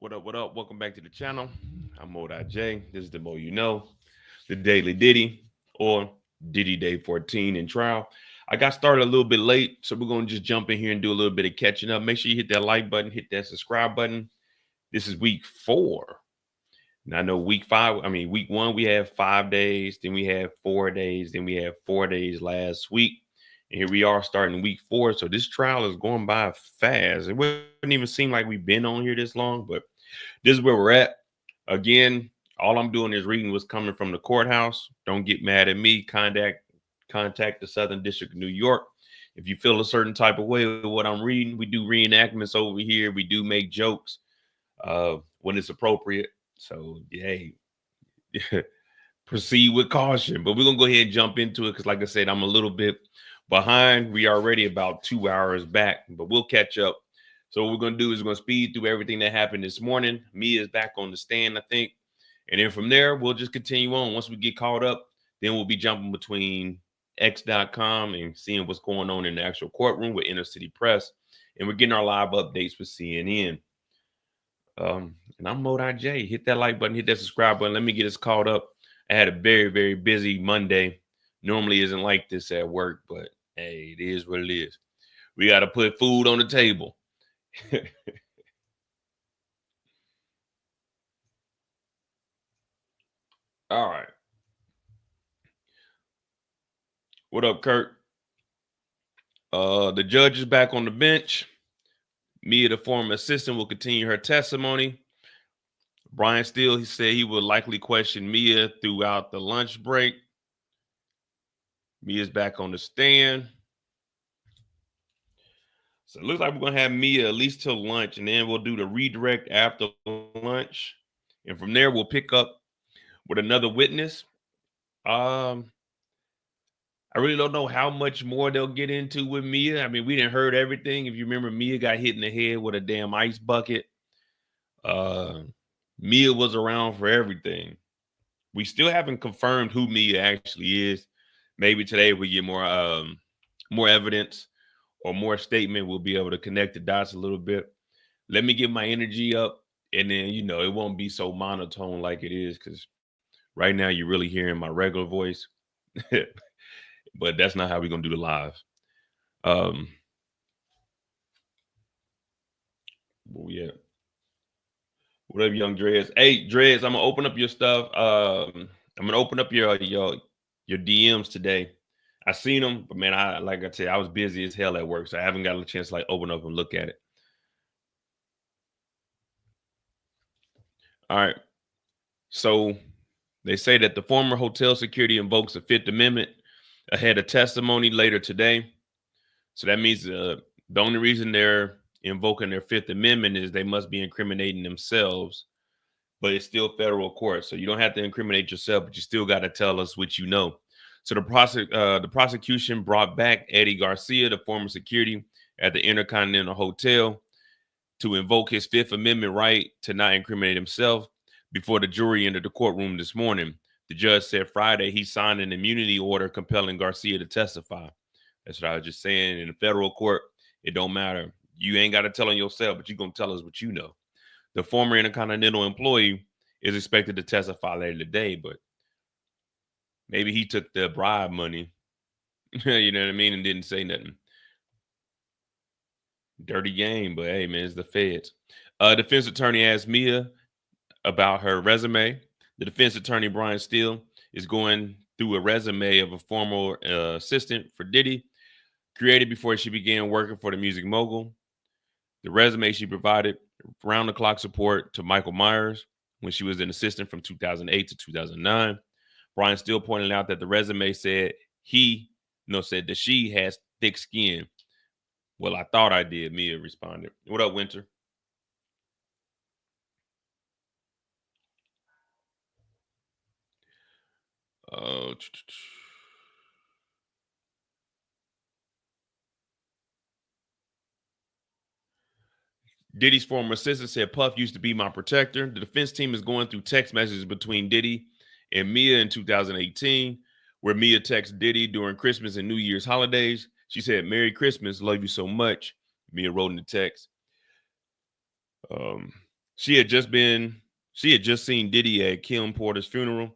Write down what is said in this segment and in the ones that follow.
What up? What up? Welcome back to the channel. I'm Modi J. This is the Mo You Know, the Daily Diddy, or Diddy Day 14 in trial. I got started a little bit late, so we're going to just jump in here and do a little bit of catching up. Make sure you hit that like button, hit that subscribe button. This is week 4. And I know week 1, we have 5 days, then we have 4 days, then we have 4 days last week. And here we are starting week 4. So this trial is going by fast. It wouldn't even seem like we've been on here this long, but this is where we're at. Again, all I'm doing is reading what's coming from the courthouse. Don't get mad at me. Contact the Southern District of New York. If you feel a certain type of way with what I'm reading, we do reenactments over here. We do make jokes when it's appropriate. So, hey, proceed with caution. But we're going to go ahead and jump into it because, like I said, I'm a little bit behind. We are already about 2 hours back, but we'll catch up. So what we're going to do is we're going to speed through everything that happened this morning. Mia is back on the stand, I think. And then from there, we'll just continue on. Once we get caught up, then we'll be jumping between x.com and seeing what's going on in the actual courtroom with Inner City Press. And we're getting our live updates with CNN. And I'm Modi J. Hit that like button, hit that subscribe button. Let me get us caught up. I had a very, very busy Monday. Normally isn't like this at work, but hey, it is what it is. We got to put food on the table. All right. What up, Kurt? The judge is back on the bench. Mia, the former assistant, will continue her testimony. Brian Steele, he said he would likely question Mia throughout the lunch break. Mia's back on the stand. So it looks like we're going to have Mia at least till lunch, and then we'll do the redirect after lunch. And from there, we'll pick up with another witness. I really don't know how much more they'll get into with Mia. I mean, we didn't heard everything. If you remember, Mia got hit in the head with a damn ice bucket. Mia was around for everything. We still haven't confirmed who Mia actually is. Maybe today we get more evidence or more statement. We'll be able to connect the dots a little bit. Let me get my energy up, and then it won't be so monotone like it is, because right now you're really hearing my regular voice. But that's not how we're gonna do the live. Yeah. What up, young Dreads? Hey, Dreads, I'm gonna open up your stuff. I'm gonna open up your DMs today. I seen them, but man, like I said, I was busy as hell at work, so I haven't got a chance to open up and look at it. All right. So they say that the former hotel security invokes the Fifth Amendment ahead of testimony later today. So that means the only reason they're invoking their Fifth Amendment is they must be incriminating themselves, but it's still federal court. So you don't have to incriminate yourself, but you still got to tell us what you know. So the prosecution brought back Eddie Garcia, the former security at the Intercontinental Hotel, to invoke his Fifth Amendment right to not incriminate himself before the jury entered the courtroom this morning. The judge said Friday he signed an immunity order compelling Garcia to testify. That's what I was just saying. In the federal court, it don't matter. You ain't got to tell on yourself, but you're going to tell us what you know. The former Intercontinental employee is expected to testify later today, but maybe he took the bribe money, you know what I mean, and didn't say nothing. Dirty game, but hey, man, it's the feds. Defense attorney asked Mia about her resume. The defense attorney, Brian Steele, is going through a resume of a former assistant for Diddy, created before she began working for the music mogul. The resume she provided round-the-clock support to Michael Myers when she was an assistant from 2008 to 2009. Brian Steele pointed out that the resume said that she has thick skin. Well, I thought I did, Mia responded. What up, Winter? Diddy's former assistant said Puff used to be my protector. The defense team is going through text messages between Diddy and Mia in 2018, where Mia texted Diddy during Christmas and New Year's holidays. She said, "Merry Christmas, love you so much." Mia wrote in the text. She had just seen Diddy at Kim Porter's funeral.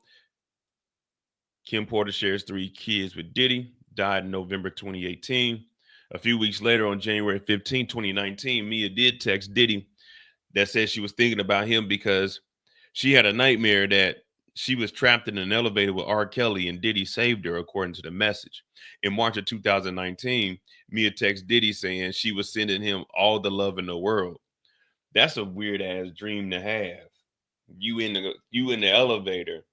Kim Porter shares 3 kids with Diddy, died in November 2018. A few weeks later, on January 15, 2019, Mia did text Diddy that said she was thinking about him because she had a nightmare that she was trapped in an elevator with R. Kelly and Diddy saved her, according to the message. In March of 2019, Mia texted Diddy saying she was sending him all the love in the world. That's a weird ass dream to have. You in the elevator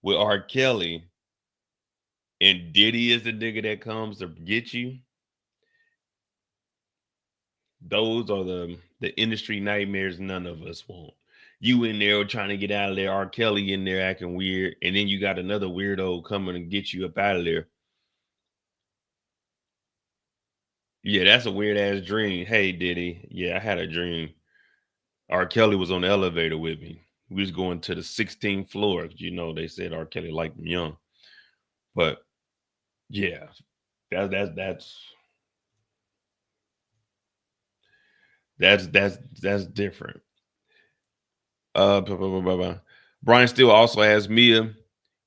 with R. Kelly and Diddy is the nigga that comes to get you. Those are the industry nightmares none of us want. You in there trying to get out of there, R. Kelly in there acting weird, and then you got another weirdo coming and get you up out of there. Yeah, that's a weird ass dream. Hey, Diddy. Yeah, I had a dream. R. Kelly was on the elevator with me. We was going to the 16th floor. You know, they said R. Kelly liked him young. But yeah, that's different. Blah, blah, blah, blah, blah. Brian Steele also asked Mia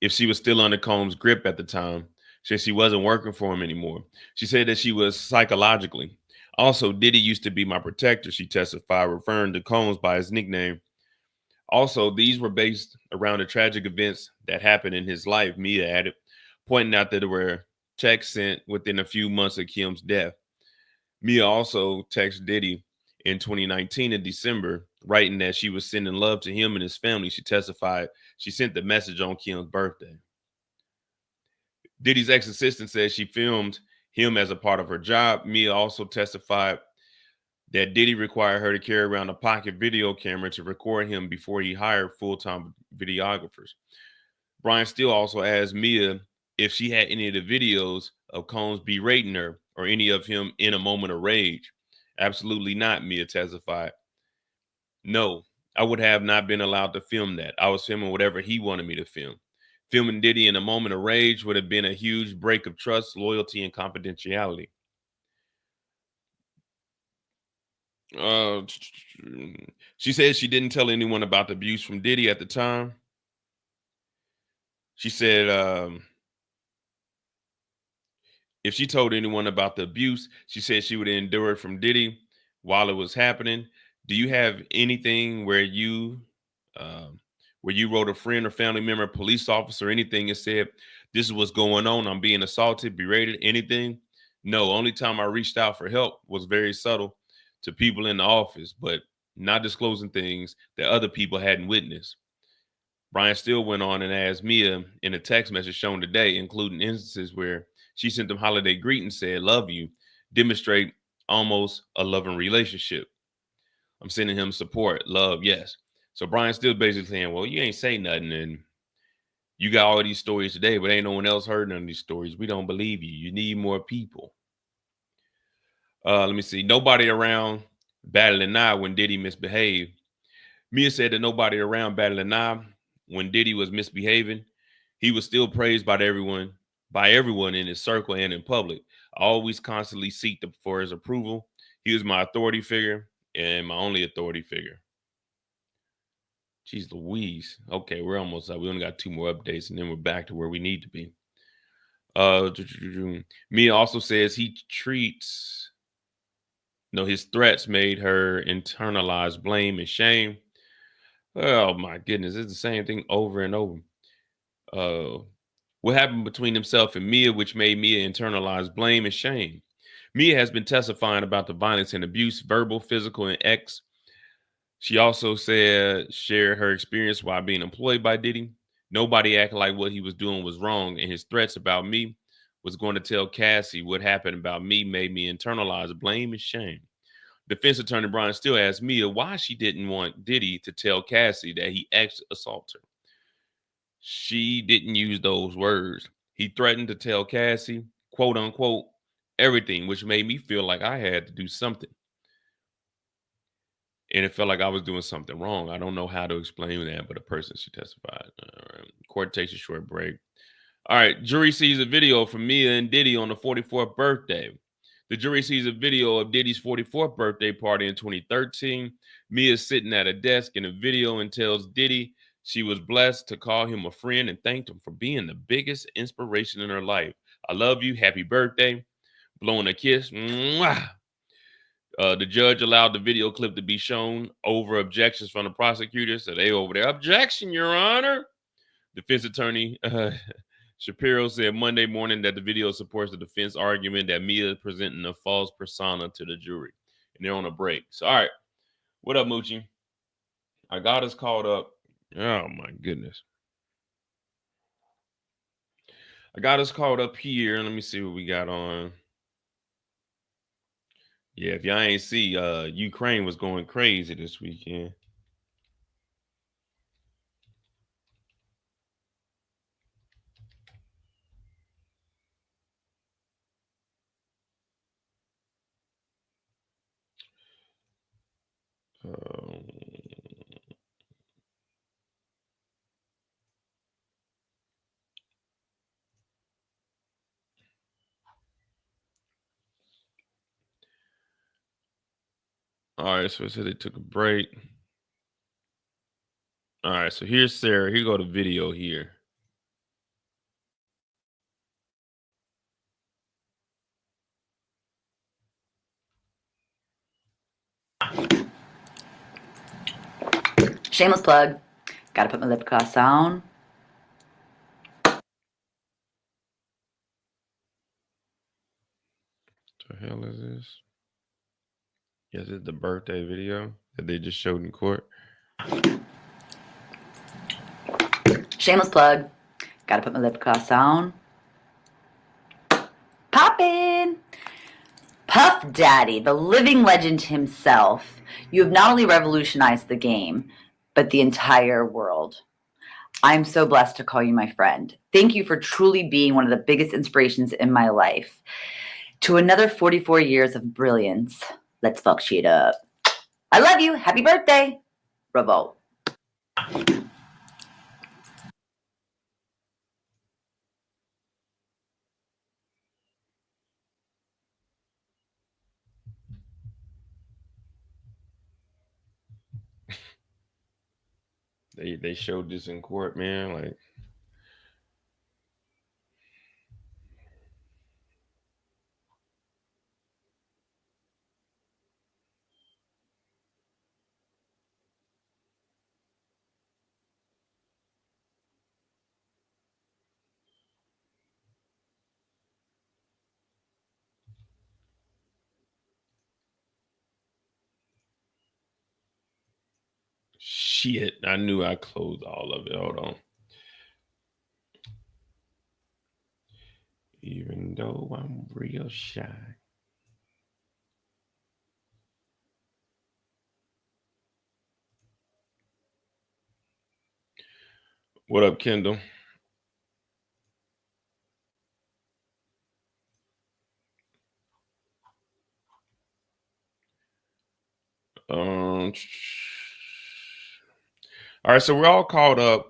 if she was still under Combs' grip at the time, since she wasn't working for him anymore. She said that she was psychologically. Also, Diddy used to be my protector, she testified, referring to Combs by his nickname. Also, these were based around the tragic events that happened in his life, Mia added, pointing out that there were checks sent within a few months of Kim's death. Mia also texted Diddy in 2019 in December, writing that she was sending love to him and his family. She testified she sent the message on Kim's birthday. Diddy's ex-assistant says she filmed him as a part of her job. Mia also testified that Diddy required her to carry around a pocket video camera to record him before he hired full-time videographers. Brian Steele also asked Mia if she had any of the videos of Combs berating her or any of him in a moment of rage. Absolutely not, Mia testified. No, I would have not been allowed to film that. I was filming whatever he wanted me to film. Filming Diddy in a moment of rage would have been a huge break of trust, loyalty, and confidentiality. Uh, she said she didn't tell anyone about the abuse from Diddy at the time. She said if she told anyone about the abuse, she said she would endure it from Diddy while it was happening. Do you have anything where you wrote a friend or family member, police officer, anything and said, this is what's going on, I'm being assaulted, berated, anything? No, only time I reached out for help was very subtle to people in the office, but not disclosing things that other people hadn't witnessed. Brian Steele went on and asked Mia in a text message shown today, including instances where she sent them holiday greetings, said, love you, demonstrate almost a loving relationship. I'm sending him support, love, yes. So Brian Steele basically saying, well, you ain't say nothing and you got all these stories today, but ain't no one else heard none of these stories. We don't believe you. You need more people. Let me see. Nobody around batted an eye when Diddy misbehaved. Mia said that nobody around batted an eye when Diddy was misbehaving. He was still praised by everyone in his circle and in public. I always constantly seek for his approval. He was my authority figure and my only authority figure. Jeez Louise. Okay, we're almost up. We only got 2 more updates and then we're back to where we need to be. Mia also says his threats made her internalize blame and shame. Oh my goodness, it's the same thing over and over. What happened between himself and Mia, which made Mia internalize blame and shame. Mia has been testifying about the violence and abuse, verbal, physical, and X. She also shared her experience while being employed by Diddy. Nobody acted like what he was doing was wrong, and his threats about me was going to tell Cassie what happened about me made me internalize blame and shame. Defense attorney Brian Steele asked Mia why she didn't want Diddy to tell Cassie that he actually assaulted her. She didn't use those words. He threatened to tell Cassie, quote unquote, everything, which made me feel like I had to do something. And it felt like I was doing something wrong. I don't know how to explain that, but a person, she testified. All right. Court takes a short break. All right. Jury sees a video from Mia and Diddy on the 44th birthday. The jury sees a video of Diddy's 44th birthday party in 2013. Mia is sitting at a desk in a video and tells Diddy she was blessed to call him a friend and thanked him for being the biggest inspiration in her life. I love you. Happy birthday. Blowing a kiss. Mwah. The judge allowed the video clip to be shown over objections from the prosecutor. So they over there. Objection, Your Honor. Defense attorney Shapiro said Monday morning that the video supports the defense argument that Mia is presenting a false persona to the jury. And they're on a break. So, all right. What up, Moochie? I got us caught up. Oh, my goodness. I got us caught up here. Let me see what we got on. Yeah, if y'all ain't see, Ukraine was going crazy this weekend. All right, so it said they took a break. All right, so here's Sarah. Here go the video here. Shameless plug. Gotta put my lip gloss on. What the hell is this? Yes, it's the birthday video that they just showed in court. Shameless plug. Gotta put my lip gloss on. Poppin'! Puff Daddy, the living legend himself. You have not only revolutionized the game, but the entire world. I'm so blessed to call you my friend. Thank you for truly being one of the biggest inspirations in my life. To another 44 years of brilliance. Let's fuck shit up. I love you. Happy birthday. Revolt. They showed this in court, man. Like, shit. I knew I closed all of it. Hold on. Even though I'm real shy. What up, Kendall? All right, so we're all caught up.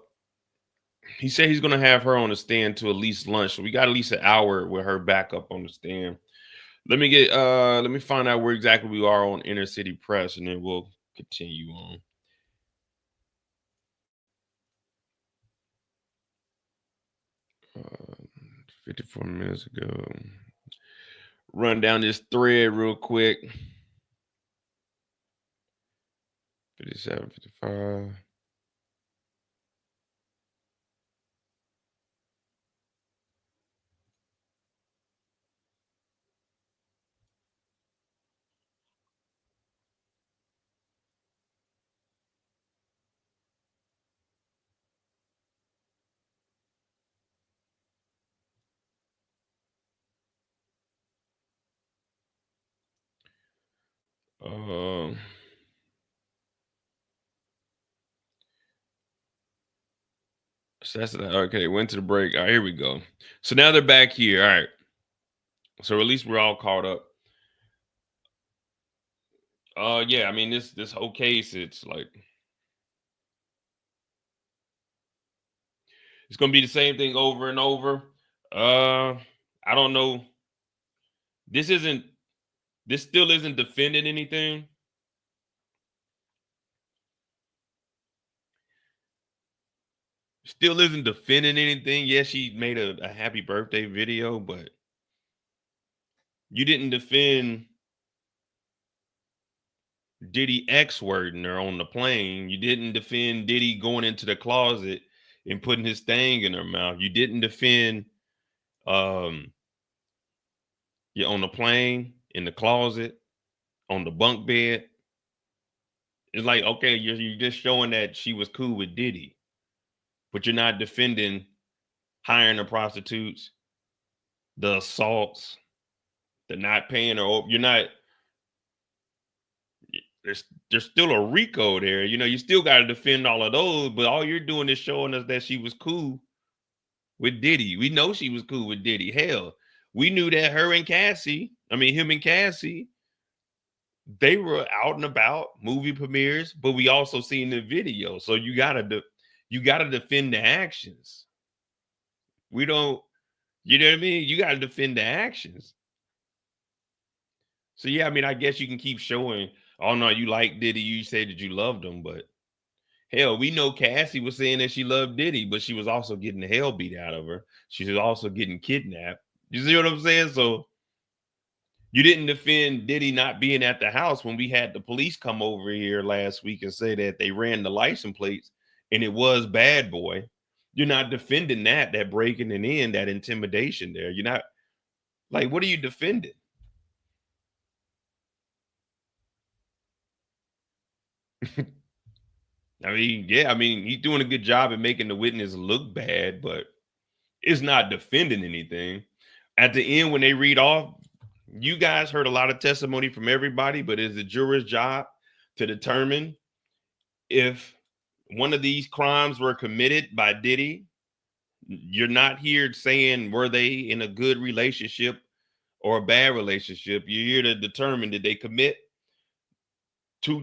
He said he's gonna have her on the stand to at least lunch. So we got at least an hour with her back up on the stand. Let me find out where exactly we are on Inner City Press, and then we'll continue on. 54 minutes ago. Run down this thread real quick. 57, 55. So that's okay. Went to the break. All right, here we go. So now they're back here. All right. So at least we're all caught up. Yeah. I mean, this whole case, it's like it's gonna be the same thing over and over. I don't know. This isn't This still isn't defending anything. Still isn't defending anything. Yes, she made a happy birthday video, but you didn't defend Diddy X-wording her on the plane. You didn't defend Diddy going into the closet and putting his thing in her mouth. You didn't defend you on the plane, in the closet, on the bunk bed. It's like, okay, you're just showing that she was cool with Diddy, but you're not defending hiring the prostitutes, the assaults, the not paying her. You're not. There's still a RICO there. You know, you still got to defend all of those, but all you're doing is showing us that she was cool with Diddy. We know she was cool with Diddy. Hell, we knew that him and Cassie, they were out and about movie premieres, but we also seen the video. So you gotta defend the actions. We don't, you know what I mean? You gotta defend the actions. So yeah, I mean, I guess you can keep showing, oh no, you like Diddy, you said that you loved him, but hell, we know Cassie was saying that she loved Diddy, but she was also getting the hell beat out of her. She was also getting kidnapped. You see what I'm saying? So you didn't defend Diddy not being at the house when we had the police come over here last week and say that they ran the license plates and it was Bad Boy. You're not defending that breaking it in, that intimidation there. You're not, like, what are you defending? I mean, yeah, I mean, he's doing a good job at making the witness look bad, but it's not defending anything. At the end, when they read off, you guys heard a lot of testimony from everybody, but it's the juror's job to determine if one of these crimes were committed by Diddy. You're not here saying were they in a good relationship or a bad relationship. You're here to determine did they commit two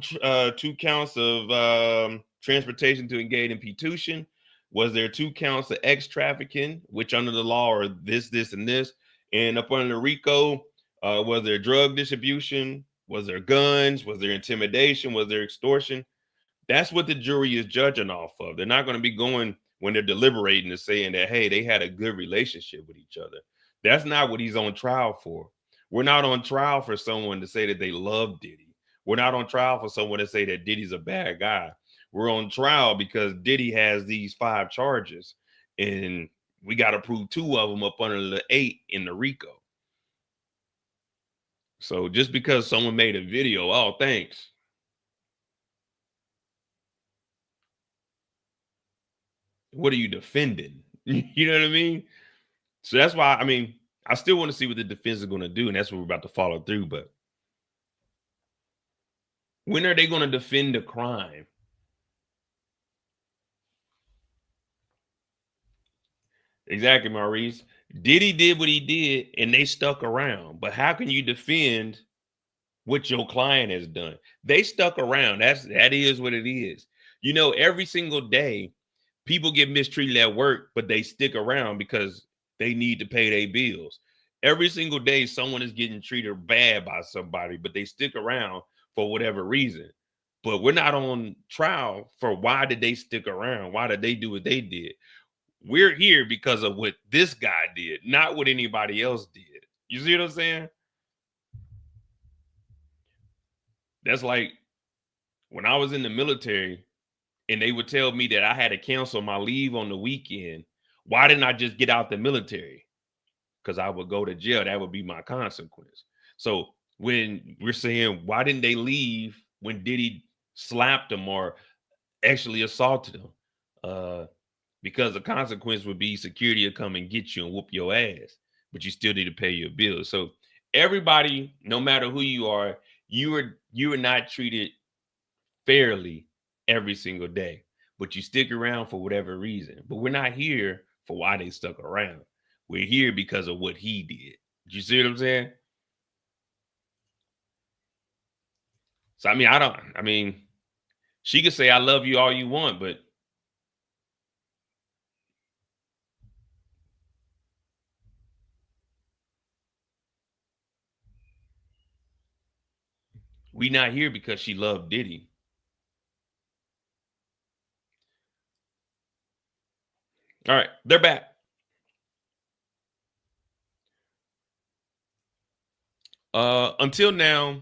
counts of transportation to engage in prostitution. Was there two counts of X trafficking, which under the law are this, and this? And up under the RICO, was there drug distribution? Was there guns? Was there intimidation? Was there extortion? That's what the jury is judging off of. They're not going to be going when they're deliberating and saying that, hey, they had a good relationship with each other. That's not what he's on trial for. We're not on trial for someone to say that they love Diddy. We're not on trial for someone to say that Diddy's a bad guy. We're on trial because Diddy has these 5 charges, and we got to prove 2 of them up under the 8 in the RICO. So just because someone made a video, oh, thanks. What are you defending? You know what I mean? So that's why, I mean, I still want to see what the defense is going to do, and that's what we're about to follow through. But when are they going to defend the crime? Exactly, Maurice. Diddy did what he did, and they stuck around. But how can you defend what your client has done? They stuck around. That is what it is. You know, every single day, people get mistreated at work, but they stick around because they need to pay their bills. Every single day, someone is getting treated bad by somebody, but they stick around for whatever reason. But we're not on trial for why did they stick around? Why did they do what they did? We're here because of what this guy did, not what anybody else did. You see what I'm saying? That's like when I was in the military and they would tell me that I had to cancel my leave on the weekend. Why didn't I just get out the military? Because I would go to jail. That would be my consequence. So when we're saying, why didn't they leave when Diddy slapped them or actually assaulted them? Because the consequence would be security will come and get you and whoop your ass, but you still need to pay your bills. So everybody, no matter who you are not treated fairly every single day, but you stick around for whatever reason. But we're not here for why they stuck around. We're here because of what he did. Do you see what I'm saying? So I mean, she could say I love you all you want, but We not here because she loved Diddy. All right, they're back. Until now,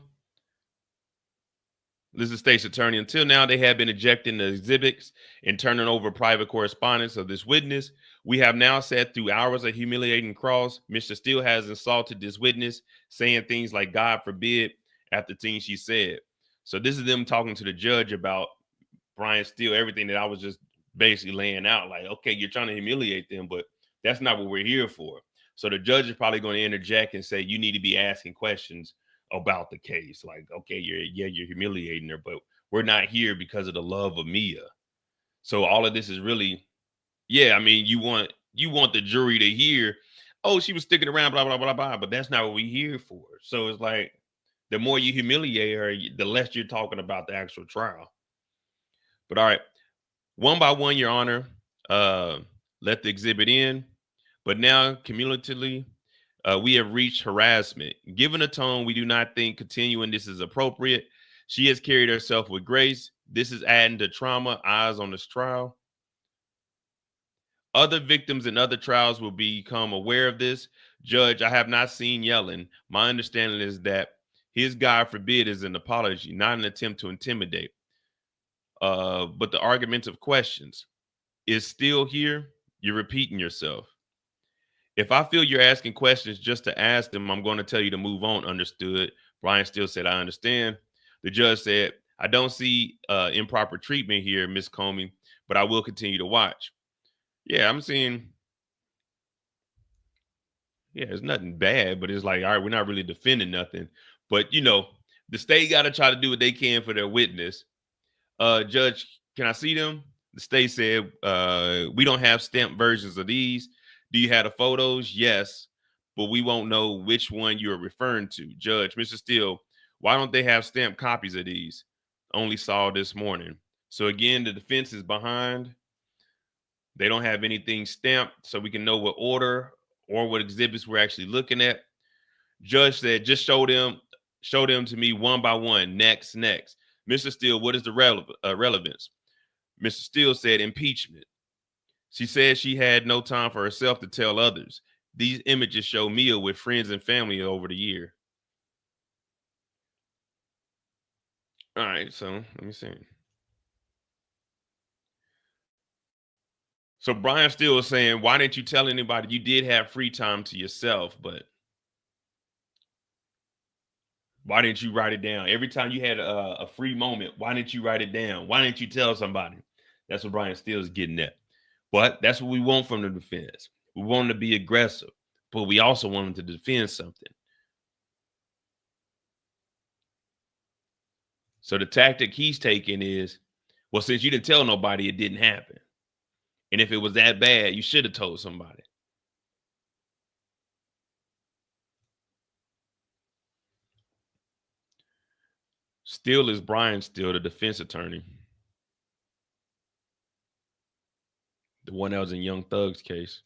this is state's attorney. Until now, they have been ejecting the exhibits and turning over private correspondence of this witness. We have now sat through hours of humiliating cross. Mr. Steele has insulted this witness, saying things like "God forbid" after things she said. So this is them talking to the judge about Brian Steele, everything that I was just basically laying out. Like, okay, you're trying to humiliate them, but that's not what we're here for. So the judge is probably going to interject and say, you need to be asking questions about the case. Like, okay, you're humiliating her, but we're not here because of the love of Mia. So all of this is really, yeah, I mean, you want the jury to hear, oh, she was sticking around, blah, blah, blah, blah, but that's not what we're here for. So it's like the more you humiliate her, the less you're talking about the actual trial. But all right, one by one, Your Honor, let the exhibit in. But now, cumulatively, we have reached harassment. Given the tone, we do not think continuing this is appropriate. She has carried herself with grace. This is adding to trauma. Eyes on this trial. Other victims in other trials will become aware of this. Judge, I have not seen yelling. My understanding is that his God forbid is an apology, not an attempt to intimidate. But the argumentative questions is still here. You're repeating yourself. If I feel you're asking questions just to ask them, I'm going to tell you to move on. Understood. Brian Steele said, I understand. The judge said, I don't see improper treatment here, Miss Comey, but I will continue to watch. Yeah, I'm seeing, yeah, it's nothing bad, but it's like, all right, we're not really defending nothing. But, the state got to try to do what they can for their witness. Judge, can I see them? The state said, we don't have stamped versions of these. Do you have the photos? Yes, but we won't know which one you're referring to. Judge, Mr. Steele, why don't they have stamped copies of these? Only saw this morning. So again, the defense is behind. They don't have anything stamped, so we can know what order or what exhibits we're actually looking at. Judge said, just show them to me one by one. Next. Mr. Steele, what is the relevance? Mr. Steele said, impeachment. She said she had no time for herself to tell others. These images show Mia with friends and family over the year. All right, so let me see. So Brian Steele was saying, why didn't you tell anybody? You did have free time to yourself, but why didn't you write it down? Every time you had a free moment, why didn't you write it down? Why didn't you tell somebody? That's what Brian Steele is getting at. But that's what we want from the defense. We want them to be aggressive, but we also want them to defend something. So the tactic he's taking is, well, since you didn't tell nobody, it didn't happen. And if it was that bad, you should have told somebody. Steele is Brian Steele, the defense attorney. The one that was in Young Thug's case.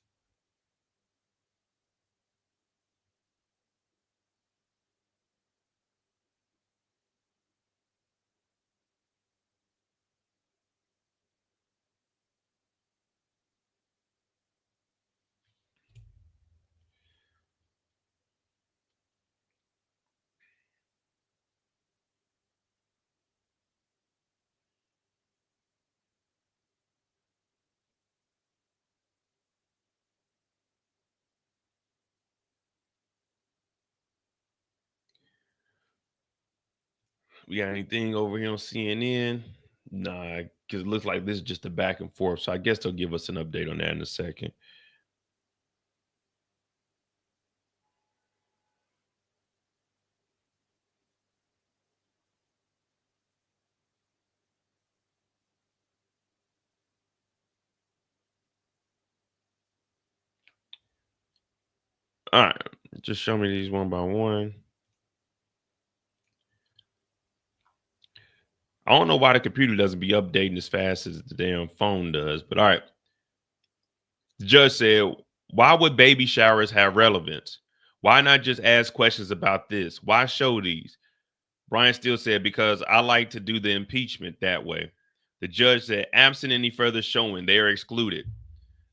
We got anything over here on CNN? Nah, because it looks like this is just a back and forth. So I guess they'll give us an update on that in a second. All right, just show me these one by one. I don't know why the computer doesn't be updating as fast as the damn phone does, but all right. The judge said, why would baby showers have relevance? Why not just ask questions about this? Why show these? Brian Steele said, because I like to do the impeachment that way. The judge said, absent any further showing, they are excluded.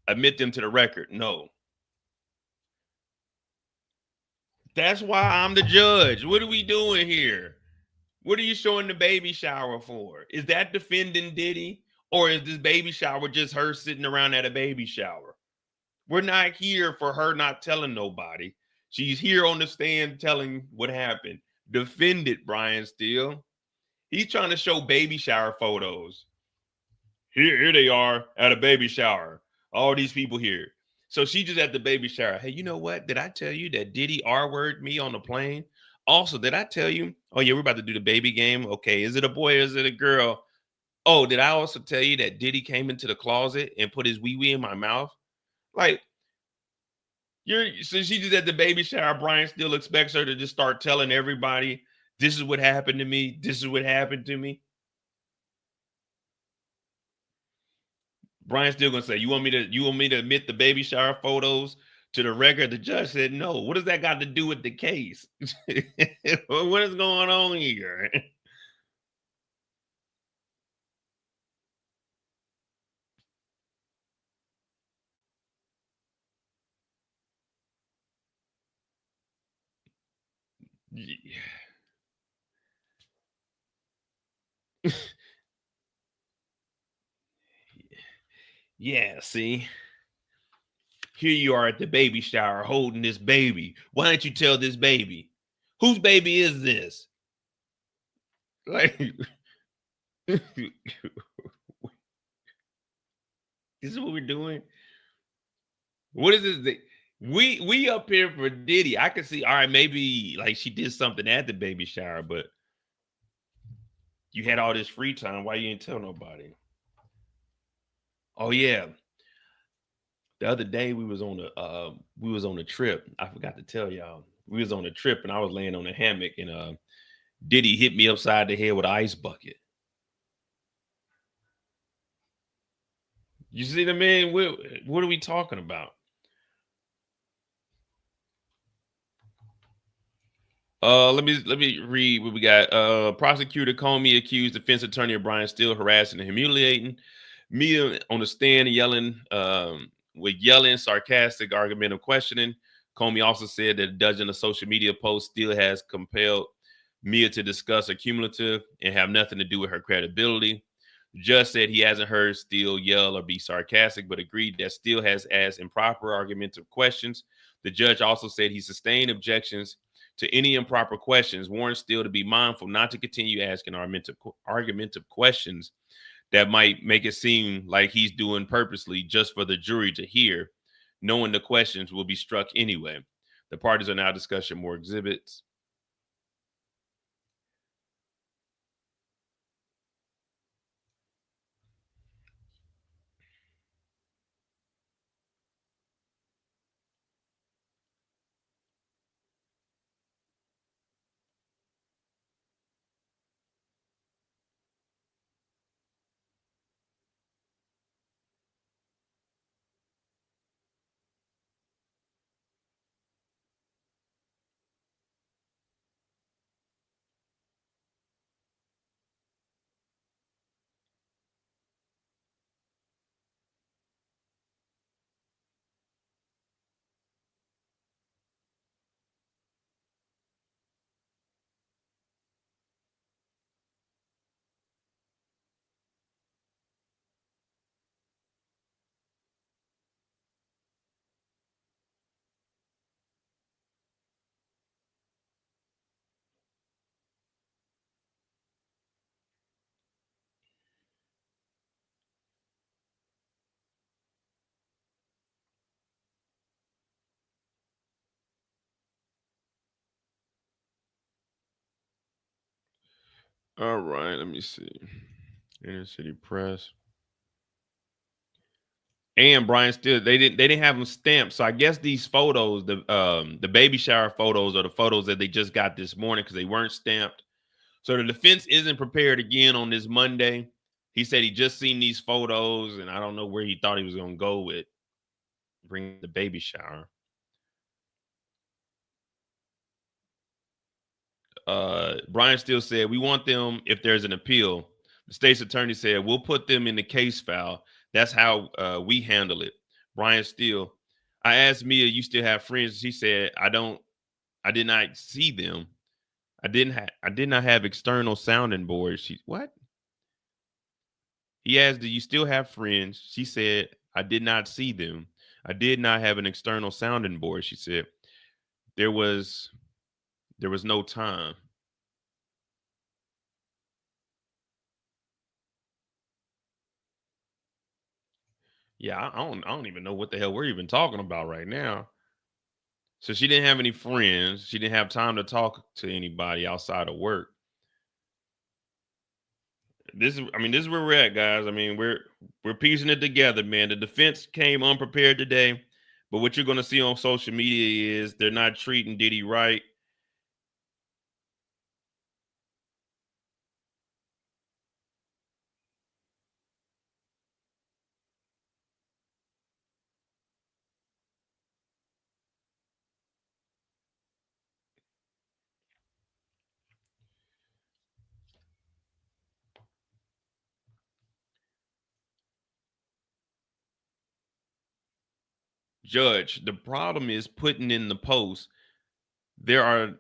Admit them to the record. No. That's why I'm the judge. What are we doing here? What are you showing the baby shower for? Is that defending Diddy? Or is this baby shower just her sitting around at a baby shower? We're not here for her not telling nobody. She's here on the stand telling what happened. Defend it, Brian Steele. He's trying to show baby shower photos. Here they are at a baby shower. All these people here. So she just at the baby shower. Hey, you know what? Did I tell you that Diddy R-word me on the plane? Also, did I tell you? Oh, yeah, we're about to do the baby game. Okay, is it a boy or is it a girl? Oh, did I also tell you that Diddy came into the closet and put his wee-wee in my mouth? Like, so she just at the baby shower. Brian still expects her to just start telling everybody, this is what happened to me. This is what happened to me. Brian's still gonna say, you want me to admit the baby shower photos to the record? The judge said no. What does that got to do with the case? What is going on here? Yeah, see, here you are at the baby shower holding this baby. Why don't you tell this baby? Whose baby is this? Like, this is what we're doing. What is this? We up here for Diddy. I can see, all right, maybe like she did something at the baby shower, but you had all this free time. Why you didn't tell nobody? Oh yeah, the other day we was on a trip. I forgot to tell y'all. We was on a trip and I was laying on a hammock and Diddy hit me upside the head with an ice bucket. You see the man? What are we talking about? Let me read what we got. Prosecutor Comey accused defense attorney of Brian Steele harassing and humiliating Mia on the stand, yelling with yelling, sarcastic, argumentative questioning. Comey also said that a dozen of social media posts still has compelled Mia to discuss her cumulative and have nothing to do with her credibility. The judge said he hasn't heard Steele yell or be sarcastic, but agreed that Steele has asked improper argumentative questions. The judge also said he sustained objections to any improper questions, warned Steele to be mindful not to continue asking argumentative questions that might make it seem like he's doing purposely just for the jury to hear, knowing the questions will be struck anyway. The parties are now discussing more exhibits. All right, let me see. Inner City Press. And Brian Steele, they didn't have them stamped. So I guess these photos, the baby shower photos, are the photos that they just got this morning because they weren't stamped. So the defense isn't prepared again on this Monday. He said he just seen these photos, and I don't know where he thought he was going to go with bring the baby shower. Brian Steele said, we want them if there's an appeal. The state's attorney said, we'll put them in the case file. That's how we handle it. Brian Steele, I asked Mia, you still have friends? She said, I did not see them. I did not have external sounding boards. She what? He asked, do you still have friends? She said, I did not see them. I did not have an external sounding board. She said, there was no time. Yeah, I don't even know what the hell we're even talking about right now. So she didn't have any friends. She didn't have time to talk to anybody outside of work. This is where we're at, guys. I mean, we're piecing it together, man. The defense came unprepared today, but what you're going to see on social media is they're not treating Diddy right. Judge, the problem is putting in the post. There are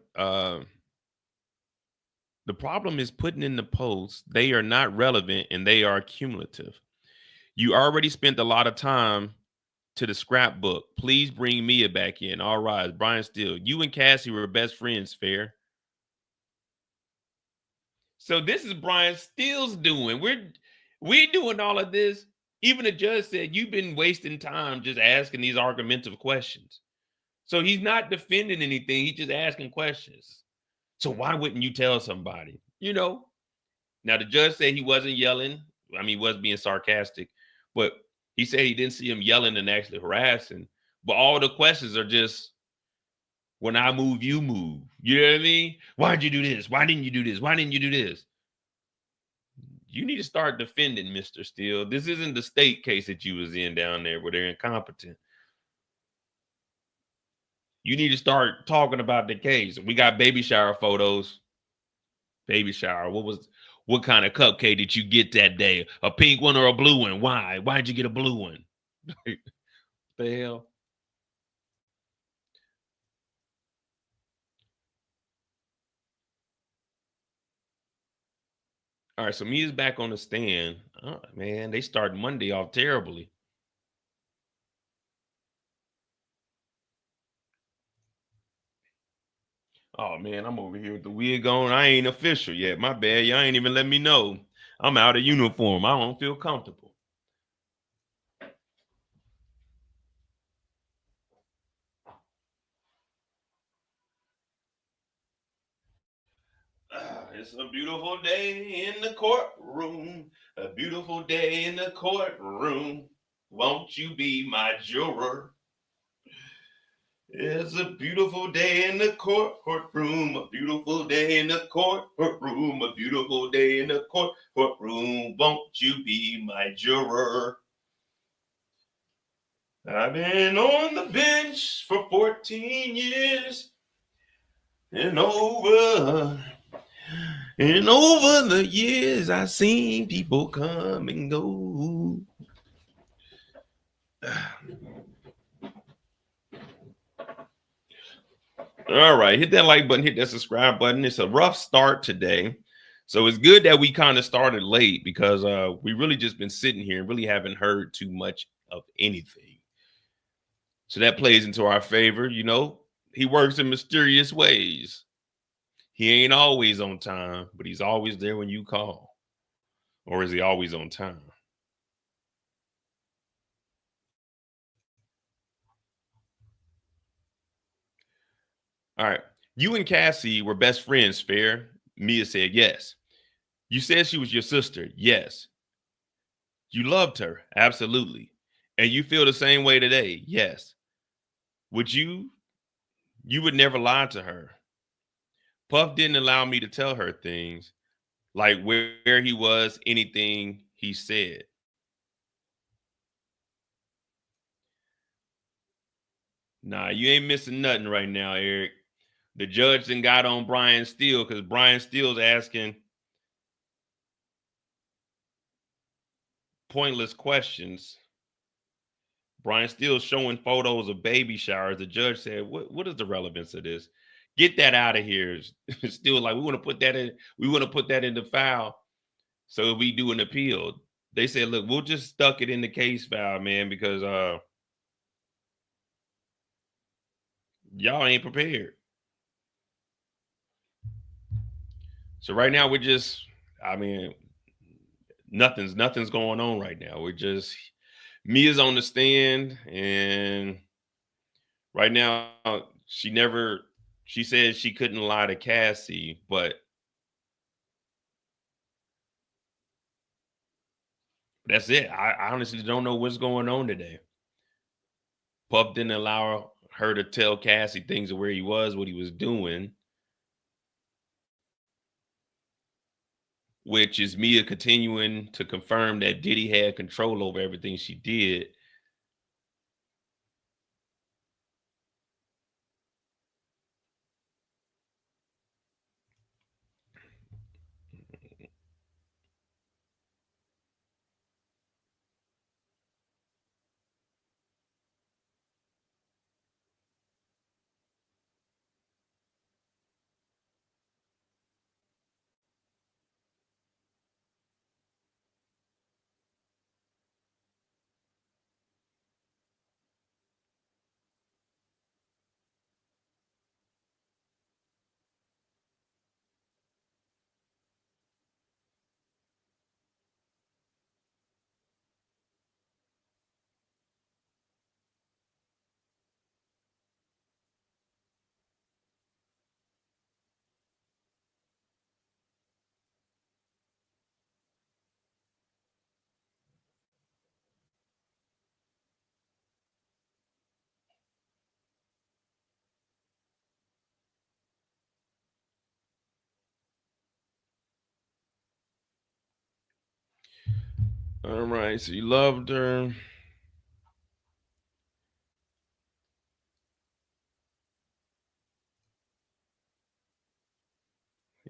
the problem is putting in the posts. They are not relevant and they are cumulative. You already spent a lot of time to the scrapbook. Please bring Mia back in. All right, Brian Steele. You and Cassie were best friends, fair. So this is Brian Steele's doing. We're doing all of this. Even the judge said you've been wasting time just asking these argumentative questions. So he's not defending anything. He's just asking questions. So why wouldn't you tell somebody? You know. Now the judge said he wasn't yelling. I mean, he was being sarcastic, but he said he didn't see him yelling and actually harassing. But all the questions are just, when I move, you move. You know what I mean? Why'd you do this? Why didn't you do this? Why didn't you do this? You need to start defending Mr. Steele. This isn't the state case that you was in down there where they're incompetent. You need to start talking about the case. We got baby shower photos. Baby shower. What kind of cupcake did you get that day? A pink one or a blue one? Why? Why'd you get a blue one? The hell? All right, so Mia's back on the stand. Oh, man, they start Monday off terribly. Oh man, I'm over here with the wig on. I ain't official yet. My bad. Y'all ain't even let me know. I'm out of uniform. I don't feel comfortable. It's a beautiful day in the courtroom. A beautiful day in the courtroom. Won't you be my juror? It's a beautiful day in the courtroom. A beautiful day in the courtroom. A beautiful day in the courtroom. Won't you be my juror? I've been on the bench for 14 years and over the years I've seen people come and go. All right, hit that like button, hit that subscribe button. It's a rough start today. So it's good that we kind of started late because we really just been sitting here and really haven't heard too much of anything. So that plays into our favor. You know, he works in mysterious ways. He ain't always on time, but he's always there when you call. Or is he always on time? All right. You and Cassie were best friends, fair? Mia said yes. You said she was your sister. Yes. You loved her. Absolutely. And you feel the same way today. Yes. Would you would never lie to her. Puff didn't allow me to tell her things like where he was, anything he said. Nah, you ain't missing nothing right now, Eric. The judge then got on Brian Steele because Brian Steele's asking pointless questions. Brian Steele's showing photos of baby showers. The judge said, what is the relevance of this? Get that out of here. Still like, we want to put that in the file so we do an appeal. They said, look, we'll just stuck it in the case file, man, because y'all ain't prepared. So right now we're just, I mean, nothing's going on right now. We're just, Mia's on the stand, and right now she said she couldn't lie to Cassie, but that's it. I honestly don't know what's going on today. Puff didn't allow her to tell Cassie things of where he was, what he was doing, which is Mia continuing to confirm that Diddy had control over everything she did. All right, so you loved her.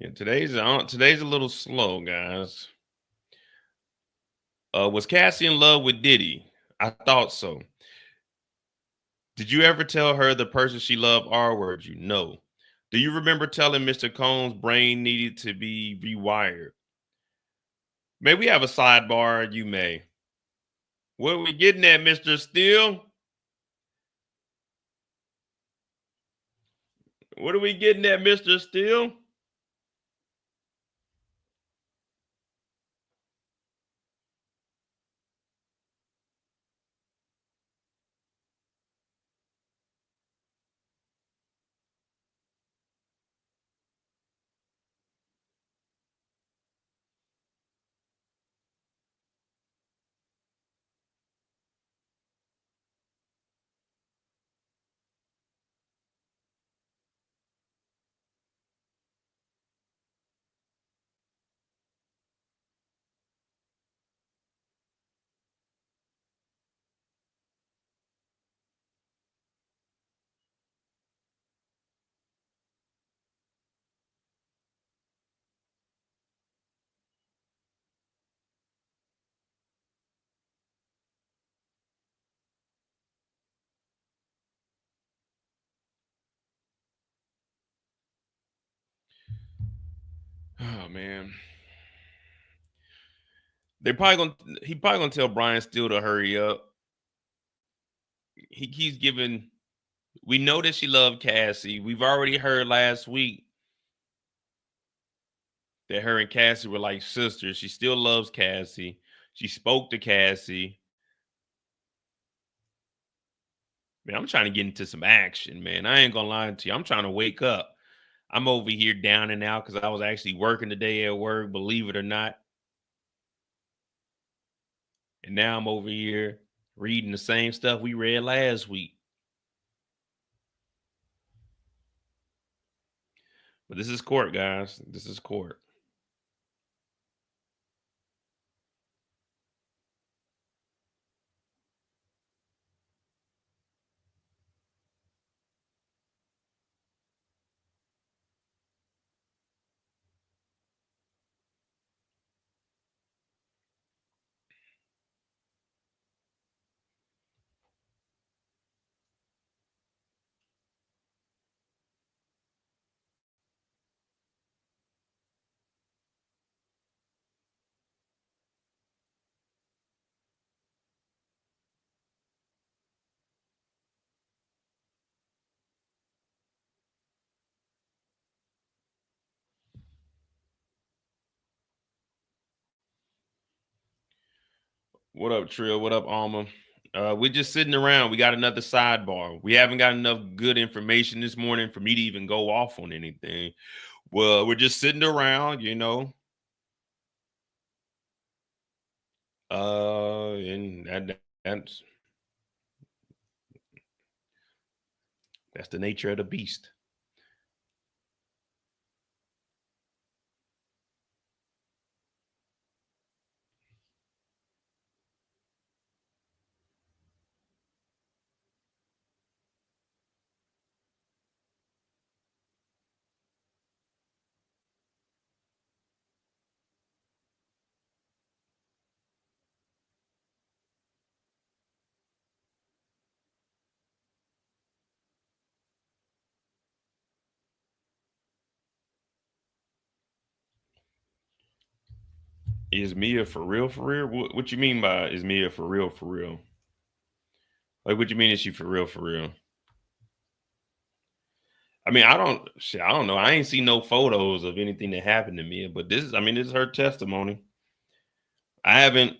Yeah, today's a little slow, guys. Was Cassie in love with Diddy? I thought so. Did you ever tell her the person she loved R words you? No. Do you remember telling Mr. Combs' brain needed to be rewired? May we have a sidebar? You may. What are we getting at, Mr. Steele? What are we getting at, Mr. Steele? Oh man. He probably gonna tell Brian Steele to hurry up. He keeps giving. We know that she loved Cassie. We've already heard last week that her and Cassie were like sisters. She still loves Cassie. She spoke to Cassie. Man, I'm trying to get into some action, man. I ain't gonna lie to you. I'm trying to wake up. I'm over here down and out because I was actually working today at work, believe it or not. And now I'm over here reading the same stuff we read last week. But this is court, guys. This is court. What up, Trill? What up, Alma? We're just sitting around. We got another sidebar. We haven't got enough good information this morning for me to even go off on anything. Well, we're just sitting around, and that's the nature of the beast. Is Mia for real? For real? What you mean by is Mia for real? For real? Like, what you mean is she for real? For real? I mean, I don't know. I ain't seen no photos of anything that happened to Mia, but this is her testimony. I haven't,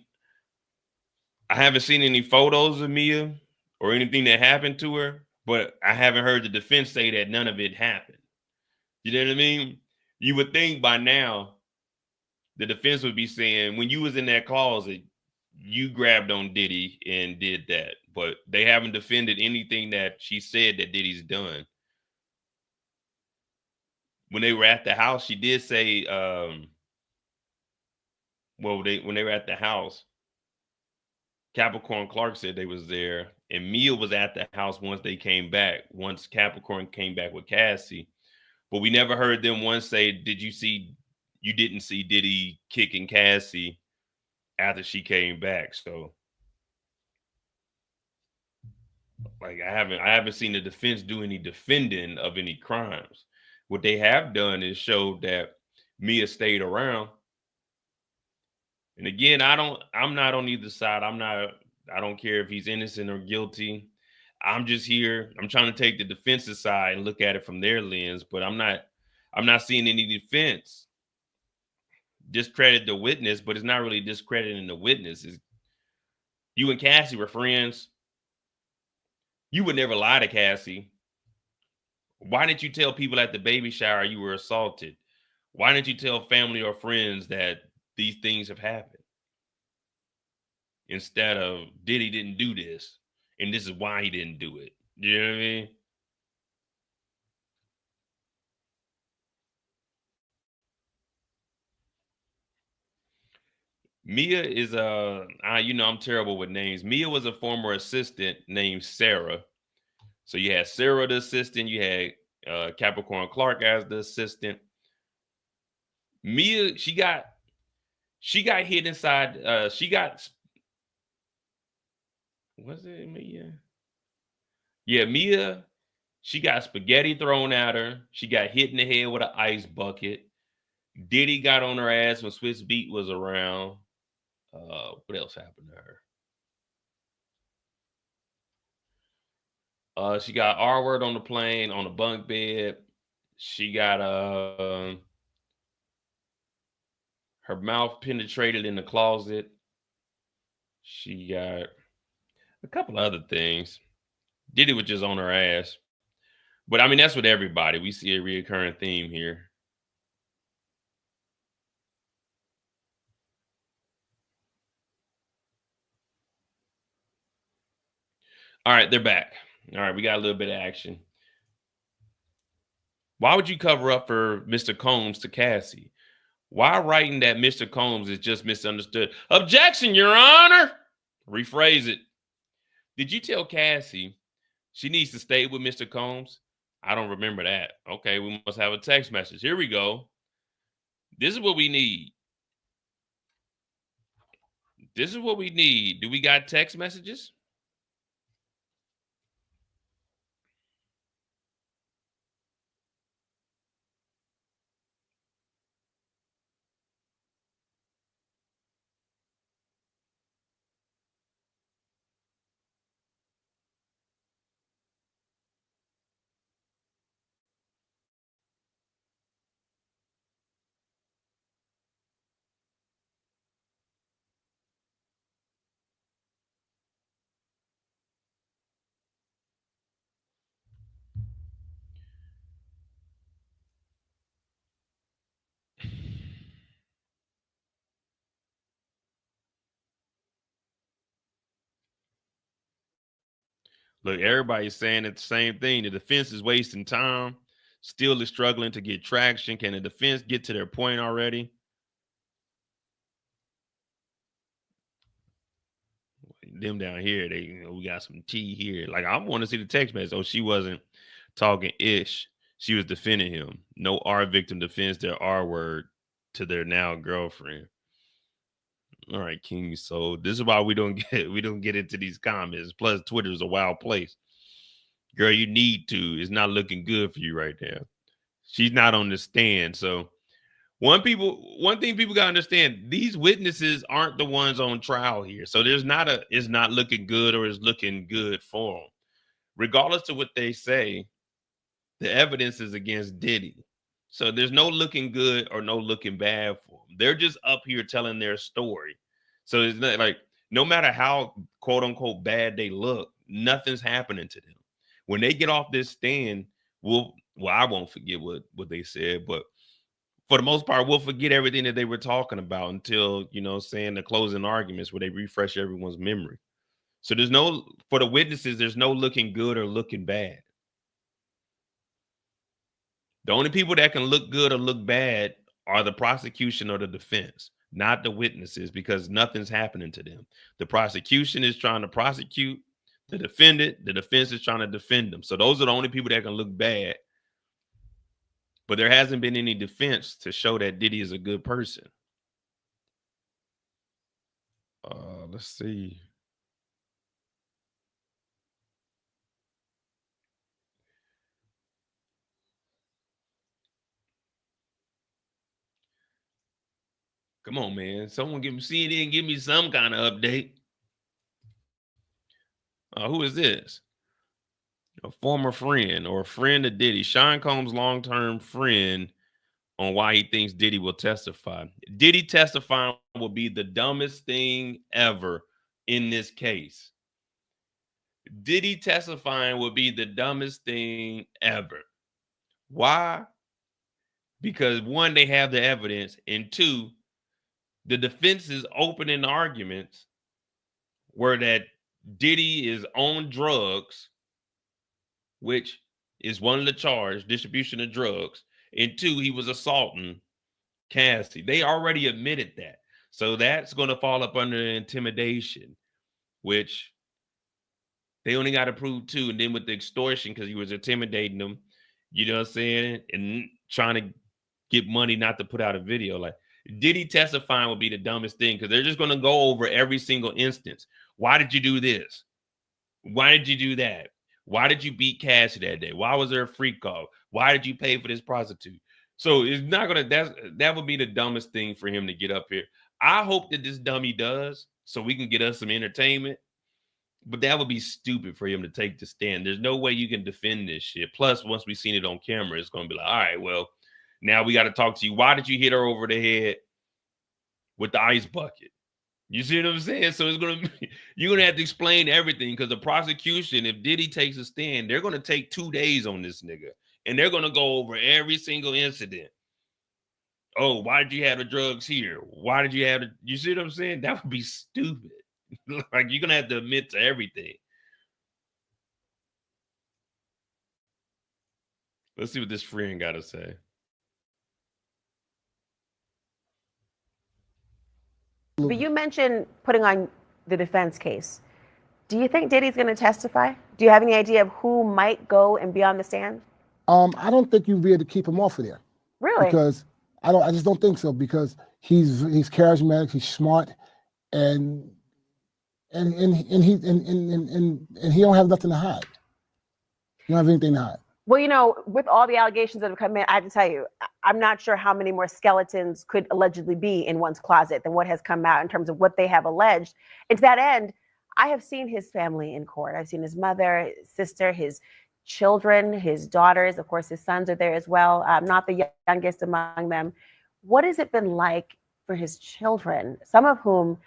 I haven't seen any photos of Mia or anything that happened to her, but I haven't heard the defense say that none of it happened. You know what I mean? You would think by now the defense would be saying when you was in that closet, you grabbed on Diddy and did that, but they haven't defended anything that she said that Diddy's done. When they were at the house, she did say, when they were at the house, Capricorn Clark said they was there, and Mia was at the house once they came back. Once Capricorn came back with Cassie, but we never heard them once say, "Did you see? You didn't see Diddy kicking Cassie after she came back." So, like, I haven't seen the defense do any defending of any crimes. What they have done is showed that Mia stayed around. And again, I'm not on either side. I don't care if he's innocent or guilty. I'm just here. I'm trying to take the defensive side and look at it from their lens, but I'm not seeing any defense. Discredit the witness, but it's not really discrediting the witness. It's, you and Cassie were friends. You would never lie to Cassie. Why didn't you tell people at the baby shower you were assaulted? Why didn't you tell family or friends that these things have happened? Instead of Diddy didn't do this, and this is why he didn't do it. You know what I mean? Mia is I'm terrible with names. Mia was a former assistant named Sarah. So you had Sarah the assistant, you had Capricorn Clark as the assistant. Mia, she got hit inside. Was it Mia? Yeah, Mia. She got spaghetti thrown at her. She got hit in the head with an ice bucket. Diddy got on her ass when Swiss Beat was around. What else happened to her? She got R word on the plane on the bunk bed. She got her mouth penetrated in the closet. She got a couple other things. Diddy was just on her ass. But I mean, that's with everybody. We see a reoccurring theme here. All right, they're back. All right, we got a little bit of action. Why would you cover up for Mr. Combs to Cassie? Why writing that Mr. Combs is just misunderstood? Objection, Your Honor. Rephrase it. Did you tell Cassie she needs to stay with Mr. Combs? I don't remember that. Okay, we must have a text message. Here we go. This is what we need. This is what we need. Do we got text messages? Look, everybody's saying it's the same thing. The defense is wasting time, still is struggling to get traction. Can the defense get to their point already? Them down here, we got some tea here. Like, I want to see the text message. Oh, she wasn't talking ish. She was defending him. No R victim defends their R word to their now girlfriend. All right, King. So this is why we don't get into these comments. Plus, Twitter is a wild place. Girl, you need to. It's not looking good for you right now. She's not on the stand. So one thing people gotta understand, these witnesses aren't the ones on trial here. So it's not looking good or it's looking good for them. Regardless of what they say, the evidence is against Diddy. So there's no looking good or no looking bad for them. They're just up here telling their story. So it's not like, no matter how quote unquote bad they look, nothing's happening to them. When they get off this stand, I won't forget what they said, but for the most part, we'll forget everything that they were talking about until, saying the closing arguments where they refresh everyone's memory. So for the witnesses, there's no looking good or looking bad. The only people that can look good or look bad are the prosecution or the defense, not the witnesses, because nothing's happening to them. The prosecution is trying to prosecute the defendant. The defense is trying to defend them. So those are the only people that can look bad. But there hasn't been any defense to show that Diddy is a good person. Let's see. Come on, man. Someone give me some kind of update. Who is this? A former friend or a friend of Diddy. Sean Combs' long-term friend on why he thinks Diddy will testify. Diddy testifying will be the dumbest thing ever in this case. Diddy testifying will be the dumbest thing ever. Why? Because one, they have the evidence, and two, the defense is opening arguments where that Diddy is on drugs, which is one of the charges, distribution of drugs, and two, he was assaulting Cassie. They already admitted that. So that's going to fall up under intimidation, which they only got to prove two. And then with the extortion, because he was intimidating them, you know what I'm saying? And trying to get money not to put out a video. Like, Diddy testifying would be the dumbest thing, because they're just going to go over every single instance. Why did you do this? Why did you do that? Why did you beat Cassie that day? Why was there a freak call? Why did you pay for this prostitute? So it's not gonna, that would be the dumbest thing for him to get up here. I hope that this dummy does, so we can get us some entertainment. But that would be stupid for him to take the stand. There's no way you can defend this shit. Plus, once we've seen it on camera, it's gonna be like, all right, well, now we got to talk to you. Why did you hit her over the head with the ice bucket? You see what I'm saying? So you're gonna have to explain everything, because the prosecution, if Diddy takes a stand, they're gonna take 2 days on this nigga, and they're gonna go over every single incident. Oh, why did you have the drugs here? Why did you have the? You see what I'm saying? That would be stupid. Like, you're gonna have to admit to everything. Let's see what this friend got to say. But you mentioned putting on the defense case. Do you think Diddy's going to testify? Do you have any idea of who might go and be on the stand? I don't think you'd be able to keep him off of there. Really? Because I just don't think so, because he's charismatic, he's smart, and he don't have nothing to hide. You don't have anything to hide. Well, with all the allegations that have come in, I have to tell you, I'm not sure how many more skeletons could allegedly be in one's closet than what has come out in terms of what they have alleged. And to that end, I have seen his family in court. I've seen his mother, his sister, his children, his daughters. Of course, his sons are there as well. Not the youngest among them. What has it been like for his children, some of whom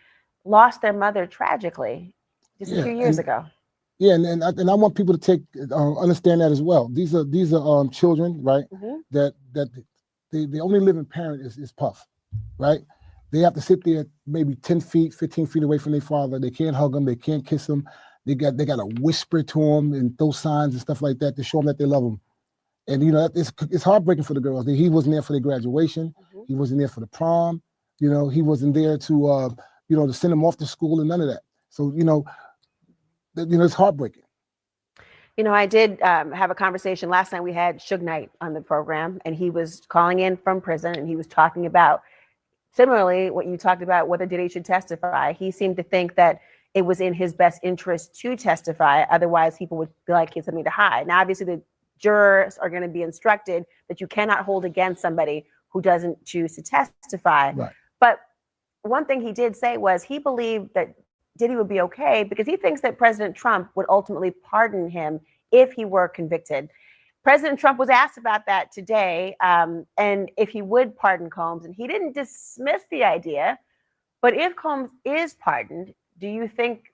lost their mother tragically just a few years ago? Yeah, and I want people to understand that as well. These are children, right? Mm-hmm. That the only living parent is Puff, right? They have to sit there maybe 10 feet, 15 feet away from their father. They can't hug him. They can't kiss him. They got to whisper to him and throw signs and stuff like that to show him that they love him. And it's heartbreaking for the girls. He wasn't there for their graduation. Mhm. He wasn't there for the prom. He wasn't there to to send them off to school and none of that. So it's heartbreaking. I did have a conversation last night. We had Suge Knight on the program, and he was calling in from prison, and he was talking about similarly what you talked about, whether Diddy should testify. He seemed to think that it was in his best interest to testify. Otherwise, people would feel like he had something to hide. Now, obviously, the jurors are going to be instructed that you cannot hold against somebody who doesn't choose to testify. Right. But one thing he did say was he believed that Diddy would be okay because he thinks that President Trump would ultimately pardon him if he were convicted. President Trump was asked about that today, and if he would pardon Combs, and he didn't dismiss the idea. But if Combs is pardoned, do you think,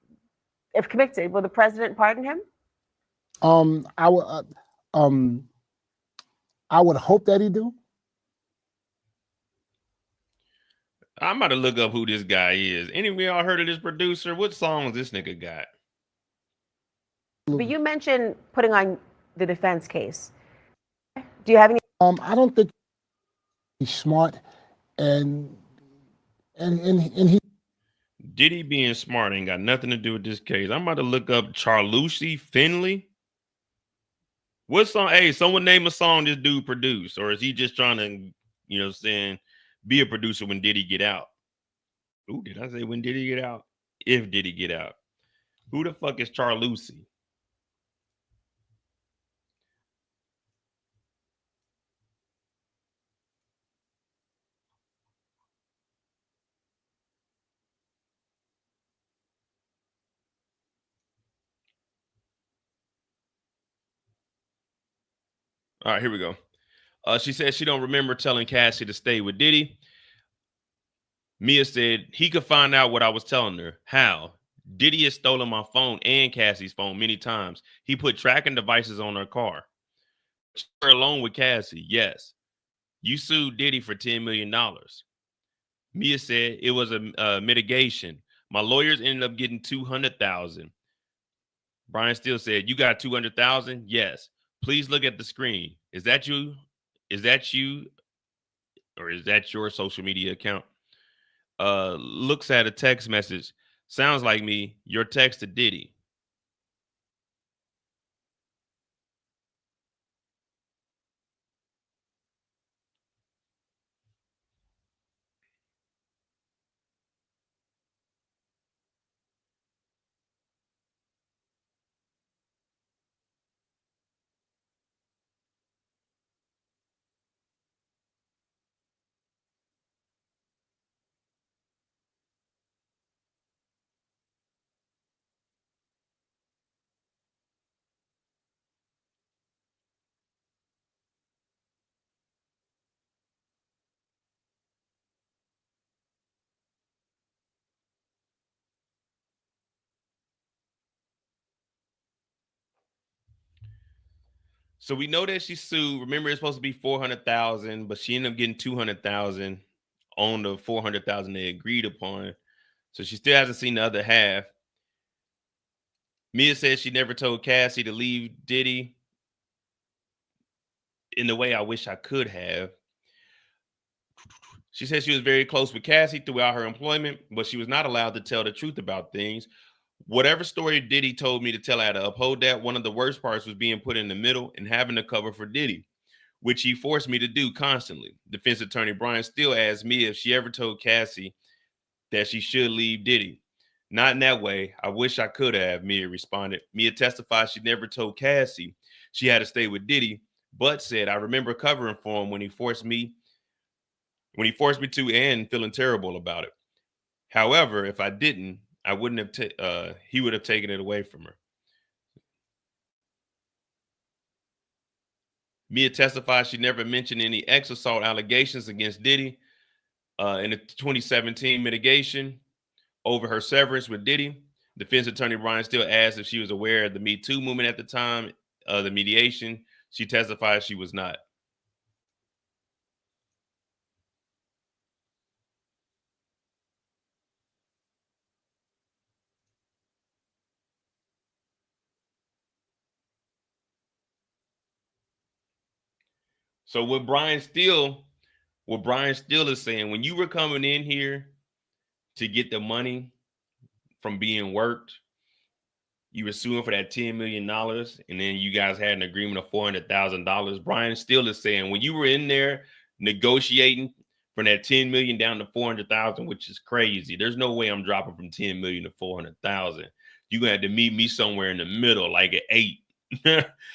if convicted, will the president pardon him? I would hope that he do. I'm about to look up who this guy is. Any of y'all heard of this producer? What songs this nigga got? But you mentioned putting on the defense case. Do you have any? I don't think he's smart, and he. Diddy being smart ain't got nothing to do with this case. I'm about to look up Charlucci Finley. What song? Hey, someone name a song this dude produced, or is he just trying to, be a producer when Diddy get out? Ooh, did I say when Diddy get out? If Diddy get out. Who the fuck is Charlucci? All right, here we go. She said she don't remember telling Cassie to stay with Diddy. Mia said he could find out what I was telling her. How? Diddy has stolen my phone and Cassie's phone many times. He put tracking devices on her car. Her alone with Cassie. Yes. You sued Diddy for $10 million. Mia said it was a mitigation. My lawyers ended up getting $200,000. Brian Steele said, you got $200,000? Yes. Please look at the screen. Is that you? Is that you? Or is that your social media account? Looks at a text message. Sounds like me. Your text to Diddy. So we know that she sued. Remember, it's supposed to be 400,000, but she ended up getting 200,000 on the 400,000 they agreed upon. So she still hasn't seen the other half. Mia says she never told Cassie to leave Diddy in the way I wish I could have. She said she was very close with Cassie throughout her employment, but she was not allowed to tell the truth about things. Whatever story Diddy told me to tell, I had to uphold that. One of the worst parts was being put in the middle and having to cover for Diddy, which he forced me to do constantly. Defense attorney Brian Steele asked me if she ever told Cassie that she should leave Diddy. Not in that way. I wish I could have, Mia responded. Mia testified she never told Cassie she had to stay with Diddy, but said, I remember covering for him when he forced me to, and feeling terrible about it. However, if I didn't, I wouldn't have, he would have taken it away from her. Mia testified she never mentioned any sex assault allegations against Diddy in the 2017 mitigation over her severance with Diddy. Defense attorney Brian Steele asked if she was aware of the Me Too movement at the time of the mediation. She testified she was not. So what Brian Steele is saying, when you were coming in here to get the money from being worked, you were suing for that $10 million, and then you guys had an agreement of $400,000. Brian Steele is saying, when you were in there negotiating from that 10 million down to 400,000, which is crazy. There's no way I'm dropping from 10 million to 400,000. You're gonna have to meet me somewhere in the middle, like at 8.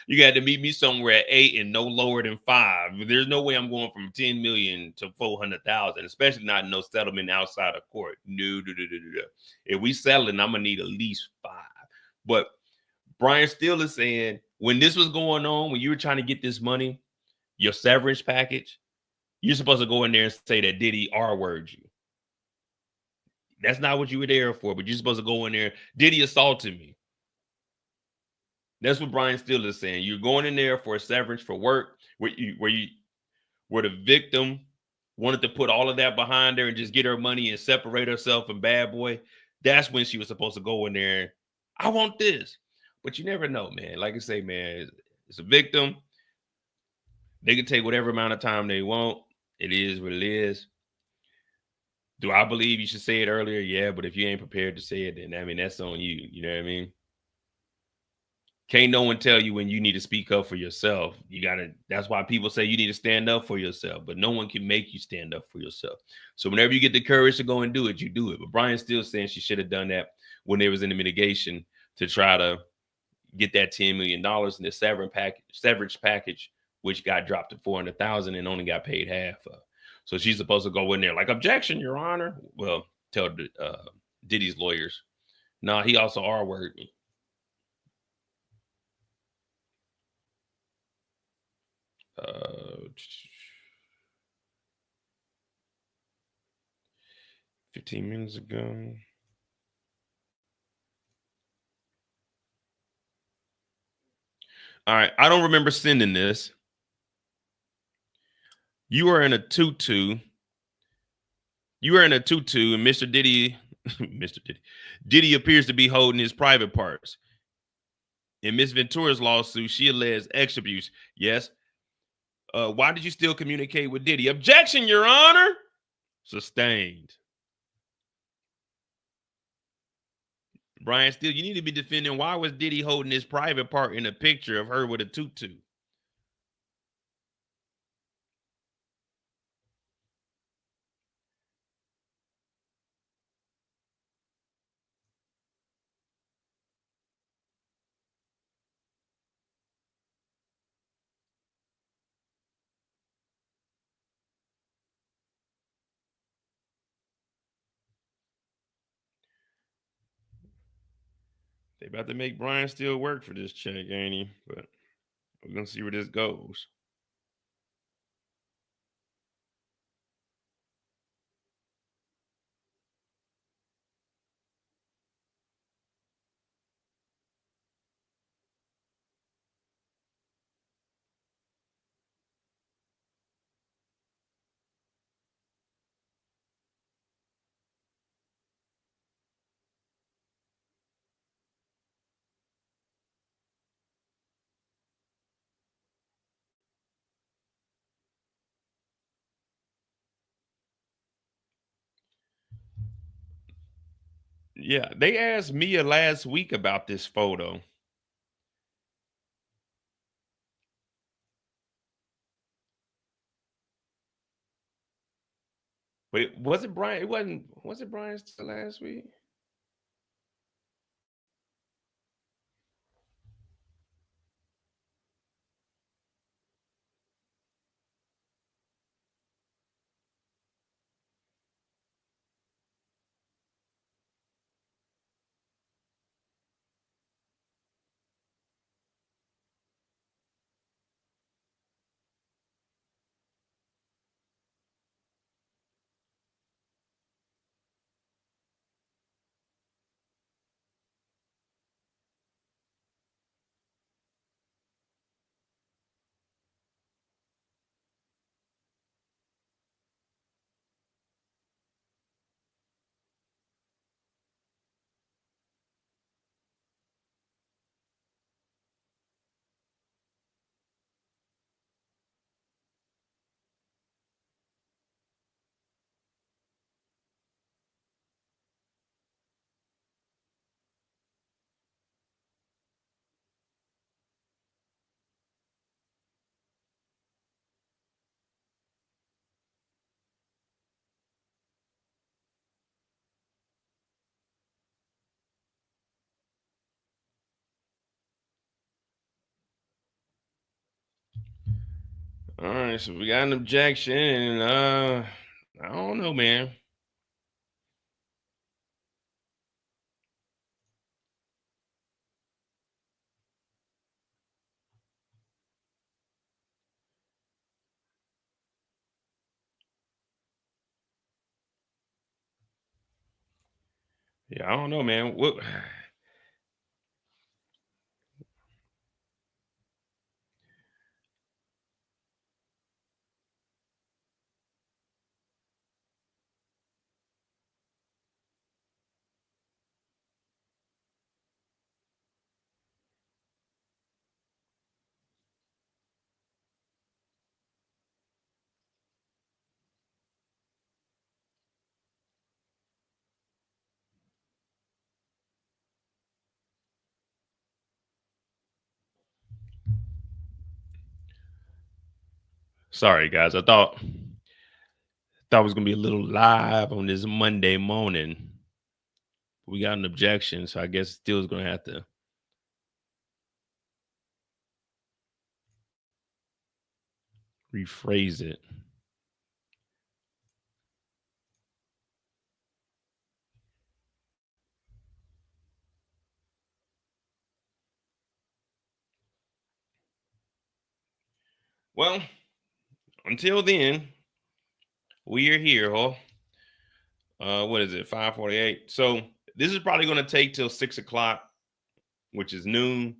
You got to meet me somewhere at 8 and no lower than 5. There's no way I'm going from 10 million to 400,000, especially not no settlement outside of court. No. If we settling, I'm gonna need at least 5. But Brian Steele is saying, when this was going on, when you were trying to get this money, your severance package, you're supposed to go in there and say that Diddy R-word you. That's not what you were there for, but you're supposed to go in there. Diddy assaulted me. That's what Brian Steele is saying. You're going in there for a severance for work where the victim wanted to put all of that behind her and just get her money and separate herself from Bad Boy. That's when she was supposed to go in there. I want this. But you never know, man. Like I say, man, it's a victim. They can take whatever amount of time they want. It is what it is. Do I believe you should say it earlier? Yeah, but if you ain't prepared to say it, then I mean, that's on you. You know what I mean? Can't no one tell you when you need to speak up for yourself. That's why people say you need to stand up for yourself, but no one can make you stand up for yourself. So whenever you get the courage to go and do it, you do it. But Brian's still saying she should have done that when they was in the mitigation to try to get that $10 million in the severance package, which got dropped to 400,000 and only got paid half of. So she's supposed to go in there like, objection, Your Honor. Well, tell Diddy's lawyers. No, he also R-worded me. Uh, 15 minutes ago. All right, I don't remember sending this. You are in a tutu. You are in a tutu, and Mr. Diddy, Diddy appears to be holding his private parts. In Miss Ventura's lawsuit, she alleges ex abuse. Yes. Why did you still communicate with Diddy? Objection, Your Honor. Sustained. Brian Steele, you need to be defending why was Diddy holding his private part in a picture of her with a tutu? They about to make Brian Steele work for this check, ain't he? But we're gonna see where this goes. Yeah, they asked Mia last week about this photo. But it wasn't Brian. Was it Brian Steele last week? All right, so we got an objection, and I don't know, man. Yeah, I don't know, man. What? Sorry, guys. I thought it was gonna be a little live on this Monday morning. We got an objection, so I guess still is gonna have to rephrase it. Well, until then, we are here, huh? What is it? 5:48. So this is probably gonna take till 6 o'clock, which is noon,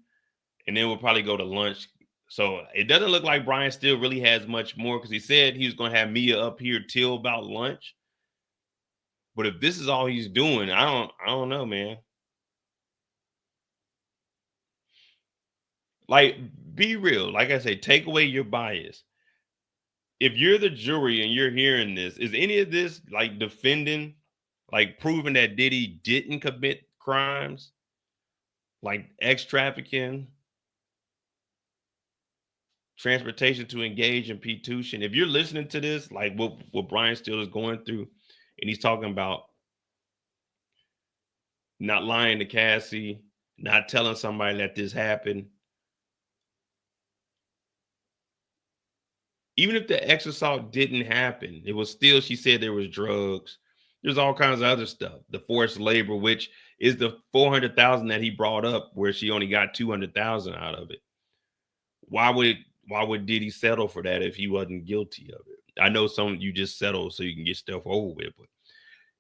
and then we'll probably go to lunch. So it doesn't look like Brian still really has much more because he said he was gonna have Mia up here till about lunch. But if this is all he's doing, I don't know, man. Like, be real. Like I say, take away your bias. If you're the jury and you're hearing this, is any of this like defending, like proving that Diddy didn't commit crimes, like X trafficking, transportation to engage in P2? If you're listening to this, like what Brian Steele is going through, and he's talking about not lying to Cassie, not telling somebody that this happened. Even if the X assault didn't happen, it was still, she said there was drugs. There's all kinds of other stuff. The forced labor, which is the 400,000 that he brought up, where she only got 200,000 out of it. Why would Diddy settle for that if he wasn't guilty of it? I know some you just settle so you can get stuff over with, but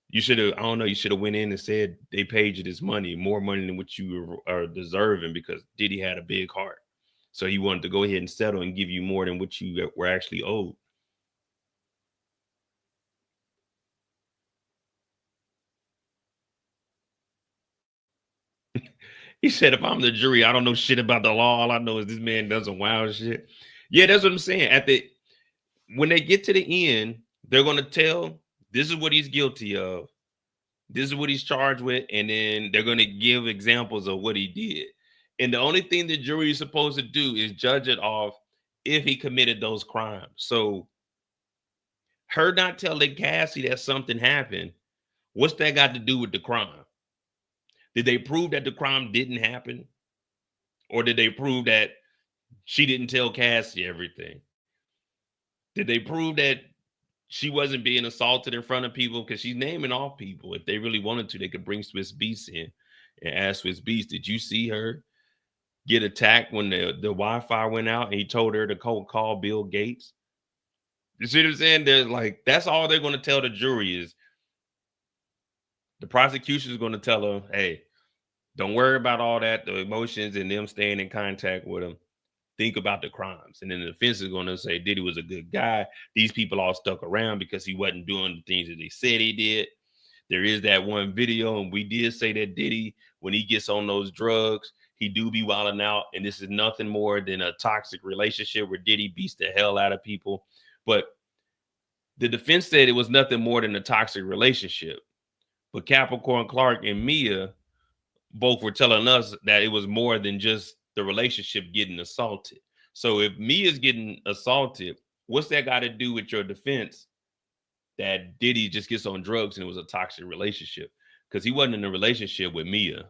you should have, I don't know, you should have went in and said they paid you this money, more money than what you are deserving, because Diddy had a big heart. So he wanted to go ahead and settle and give you more than what you were actually owed. He said, if I'm the jury, I don't know shit about the law. All I know is this man does some wild shit. Yeah, that's what I'm saying. When they get to the end, they're gonna tell this is what he's guilty of. This is what he's charged with, and then they're gonna give examples of what he did. And the only thing the jury is supposed to do is judge it off if he committed those crimes. So her not telling Cassie that something happened, what's that got to do with the crime? Did they prove that the crime didn't happen? Or did they prove that she didn't tell Cassie everything? Did they prove that she wasn't being assaulted in front of people? Because she's naming off people. If they really wanted to, they could bring Swiss Beast in and ask Swiss Beast, did you see her get attacked when the Wi-Fi went out and he told her to call Bill Gates? You see what I'm saying? There's like, that's all they're going to tell the jury is the prosecution is going to tell her, hey, don't worry about all that, the emotions and them staying in contact with him. Think about the crimes. And then the defense is going to say Diddy was a good guy. These people all stuck around because he wasn't doing the things that they said he did. There is that one video, and we did say that Diddy, when he gets on those drugs, he do be wilding out. And this is nothing more than a toxic relationship where Diddy beats the hell out of people. But the defense said it was nothing more than a toxic relationship. But Capricorn Clark and Mia both were telling us that it was more than just the relationship getting assaulted. So if Mia's getting assaulted, what's that got to do with your defense that Diddy just gets on drugs and it was a toxic relationship? Because he wasn't in a relationship with Mia.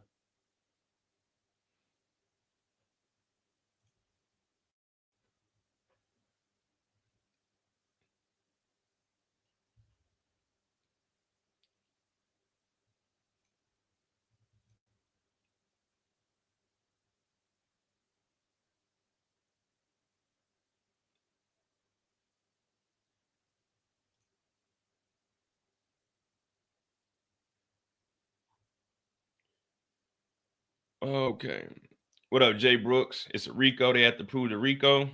Okay. What up, Jay Brooks? It's a RICO. They have to prove the RICO.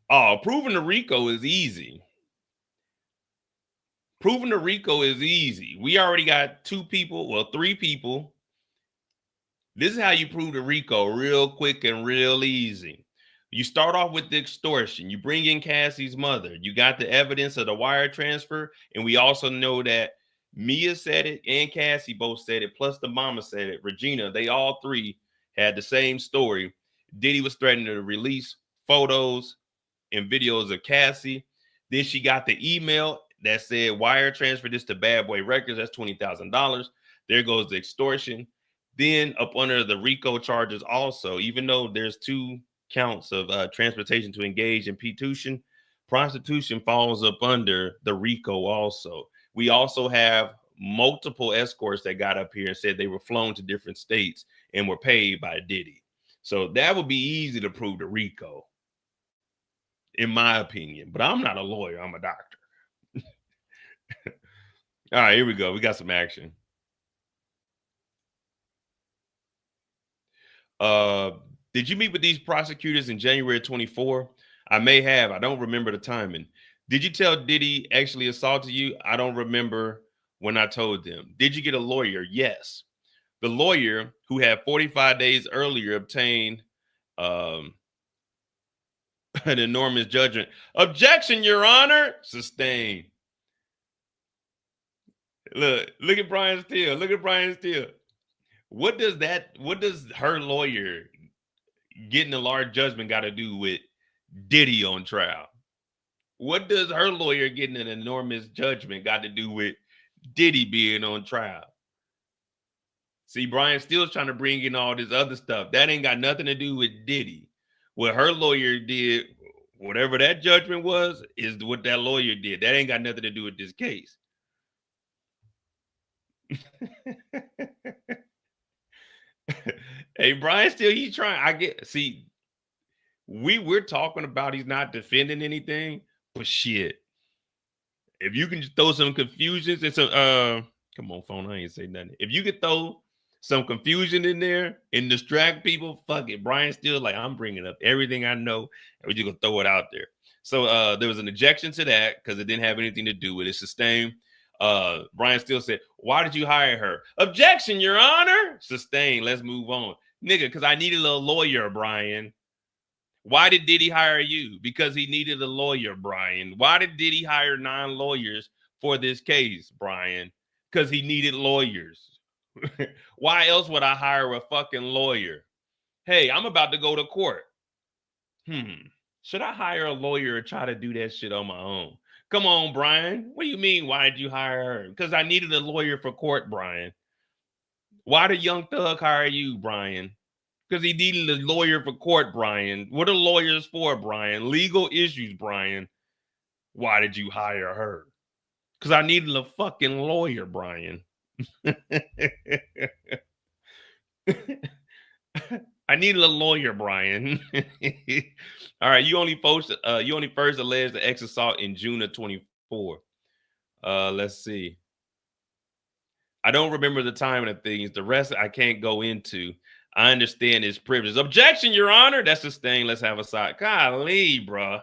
Oh, proving the RICO is easy. Proving the RICO is easy. We already got 2 people, well, 3 people. This is how you prove the RICO real quick and real easy. You start off with the extortion. You bring in Cassie's mother. You got the evidence of the wire transfer. And we also know that Mia said it and Cassie both said it, plus the mama said it. Regina, they all 3 had the same story. Diddy was threatening to release photos and videos of Cassie. Then she got the email that said wire transfer this to Bad Boy Records. That's $20,000. There goes the extortion. Then up under the RICO charges also, even though there's 2 counts of transportation to engage in prostitution falls up under the RICO also. We also have multiple escorts that got up here and said they were flown to different states and were paid by Diddy. So that would be easy to prove the RICO, in my opinion. But I'm not a lawyer. I'm a doctor. All right, here we go. We got some action. Did you meet with these prosecutors in January 24? I may have. I don't remember the timing. Did you tell Diddy actually assaulted you? I don't remember when I told them. Did you get a lawyer? Yes. The lawyer who had 45 days earlier obtained an enormous judgment. Objection, Your Honor. Sustained. Look at Brian Steele. Look at Brian Steele. What does her lawyer getting a large judgment got to do with Diddy on trial? What does her lawyer getting an enormous judgment got to do with Diddy being on trial? See, Brian Steele's trying to bring in all this other stuff. That ain't got nothing to do with Diddy. What her lawyer did, whatever that judgment was, is what that lawyer did. That ain't got nothing to do with this case. Hey, Brian Steele, he's trying. We're talking about he's not defending anything, but shit. If you can just throw some confusions and some come on, phone, I ain't say nothing. If you could throw some confusion in there and distract people, fuck it. Brian Steele, like, I'm bringing up everything I know, and we're just gonna throw it out there. So there was an objection to that because it didn't have anything to do with it. Sustained. Brian Steele said, why did you hire her? Objection, Your Honor. Sustained. Let's move on. Nigga, because I needed a lawyer, Brian. Why did Diddy hire you? Because he needed a lawyer, Brian. Why did Diddy hire 9 lawyers for this case, Brian? Because he needed lawyers. Why else would I hire a fucking lawyer? Hey, I'm about to go to court. Should I hire a lawyer or try to do that shit on my own? Come on, Brian. What do you mean? Why did you hire her? Because I needed a lawyer for court, Brian. Why did Young Thug hire you, Brian? Because he needed a lawyer for court, Brian. What are lawyers for, Brian? Legal issues, Brian. Why did you hire her? Because I needed a fucking lawyer, Brian. I needed a lawyer, Brian. All right, you only first alleged the ex assault in June of 24. Let's see. I don't remember the timing of things. The rest I can't go into. I understand his privilege. Objection, Your Honor. That's this thing. Let's have a side. Golly, bruh.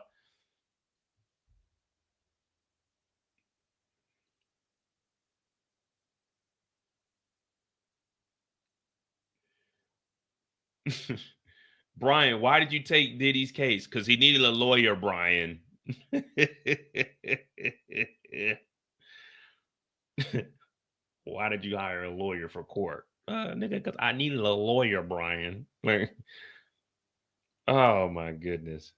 Brian, why did you take Diddy's case? Because he needed a lawyer, Brian. Why did you hire a lawyer for court? Nigga, because I needed a lawyer, Brian. Oh, my goodness.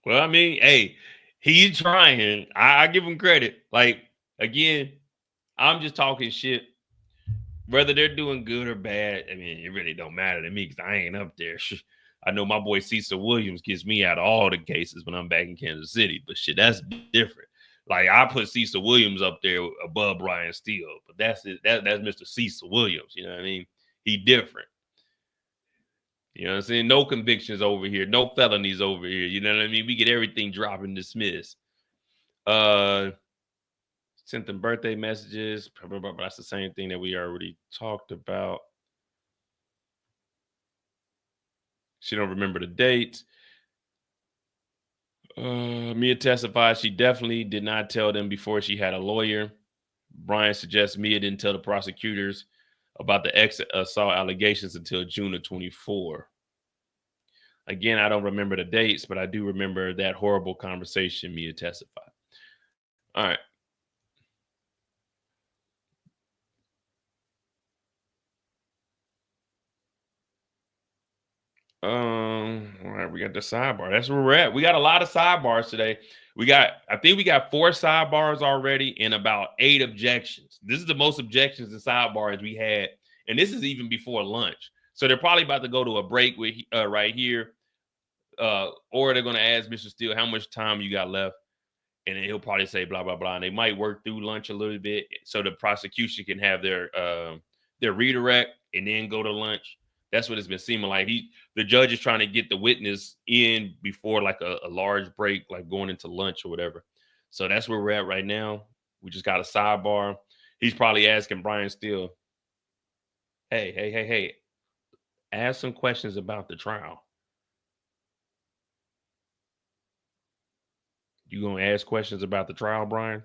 Well, I mean, hey, he's trying. I give him credit. Like, again, I'm just talking shit. Whether they're doing good or bad, I mean, it really don't matter to me because I ain't up there. I know my boy Cecil Williams gets me out of all the cases when I'm back in Kansas City, but shit, that's different. Like, I put Cecil Williams up there above Brian Steele, but that's it. That's Mr. Cecil Williams. You know what I mean? He different. You know what I'm saying? No convictions over here, no felonies over here. You know what I mean? We get everything dropped and dismissed. Sent them birthday messages. Blah, blah, blah, blah. That's the same thing that we already talked about. She don't remember the dates. Mia testified she definitely did not tell them before she had a lawyer. Brian suggests Mia didn't tell the prosecutors about the assault allegations until June of 24. Again, I don't remember the dates, but I do remember that horrible conversation Mia testified. All right. All right, we got the sidebar. That's where we're at. We got a lot of sidebars today. I think we got 4 sidebars already and about 8 objections. This is the most objections and sidebars we had, and this is even before lunch. So they're probably about to go to a break with right here, or they're going to ask Mr. Steele how much time you got left, and then he'll probably say blah blah blah. And they might work through lunch a little bit so the prosecution can have their redirect and then go to lunch. That's what it's been seeming like. The judge is trying to get the witness in before like a large break, like going into lunch or whatever. So that's where we're at right now. We just got a sidebar. He's probably asking Brian Steele, hey, ask some questions about the trial. You gonna ask questions about the trial, Brian?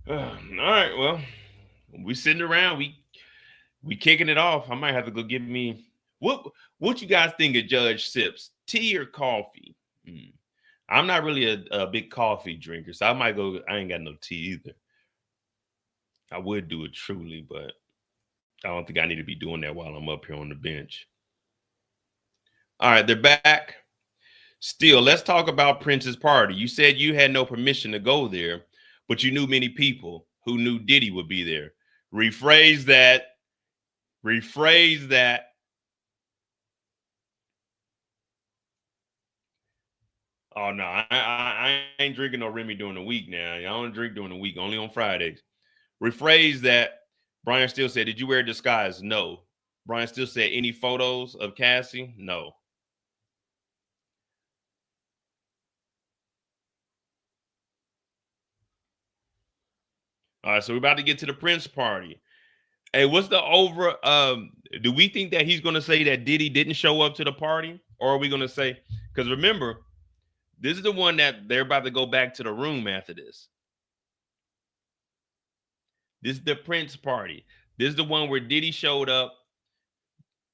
All right, well, we sitting around, we kicking it off. I might have to go get me what you guys think of Judge Sips, tea or coffee? I'm not really a big coffee drinker, so I might go. I ain't got no tea either. I would do it truly, but I don't think I need to be doing that while I'm up here on the bench. All right, they're back. Still, let's talk about Prince's party. You said you had no permission to go there, but you knew many people who knew Diddy would be there. Rephrase that. Rephrase that. Oh, no, I ain't drinking no Remy during the week now. I don't drink during the week, only on Fridays. Rephrase that. Brian Steele said, did you wear a disguise? No. Brian Steele said, any photos of Cassie? No. All right, so we're about to get to the Prince party. Hey, what's the over? Do we think that he's going to say that Diddy didn't show up to the party? Or are we going to say, because remember, this is the one that they're about to go back to the room after this. This is the Prince party. This is the one where Diddy showed up.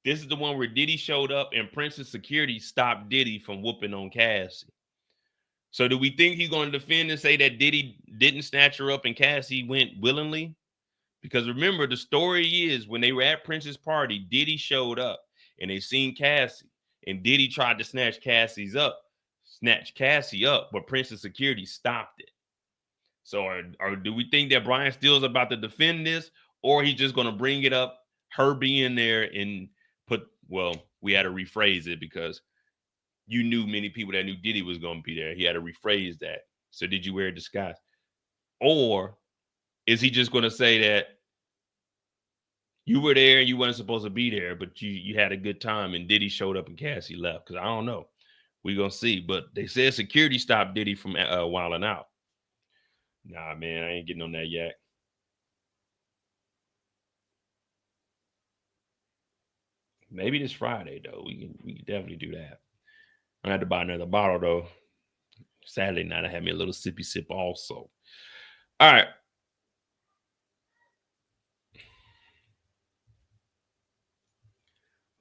This is the one where Diddy showed up and Prince's security stopped Diddy from whooping on Cassie. So do we think he's going to defend and say that Diddy didn't snatch her up and Cassie went willingly? Because remember, the story is when they were at Prince's party, Diddy showed up and they seen Cassie and Diddy tried to snatch Cassie up, but Prince's security stopped it. So or do we think that Brian Steele's about to defend this, or he's just going to bring it up, her being there and we had to rephrase it because you knew many people that knew Diddy was going to be there. He had to rephrase that. So did you wear a disguise? Or is he just going to say that you were there and you weren't supposed to be there, but you had a good time and Diddy showed up and Cassie left? Because I don't know. We're going to see. But they said security stopped Diddy from wilding out. Nah, man, I ain't getting on that yet. Maybe this Friday though. We can definitely do that. I had to buy another bottle though. Saturday night I had me a little sippy sip also. All right.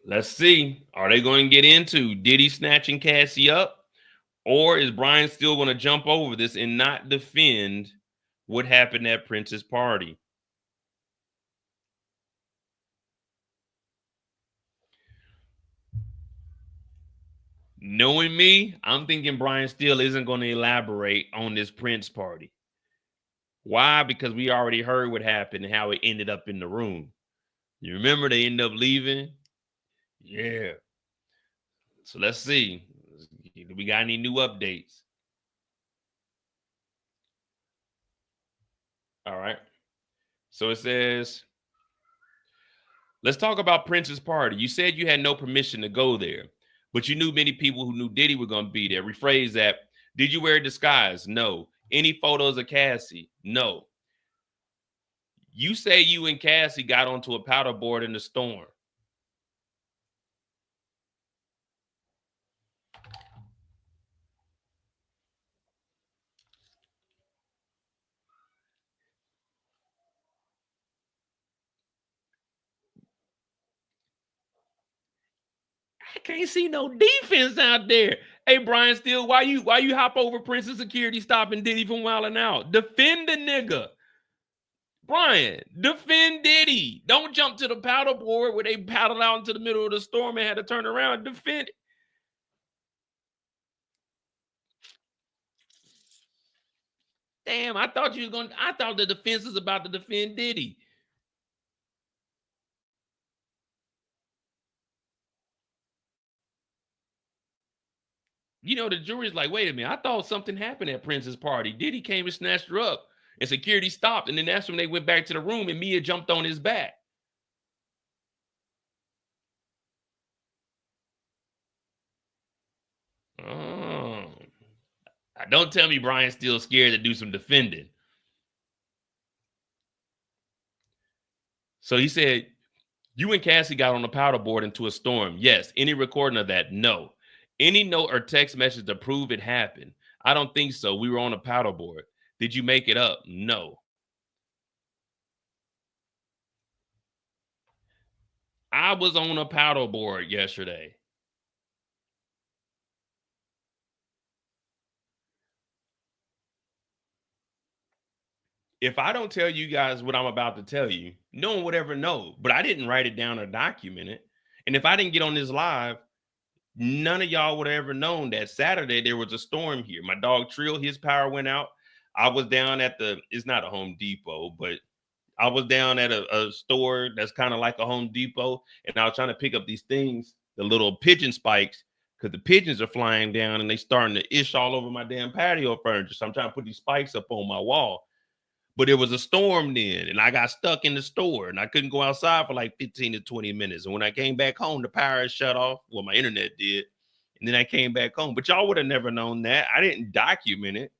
Let's see. Are they going to get into Diddy snatching Cassie up? Or is Brian still going to jump over this and not defend what happened at Prince's party? Knowing me, I'm thinking Brian still isn't going to elaborate on this Prince party. Why? Because we already heard what happened and how it ended up in the room. You remember they ended up leaving? Yeah. So let's see. Do we got any new updates? All right. So it says, let's talk about Prince's party. You said you had no permission to go there, but you knew many people who knew Diddy were going to be there. Rephrase that. Did you wear a disguise? No. Any photos of Cassie? No. You say you and Cassie got onto a powder board in the storm. I can't see no defense out there. Hey, Brian Steele, why you hop over Prince's security stopping Diddy from wilding out? Defend the nigga. Brian, defend Diddy. Don't jump to the paddle board where they paddled out into the middle of the storm and had to turn around. Defend it. Damn, I thought the defense was about to defend Diddy. You know, the jury's like, wait a minute, I thought something happened at Prince's party. Diddy came and snatched her up, and security stopped, and then that's when they went back to the room, and Mia jumped on his back. Oh. Don't tell me Brian's still scared to do some defending. So he said, you and Cassie got on the powder board into a storm. Yes. Any recording of that? No. Any note or text message to prove it happened? I don't think so. We were on a powder board. Did you make it up? No. I was on a powder board yesterday. If I don't tell you guys what I'm about to tell you, no one would ever know. But I didn't write it down or document it. And if I didn't get on this live, none of y'all would have ever known that Saturday there was a storm here. My dog Trill, his power went out. I was down at it's not a Home Depot, but I was down at a store that's kind of like a Home Depot. And I was trying to pick up these things, the little pigeon spikes, because the pigeons are flying down and they starting to ish all over my damn patio furniture. So I'm trying to put these spikes up on my wall. But it was a storm then, and I got stuck in the store, and I couldn't go outside for like 15 to 20 minutes. And when I came back home, the power shut off. Well, my internet did. And then I came back home. But y'all would have never known that. I didn't document it.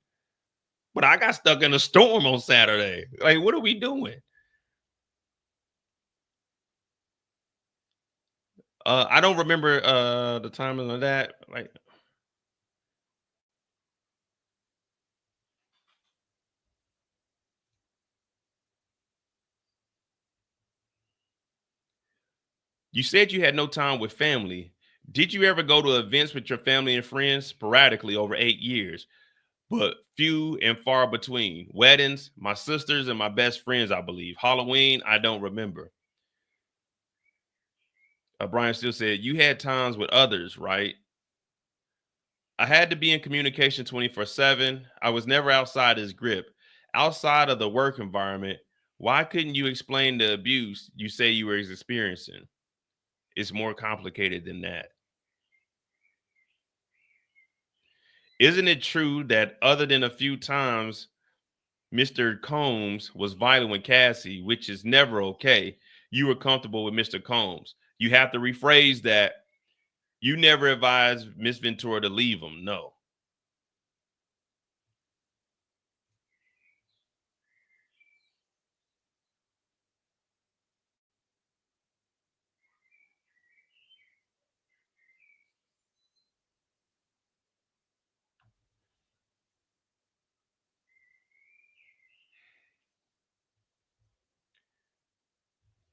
But I got stuck in a storm on Saturday. Like, what are we doing? I don't remember the timing of that. Like, you said you had no time with family. Did you ever go to events with your family and friends sporadically over 8 years? But few and far between. Weddings, my sisters and my best friends, I believe. Halloween, I don't remember. Brian still said, you had times with others, right? I had to be in communication 24/7. I was never outside his grip. Outside of the work environment, why couldn't you explain the abuse you say you were experiencing? It's more complicated than that. Isn't it true that other than a few times Mr. Combs was violent with Cassie, which is never okay, you were comfortable with Mr. Combs? You have to rephrase that. You never advised Miss Ventura to leave him. No.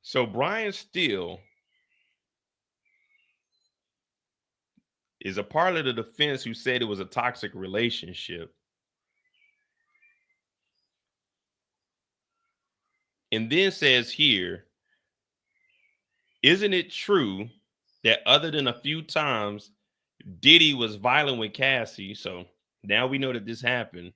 So Brian Steele is a part of the defense who said it was a toxic relationship. And then says here, isn't it true that other than a few times, Diddy was violent with Cassie? So now we know that this happened.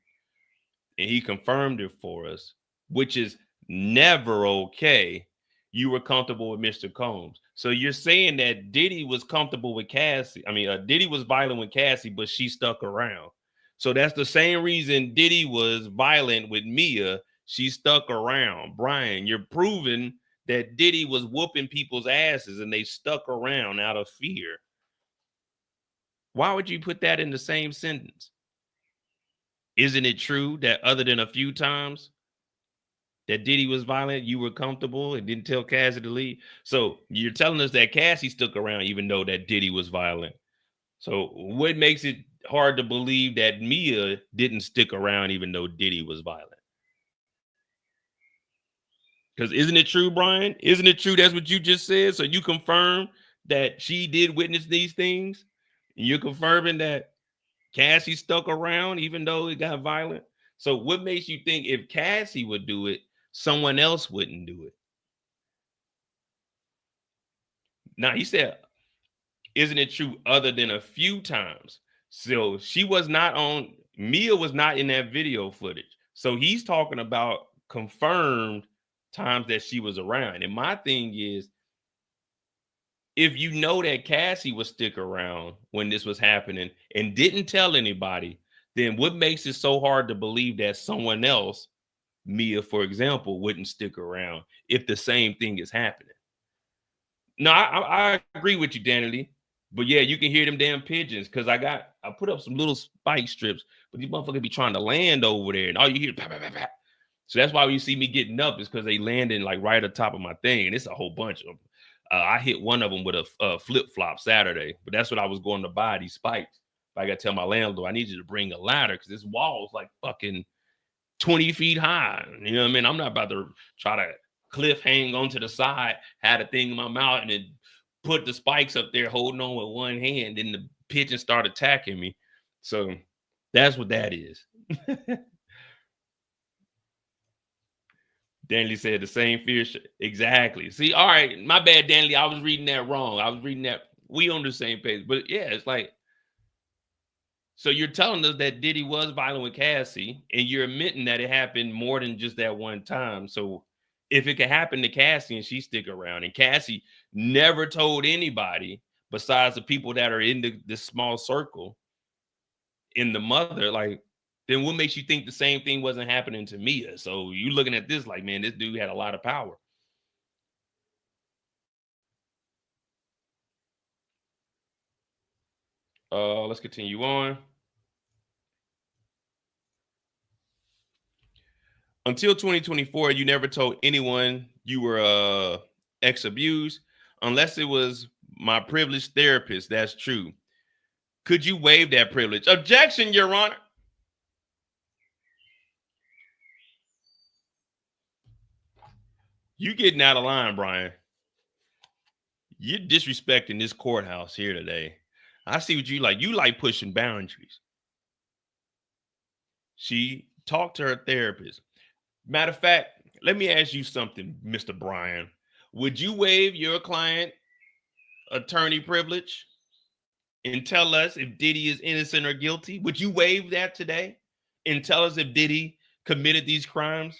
And he confirmed it for us, which is never okay. You were comfortable with Mr. Combs. So you're saying that Diddy was comfortable with Cassie. Diddy was violent with Cassie, but she stuck around. So that's the same reason Diddy was violent with Mia. She stuck around. Brian, you're proving that Diddy was whooping people's asses and they stuck around out of fear. Why would you put that in the same sentence? Isn't it true that other than a few times that Diddy was violent, you were comfortable and didn't tell Cassie to leave? So you're telling us that Cassie stuck around even though that Diddy was violent. So what makes it hard to believe that Mia didn't stick around even though Diddy was violent? Because isn't it true, Brian? Isn't it true that's what you just said? So you confirm that she did witness these things? And you're confirming that Cassie stuck around even though it got violent? So what makes you think if Cassie would do it, someone else wouldn't do it? Now, he said, isn't it true other than a few times? So Mia was not in that video footage. So he's talking about confirmed times that she was around. And my thing is, if you know that Cassie would stick around when this was happening and didn't tell anybody, then what makes it so hard to believe that someone else, Mia, for example, wouldn't stick around if the same thing is happening? No, I agree with you, Danny. But yeah, you can hear them damn pigeons because I put up some little spike strips, but these motherfuckers be trying to land over there, and all you hear, bah, bah, bah, bah. So that's why when you see me getting up is because they landing like right at the top of my thing, and it's a whole bunch of them. I hit one of them with a flip flop Saturday, but that's what I was going to buy, these spikes. But I got to tell my landlord, I need you to bring a ladder because this wall is like fucking 20 feet high. You know what I mean? I'm not about to try to cliff hang onto the side, had a thing in my mouth, and then put the spikes up there holding on with one hand. Then the pigeon start attacking me. So that's what that is. Danley said the same fear. Exactly. See, all right, my bad, Danley. I was reading that wrong. I was reading that. We on the same page. But yeah, it's like, so you're telling us that Diddy was violent with Cassie, and you're admitting that it happened more than just that one time. So if it could happen to Cassie and she stick around, and Cassie never told anybody besides the people that are in this small circle, in the mother, like, then what makes you think the same thing wasn't happening to Mia? So you looking at this like, man, this dude had a lot of power. Let's continue on. Until 2024, you never told anyone you were ex-abused unless it was my privileged therapist. That's true. Could you waive that privilege? Objection, Your Honor. You getting out of line, Brian. You're disrespecting this courthouse here today. I see what you like. You like pushing boundaries. She talked to her therapist. Matter of fact, let me ask you something, Mr. Brian. Would you waive your client attorney privilege and tell us if Diddy is innocent or guilty? Would you waive that today and tell us if Diddy committed these crimes?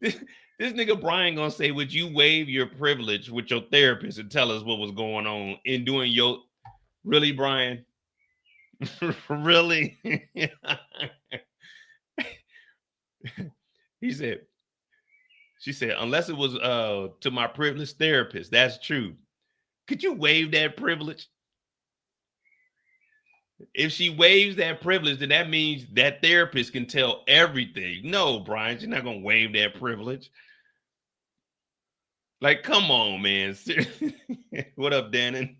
This nigga Brian gonna say, would you waive your privilege with your therapist and tell us what was going on in doing your... Really, Brian? Really? She said, unless it was to my privileged therapist. That's true. Could you waive that privilege? If she waives that privilege, then that means that therapist can tell everything. No, Brian, she's not gonna waive that privilege. Like, come on, man. What up, Dannon?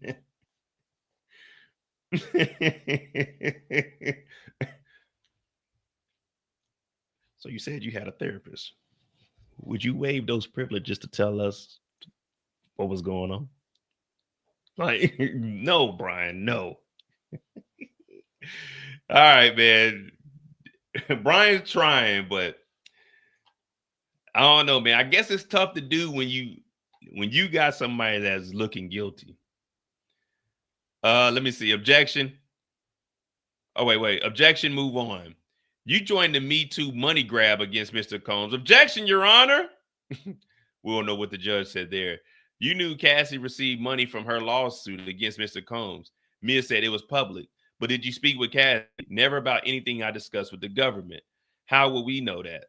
So you said you had a therapist. Would you waive those privileges to tell us what was going on. Like, no, Brian, no. All right, man. Brian's trying, but I don't know, man. I guess it's tough to do when you got somebody that's looking guilty. Let me see. Objection. Oh, wait. Objection, move on. You joined the Me Too money grab against Mr. Combs. Objection, Your Honor. We don't know what the judge said there. You knew Cassie received money from her lawsuit against Mr. Combs. Mia said it was public. But did you speak with Cassie? Never about anything I discussed with the government. How will we know that?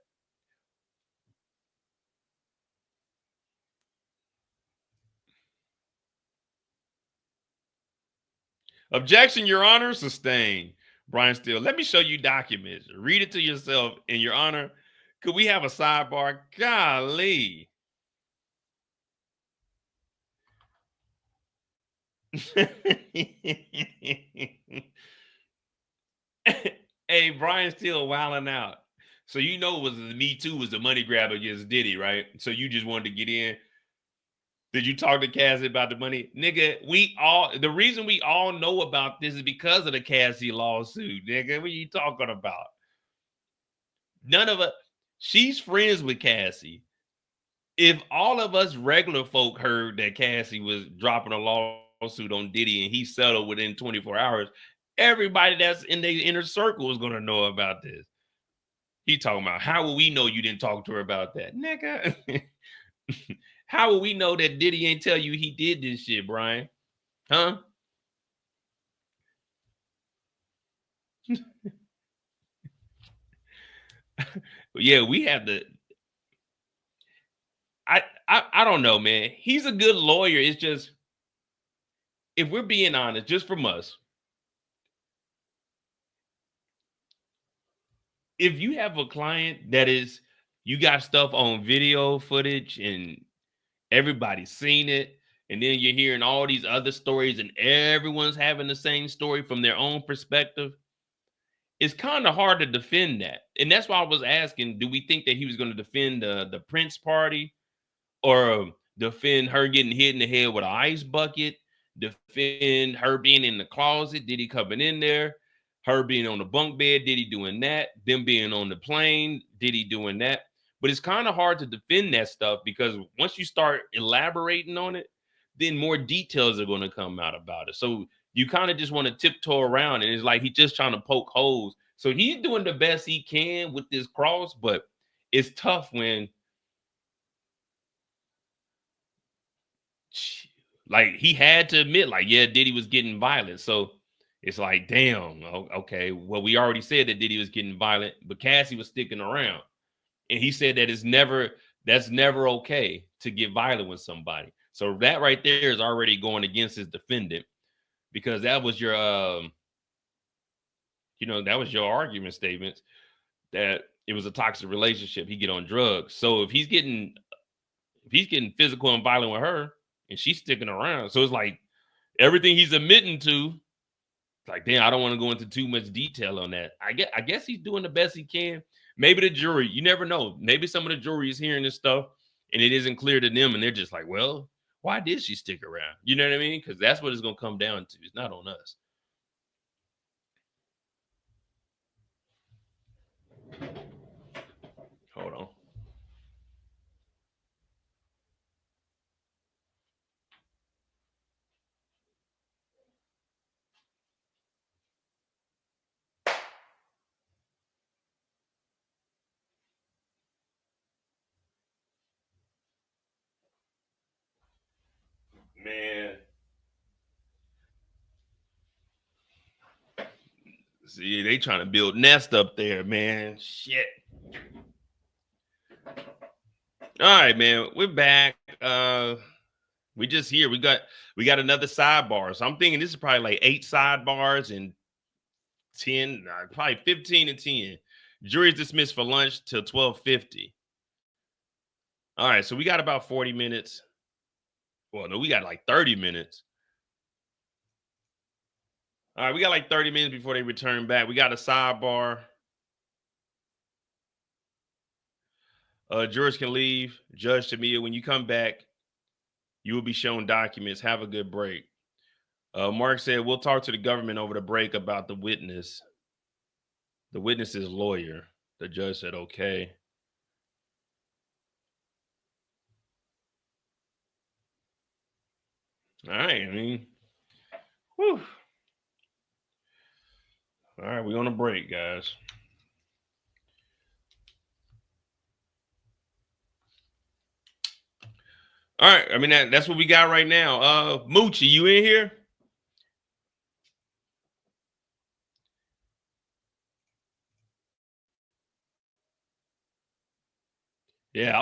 Objection, Your Honor. Sustained. Brian Steele, let me show you documents. Read it to yourself. And Your Honor, could we have a sidebar? Golly. Hey, Brian Steele wilding out. So you know it was the Me Too was the money grab against Diddy, right? So you just wanted to get in. Did you talk to Cassie about the money? Nigga, the reason we all know about this is because of the Cassie lawsuit, nigga. What are you talking about? None of us, she's friends with Cassie. If all of us regular folk heard that Cassie was dropping a lawsuit on Diddy and he settled within 24 hours, everybody that's in their inner circle is going to know about this. He talking about, how will we know you didn't talk to her about that? Nigga. How will we know that Diddy ain't tell you he did this shit, Brian? Huh? Yeah, we have the... I don't know, man. He's a good lawyer. It's just, if we're being honest, just from us, if you have a client that is, you got stuff on video footage and everybody's seen it, and then you're hearing all these other stories and everyone's having the same story from their own perspective, it's kind of hard to defend that. And that's why I was asking, do we think that he was going to defend the Prince party, or defend her getting hit in the head with an ice bucket, defend her being in the closet, Diddy coming in there, her being on the bunk bed, Diddy doing that, them being on the plane, Diddy doing that. But it's kind of hard to defend that stuff, because once you start elaborating on it, then more details are going to come out about it. So you kind of just want to tiptoe around, and it's like he's just trying to poke holes. So he's doing the best he can with this cross, but it's tough when, like, he had to admit, like, yeah, Diddy was getting violent. So it's like, damn, okay, well, we already said that Diddy was getting violent, but Cassie was sticking around. And he said that that's never okay to get violent with somebody. So that right there is already going against his defendant, because that was your, that was your argument statements that it was a toxic relationship. He get on drugs. So if he's getting physical and violent with her, and she's sticking around, so it's like everything he's admitting to, it's like, damn, I don't want to go into too much detail on that. I guess he's doing the best he can. Maybe the jury, you never know. Maybe some of the jury is hearing this stuff and it isn't clear to them, and they're just like, well, why did she stick around? You know what I mean? Because that's what it's going to come down to. It's not on us. Hold on. Man. See, they trying to build nest up there, man. Shit. All right, man. We're back. We just here. We got another sidebar. So I'm thinking this is probably like 8 sidebars and 10, probably 15 and 10. Jury's dismissed for lunch till 12:50. All right, so we got about 40 minutes. Well, no, we got like 30 minutes. All right, we got like 30 minutes before they return back. We got a sidebar. Jurors can leave. Judge Tamia, when you come back, You will be shown documents. Have a good break. Mark said, we'll talk to the government over the break about the witness. The witness's lawyer. The judge said, okay. All right. I mean, whew. All right. We're on a break, guys. All right. I mean, that's what we got right now. Moochie, you in here? Yeah,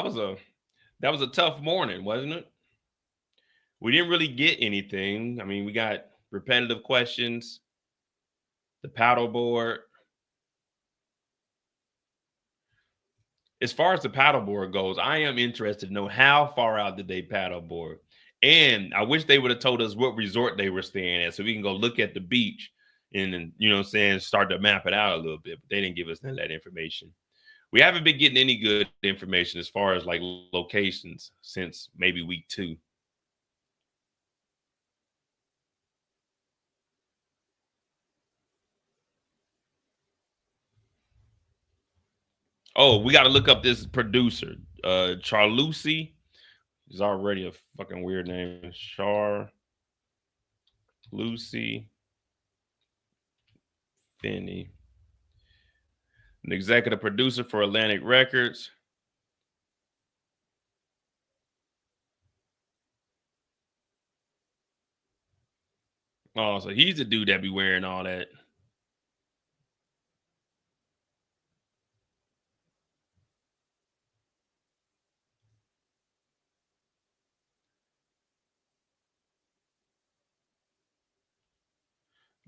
that was a tough morning, wasn't it? We didn't really get anything. I mean, we got repetitive questions, the paddleboard. As far as the paddleboard goes, I am interested to know how far out did they paddleboard. And I wish they would have told us what resort they were staying at so we can go look at the beach and, you know what I'm saying, start to map it out a little bit. But they didn't give us none of that information. We haven't been getting any good information as far as like locations since maybe week 2. Oh, we got to look up this producer, Charlucci. He's already a fucking weird name. Lucy Finney, an executive producer for Atlantic Records. Oh, so he's the dude that be wearing all that.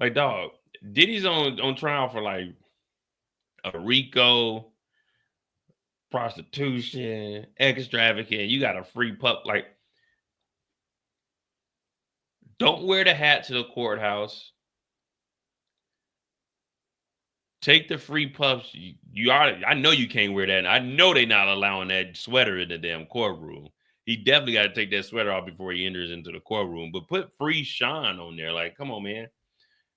Like, dog, Diddy's on trial for like a RICO, prostitution, extravagant. You got a free pup. Like, don't wear the hat to the courthouse. Take the free puffs. I know you can't wear that. I know they're not allowing that sweater in the damn courtroom. He definitely got to take that sweater off before he enters into the courtroom. But put free shine on there. Like, come on, man.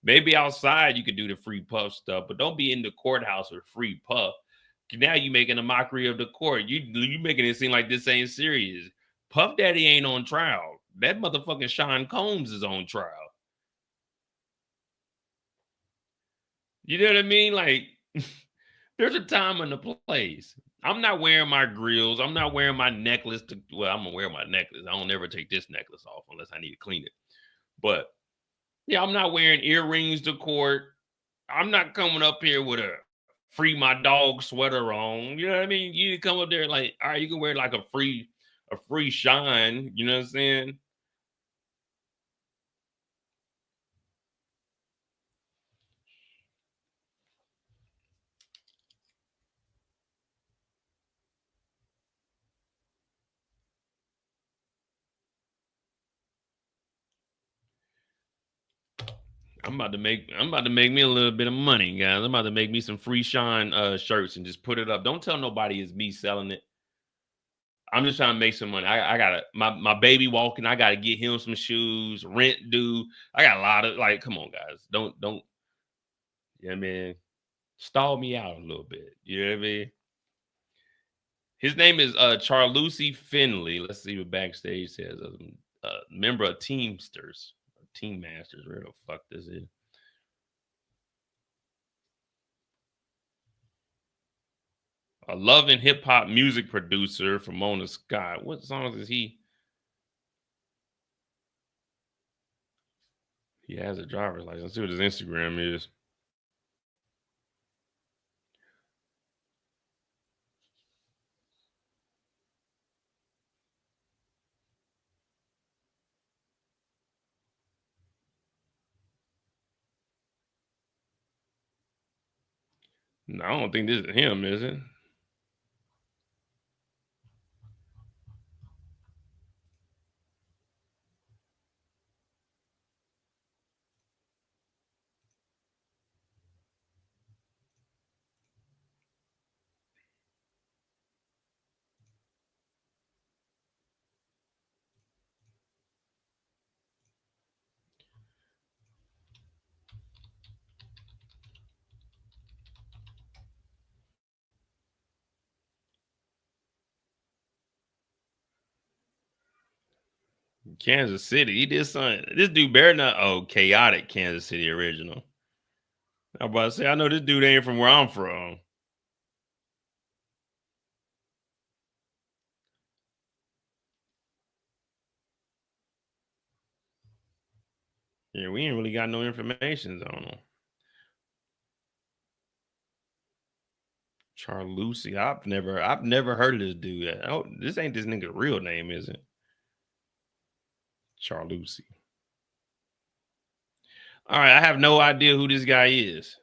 Maybe outside you could do the free puff stuff, but don't be in the courthouse with free puff. Now you making a mockery of the court. You making it seem like this ain't serious. Puff Daddy ain't on trial. That motherfucking Sean Combs is on trial. You know what I mean? Like, there's a time and a place. I'm not wearing my grills. I'm not wearing my necklace. Well, I'm gonna wear my necklace. I don't ever take this necklace off unless I need to clean it. But yeah, I'm not wearing earrings to court. I'm not coming up here with a free my dog sweater on. You know what I mean? You come up there like, all right, you can wear like a free shine. You know what I'm saying? I'm about to make me a little bit of money, guys. I'm about to make me some free shine shirts and just put it up. Don't tell nobody it's me selling it. I'm just trying to make some money. I gotta my baby walking. I gotta get him some shoes, rent due. I got a lot of like, come on, guys. Don't you know what I mean? Stall me out a little bit. You know what I mean? His name is Charlucci Finley. Let's see what backstage says. Member of Teamsters, Team Masters, where the fuck this is. A love and hip hop music producer from Mona Scott. What songs is he? He has a driver's license. Let's see what his Instagram is. No, I don't think this is him, is it? Kansas City. He did something. This dude better not. Oh, chaotic Kansas City original. I'm about to say, I know this dude ain't from where I'm from. Yeah, we ain't really got no information on him. Charlucci. I've never heard of this dude. Oh, this ain't this nigga's real name, is it? Charlucci. All right, I have no idea who this guy is.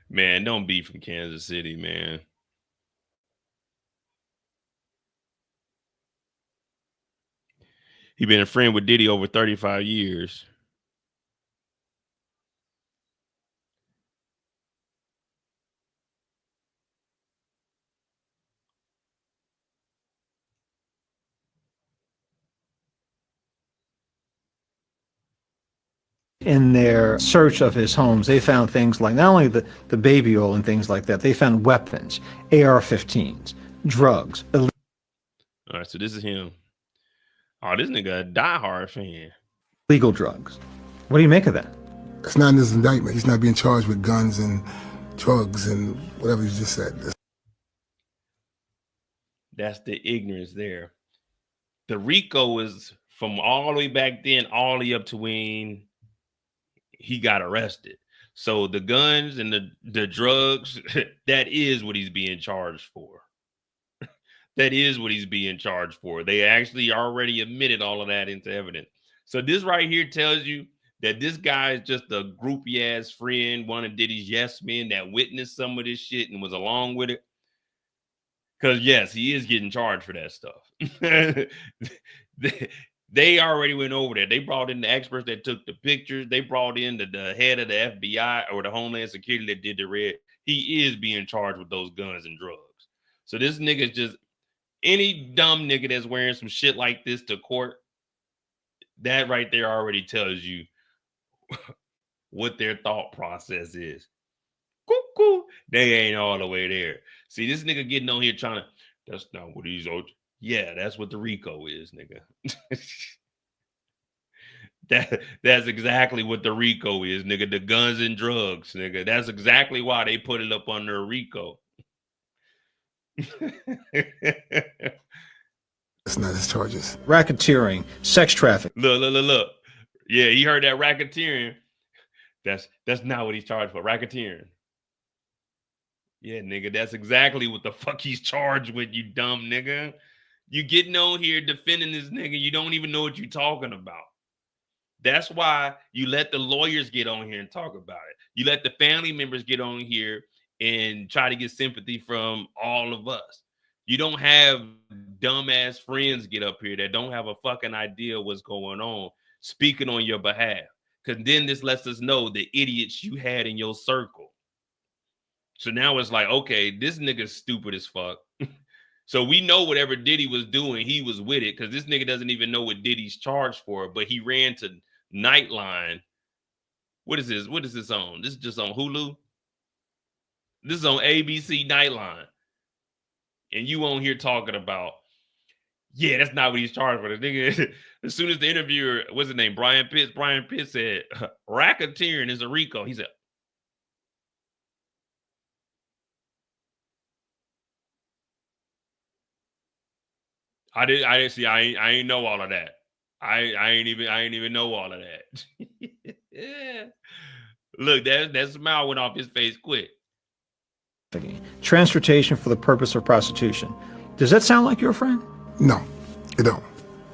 Man, don't be from Kansas City, man. He been a friend with Diddy over 35 years. In their search of his homes, they found things like not only the baby oil and things like that, they found weapons, AR-15s, drugs. All right, so this is him. Oh, this nigga a diehard fan. Illegal drugs. What do you make of that? It's not in his indictment. He's not being charged with guns and drugs and whatever you just said. That's the ignorance there. The RICO is from all the way back then, all the way up to when he got arrested. So the guns and the drugs, that is what he's being charged for. That is what he's being charged for. They actually already admitted all of that into evidence. So this right here tells you that this guy is just a groupie ass friend, one of Diddy's yes men that witnessed some of this shit and was along with it. Because yes, he is getting charged for that stuff. They already went over there. They brought in the experts that took the pictures. They brought in the head of the FBI or the Homeland Security that did the red. He is being charged with those guns and drugs. So this nigga's just any dumb nigga that's wearing some shit like this to court. That right there already tells you what their thought process is. Cuckoo. They ain't all the way there. See, this nigga getting on here trying to, that's not what he's on. Yeah, that's what the RICO is, nigga. That's exactly what the RICO is, nigga. The guns and drugs, nigga. That's exactly why they put it up under a RICO. That's not his charges. Racketeering, sex trafficking. Look. Yeah, he heard that racketeering. That's not what he's charged for. Racketeering. Yeah, nigga, that's exactly what the fuck he's charged with, you dumb nigga. You getting on here defending this nigga, you don't even know what you're talking about. That's why you let the lawyers get on here and talk about it. You let the family members get on here and try to get sympathy from all of us. You don't have dumbass friends get up here that don't have a fucking idea what's going on, speaking on your behalf. Because then this lets us know the idiots you had in your circle. So now it's like, okay, this nigga's stupid as fuck. So we know whatever Diddy was doing, he was with it, because this nigga doesn't even know what Diddy's charged for, but he ran to Nightline. What is this? What is this on? This is just on Hulu? This is on ABC Nightline. And you on here talking about, yeah, that's not what he's charged for. The nigga, as soon as the interviewer, what's his name? Brian Pitts said, racketeering is a RICO. He said, I didn't see. I ain't know all of that. I ain't even know all of that. Yeah. Look, that smile went off his face quick. Transportation for the purpose of prostitution. Does that sound like your friend? No, it don't.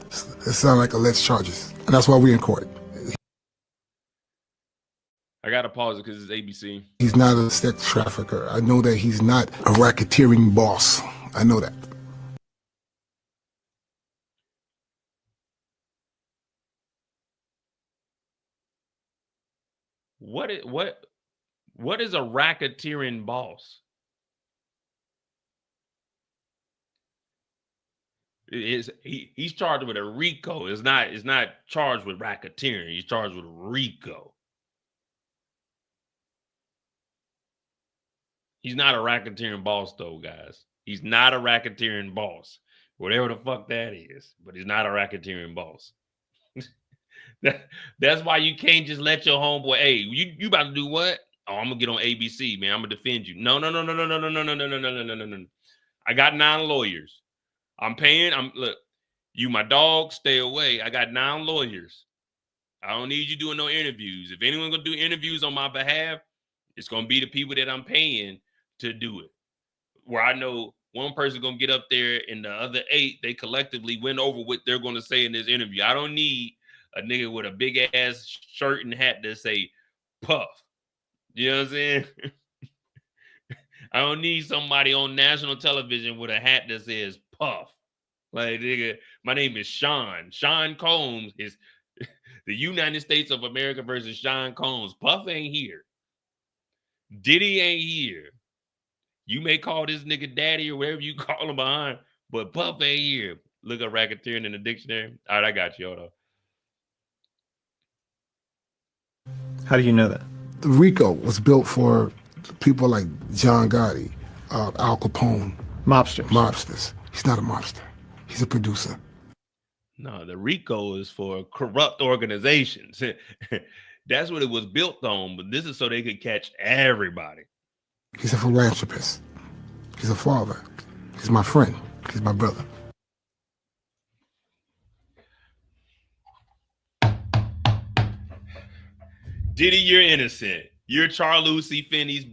It sounds like alleged charges, and that's why we're in court. I gotta pause it because it's ABC. He's not a sex trafficker. I know that he's not a racketeering boss. I know that. What is a racketeering boss? He's charged with a RICO. It's not charged with racketeering. He's charged with RICO. He's not a racketeering boss, though, guys. He's not a racketeering boss. Whatever the fuck that is, but he's not a racketeering boss. That's why you can't just let your homeboy, hey, you about to do what? Oh, I'm gonna get on ABC, man. I'm gonna defend you. No. I got 9 lawyers. I'm paying. Look, you my dog, stay away. I got 9 lawyers. I don't need you doing no interviews. If anyone's gonna do interviews on my behalf, it's gonna be the people that I'm paying to do it. Where I know one person gonna get up there and the other 8, they collectively went over what they're gonna say in this interview. I don't need a nigga with a big ass shirt and hat that say Puff. You know what I'm saying? I don't need somebody on national television with a hat that says Puff. Like, nigga, my name is Sean. Sean Combs is the United States of America versus Sean Combs. Puff ain't here. Diddy ain't here. You may call this nigga daddy or whatever you call him behind, but Puff ain't here. Look up racketeering in the dictionary. All right, I got you. Hold on. How do you know that? The RICO was built for people like John Gotti, Al Capone, mobsters. He's not a mobster. He's a producer. No, the RICO is for corrupt organizations. That's what it was built on, but this is so they could catch everybody. He's a philanthropist. He's a father. He's my friend. He's my brother. Diddy, you're innocent. You're Charlucci Finney's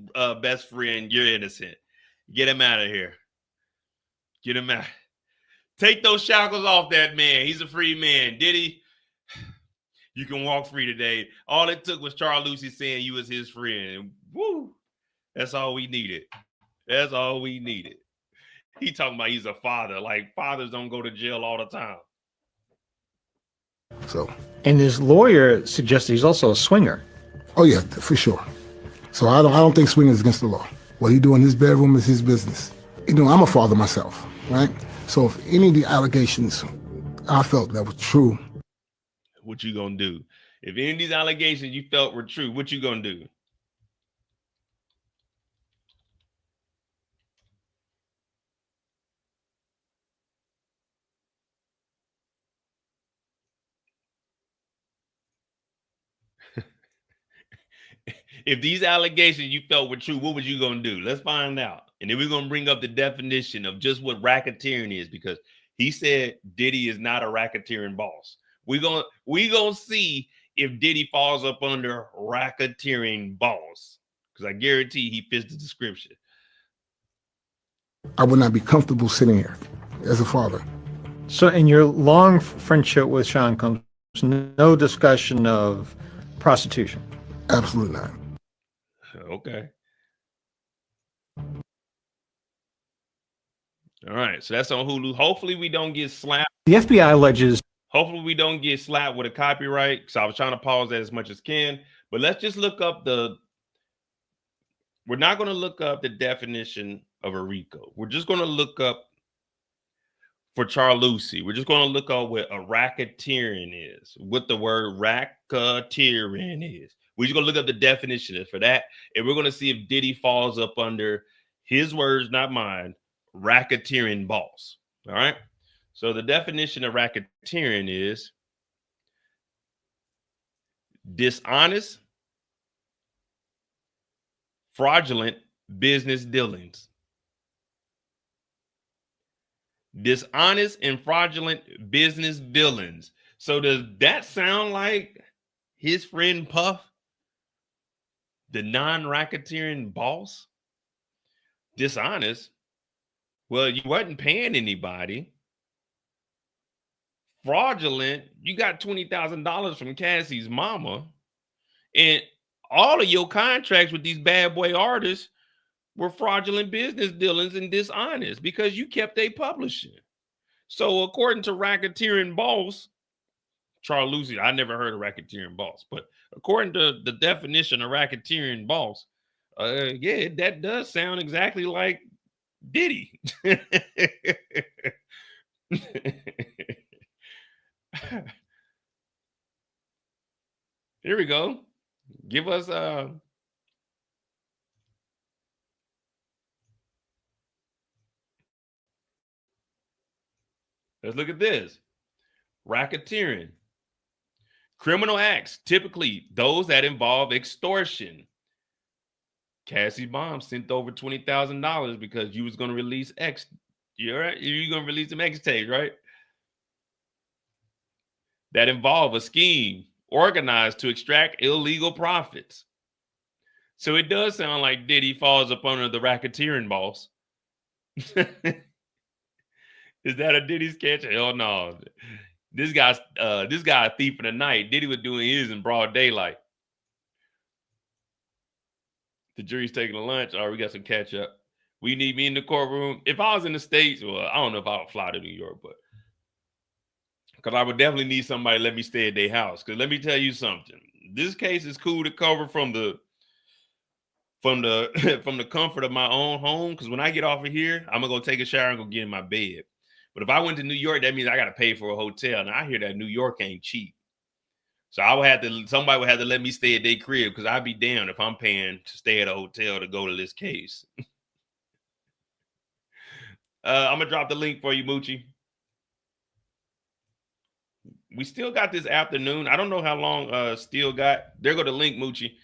best friend. You're innocent. Get him out of here. Get him out. Take those shackles off that man. He's a free man. Diddy, you can walk free today. All it took was Charlucci saying you was his friend. Woo! That's all we needed. That's all we needed. He talking about he's a father. Like, fathers don't go to jail all the time. So. And his lawyer suggested he's also a swinger. Oh yeah, for sure. So I don't think swinging is against the law. What he do in his bedroom is his business. You know, I'm a father myself, right? So if any of the allegations I felt that was true. What you gonna do? If any of these allegations you felt were true, what you gonna do? If these allegations you felt were true, what was you gonna do? Let's find out. And then we're gonna bring up the definition of just what racketeering is, because he said Diddy is not a racketeering boss. We're gonna see if Diddy falls up under racketeering boss, because I guarantee he fits the description. I would not be comfortable sitting here as a father. So in your long friendship with Sean Combs, no discussion of prostitution? Absolutely not. Okay. All right. So that's on Hulu. Hopefully we don't get slapped. The FBI alleges. Hopefully we don't get slapped with a copyright. So I was trying to pause that as much as can. But let's just look up we're not going to look up the definition of a RICO. We're just going to look up for Charlucci. We're just going to look up what a racketeering is, what the word racketeering is. We're just going to look up the definition for that. And we're going to see if Diddy falls up under his words, not mine, racketeering boss. All right. So the definition of racketeering is dishonest, fraudulent business dealings. Dishonest and fraudulent business dealings. So does that sound like his friend Puff, the non-racketeering boss? Dishonest? Well, you wasn't paying anybody. Fraudulent, you got $20,000 from Cassie's mama. And all of your contracts with these bad boy artists were fraudulent business dealings and dishonest because you kept a publishing. So according to racketeering boss, Charlucci, I never heard of racketeering boss, but according to the definition of racketeering boss, yeah, that does sound exactly like Diddy. Here we go. Give us Let's look at this. Racketeering. Criminal acts, typically those that involve extortion. Cassie Bomb sent over $20,000 because you was going to release X. You're right. You're going to release some X tapes, right? That involve a scheme organized to extract illegal profits. So it does sound like Diddy falls up under the racketeering boss. Is that a Diddy sketch? Hell no. This guy's a thief in the night. Diddy was doing his in broad daylight. The jury's taking a lunch. All right, we got some catch up. We need me in the courtroom. If I was in the States, well, I don't know if I would fly to New York, but because I would definitely need somebody to let me stay at their house. Because let me tell you something. This case is cool to cover from the from the comfort of my own home. Because when I get off of here, I'm gonna go take a shower and go get in my bed. But if I went to New York, that means I got to pay for a hotel. Now I hear that New York ain't cheap. So somebody would have to let me stay at their crib, because I'd be damned if I'm paying to stay at a hotel to go to this case. I'm gonna drop the link for you, Moochie. We still got this afternoon. I don't know how long still got. There go the link, Moochie,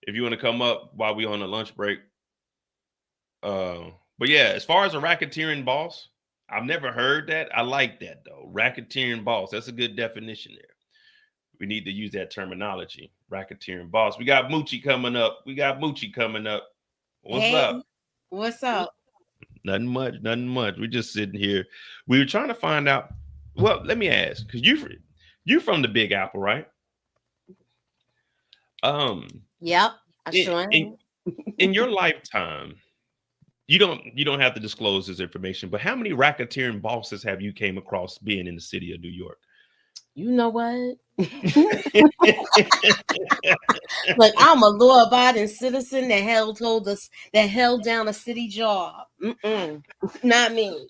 if you want to come up while we on the lunch break. But yeah, as far as a racketeering boss, I've never heard that. I like that though. Racketeering boss. That's a good definition there. We need to use that terminology. Racketeering boss. We got Moochie coming up. What's up? What's up? Nothing much. We're just sitting here. We were trying to find out. Well, let me ask, because you from the Big Apple, right? Yep, I sure am. In your lifetime, you don't have to disclose this information, but how many racketeering bosses have you came across being in the city of New York? You know what? Look, I'm a law-abiding citizen that held down a city job. Not me.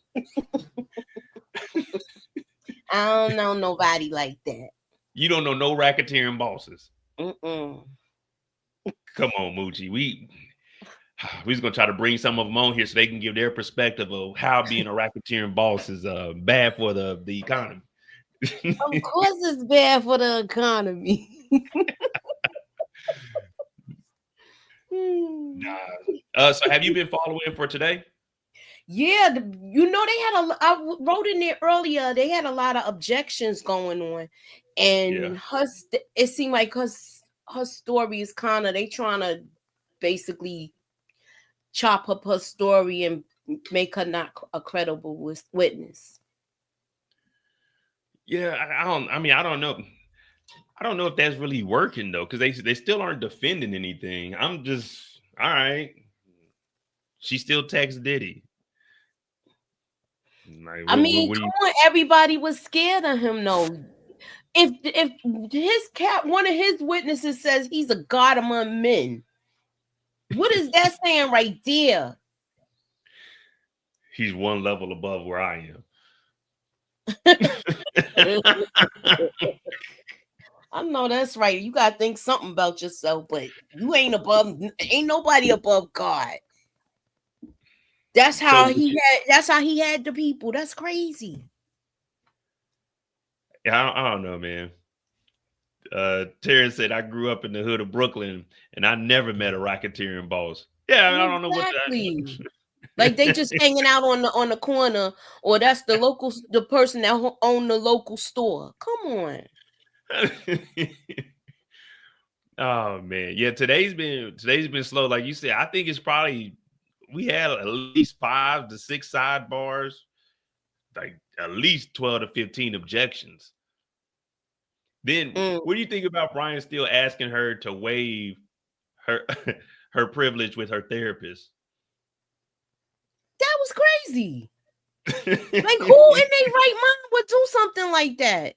I don't know nobody like that. You don't know no racketeering bosses. Mm-mm. Come on, Moochie. We was gonna try to bring some of them on here so they can give their perspective of how being a racketeering boss is bad for the economy. Of course, it's bad for the economy. So have you been following for today? Yeah, they had I wrote in there earlier, they had a lot of objections going on, and it seemed like her story is they trying to basically chop up her story and make her not a credible witness. Yeah, I don't know. I don't know if that's really working though, because they still aren't defending anything. I'm just all right. She still texts Diddy. Like, come on, everybody was scared of him though. If one of his witnesses says he's a god among men, what is that saying right there? He's one level above where I am. I know that's right. You gotta think something about yourself, but you ain't nobody above God. That's how he had the people. That's crazy. Yeah, I don't know, man. Terrence said, I grew up in the hood of Brooklyn and I never met a racketeering boss. Yeah, I don't know what that. Like they just hanging out on the corner, or that's the person that own the local store. Come on. Oh man, yeah. Today's been slow, like you said. I think it's probably we had at least 5 to 6 sidebars, like at least 12 to 15 objections. Then what do you think about Brian still asking her to waive her privilege with her therapist? That was crazy. Like, who in their right mind would do something like that?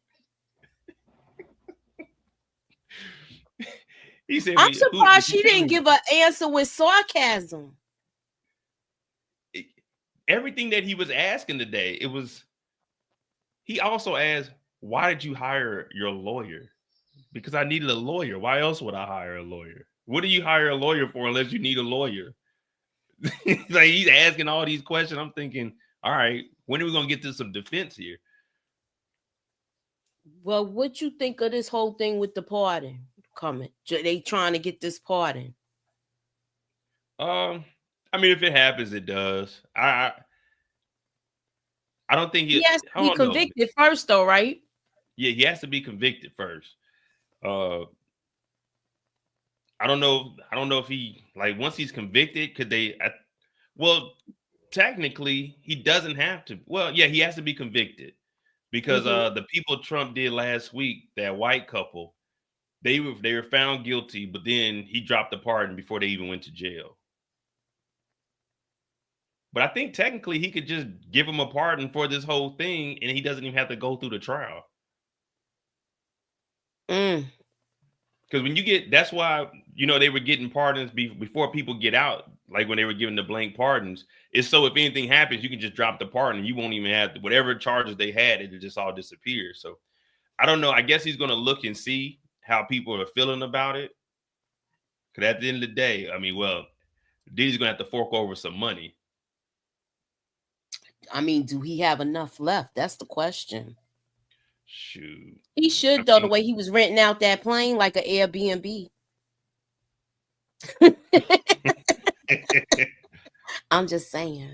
He said, I'm surprised she didn't give an answer with sarcasm. Everything that he was asking today, he also asked, why did you hire your lawyer? Because I needed a lawyer. Why else would I hire a lawyer? What do you hire a lawyer for unless you need a lawyer? Like he's asking all these questions. I'm thinking, all right, when are we gonna get to some defense here? Well, what you think of this whole thing with the pardon coming? They trying to get this pardon. I mean, if it happens, it does. I don't think He has to I be don't know. convicted first, though, right? Yeah, he has to be convicted first. I don't know. I don't know if he, like, once he's convicted, could they? Well, technically, he doesn't have to. Well, yeah, he has to be convicted because the people Trump did last week, that white couple, they were found guilty, but then he dropped the pardon before they even went to jail. But I think technically he could just give him a pardon for this whole thing, and he doesn't even have to go through the trial. Because when you get, that's why, you know, they were getting pardons before people get out, like when they were giving the blank pardons. It's so if anything happens, you can just drop the pardon. You won't even have whatever charges they had, it just all disappears. So I don't know. I guess he's going to look and see how people are feeling about it. Because at the end of the day, I mean, well, Diddy's going to have to fork over some money. I mean, do he have enough left? That's the question. Shoot. He should, though, the way he was renting out that plane like an Airbnb. I'm just saying.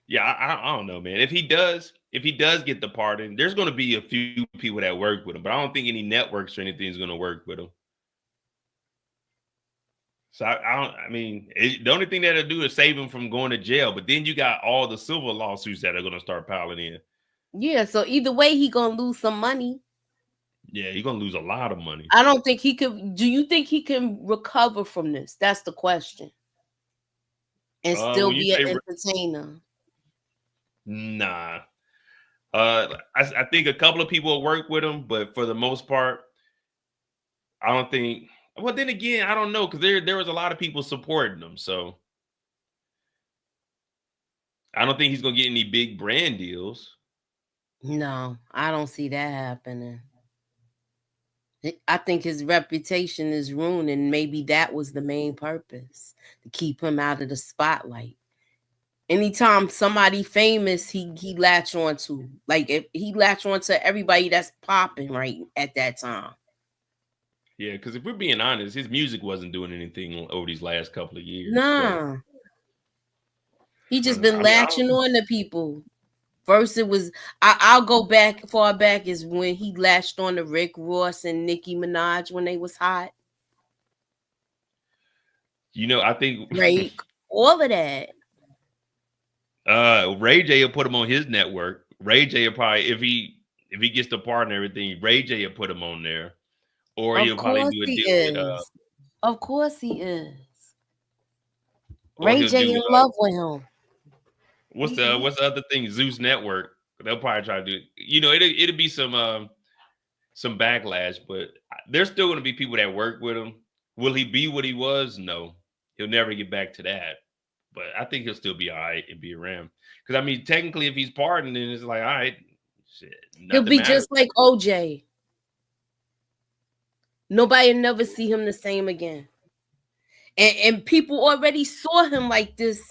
Yeah, I don't know, man. If he does get the pardon, there's going to be a few people that work with him, but I don't think any networks or anything is going to work with him. So I mean, the only thing that'll do is save him from going to jail. But then you got all the civil lawsuits that are going to start piling in. Yeah, so either way, he gonna lose some money. Yeah, he's gonna lose a lot of money. I don't think he could. Do you think he can recover from this? That's the question. And still be an entertainer. Nah. I think a couple of people will work with him, but for the most part, I don't think. Well, then again, I don't know, because there was a lot of people supporting him, so I don't think he's gonna get any big brand deals. No, I don't see that happening. I think his reputation is ruined, and maybe that was the main purpose, to keep him out of the spotlight. Anytime somebody famous, he latch on to. Like, if he latch on to everybody that's popping right at that time. Yeah, because if we're being honest, his music wasn't doing anything over these last couple of years. Nah. He just been latching on to people. First, it was, I'll go far back is when he latched on to Rick Ross and Nicki Minaj when they was hot. You know, I think Drake, all of that. Ray J will put him on his network. Ray J will probably, if he gets the part and everything, Ray J will put him on there. Or he'll probably do a deal with Of course he is. Ray J in love with him. What's the other thing? Zeus Network. They'll probably try to do it. You know, it'll be some backlash, but there's still going to be people that work with him. Will he be what he was? No, he'll never get back to that. But I think he'll still be all right and be around. Because I mean, technically, if he's pardoned, then it's like, all right, shit. He'll be just like OJ. Nobody will never see him the same again. And people already saw him like this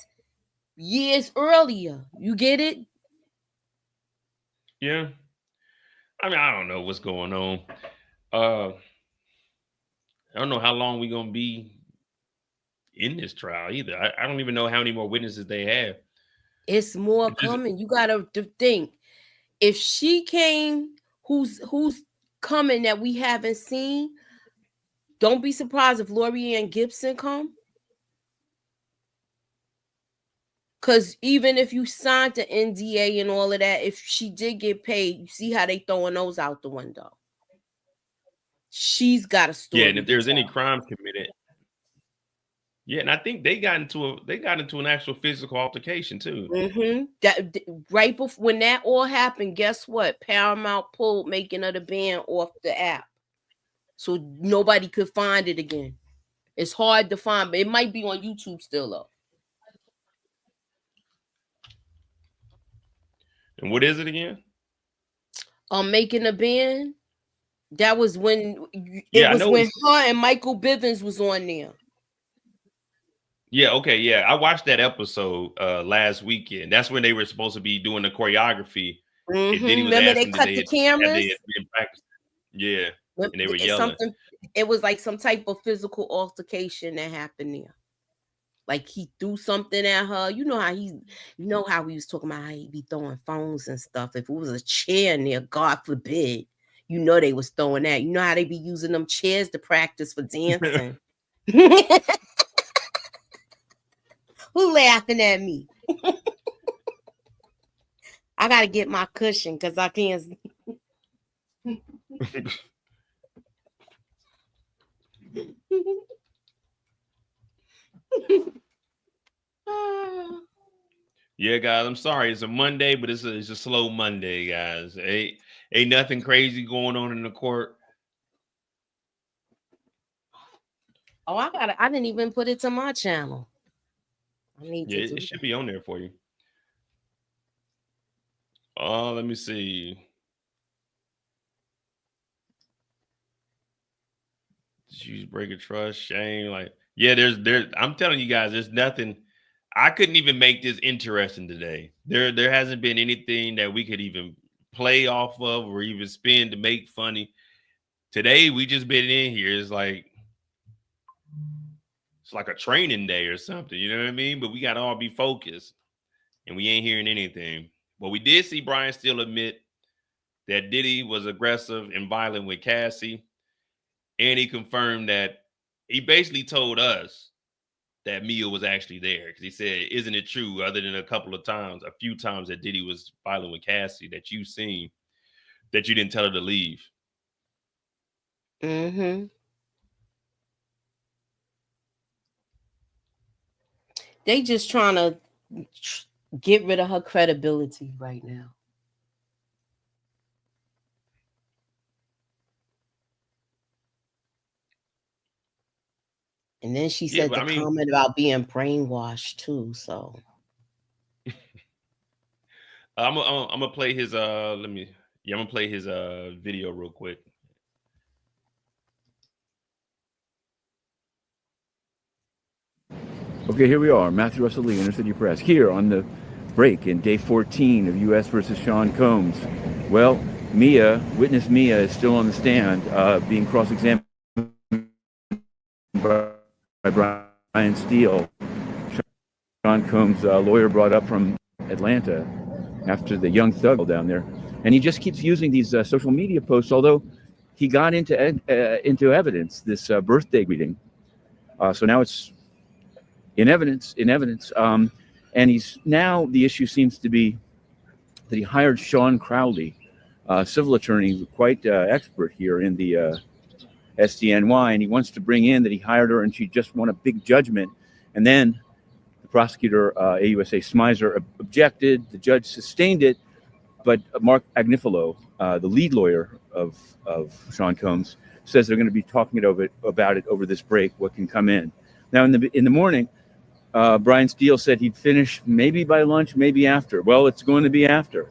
years earlier. You get it? Yeah. I mean, I don't know what's going on. I don't know how long we're going to be in this trial either. I don't even know how many more witnesses they have. It's more coming. You got to think. If she came, who's coming that we haven't seen, don't be surprised if Lori Ann Gibson come. Because even if you signed the NDA and all of that, if she did get paid, you see how they throwing those out the window. She's got a story. Yeah, and if there's any crime committed. Yeah, and I think they got into an actual physical altercation too. Mm-hmm. That right before when that all happened, guess what? Paramount pulled Making of the Band off the app. So nobody could find it again. It's hard to find, but it might be on YouTube still though. And what is it again? Making a Band. That was when when her and Michael Bivins was on there. Yeah, okay, yeah. I watched that episode last weekend. That's when they were supposed to be doing the choreography, And Diddy was Remember they asking that cut they the had cameras? been practicing. Yeah, and they were It's yelling. something. It was like some type of physical altercation that happened there. Like he threw something at her. You know how he was talking about how he be throwing phones and stuff. If it was a chair in there, God forbid, you know they was throwing that. You know how they be using them chairs to practice for dancing. Who laughing at me? I gotta get my cushion because I can't. Yeah, guys, I'm sorry. It's a Monday, but it's a slow Monday, guys. Ain't nothing crazy going on in the court. Oh, I didn't even put it to my channel. I need to do It should be on there for you. Let me see. She's breaking trust, shame. Like, yeah, there's I'm telling you guys, there's nothing. I couldn't even make this interesting today. There hasn't been anything that we could even play off of or even spin to make funny. Today we just been in here. It's like a training day or something, you know what I mean? But we gotta all be focused and we ain't hearing anything. But we did see Brian still admit that Diddy was aggressive and violent with Cassie. And he confirmed that he basically told us that Mia was actually there because he said, "Isn't it true? Other than a few times that Diddy was violent with Cassie that you've seen, that you didn't tell her to leave." Mm-hmm. They just trying to get rid of her credibility right now. And then she said the comment about being brainwashed too. So I'm gonna play his I'm gonna play his video real quick. Okay, here we are, Matthew Russell Lee, Inner City Press, here on the break in day 14 of U.S. versus Sean Combs. Well, witness Mia is still on the stand, being cross-examined by Brian Steele. Sean Combs' lawyer brought up from Atlanta after the young thug down there. And he just keeps using these social media posts, although he got into evidence, this birthday greeting. So now it's in evidence. And he's now, the issue seems to be that he hired Sean Crowley, a civil attorney, quite expert here in the SDNY, and he wants to bring in that he hired her and she just won a big judgment. And then the prosecutor, AUSA Smizer, objected. The judge sustained it, but Mark Agnifilo, the lead lawyer of Sean Combs, says they're going to be talking about it over this break, what can come in. Now, in the morning, Brian Steele said he'd finish maybe by lunch, maybe after. Well, it's going to be after.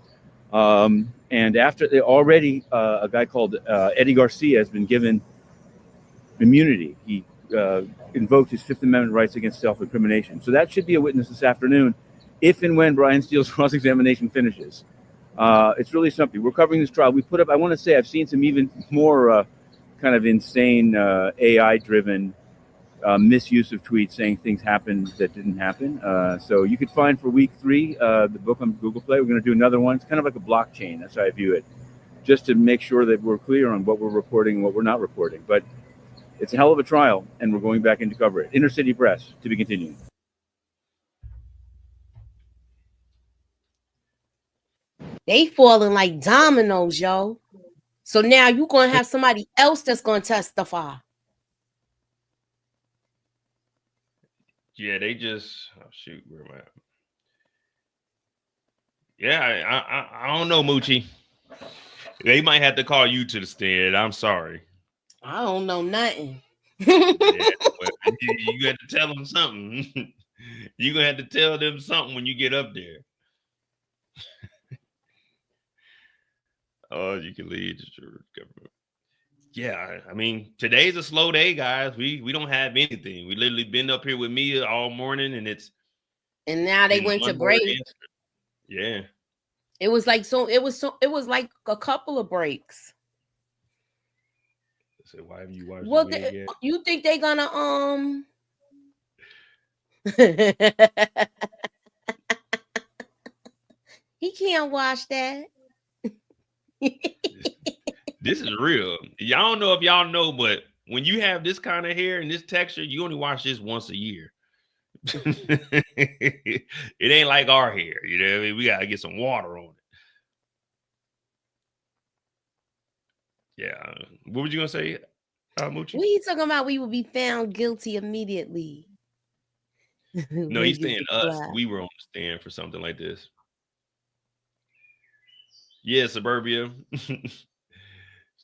And after, already a guy called Eddie Garcia has been given immunity. He invoked his Fifth Amendment rights against self-incrimination. So that should be a witness this afternoon, if and when Brian Steele's cross-examination finishes. It's really something. We're covering this trial. We put up, I want to say, I've seen some even more kind of insane AI-driven misuse of tweets saying things happened that didn't happen. So you could find for week 3 the book on Google Play. We're going to do another one. It's kind of like a blockchain. That's how I view it, just to make sure that we're clear on what we're reporting and what we're not reporting. But it's a hell of a trial, and we're going back in to cover it. Inner City Press, to be continued. they falling like dominoes, yo. So now you're going to have somebody else that's going to testify. Yeah, they just, oh shoot, where am I at? Yeah, I don't know, Moochie. They might have to call you to the stand. I'm sorry. I don't know nothing. Yeah, well, you got to tell them something. You're going to have to tell them something when you get up there. Oh, you can lead the government. Yeah, I mean, today's a slow day, guys. We don't have anything. We literally been up here with Mia all morning, and now they went to break. Yeah. It was like it was like a couple of breaks. So why have you watched Well, it yet? you think they're gonna he can't watch that. This is real. Y'all don't know if y'all know, but when you have this kind of hair and this texture, you only watch this once a year. It ain't like our hair, you know what I mean? We gotta get some water on it. Yeah. What were you gonna say, Moochie? What are you talking about? We will be found guilty immediately. No, he's saying us. We were on the stand for something like this. Yeah, Suburbia.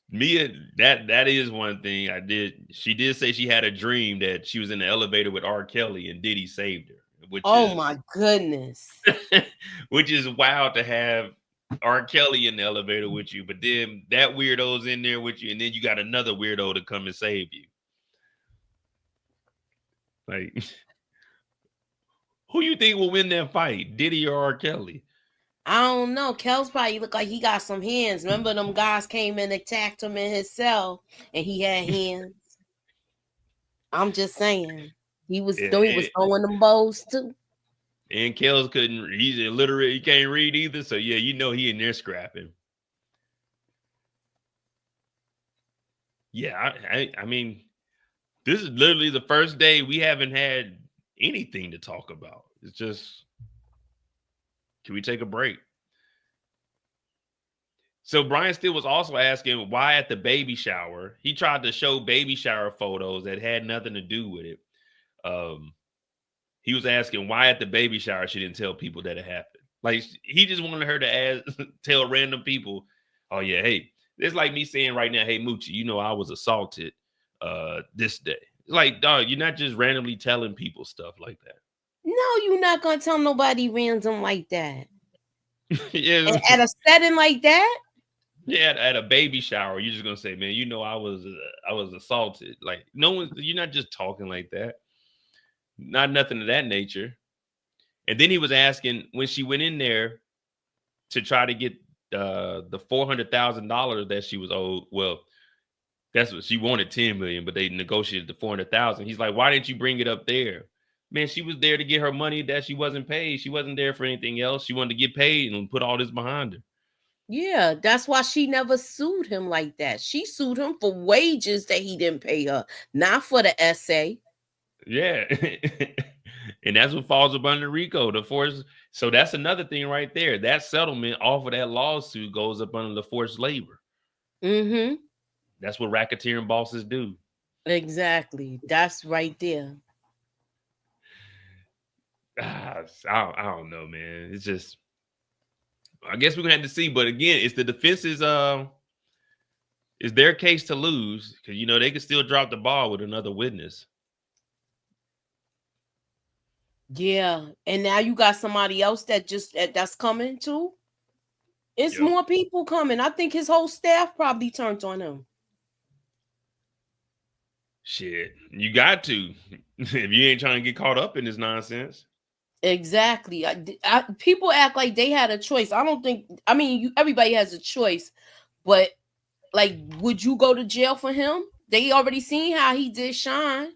Mia, that is one thing I did. She did say she had a dream that she was in the elevator with R. Kelly and Diddy saved her. My goodness. Which is wild to have R. Kelly in the elevator with you, but then that weirdo's in there with you, and then you got another weirdo to come and save you. Like, who you think will win that fight, Diddy or R. Kelly? I don't know. Kel's probably look like he got some hands. Remember them guys came and attacked him in his cell, and he had hands. I'm just saying. He was throwing them bows too. And Kel's he's illiterate, he can't read either. So yeah, you know he in there scrapping. Yeah, I mean, this is literally the first day we haven't had anything to talk about. It's just, can we take a break? So Brian Steele was also asking why at the baby shower, he tried to show baby shower photos that had nothing to do with it. He was asking why at the baby shower she didn't tell people that it happened. Like, he just wanted her to tell random people, oh yeah, hey, it's like me saying right now, hey Moochie, you know I was assaulted this day. Like, dog, you're not just randomly telling people stuff like that. No, you're not gonna tell nobody random like that. Yeah, at a setting like that. Yeah, at a baby shower, you're just gonna say, man, you know I was assaulted. Like, no one, you're not just talking like that. Not nothing of that nature. And then he was asking when she went in there to try to get the $400,000 that she was owed. Well, that's what she wanted, $10 million, but they negotiated the $400,000. He's like, why didn't you bring it up there? Man, she was there to get her money that she wasn't paid. She wasn't there for anything else. She wanted to get paid and put all this behind her. Yeah, that's why she never sued him like that. She sued him for wages that he didn't pay her, not for the essay. Yeah. And that's what falls up under RICO, the force. So that's another thing right there. That settlement off of that lawsuit goes up under the forced labor. Mm-hmm. That's what racketeering bosses do. Exactly. That's right there. I don't know, man. It's just, I guess we're gonna have to see. But again, it's the defense's it's their case to lose, because you know they can still drop the ball with another witness. Yeah, and now you got somebody else that's coming too. It's more people coming. I think his whole staff probably turned on him. Shit, you got to if you ain't trying to get caught up in this nonsense. Exactly. People act like they had a choice. I don't think. I mean, everybody has a choice, but like, would you go to jail for him? They already seen how he did Sean.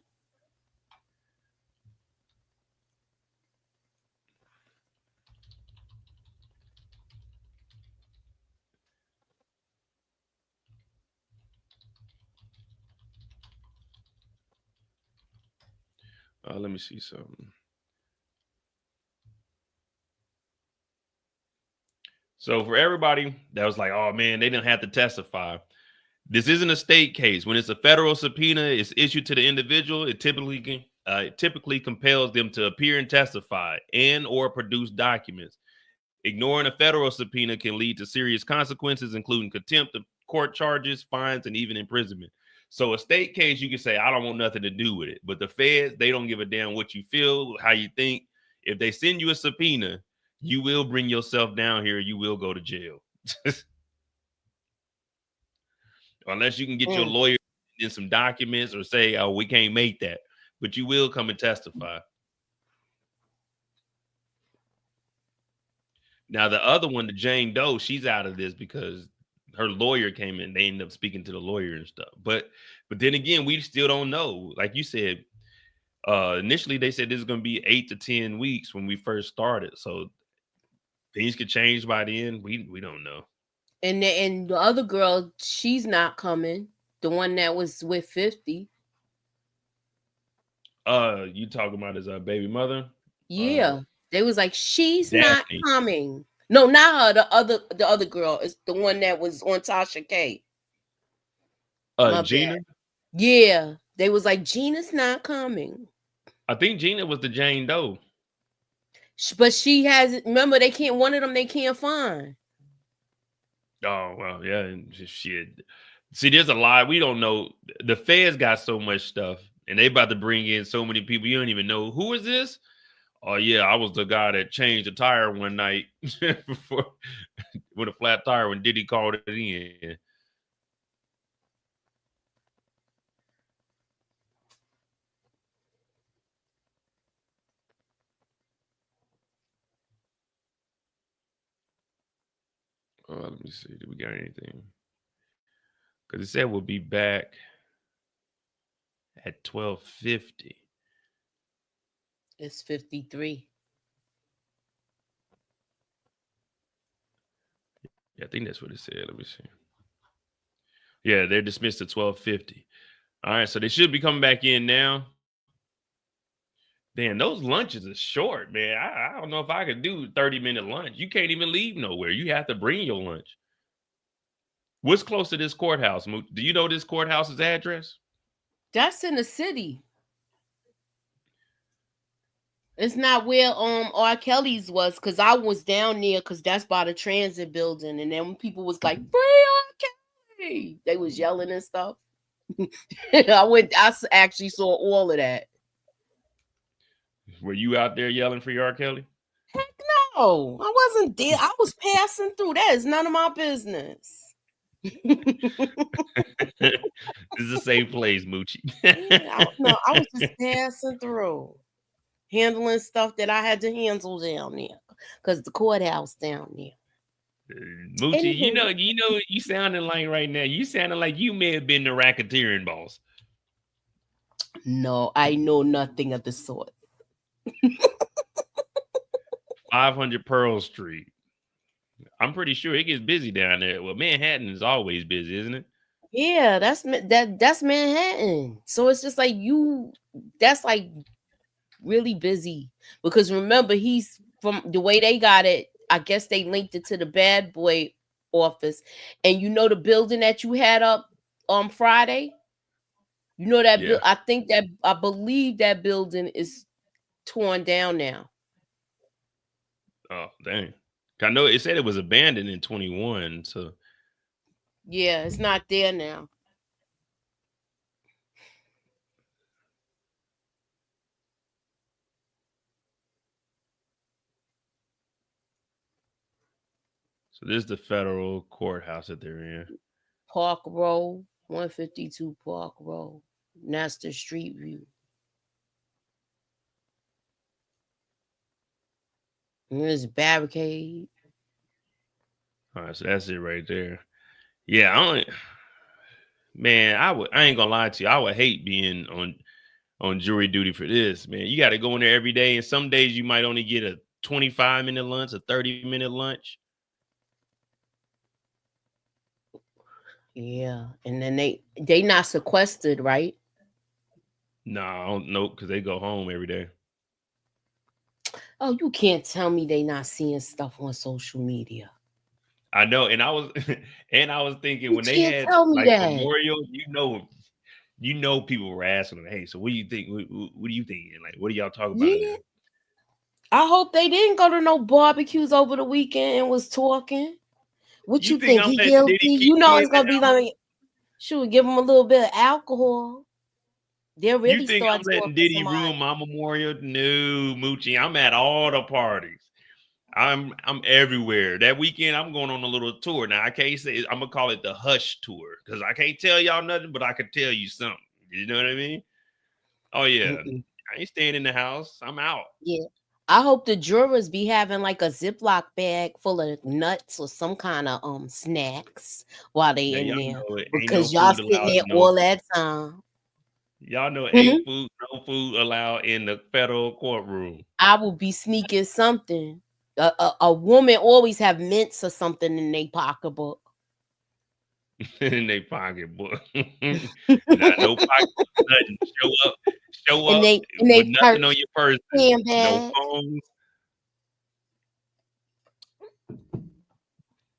Let me see something. So for everybody that was like, oh man, they didn't have to testify. This isn't a state case. When it's a federal subpoena, it's issued to the individual. It typically compels them to appear and testify and or produce documents. Ignoring a federal subpoena can lead to serious consequences, including contempt of court charges, fines, and even imprisonment. So a state case, you can say, I don't want nothing to do with it. But the feds, they don't give a damn what you feel, how you think. If they send you a subpoena, you will bring yourself down here. You will go to jail. Unless you can get your lawyer in some documents or say, oh, we can't make that. But you will come and testify. Now the other one, the Jane Doe, she's out of this because her lawyer came in. They ended up speaking to the lawyer and stuff. But then again, we still don't know. Like you said, initially they said this is going to be 8 to 10 weeks when we first started. So things could change by then. We don't know. And the other girl, she's not coming. The one that was with 50. You talking about his baby mother? Yeah. They was like, she's Daphne. not coming. No, not her. The other girl is the one that was on Tasha K. Gina? Bad. Yeah. They was like, Gina's not coming. I think Gina was the Jane Doe. But she has, remember, one of them they can't find. Oh, well, yeah. Shit. See, there's a lot. We don't know. The feds got so much stuff, and they about to bring in so many people. You don't even know. Who is this? Oh, yeah, I was the guy that changed the tire one night before, with a flat tire when Diddy called it in. Let me see. Did we got anything? Because it said we'll be back at 12:50. It's 53. Yeah, I think that's what it said. Let me see. Yeah, they're dismissed at 12:50. All right, so they should be coming back in now. Damn, those lunches are short, man. I don't know if I could do 30-minute lunch. You can't even leave nowhere. You have to bring your lunch. What's close to this courthouse? Do you know this courthouse's address? That's in the city. It's not where R. Kelly's was, because I was down there because that's by the transit building. And then when people was like, free R. Kelly, they was yelling and stuff. I actually saw all of that. Were you out there yelling for your R. Kelly? Heck no, I wasn't there. I was passing through. That is none of my business. This is the same place, Moochie. I was just passing through, handling stuff that I had to handle down there because the courthouse down there. Moochie, you know, you sounding like right now. You sounding like you may have been the racketeering boss. No, I know nothing of the sort. 500 Pearl Street. I'm pretty sure it gets busy down there. Well, Manhattan is always busy, isn't it? Yeah, that's Manhattan. So it's just like that's like really busy because remember he's from the way they got it. I guess they linked it to the bad boy office, and you know the building that you had up on Friday. You know that I believe that building is torn down now. Oh, dang. I know it said it was abandoned in 21, so yeah, it's not there now. So this is the federal courthouse that they're in. Park Row, 152 Park Row. And that's the street view. And there's a barricade. All right, so that's it right there. Yeah, I ain't gonna lie to you. I would hate being on jury duty for this, man. You got to go in there every day, and some days you might only get a 25-minute lunch, a 30-minute lunch. Yeah, and then they not sequestered, right? No, I don't know, because they go home every day. Oh, you can't tell me they not seeing stuff on social media. I know, and I was thinking when they had like Memorial, you know, people were asking them, hey, so what do you think? What do you think? Like, what do y'all talk about? Yeah. I hope they didn't go to no barbecues over the weekend and was talking. What you think? He guilty? You know it's gonna be like, shoot, give him a little bit of alcohol. They're really. You think I'm letting Diddy ruin my memorial? No, Moochie. I'm at all the parties. I'm everywhere. That weekend, I'm going on a little tour. Now I can't say I'm gonna call it the hush tour because I can't tell y'all nothing, but I could tell you something. You know what I mean? Oh yeah, I ain't staying in the house. I'm out. Yeah, I hope the jurors be having like a Ziploc bag full of nuts or some kind of snacks while they Now, in y'all there, know it ain't no because y'all food sitting allowed there in all that time. Y'all know Mhm. ain't no food allowed in the federal courtroom. I will be sneaking something. A woman always have mints or something in their pocketbook. In their pocketbook. No pocketbook, nothing. Show And up they with nothing on purse, your person. No handbag, phones.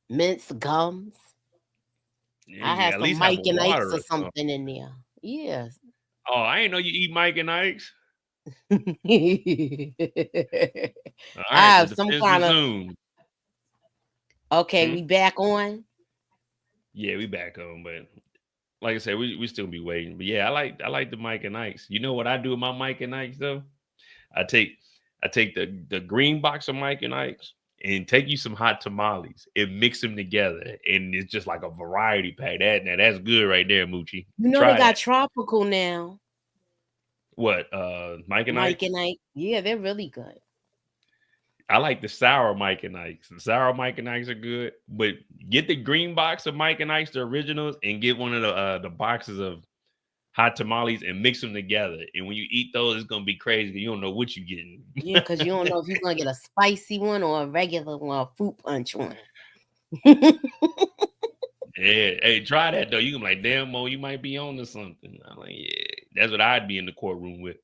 mints, gums. Yeah, I you had at some least have Mike a and water Ike's or or something. something in there. Yes. Oh, I ain't know you eat Mike and Ike's. All I right, the have some defense kind of. resumed. Okay, we back on. Yeah, we back on, but like I said, we still be waiting. But yeah, I like the Mike and Ike's. You know what I do with my Mike and Ike's though? I take the green box of Mike and Ike's and take you some hot tamales and mix them together, and it's just like a variety pack. That's good right there, Moochie. You know Try they got that. tropical now. What? Mike and Mike Ike's? and Ike. Yeah, they're really good. I like the sour Mike and Ike's. The sour Mike and Ike's are good, but get the green box of Mike and Ike's, the originals, and get one of the boxes of hot tamales and mix them together. And when you eat those, it's gonna be crazy because you don't know what you're getting. Yeah, because you don't know if you're gonna get a spicy one or a regular one, a fruit punch one. Yeah, hey, try that though. You can be like, damn, Mo, you might be on to something. I'm like, yeah, that's what I'd be in the courtroom with.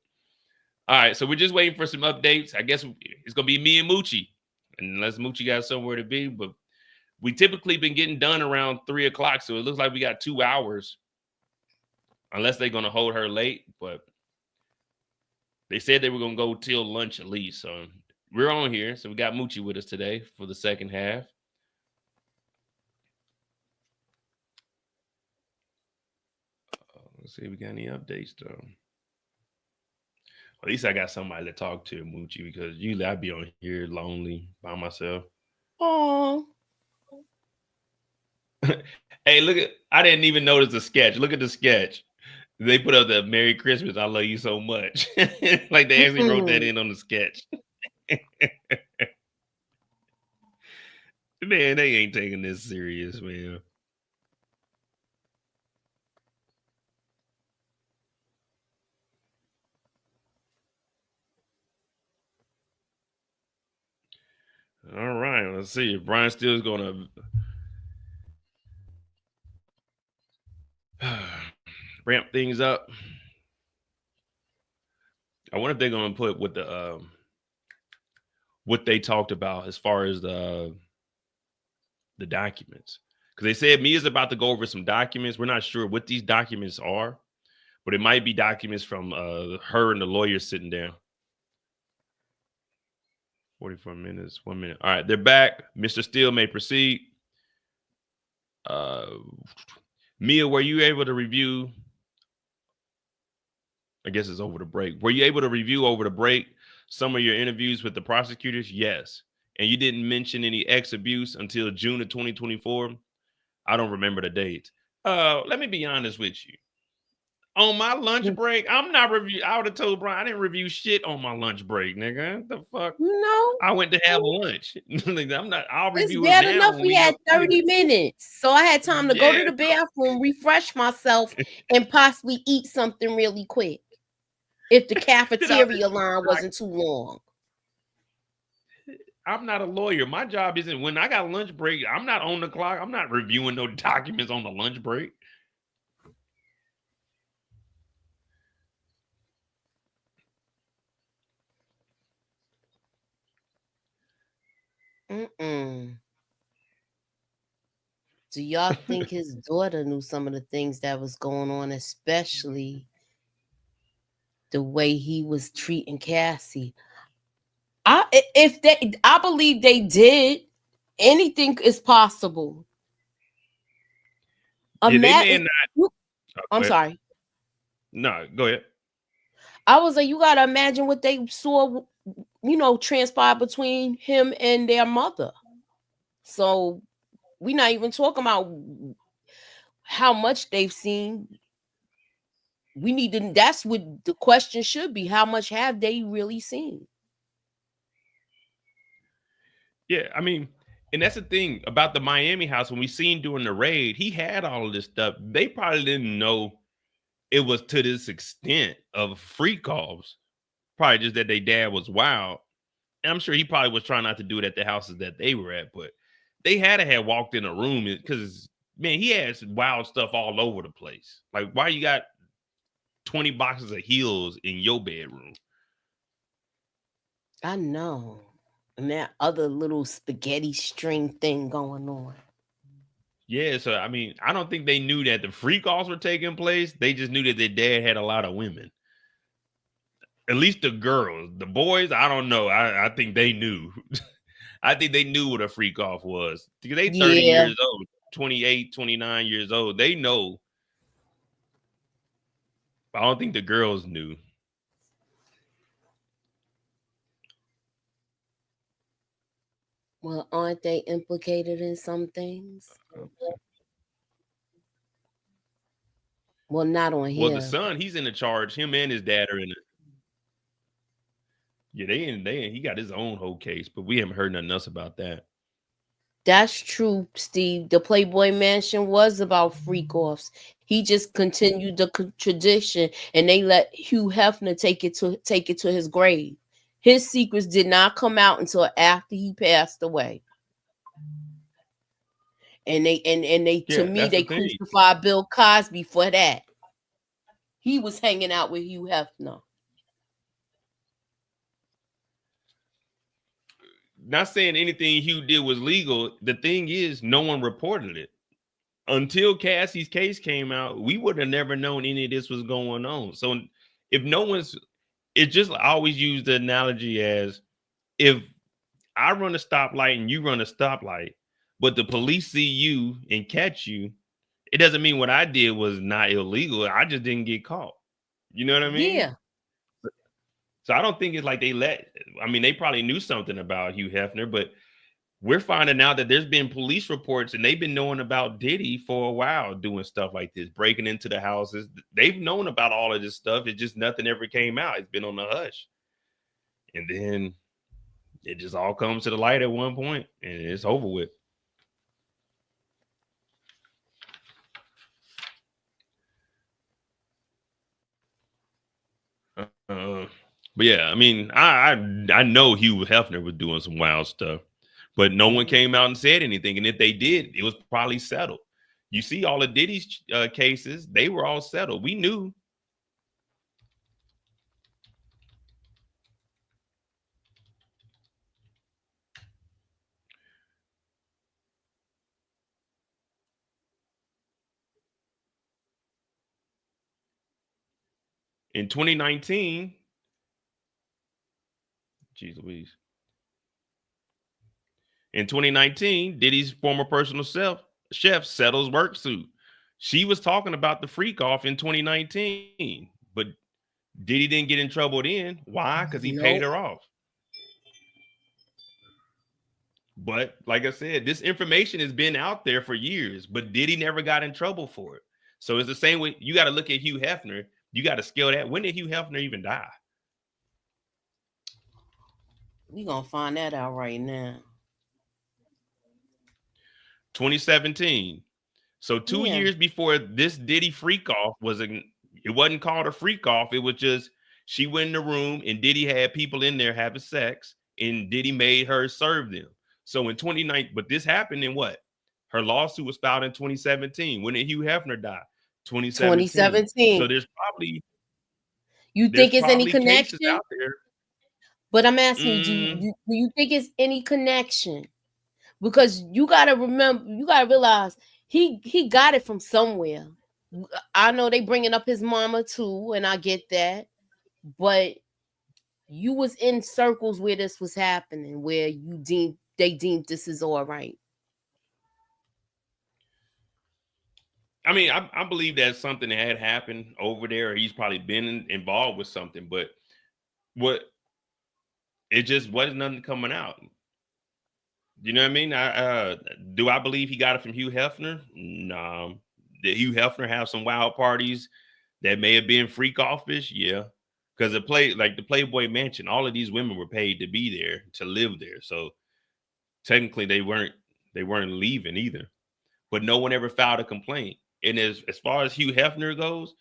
All right, so we're just waiting for some updates. I guess it's gonna be me and Moochie, unless Moochie got somewhere to be. But we typically been getting done around 3 o'clock, so it looks like we got 2 hours, unless they're gonna hold her late. But they said they were gonna go till lunch at least. So we're on here. So we got Moochie with us today for the second half. Let's see if we got any updates though. At least I got somebody to talk to, Moochie, because usually I'd be on here lonely by myself. Oh, Hey, I didn't even notice the sketch. Look at the sketch. They put up the Merry Christmas, I love you so much. Like they actually wrote that in on the sketch. Man, they ain't taking this serious, man. All right, let's see if Brian Steele's gonna ramp things up. I wonder if they're gonna put what they talked about as far as the documents, because they said Mia's about to go over some documents. We're not sure what these documents are, but it might be documents from her and the lawyer sitting down. 44 minutes, 1 minute. All right, they're back. Mr. Steele may proceed. Mia, were you able to review? I guess it's over the break. Were you able to review over the break some of your interviews with the prosecutors? Yes. And you didn't mention any ex abuse until June of 2024. I don't remember the date. Let me be honest with you. On my lunch break, I'm not review. I would have told Brian I didn't review shit on my lunch break, nigga. What the fuck? no. I went to have lunch. I'm not. I'll It's review it bad now. enough When we we had have 30 minutes. So I had time to go to the bathroom, refresh myself, and possibly eat something really quick. If the cafeteria line wasn't too long. I'm not a lawyer. My job isn't when I got lunch break. I'm not on the clock. I'm not reviewing no documents on the lunch break. Mm-mm. Do y'all think his daughter knew some of the things that was going on, especially the way he was treating Cassie? I believe they did. Anything is possible. Yeah, they may not. I'm sorry. No, go ahead. I was like, you gotta imagine what they saw, transpire between him and their mother. So we're not even talking about how much they've seen. That's what the question should be. How much have they really seen? Yeah, I mean, and that's the thing about the Miami house. When we seen during the raid, he had all of this stuff. They probably didn't know it was to this extent of freak offs. Probably just that their dad was wild. And I'm sure he probably was trying not to do it at the houses that they were at, but they had to have walked in a room because man, he has wild stuff all over the place. Like, why you got 20 boxes of heels in your bedroom? I know. And that other little spaghetti string thing going on. Yeah, so I mean, I don't think they knew that the freak offs were taking place. They just knew that their dad had a lot of women. At least the girls. The boys, I don't know. I think they knew. I think they knew what a freak off was. Because they 30 Yeah. years old, 28, 29 years old. They know. I don't think the girls knew. Well, aren't they implicated in some things? Well, not on him. Well, the son, he's in the charge. Him and his dad are in it. Yeah, he got his own whole case, but we haven't heard nothing else about that. That's true, Steve. The Playboy Mansion was about freak offs. He just continued the tradition, and they let Hugh Hefner take it to his grave. His secrets did not come out until after he passed away. And they to me they crucified Bill Cosby for that. He was hanging out with Hugh Hefner. Not saying anything Hugh did was legal. The thing is, no one reported it. Until Cassie's case came out, we would have never known any of this was going on. So if no one's, it just I always use the analogy as if I run a stoplight and you run a stoplight, but the police see you and catch you, it doesn't mean what I did was not illegal. I just didn't get caught. You know what I mean? Yeah. So I don't think it's like they probably knew something about Hugh Hefner, but we're finding out that there's been police reports and they've been knowing about Diddy for a while doing stuff like this, breaking into the houses. They've known about all of this stuff. It's just nothing ever came out. It's been on the hush. And then it just all comes to the light at one point and it's over with. But yeah, I mean, I know Hugh Hefner was doing some wild stuff, but no one came out and said anything. And if they did, it was probably settled. You see all of Diddy's cases, they were all settled. We knew. In 2019, geez Louise. In 2019, Diddy's former personal chef settles work suit. She was talking about the freak off in 2019, but Diddy didn't get in trouble then. Why? Because he paid her off. But like I said, this information has been out there for years, but Diddy never got in trouble for it. So it's the same way. You got to look at Hugh Hefner. You got to scale that. When did Hugh Hefner even die? We're going to find that out right now. 2017. So 2 years before this Diddy freak off it wasn't called a freak off. It was just she went in the room and Diddy had people in there having sex and Diddy made her serve them. So in 2019, but this happened in what? Her lawsuit was filed in 2017. When did Hugh Hefner die? 2017. So there's probably you think it's any connection out there. But I'm asking you, do you think it's any connection? Because you gotta realize he got it from somewhere. I know they bringing up his mama too, and I get that, but you was in circles where this was happening, where they deemed this is all right. I mean, I believe that something that had happened over there, or he's probably been involved with something, but it just wasn't nothing coming out. You know what I mean? Do I believe he got it from Hugh Hefner? No. Did Hugh Hefner have some wild parties that may have been freak offish? Yeah. Because the Playboy Mansion, all of these women were paid to be there, to live there. So technically they weren't leaving either, but no one ever filed a complaint. And as far as Hugh Hefner goes,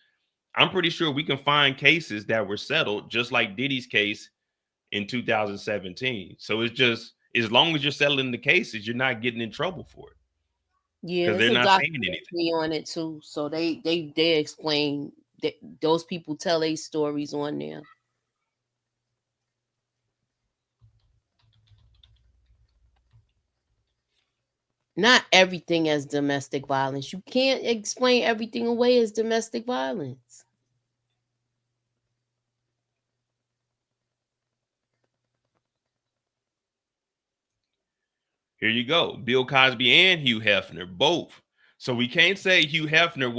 I'm pretty sure we can find cases that were settled just like Diddy's case in 2017. So it's just, as long as you're settling the cases, you're not getting in trouble for it. Yeah, because they're there's a not saying anything. documentary on it too. So they explain that those people tell their stories on there. Not everything as domestic violence. You can't explain everything away as domestic violence. Here you go. Bill Cosby and Hugh Hefner, both. So we can't say Hugh Hefner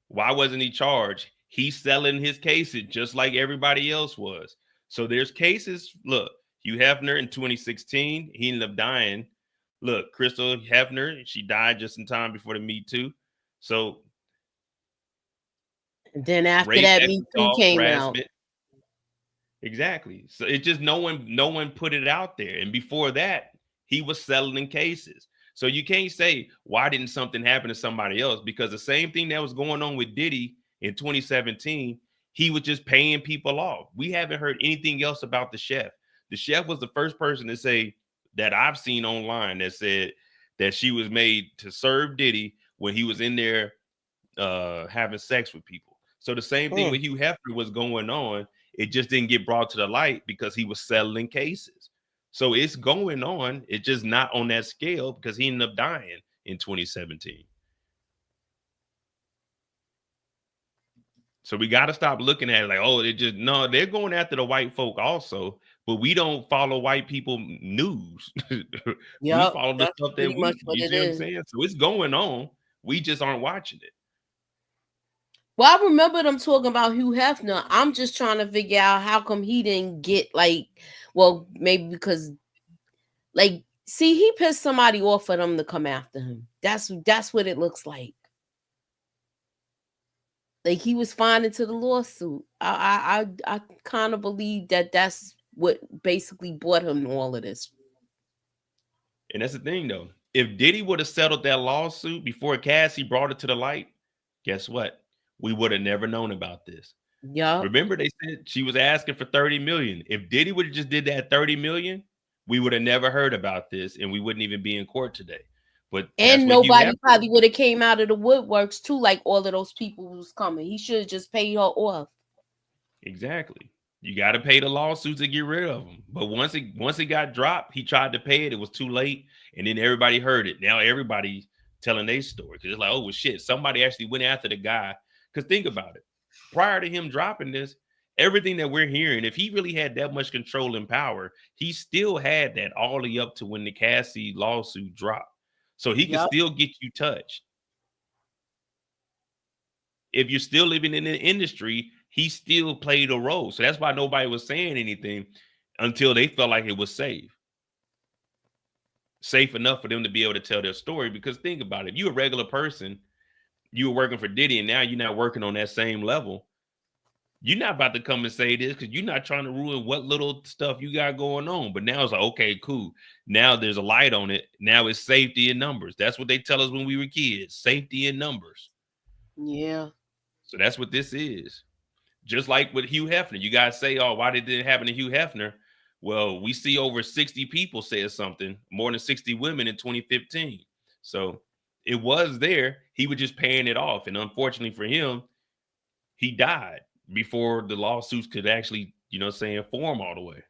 why wasn't he charged? He's selling his cases just like everybody else was. So there's cases. Look, Hugh Hefner in 2016, he ended up dying. Look, Crystal Hefner, she died just in time before the Me Too. So And then after that, Me Too came out. Exactly. So it just no one put it out there. And before that, he was settling cases. So you can't say, why didn't something happen to somebody else? Because the same thing that was going on with Diddy in 2017, he was just paying people off. We haven't heard anything else about the chef. The chef was the first person to say that I've seen online that said that she was made to serve Diddy when he was in there having sex with people. So the same thing with Hugh Hefner was going on. It just didn't get brought to the light because he was settling cases. So it's going on. It's just not on that scale because he ended up dying in 2017. So we got to stop looking at it like, oh, they're going after the white folk also, but we don't follow white people news. We follow the stuff that you see what I'm saying? So it's going on. We just aren't watching it. Well, I remember them talking about Hugh Hefner. I'm just trying to figure out how come he didn't get maybe because see, he pissed somebody off for them to come after him. That's what it looks like. Like he was fined into the lawsuit. I kind of believe that's what basically brought him to all of this. And that's the thing though. If Diddy would have settled that lawsuit before Cassie brought it to the light, guess what? We would have never known about this. Yeah. Remember they said she was asking for 30 million. If Diddy would have just did that 30 million, we would have never heard about this and we wouldn't even be in court today. But and nobody probably would have came out of the woodworks too, like all of those people who was coming. He should have just paid her off. Exactly. You got to pay the lawsuits to get rid of them. But once it got dropped, he tried to pay it. It was too late. And then everybody heard it. Now everybody telling their story. Because it's like, oh, well, shit, somebody actually went after the guy. Because think about it. Prior to him dropping this, everything that we're hearing, if he really had that much control and power, he still had that all the way up to when the Cassie lawsuit dropped. So he can still get you touched. If you're still living in the industry, he still played a role. So that's why nobody was saying anything until they felt like it was safe. Safe enough for them to be able to tell their story. Because think about it. If you're a regular person, you were working for Diddy and now you're not working on that same level. You're not about to come and say this because you're not trying to ruin what little stuff you got going on. But now it's like, okay, cool. Now there's a light on it. Now it's safety in numbers. That's what they tell us when we were kids. Safety in numbers. Yeah. So that's what this is. Just like with Hugh Hefner. You guys say, oh, why did it happen to Hugh Hefner? Well, we see over 60 people said something, more than 60 women in 2015. So it was there. He was just paying it off. And unfortunately for him, he died before the lawsuits could actually, form all the way.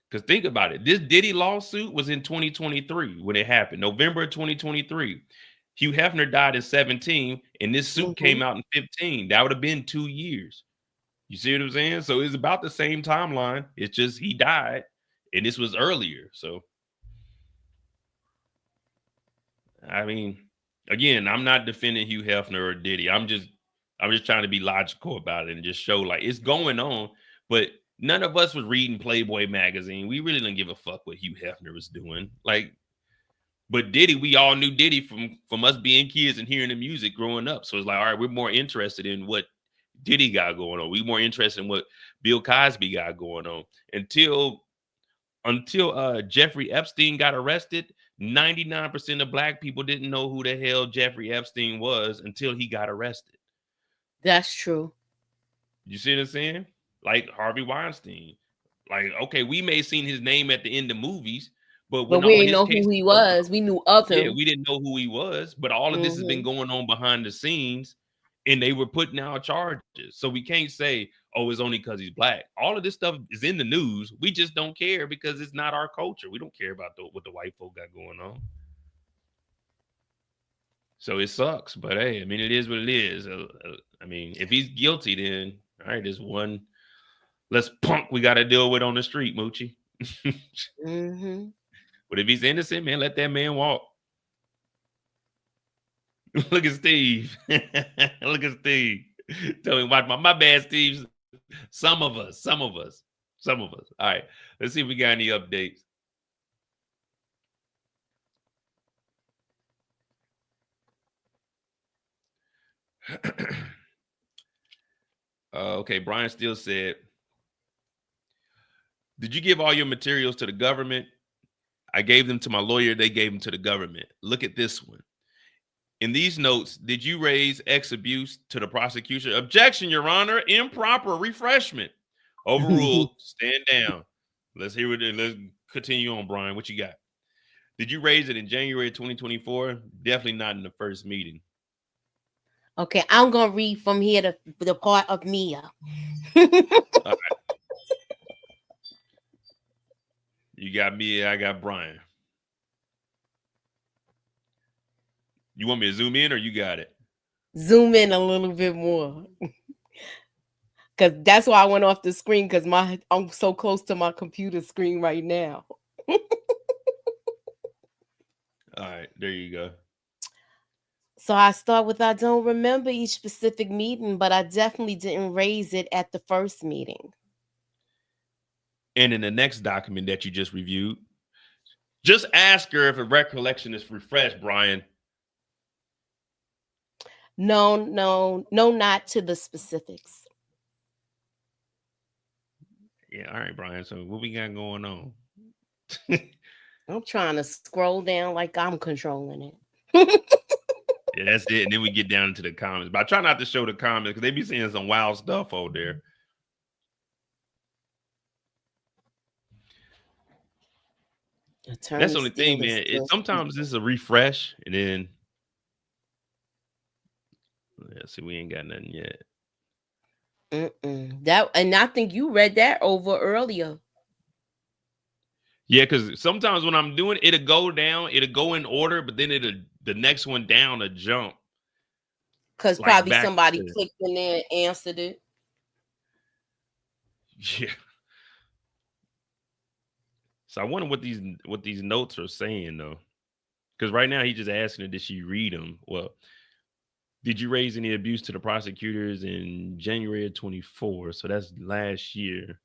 Because think about it. This Diddy lawsuit was in 2023 when it happened, November 2023. Hugh Hefner died in 17, and this suit came out in 15. That would have been 2 years. You see what I'm saying? So it's about the same timeline. It's just he died, and this was earlier. So, I mean, again, I'm not defending Hugh Hefner or Diddy. I'm just trying to be logical about it and just show like it's going on. But none of us was reading Playboy magazine. We really didn't give a fuck what Hugh Hefner was doing. But Diddy, we all knew Diddy from us being kids and hearing the music growing up. So it's like, all right, we're more interested in what Diddy got going on. We're more interested in what Bill Cosby got going on until until Jeffrey Epstein got arrested, 99% of black people didn't know who the hell Jeffrey Epstein was until he got arrested. That's true. You see what I'm saying? Like Harvey Weinstein. Like, okay, we may have seen his name at the end of movies, but we didn't know who he was. We knew of him. Yeah, we didn't know who he was, but all of this has been going on behind the scenes, and they were putting out charges. So we can't say, oh, it's only because he's black. All of this stuff is in the news. We just don't care because it's not our culture. We don't care about what the white folk got going on. So it sucks, but hey, I mean, it is what it is. I mean, if he's guilty, then all right, there's one less punk we got to deal with on the street, Moochie. But if he's innocent, man, let that man walk. Look at Steve. Look at Steve. Tell me, watch my bad, Steve. Some of us. All right, let's see if we got any updates. Okay, Brian Steele said, did you give all your materials to the government? I gave them to my lawyer. They gave them to the government. Look at this one. In these notes, did you raise ex abuse to the prosecution? Objection, Your Honor. Improper refreshment. Overruled. Stand down. Let's hear it. Let's continue on, Brian. What you got? Did you raise it in January 2024? Definitely not in the first meeting. Okay, I'm gonna read from here the part of Mia. Right. You got Mia, I got Brian. You want me to zoom in or you got it? Zoom in a little bit more. Because that's why I went off the screen, because I'm so close to my computer screen right now. All right, there you go. So I start with, I don't remember each specific meeting, but I definitely didn't raise it at the first meeting. And in the next document that you just reviewed, just ask her if a recollection is refreshed, Brian. No, not to the specifics. Yeah, all right, Brian. So what we got going on? I'm trying to scroll down like I'm controlling it. Yeah, that's it. And then we get down into the comments. But I try not to show the comments because they be seeing some wild stuff over there. That's the only thing, man. Sometimes it's a refresh, and then let's see, we ain't got nothing yet. That, and I think you read that over earlier. Yeah, because sometimes when I'm doing it, it'll go down, it'll go in order, but then the next one down a jump. Because like probably somebody clicked in there and answered it. Yeah. So I wonder what these notes are saying though, because right now he's just asking her, did she read them? Well, did you raise any abuse to the prosecutors in January of 24? So that's last year.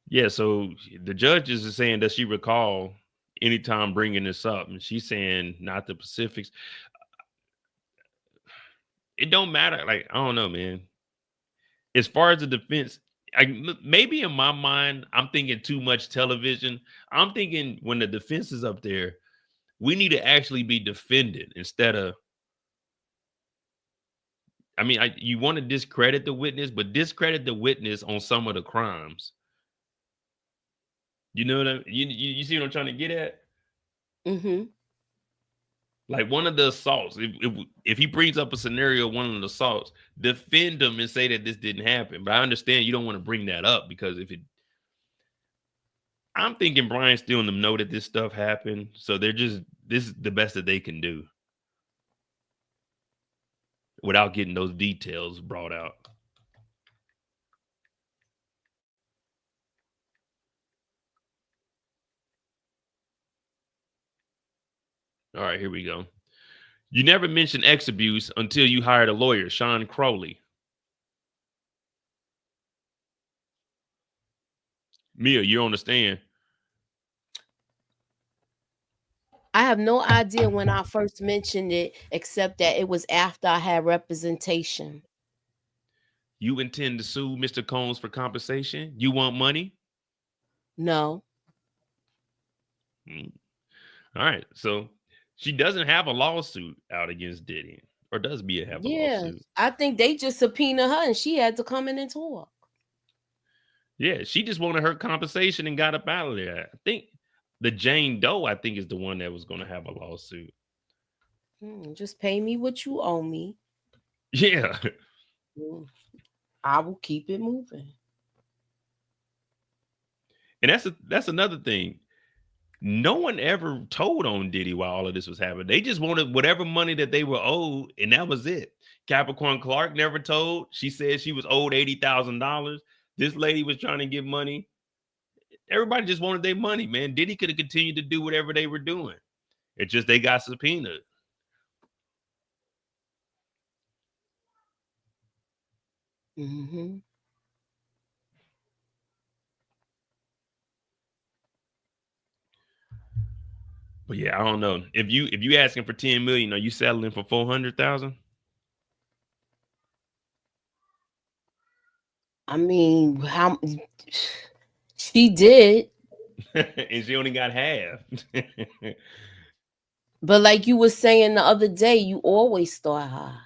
Yeah. So the judges are saying, does she recall anytime bringing this up? And she's saying not the specifics. It don't matter. Like, I don't know, man. As far as the defense, maybe in my mind, I'm thinking too much television. I'm thinking when the defense is up there, we need to actually be defended instead of, I mean, you want to discredit the witness, but discredit the witness on some of the crimes. You know what you see what I'm trying to get at? Mm-hmm. Like one of the assaults, if he brings up a scenario, one of the assaults, defend him and say that this didn't happen. But I understand you don't want to bring that up because I'm thinking Brian Steele and them know that this stuff happened. So this is the best that they can do without getting those details brought out. All right, here we go. You never mentioned ex abuse until you hired a lawyer, Sean Crowley. Mia, you understand? I have no idea when I first mentioned it, except that it was after I had representation. You intend to sue Mr. Combs for compensation? You want money? No. All right. So she doesn't have a lawsuit out against Diddy. Or does Bia have a Yeah, lawsuit? I think they just subpoena her and she had to come in and talk. Yeah, she just wanted her compensation and got up out of there. I think the Jane Doe, I think, is the one that was going to have a lawsuit. Just pay me what you owe me. Yeah. I will keep it moving. And that's another thing. No one ever told on Diddy while all of this was happening. They just wanted whatever money that they were owed, and that was it. Capricorn Clark never told. She said she was owed $80,000. This lady was trying to get money. Everybody just wanted their money, man. Diddy could have continued to do whatever they were doing. It's just they got subpoenaed. Mm-hmm. But yeah, I don't know. If you asking for 10 million, are you settling for 400,000? I mean, how she did. And she only got half. But like you were saying the other day, you always start high.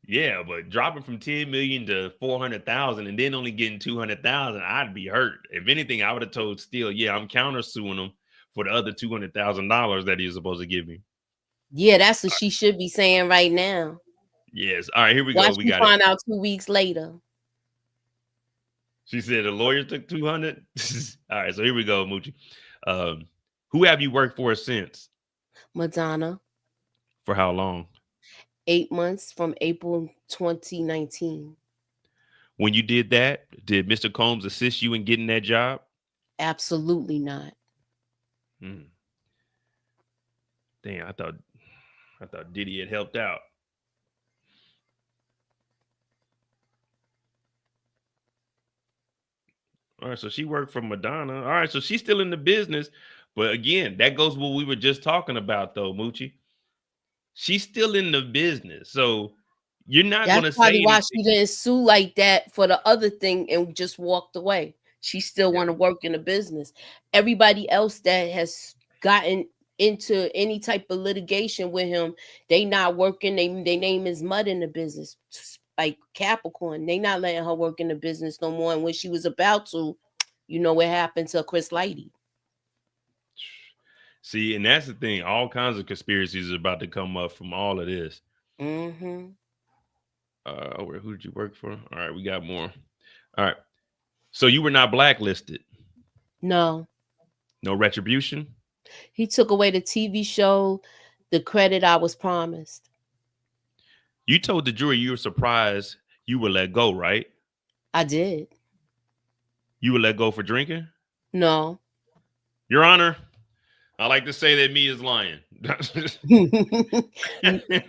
Yeah, but dropping from 10 million to 400,000 and then only getting 200,000, I'd be hurt. If anything, I would have told Steele, yeah, I'm countersuing him for the other $200,000 that he's supposed to give me. Yeah, that's what she should be saying right now. Yes. All right, here we Watch go. We me got find it. out 2 weeks later. She said the lawyer took 200. All right, so here we go, Moochie. Who have you worked for since? Madonna. For how long? 8 months from April 2019. When you did that, did Mr. Combs assist you in getting that job? Absolutely not. Damn, I thought Diddy had helped out. All right, so she worked for Madonna. All right, so she's still in the business. But again, that goes what we were just talking about, though, Moochie. She's still in the business. So you're not going to say probably why anything. she didn't sue like that for the other thing and just walked away. She still want to work in the business. Everybody else that has gotten into any type of litigation with him, they not working. They name is mud in the business. Like Capricorn, they not letting her work in the business no more. And when she was about to, you know what happened to Chris Lighty. See, and that's the thing. All kinds of conspiracies are about to come up from all of this. Mm-hmm. Who did you work for? All right, we got more. All right. So you were not blacklisted? No. No retribution? He took away the TV show, the credit I was promised. You told the jury you were surprised you were let go, right? I did. You were let go for drinking? No. Your Honor, I like to say that me is lying.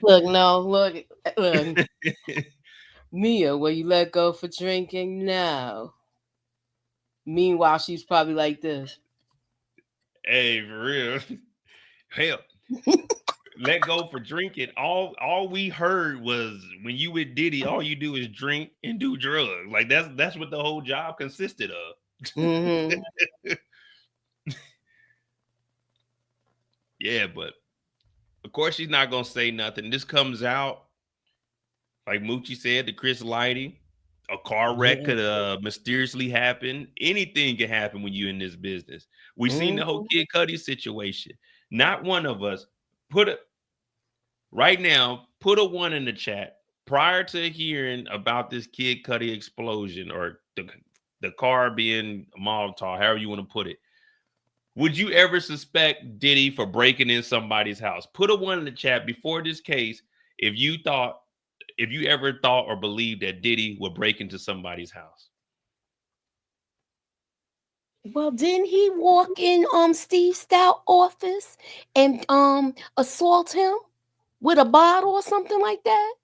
Look. Mia, were you let go for drinking? No. Meanwhile, she's probably like this. Hey, for real. Hell. Let go for drinking. All we heard was when you with Diddy, all you do is drink and do drugs. Like that's what the whole job consisted of. Mm-hmm. Yeah, but of course she's not gonna say nothing. This comes out, like Moochie said, to Chris Lighty. A car wreck could mysteriously happen. Anything can happen when you're in this business. We've seen the whole Kid Cudi situation. Not one of us put a 1 in the chat prior to hearing about this Kid Cudi explosion or the car being a Molotov, however you want to put it. Would you ever suspect Diddy for breaking in somebody's house? Put a 1 in the chat before this case if you ever thought or believed that Diddy would break into somebody's house. Well, didn't he walk in Steve Stout's office and assault him with a bottle or something like that?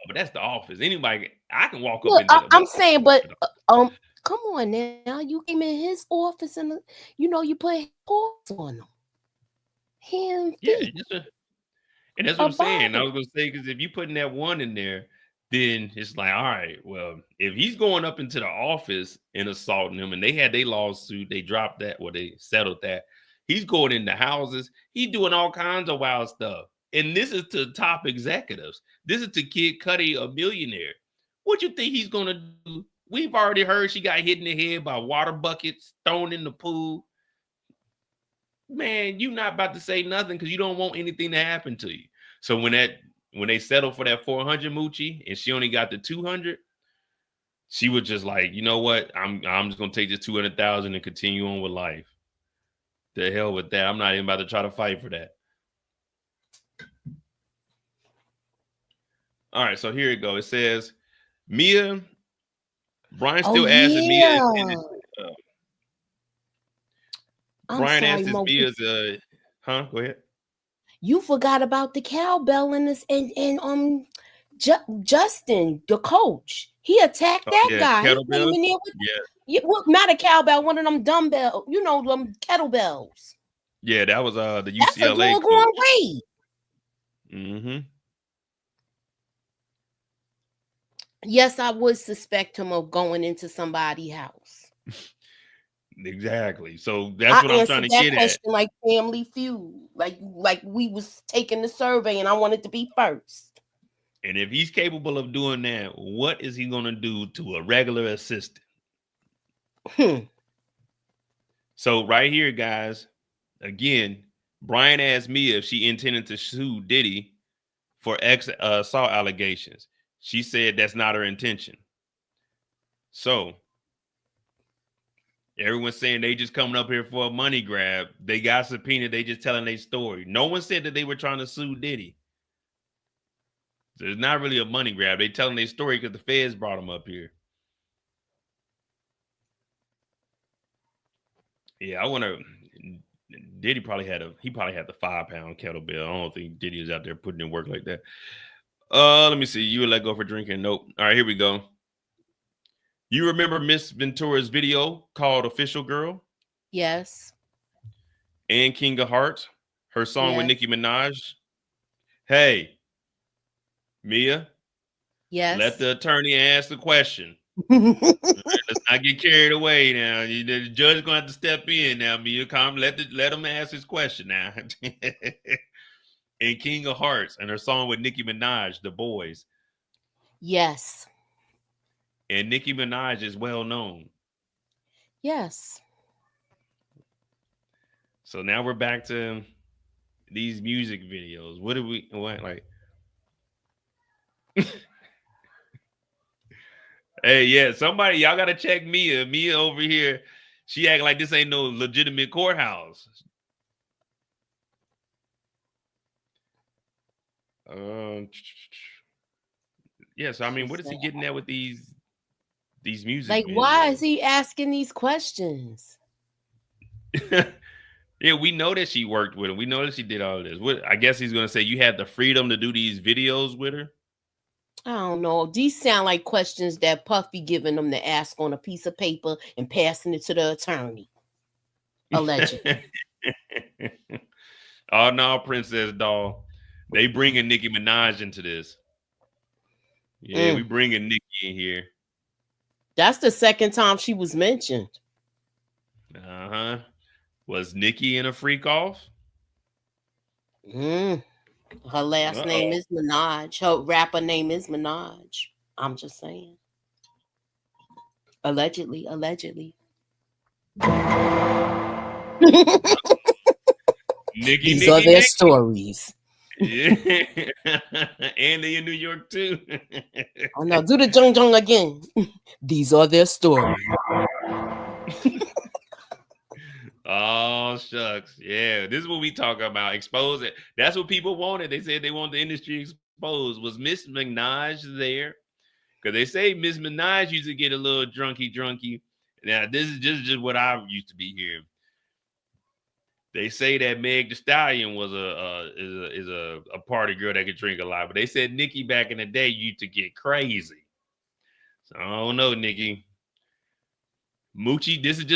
But that's the office. Anybody, I can walk Look, up into I'm saying, but come on now. You came in his office and you put paws on him. Yeah, and that's what I'm saying. I was gonna say, because if you putting that 1 in there, then it's like, all right, well, if he's going up into the office and assaulting him, and they had their lawsuit, they dropped that, well, they settled that. He's going into houses, he's doing all kinds of wild stuff. And this is to top executives. This is to Kid Cudi, a millionaire. What you think he's gonna do? We've already heard she got hit in the head by water buckets thrown in the pool. Man, you not about to say nothing because you don't want anything to happen to you. So when they settled for that 400 Moochie and she only got the 200, she was just like, you know what? I'm just gonna take this 200,000 and continue on with life. The hell with that. I'm not even about to try to fight for that. All right, so here it goes. It says, Mia, Brian still asking Mia. Brian asked Mia's huh? Go ahead. You forgot about the cowbell and this and Justin, the coach. He attacked that guy. He came in there with, well, not a cowbell, one of them dumbbell, you know, them kettlebells. Yeah, that was the UCLA. That's a doggone way. Mm-hmm. Yes, I would suspect him of going into somebody's house. Exactly. So that's what I'm trying to get at. Like Family Feud, like we was taking the survey, and I wanted to be first. And if he's capable of doing that, what is he going to do to a regular assistant? So right here, guys, again, Brian asked Mia if she intended to sue Diddy for assault allegations. She said that's not her intention. So everyone's saying they just coming up here for a money grab. They got subpoenaed. They just telling their story. No one said that they were trying to sue Diddy. So it's not really a money grab. They telling their story because the feds brought them up here. Yeah, I want to. Diddy probably had the 5-pound kettlebell. I don't think Diddy is out there putting in work like that. Let me see. You would let go for drinking? Nope. All right, here we go. You remember Miss Ventura's video called Official Girl? Yes. And King of Hearts, her song with Nicki Minaj. Hey, Mia. Yes. Let the attorney ask the question. Let's not get carried away now. The judge is going to have to step in now, Mia. Let him ask his question now. And King of Hearts and her song with Nicki Minaj, The Boys. Yes. And Nicki Minaj is well known. Yes. So now we're back to these music videos. What like? Hey, yeah, somebody, y'all gotta check Mia. Mia over here, she acting like this ain't no legitimate courthouse. Yeah, so I mean, what is he getting at with these music? Like, videos? why is he asking these questions? Yeah, we know that she worked with him. We know that she did all of this. I guess he's gonna say you had the freedom to do these videos with her. I don't know. These sound like questions that Puffy giving them to ask on a piece of paper and passing it to the attorney. Allegedly. Oh no, Princess Doll. They bringing Nicki Minaj into this. Yeah, we bringing Nicki in here. That's the second time she was mentioned. Uh-huh. Was Nicki in a freak off? Her last name is Minaj. Her rapper name is Minaj. I'm just saying. Allegedly. These are their stories. Yeah. And they in New York too. Oh no, do the jung jung again. These are their stories. Oh shucks. Yeah, this is what we talk about. Expose it. That's what people wanted. They said they want the industry exposed. Was Miss Minaj there? Because they say Miss Minaj used to get a little drunky. Now, this is just what I used to be hearing. They say that Meg Thee Stallion was a party girl that could drink a lot, but they said Nicki back in the day used to get crazy. So I don't know, Nicki. Moochie, this is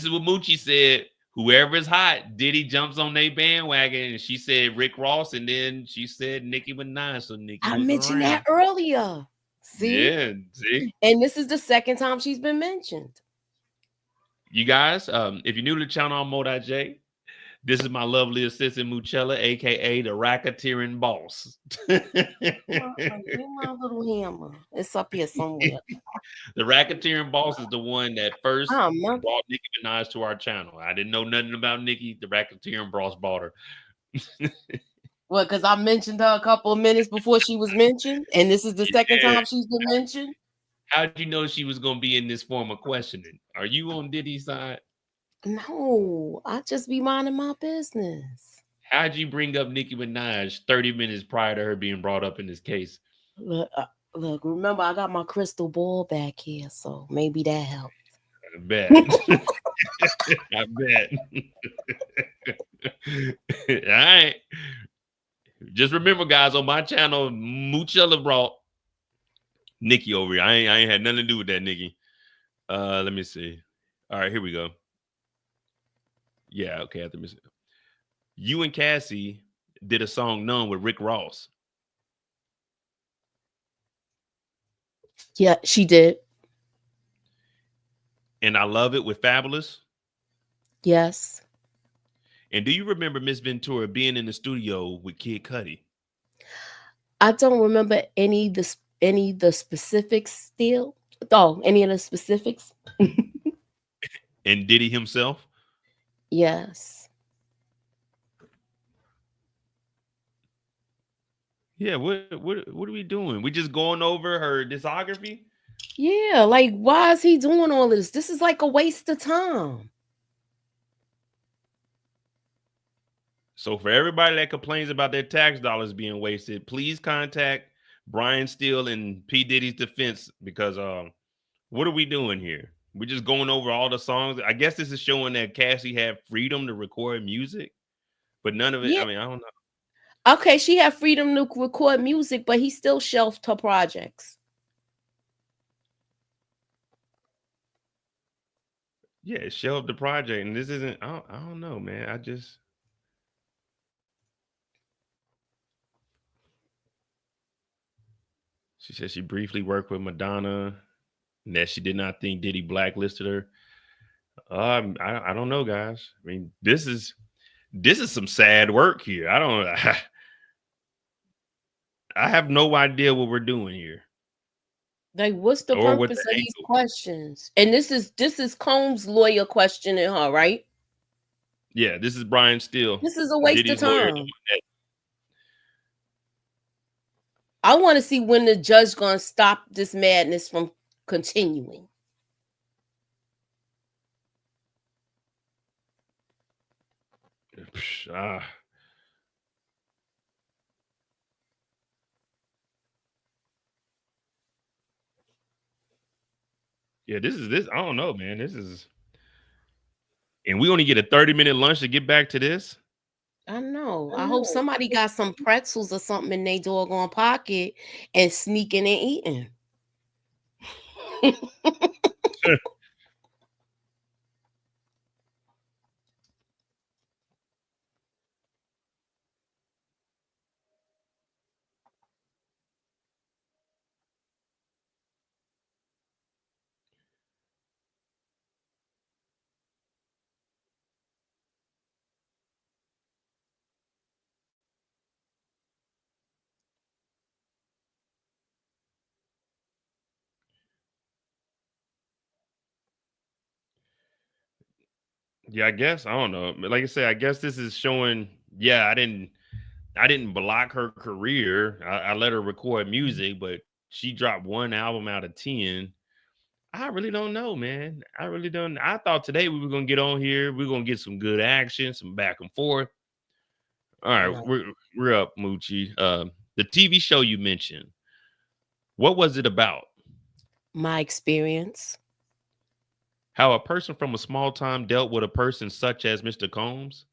what Moochie said. Whoever is hot, Diddy jumps on their bandwagon, and she said Rick Ross, and then she said Nicki Minaj. So Nicki, I mentioned that earlier. See? Yeah, see? And this is the second time she's been mentioned. You guys, if you're new to the channel, I'm Mo.J. This is my lovely assistant Muchella, aka the racketeering boss. Where's my little hammer? It's up here somewhere. The racketeering boss is the one that first Mother. brought Nicki Minaj to our channel. I didn't know nothing about Nicki. The racketeering boss bought her. What, because I mentioned her a couple of minutes before she was mentioned, and this is the second time she's been mentioned? How did you know she was going to be in this form of questioning? Are you on Diddy's side? No, I just be minding my business. How'd you bring up Nicki Minaj 30 minutes prior to her being brought up in this case? Look, remember, I got my crystal ball back here, so maybe that helped. I bet. I bet. All right. Just remember, guys, on my channel, Muchella brought Nicki over here. I ain't had nothing to do with that, Nicki. Let me see. All right, here we go. Yeah, okay. After me, you and Cassie did a song "None" with Rick Ross. Yeah, she did. And I Love It with Fabulous. Yes. And do you remember Miss Ventura being in the studio with Kid Cudi? I don't remember any of the specifics still. Oh, any of the specifics? And Diddy himself? Yes. Yeah, what are we doing? We just going over her discography? Yeah, like, why is he doing all this? This is like a waste of time. So for everybody that complains about their tax dollars being wasted, please contact Brian Steele and P. Diddy's defense, because what are we doing here? We're just going over all the songs. I guess this is showing that Cassie had freedom to record music, but none of it. Yeah. I mean, I don't know. Okay, she had freedom to record music, but he still shelved her projects. Yeah, shelved the project, and this isn't. I don't know, man. She said she briefly worked with Madonna, and that she did not think Diddy blacklisted her. I don't know, guys. I mean, this is some sad work here. I have no idea what we're doing here. Like, what's the purpose of these questions? And this is Combs' lawyer questioning her, right? Yeah, this is Brian Steele. This is a waste Diddy's of lawyer. time. I want to see when the judge gonna stop this madness from continuing. Yeah, this. I don't know, man. This is, and we only get a 30-minute lunch to get back to this. I know. I hope somebody got some pretzels or something in their doggone pocket and sneaking and eating. Yeah, I guess I don't know. Like I said, I guess this is showing. Yeah, I didn't block her career. I let her record music, but she dropped one album out of 10. I really don't know, man. I really don't. I thought today we were gonna get on here. We're gonna get some good action, some back and forth. All right, we're up, Moochie. The TV show you mentioned. What was it about? My experience. How a person from a small town dealt with a person such as Mr. Combs?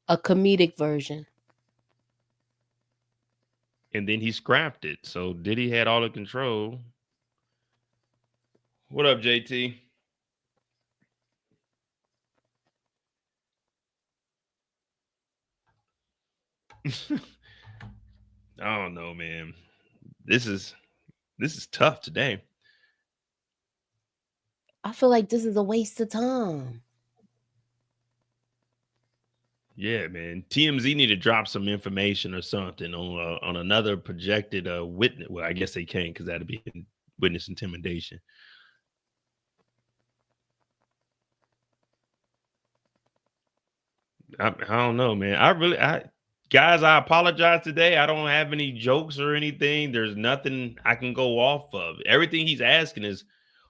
A comedic version. And then he scrapped it. So Diddy had all the control. What up, JT? I don't know, man. This is This is tough today. I feel like this is a waste of time. Yeah, man. TMZ need to drop some information or something on another projected witness. Well, I guess they can't because that'd be witness intimidation. I don't know, man. Guys, I apologize today. I don't have any jokes or anything. There's nothing I can go off of. Everything he's asking is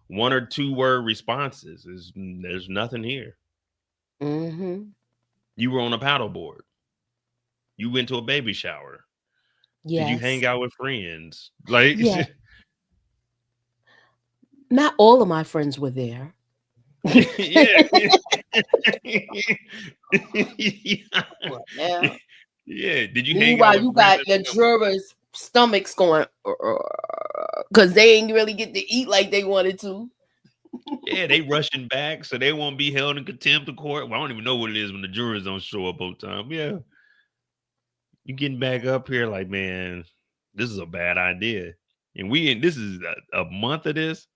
1 or 2 word responses. There's nothing here. Mm-hmm. You were on a paddleboard. You went to a baby shower. Yes. Did you hang out with friends? Like, yeah. Not all of my friends were there. yeah. Yeah. Yeah. Did you hang out Meanwhile, with you friends got your jurors' stomachs going because they ain't really get to eat like they wanted to. Yeah, they rushing back so they won't be held in contempt of court. Well, I don't even know what it is when the jurors don't show up on time. Yeah. You getting back up here like, man, this is a bad idea. And this is a month of this.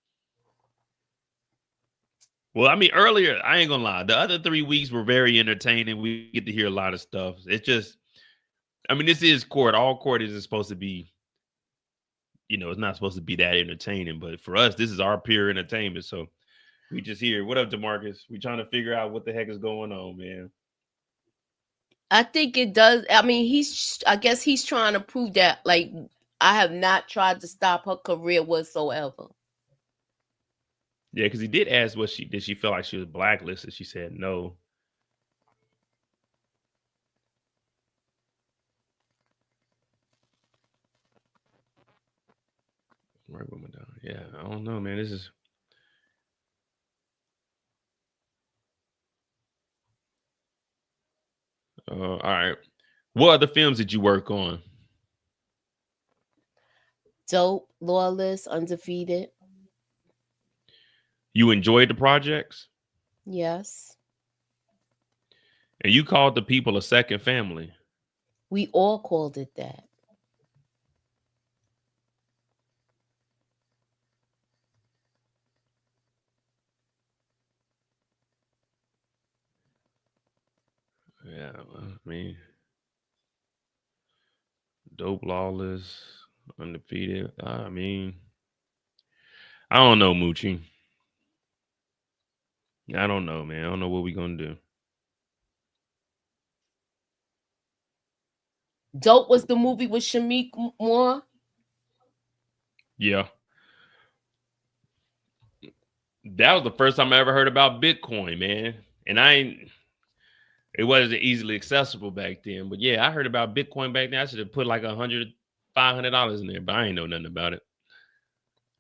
Well, I mean, earlier, I ain't gonna lie. The other 3 weeks were very entertaining. We get to hear a lot of stuff. It's just, I mean, this is court. All court isn't supposed to be, it's not supposed to be that entertaining. But for us, this is our pure entertainment. So we just here. What up, DeMarcus? We trying to figure out what the heck is going on, man. I think it does. I mean, I guess he's trying to prove that, like, I have not tried to stop her career whatsoever. Yeah, because he did ask did she feel like she was blacklisted? She said no. Right woman down. Yeah, I don't know, man. This is all right. What other films did you work on? Dope, Lawless, Undefeated. You enjoyed the projects? Yes. And you called the people a second family. We all called it that. Yeah, I mean, Dope, Lawless, Undefeated. I mean, I don't know, Moochie. I don't know, man. I don't know what we're gonna do. Dope was the movie with Shamik Moore. Yeah. That was the first time I ever heard about Bitcoin, man. And it wasn't easily accessible back then. But yeah, I heard about Bitcoin back then. I should have put like $500 in there, but I ain't know nothing about it.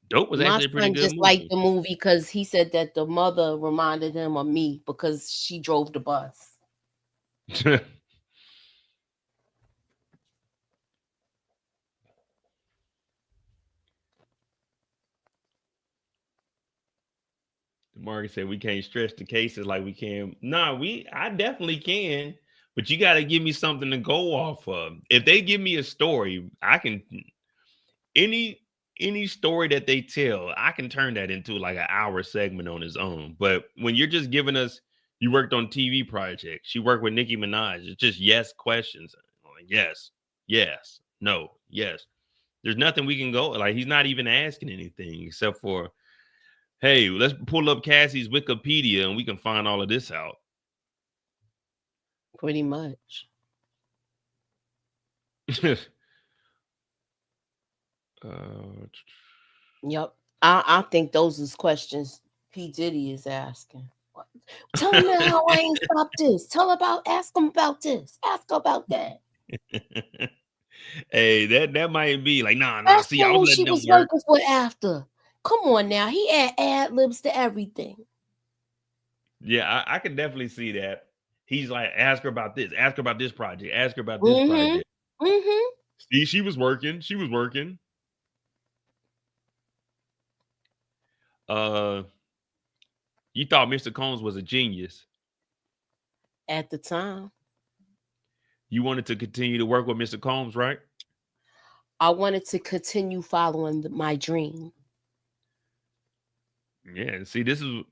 Dope was actually a pretty good just movie. liked the movie because he said that the mother reminded him of me because she drove the bus. Margaret said we can't stretch the cases like we can. Nah, I definitely can, but you got to give me something to go off of. If they give me a story, I can any story that they tell, I can turn that into like an hour segment on its own. But when you're just giving us, you worked on TV projects, you worked with Nicki Minaj, it's just yes questions. Like, yes, no, yes. There's nothing we can go. Like, he's not even asking anything except for, hey, let's pull up Cassie's Wikipedia and we can find all of this out. Pretty much. Yep. I think those is questions P. Diddy is asking. Tell him how I ain't stopped this. Ask him about this. Ask about that. Hey, that might be like, nah. Ask See, I was letting she them was work. working for after. Come on now. He ad libs to everything. Yeah, I can definitely see that. He's like, ask her about this. Ask her about this project. Ask her about this project. Mm-hmm. See, she was working. You thought Mr. Combs was a genius. At the time. You wanted to continue to work with Mr. Combs, right? I wanted to continue following my dream. Yeah, see, this is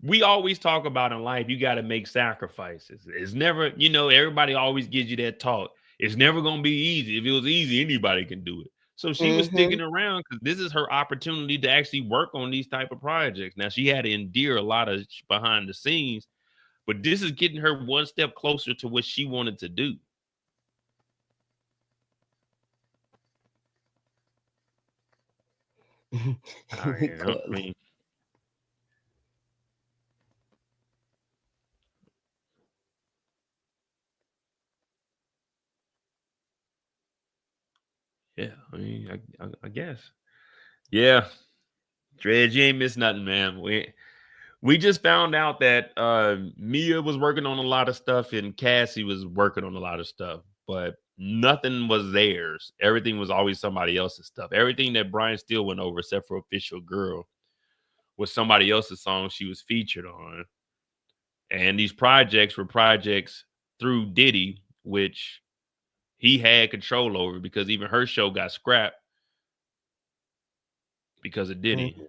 we always talk about in life. You got to make sacrifices. It's never, everybody always gives you that talk. It's never gonna be easy. If it was easy, anybody can do it. So she was sticking around because this is her opportunity to actually work on these type of projects. Now she had to endure a lot of behind the scenes, but this is getting her one step closer to what she wanted to do. I mean, yeah, I guess. Yeah. Dredge, you ain't missed nothing, man. We just found out that Mia was working on a lot of stuff and Cassie was working on a lot of stuff, but nothing was theirs. Everything was always somebody else's stuff. Everything that Brian Steele went over, except for Official Girl, was somebody else's song she was featured on. And these projects were projects through Diddy, which he had control over because even her show got scrapped because of Diddy.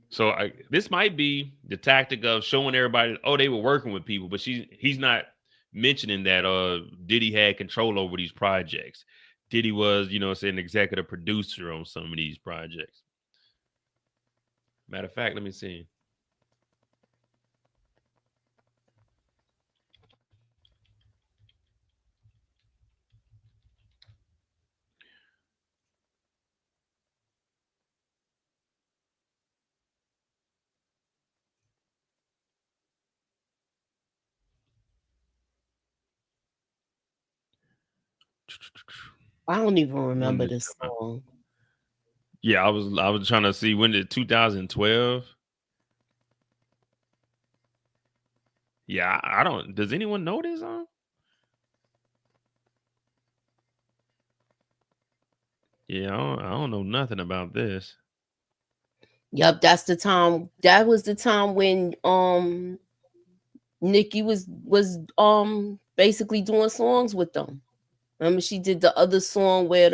So this might be the tactic of showing everybody, oh, they were working with people, but he's not mentioning that Diddy had control over these projects. Diddy was, an executive producer on some of these projects. Matter of fact, let me see. I don't even remember this song. Yeah, I was trying to see when did 2012. Yeah, I don't. Does anyone know this song? Yeah, I don't know nothing about this. Yep, that's the time. That was the time when Nikki was basically doing songs with them. Remember, she did the other song with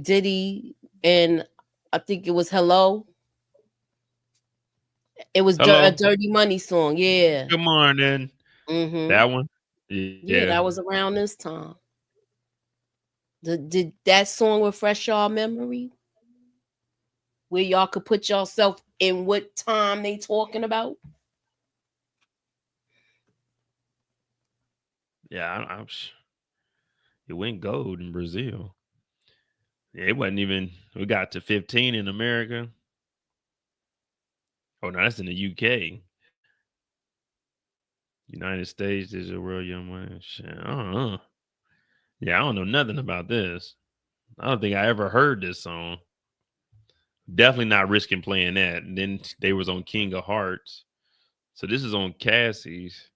Diddy, and I think it was Hello. It was a Dirty Money song. Yeah. Good morning. That one. Yeah, that was around this time. Did that song refresh y'all memory? Where y'all could put yourself in what time they talking about? Yeah, it went gold in Brazil. Yeah, it wasn't even. We got to 15 in America. Oh no, that's in the UK. United States is a world young man. Shit, I don't know. Yeah, I don't know nothing about this. I don't think I ever heard this song. Definitely not risking playing that. And then they was on King of Hearts. So this is on Cassie's.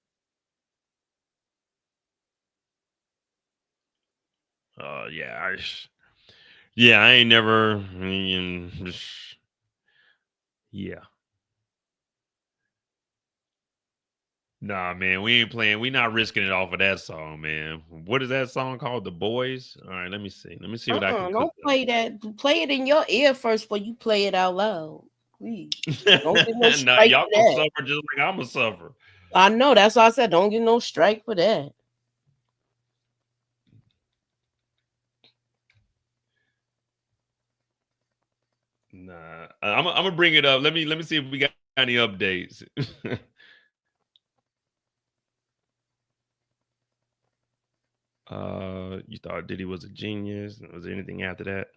Yeah, I ain't never. Yeah. Nah, man, we ain't playing. We not risking it off of that song, man. What is that song called? The Boys? All right, let me see. Let me see what I can. Don't play that. Play it in your ear first before you play it out loud. Please. Don't get no strike. Nah, y'all gonna suffer just like I'm gonna suffer. I know. That's why I said don't get no strike for that. Nah, I'm gonna bring it up. Let me see if we got any updates. You thought Diddy was a genius? Was there anything after that?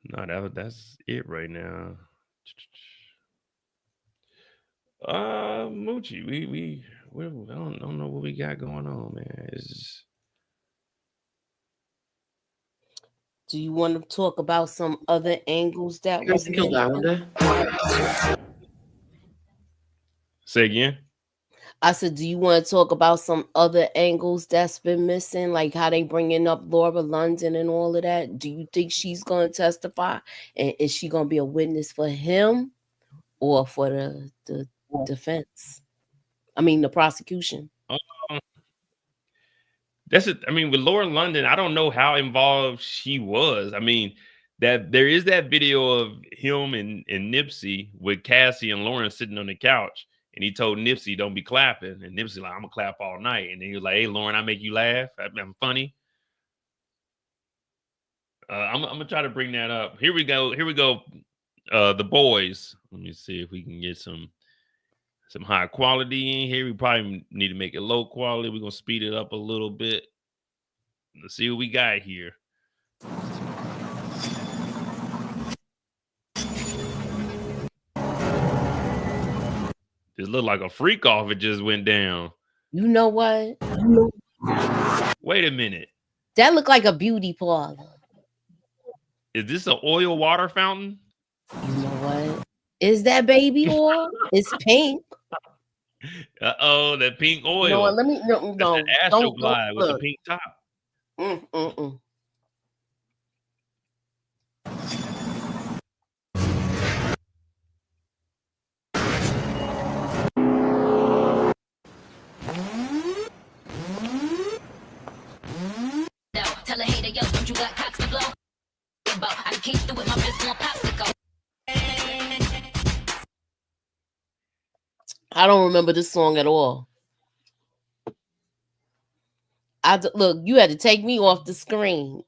No, that's it right now. Moochie, we I don't know what we got going on, man. Do you want to talk about some other angles that was mentioned? Say again? I said, do you want to talk about some other angles that's been missing, like how they bringing up Laura London and all of that? Do you think she's going to testify, and is she going to be a witness for him or for the defense? I mean, the prosecution. That's it. I mean, with Lauren London, I don't know how involved she was. I mean, that there is that video of him and Nipsey with Cassie and Lauren sitting on the couch, and he told Nipsey, "Don't be clapping," and Nipsey like, "I'm gonna clap all night," and then he was like, "Hey, Lauren, I make you laugh. I'm funny." I'm gonna try to bring that up. Here we go. The boys. Let me see if we can get some high quality in here. We probably need to make it low quality. We're gonna speed it up a little bit. Let's see what we got here. This looked like a freak off. It just went down. You know what? Wait a minute. That looked like a beauty parlor. Is this an oil water fountain? You know what? Is that baby oil? It's pink. Uh-oh, that pink oil. No, let me no. That's that Astroglide with the pink top. Tell a hater, yo, don't you got cocks to blow? I came through with my fist on popsicle. I don't remember this song at all. Look, you had to take me off the screen.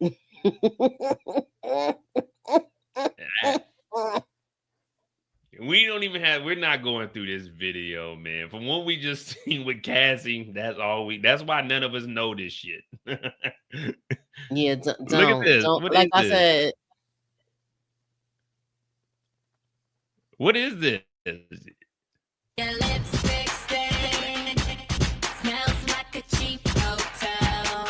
We're not going through this video, man. From what we just seen with Cassie, that's why none of us know this shit. Yeah, Look at this. Like I said. What is this? Your lipstick stain smells like a cheap hotel.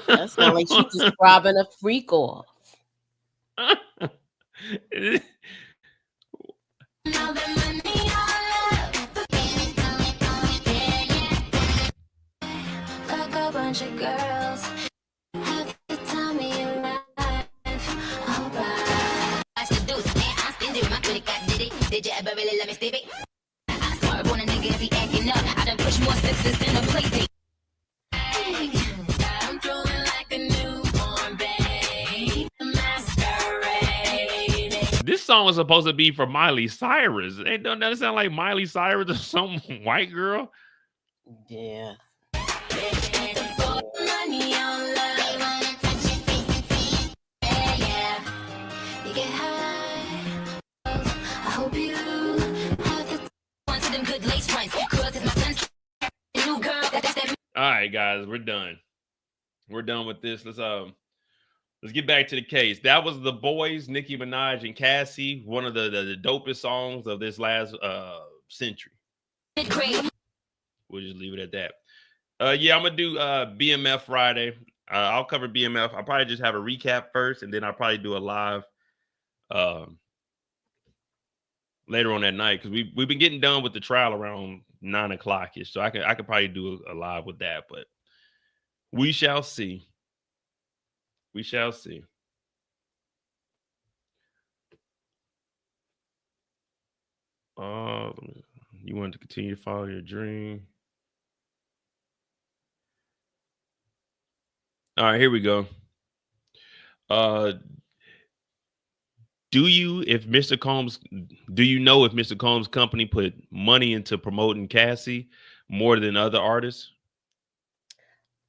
That sounds like she's just robbing a freak off. Fuck a bunch of girls. Have the time of your life. Oh, bye. I should do it, man. I'm stingy. My credit got Diddy. Did you ever really let me stay? I swear on a nigga if he acting up. I done push more sixes than a play date. I'm throwing like a newborn babe. Masquerade. This song was supposed to be for Miley Cyrus. It doesn't sound like Miley Cyrus or some white girl. Yeah. Money on love. They wanna touch it, taste it, see it. Yeah. You get high. I hope you have the one to them good lace fronts. Cause it's my son's new girl. That's that. All right, guys, we're done. We're done with this. Let's get back to the case. That was The Boys, Nicki Minaj and Cassie, one of the dopest songs of this last century. We'll just leave it at that. Yeah, I'm gonna do BMF Friday. I'll cover BMF. I'll probably just have a recap first, and then I'll probably do a live later on that night, because we've been getting done with the trial around 9 o'clock ish. So I could probably do a live with that, but we shall see. We shall see. You want to continue to follow your dream? All right, here we go. Do you know if Mr. Combs' company put money into promoting Cassie more than other artists?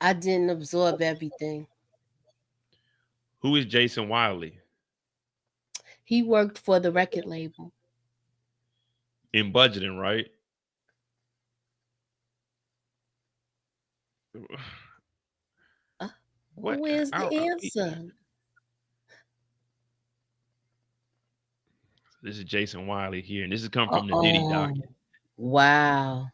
I didn't absorb everything. Who is Jason Wiley? He worked for the record label. In budgeting, right? What? Where's the answer? This is Jason Wiley here, and this is coming from the Diddy docket. Wow.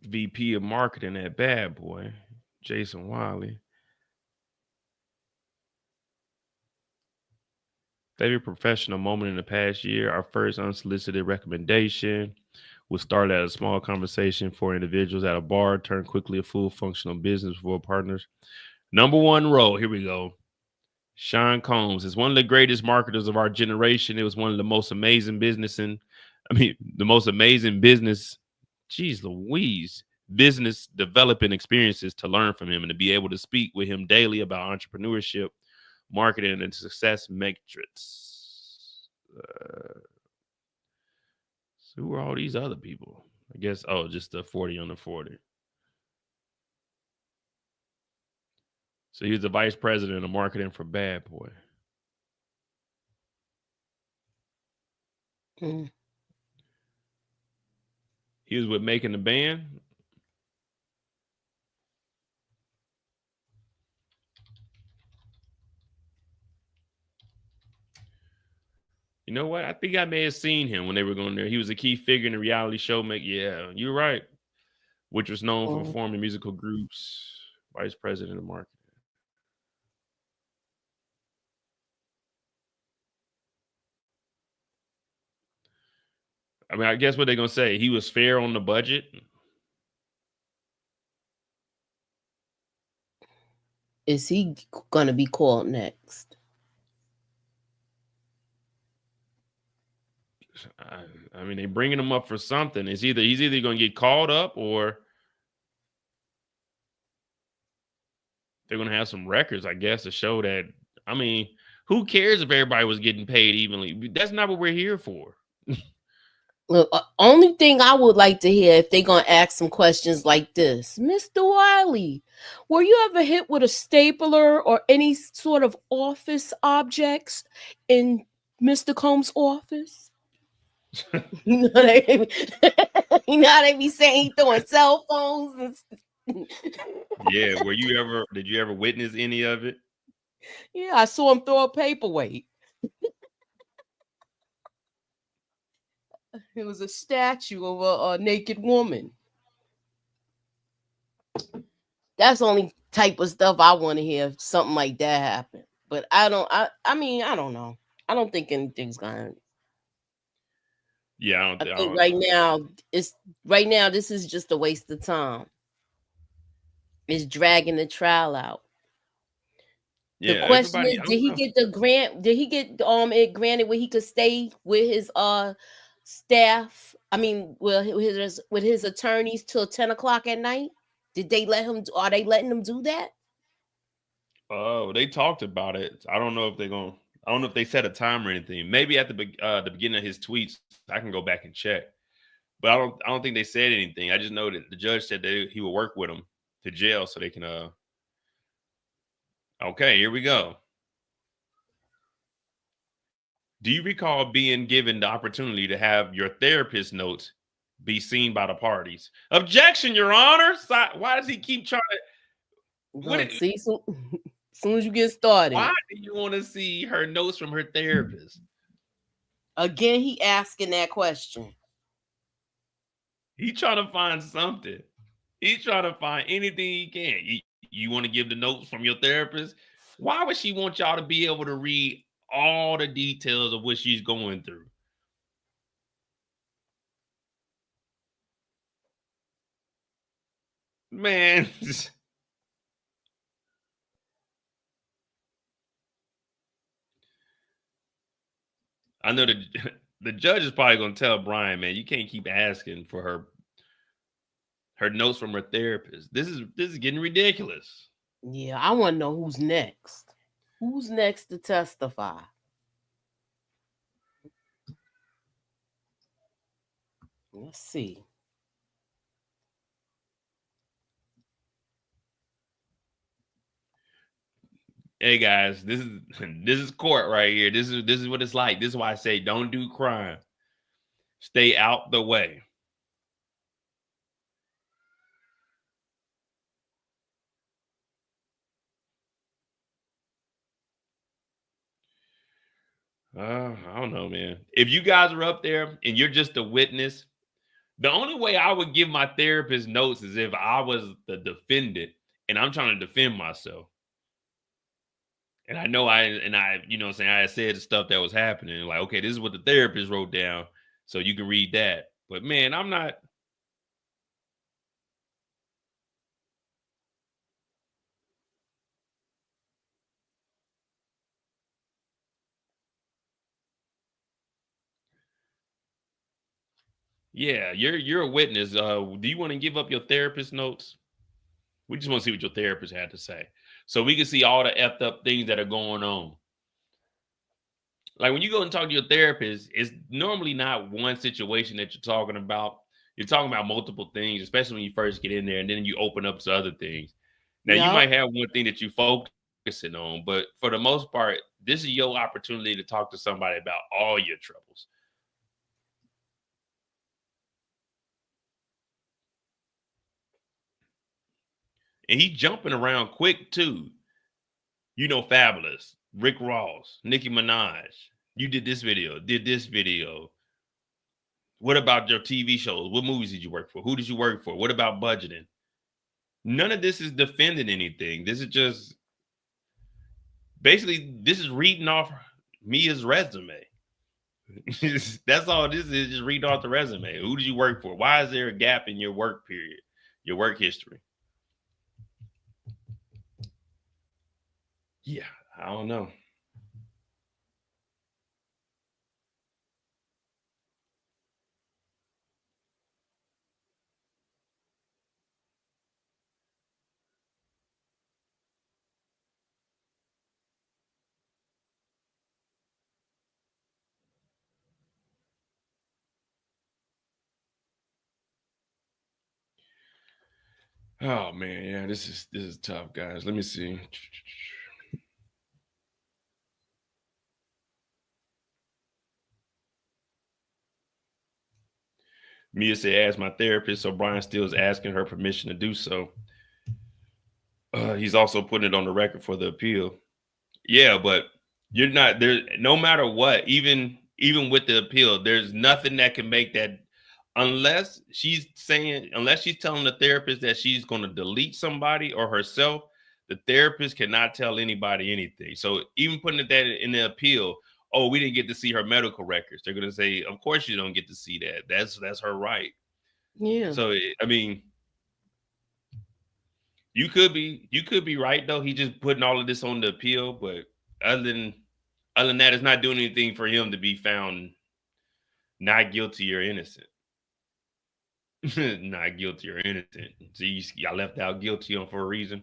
VP of marketing at Bad Boy, Jason Wiley. Favorite professional moment in the past year. Our first unsolicited recommendation was start at a small conversation for individuals at a bar, turn quickly a full functional business for partners. Number one role. Here we go. Sean Combs is one of the greatest marketers of our generation. It was one of the most amazing the most amazing business, geez Louise, business developing experiences to learn from him and to be able to speak with him daily about entrepreneurship, marketing, and success metrics. So who are all these other people? I guess, just the 40 under 40. So he was the vice president of marketing for Bad Boy. Mm. He was with Making the Band. You know what? I think I may have seen him when they were going there. He was a key figure in the reality show. Yeah, you're right. Which was known for performing musical groups. Vice president of marketing. I mean, I guess what they're going to say, he was fair on the budget. Is he going to be called next? I mean, they're bringing him up for something. He's either going to get called up or they're going to have some records, I guess, to show that. I mean, who cares if everybody was getting paid evenly? That's not what we're here for. Look, only thing I would like to hear if they're going to ask some questions like this. Mr. Wiley, were you ever hit with a stapler or any sort of office objects in Mr. Combs' office? You know how they be saying he throwing cell phones and Yeah, did you ever witness any of it? Yeah, I saw him throw a paperweight. It was a statue of a naked woman. That's the only type of stuff I want to hear if something like that happen. But I don't know. I don't think anything's gonna. Yeah, I think right now this is just a waste of time. It's dragging the trial out. Yeah, the question is, did he get the grant? Did he get it granted where he could stay with his staff? I mean, with his attorneys till 10 o'clock at night? Did they let him? Are they letting him do that? Oh, they talked about it. I don't know if I don't know if they set a time or anything. Maybe at the beginning of his tweets, I can go back and check. But I don't think they said anything. I just know that the judge said that he would work with him to jail so they can. Okay, here we go. Do you recall being given the opportunity to have your therapist notes be seen by the parties? Objection, Your Honor. Why does he keep trying to? See, as soon as you get started. Why do you want to see her notes from her therapist? Again, he asking that question. He trying to find something. He's trying to find anything he can. You want to give the notes from your therapist? Why would she want y'all to be able to read all the details of what she's going through? Man. I know the judge is probably going to tell Brian, man, you can't keep asking for her notes from her therapist. This is getting ridiculous. Yeah, I want to know who's next. Who's next to testify? Let's see. Hey guys, this is court right here. This is what it's like. This is why I say don't do crime. Stay out the way. I don't know, man. If you guys are up there and you're just a witness, The only way I would give my therapist notes is if I was the defendant and I'm trying to defend myself. And I know you know what I'm saying, I said the stuff that was happening. Like, okay, this is what the therapist wrote down. So you can read that. But man, I'm not. Yeah, you're a witness. Do you want to give up your therapist notes? We just want to see what your therapist had to say. So we can see all the effed up things that are going on. Like when you go and talk to your therapist, it's normally not one situation that you're talking about. You're talking about multiple things, especially when you first get in there, and then you open up to other things. Now you might have one thing that you focusing on, but for the most part, this is your opportunity to talk to somebody about all your troubles. And he's jumping around quick too. You know, Fabulous, Rick Ross, Nicki Minaj. You did this video. What about your TV shows? What movies did you work for? Who did you work for? What about budgeting? None of this is defending anything. This is just basically reading off Mia's resume. That's all this is, just reading off the resume. Who did you work for? Why is there a gap in your work period, your work history? Yeah, I don't know. Oh man, yeah, this is tough, guys. Let me see. Mia said, ask my therapist, so Brian still is asking her permission to do so. He's also putting it on the record for the appeal. Yeah, but you're not there. No matter what, even with the appeal, there's nothing that can make that, unless she's telling the therapist that she's going to delete somebody or herself. The therapist cannot tell anybody anything. So even putting that in the appeal, oh, we didn't get to see her medical records. They're going to say, of course you don't get to see that. That's her right. Yeah. So I mean, you could be right though. He just putting all of this on the appeal, but other than that, it's not doing anything for him to be found not guilty or innocent. Not guilty or innocent. See, y'all left out guilty on for a reason.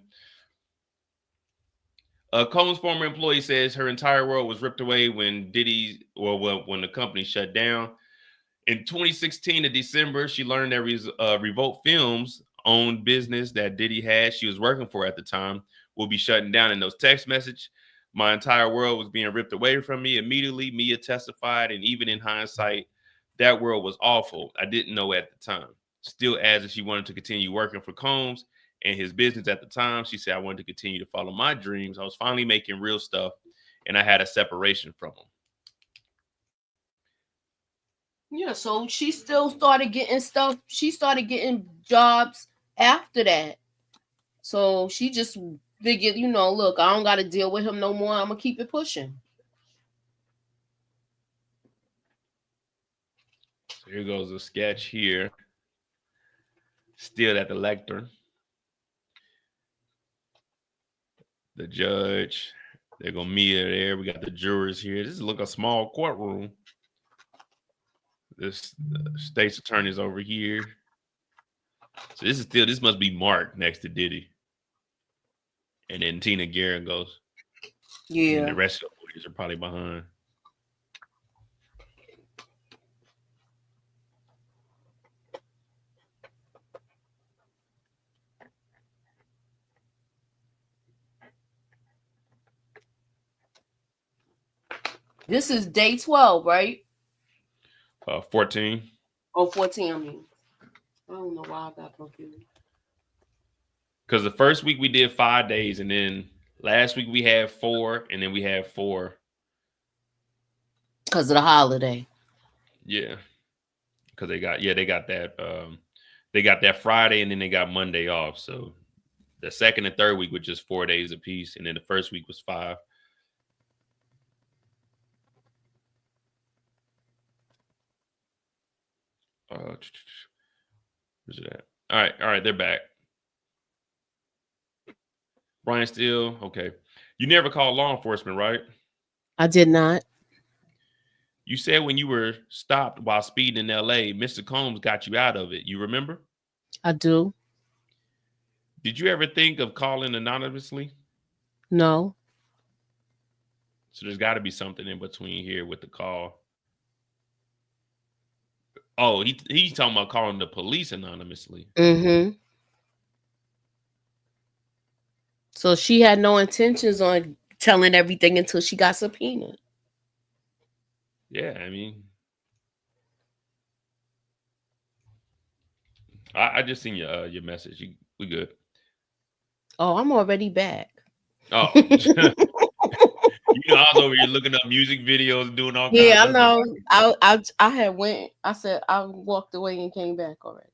Combs' former employee says her entire world was ripped away when when the company shut down. In 2016, in December, she learned that Revolt Films owned business that Diddy had, she was working for at the time, will be shutting down. In those text messages, my entire world was being ripped away from me. Immediately, Mia testified, and even in hindsight, that world was awful. I didn't know at the time. Still adds that she wanted to continue working for Combs and his business at the time. She said, I wanted to continue to follow my dreams. I was finally making real stuff, and I had a separation from him. Yeah, so she still started getting stuff. She started getting jobs after that. So she just figured, look, I don't got to deal with him no more. I'm going to keep it pushing. So here goes a sketch here. Still at the lectern. The judge. They're going to meet her there. We got the jurors here. This is like a small courtroom. This state's attorney's over here. So this must be Mark next to Diddy. And then Tina Guerin goes. Yeah. And the rest of the lawyers are probably behind. This is day 12, right? 14. Oh, 14, I mean. I don't know why I got confused. Because the first week we did 5 days, and then last week we had 4, and then we had 4. Because of the holiday. Yeah. because they got that Friday and then they got Monday off. So the second and third week was just 4 days apiece, and then the first week was 5. Where's it at? All right, they're back. Brian Steele, okay. You never called law enforcement, right? I did not. You said when you were stopped while speeding in LA, Mr. Combs got you out of it. You remember? I do. Did you ever think of calling anonymously? No. So there's got to be something in between here with the call. Oh, he's talking about calling the police anonymously. Mm-hmm. So she had no intentions on telling everything until she got subpoenaed. Yeah, I mean, I just seen your message. We good. Oh, I'm already back. Oh, I was over here looking up music videos, and doing all kinds. Yeah, I know. I had went. I said I walked away and came back already.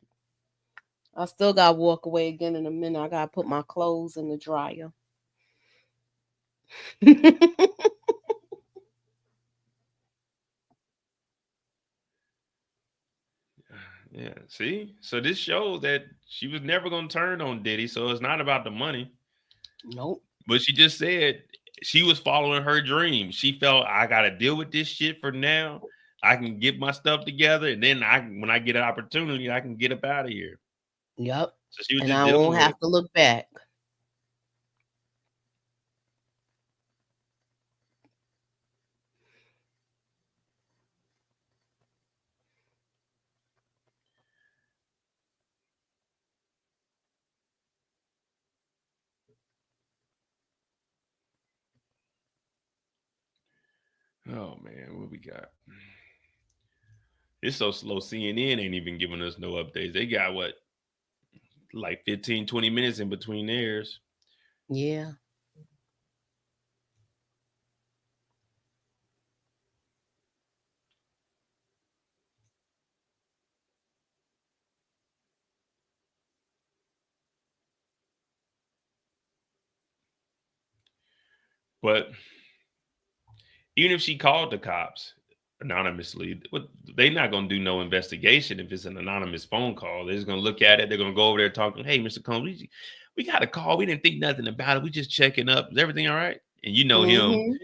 I still got to walk away again in a minute. I got to put my clothes in the dryer. Yeah, see? So this shows that she was never going to turn on Diddy, so it's not about the money. Nope. But she just said she was following her dream. She felt, I got to deal with this shit for now. I can get my stuff together, and then when I get an opportunity, I can get up out of here. Yep. So she was And just I won't have to look back. Oh man, what we got? It's so slow. CNN ain't even giving us no updates. They got what, like 15, 20 minutes in between theirs. Yeah. But even if she called the cops anonymously, they're not going to do no investigation if it's an anonymous phone call. They're just going to look at it. They're going to go over there talking, hey, Mr. Combs, we got a call. We didn't think nothing about it. We just checking up. Is everything all right? And you know him.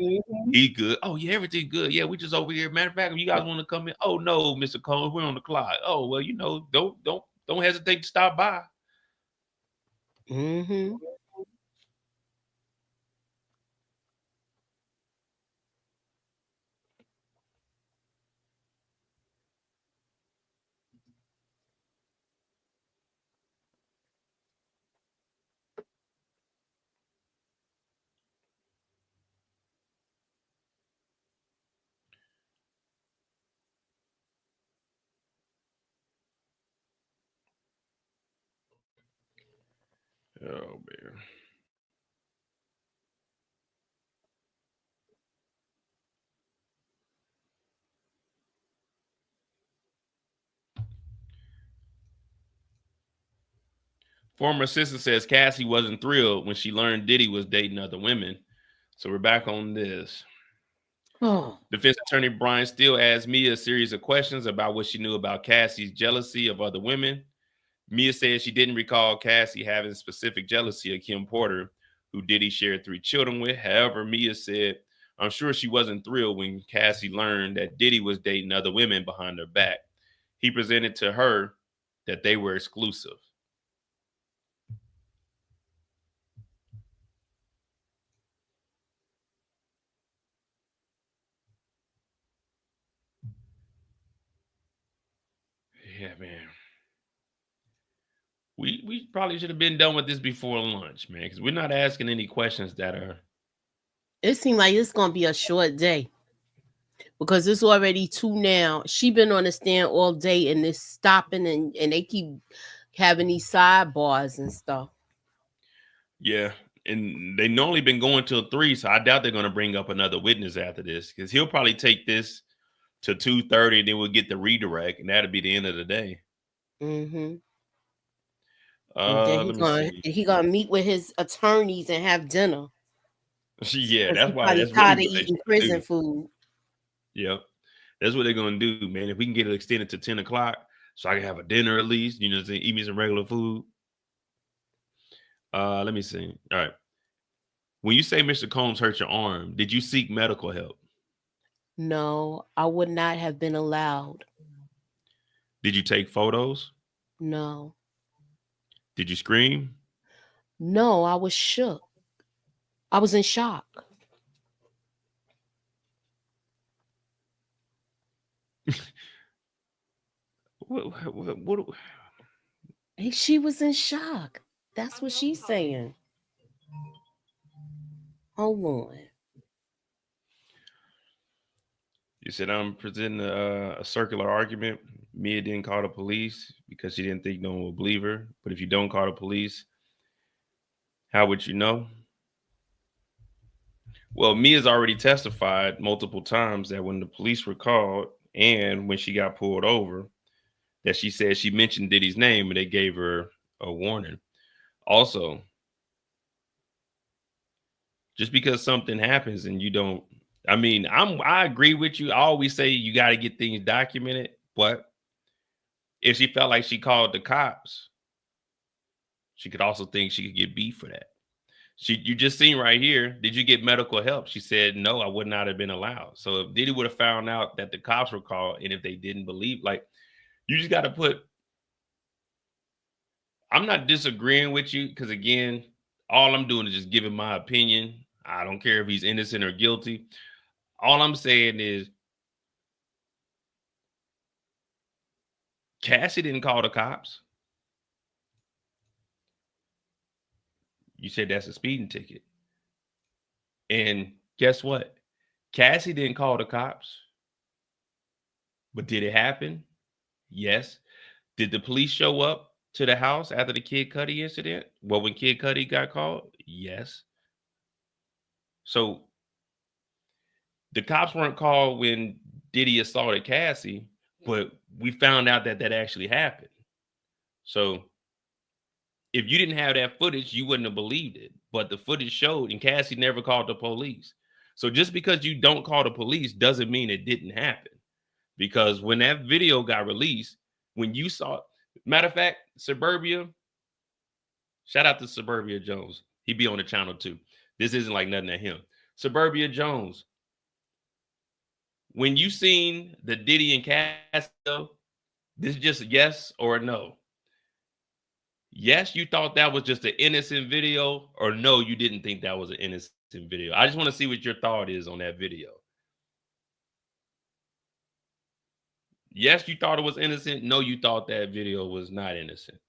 He good. Oh, yeah, everything good. Yeah, we just over here. Matter of fact, if you guys want to come in. Oh, no, Mr. Combs, we're on the clock. Oh, well, don't hesitate to stop by. Mm-hmm. Oh, man. Former assistant says Cassie wasn't thrilled when she learned Diddy was dating other women. So we're back on this. Oh. Defense attorney Brian Steele asked Mia a series of questions about what she knew about Cassie's jealousy of other women. Mia said she didn't recall Cassie having specific jealousy of Kim Porter, who Diddy shared 3 children with. However, Mia said, I'm sure she wasn't thrilled when Cassie learned that Diddy was dating other women behind her back. He presented to her that they were exclusive. Yeah, man. We probably should have been done with this before lunch, man, because we're not asking any questions that are. It seemed like it's gonna be a short day because it's already 2 now. She been on the stand all day and it's stopping and they keep having these sidebars and stuff. Yeah, and they normally been going till 3, so I doubt they're going to bring up another witness after this because he'll probably take this to 2:30, and then we'll get the redirect, and that'll be the end of the day. Mm-hmm. And then Let me see. he gonna meet with his attorneys and have dinner. Yeah, 'Cause that's he why. probably That's really tired of what they eating should prison do. food. Yep, that's what they're gonna do, man. If we can get it extended to 10 o'clock, so I can have a dinner at least, you know, eat me some regular food. Let me see. All right. When you say Mr. Combs hurt your arm, did you seek medical help? No, I would not have been allowed. Did you take photos? No. Did you scream? No, I was shook. I was in shock. What? She was in shock. That's what she's saying. Hold on. You said I'm presenting a circular argument. Mia didn't call the police because she didn't think no one would believe her. But if you don't call the police, how would you know? Well, Mia's already testified multiple times that when the police were called and when she got pulled over, that she said she mentioned Diddy's name and they gave her a warning. Also, just because something happens and you don't, I mean, I agree with you. I always say you got to get things documented, but if she felt like she called the cops, she could also think she could get beef for that. You just seen right here, did you get medical help? She said, no, I would not have been allowed. So if Diddy would have found out that the cops were called and if they didn't believe, like, you just got to put, I'm not disagreeing with you because, again, all I'm doing is just giving my opinion. I don't care if he's innocent or guilty. All I'm saying is Cassie didn't call the cops. You said that's a speeding ticket. And guess what? Cassie didn't call the cops. But did it happen? Yes. Did the police show up to the house after the Kid Cudi incident? Well, when Kid Cudi got called? Yes. So the cops weren't called when Diddy assaulted Cassie, but we found out that that actually happened. So if you didn't have that footage, you wouldn't have believed it. But the footage showed, and Cassie never called the police. So just because you don't call the police doesn't mean it didn't happen. Because when that video got released, when you saw, matter of fact, Suburbia, shout out to Suburbia Jones. He be on the channel too. This isn't like nothing at him. Suburbia Jones. When you seen the Diddy and Cassie, this is just a yes or a no. Yes, you thought that was just an innocent video, or no, you didn't think that was an innocent video. I just want to see what your thought is on that video. Yes, you thought it was innocent. No, you thought that video was not innocent.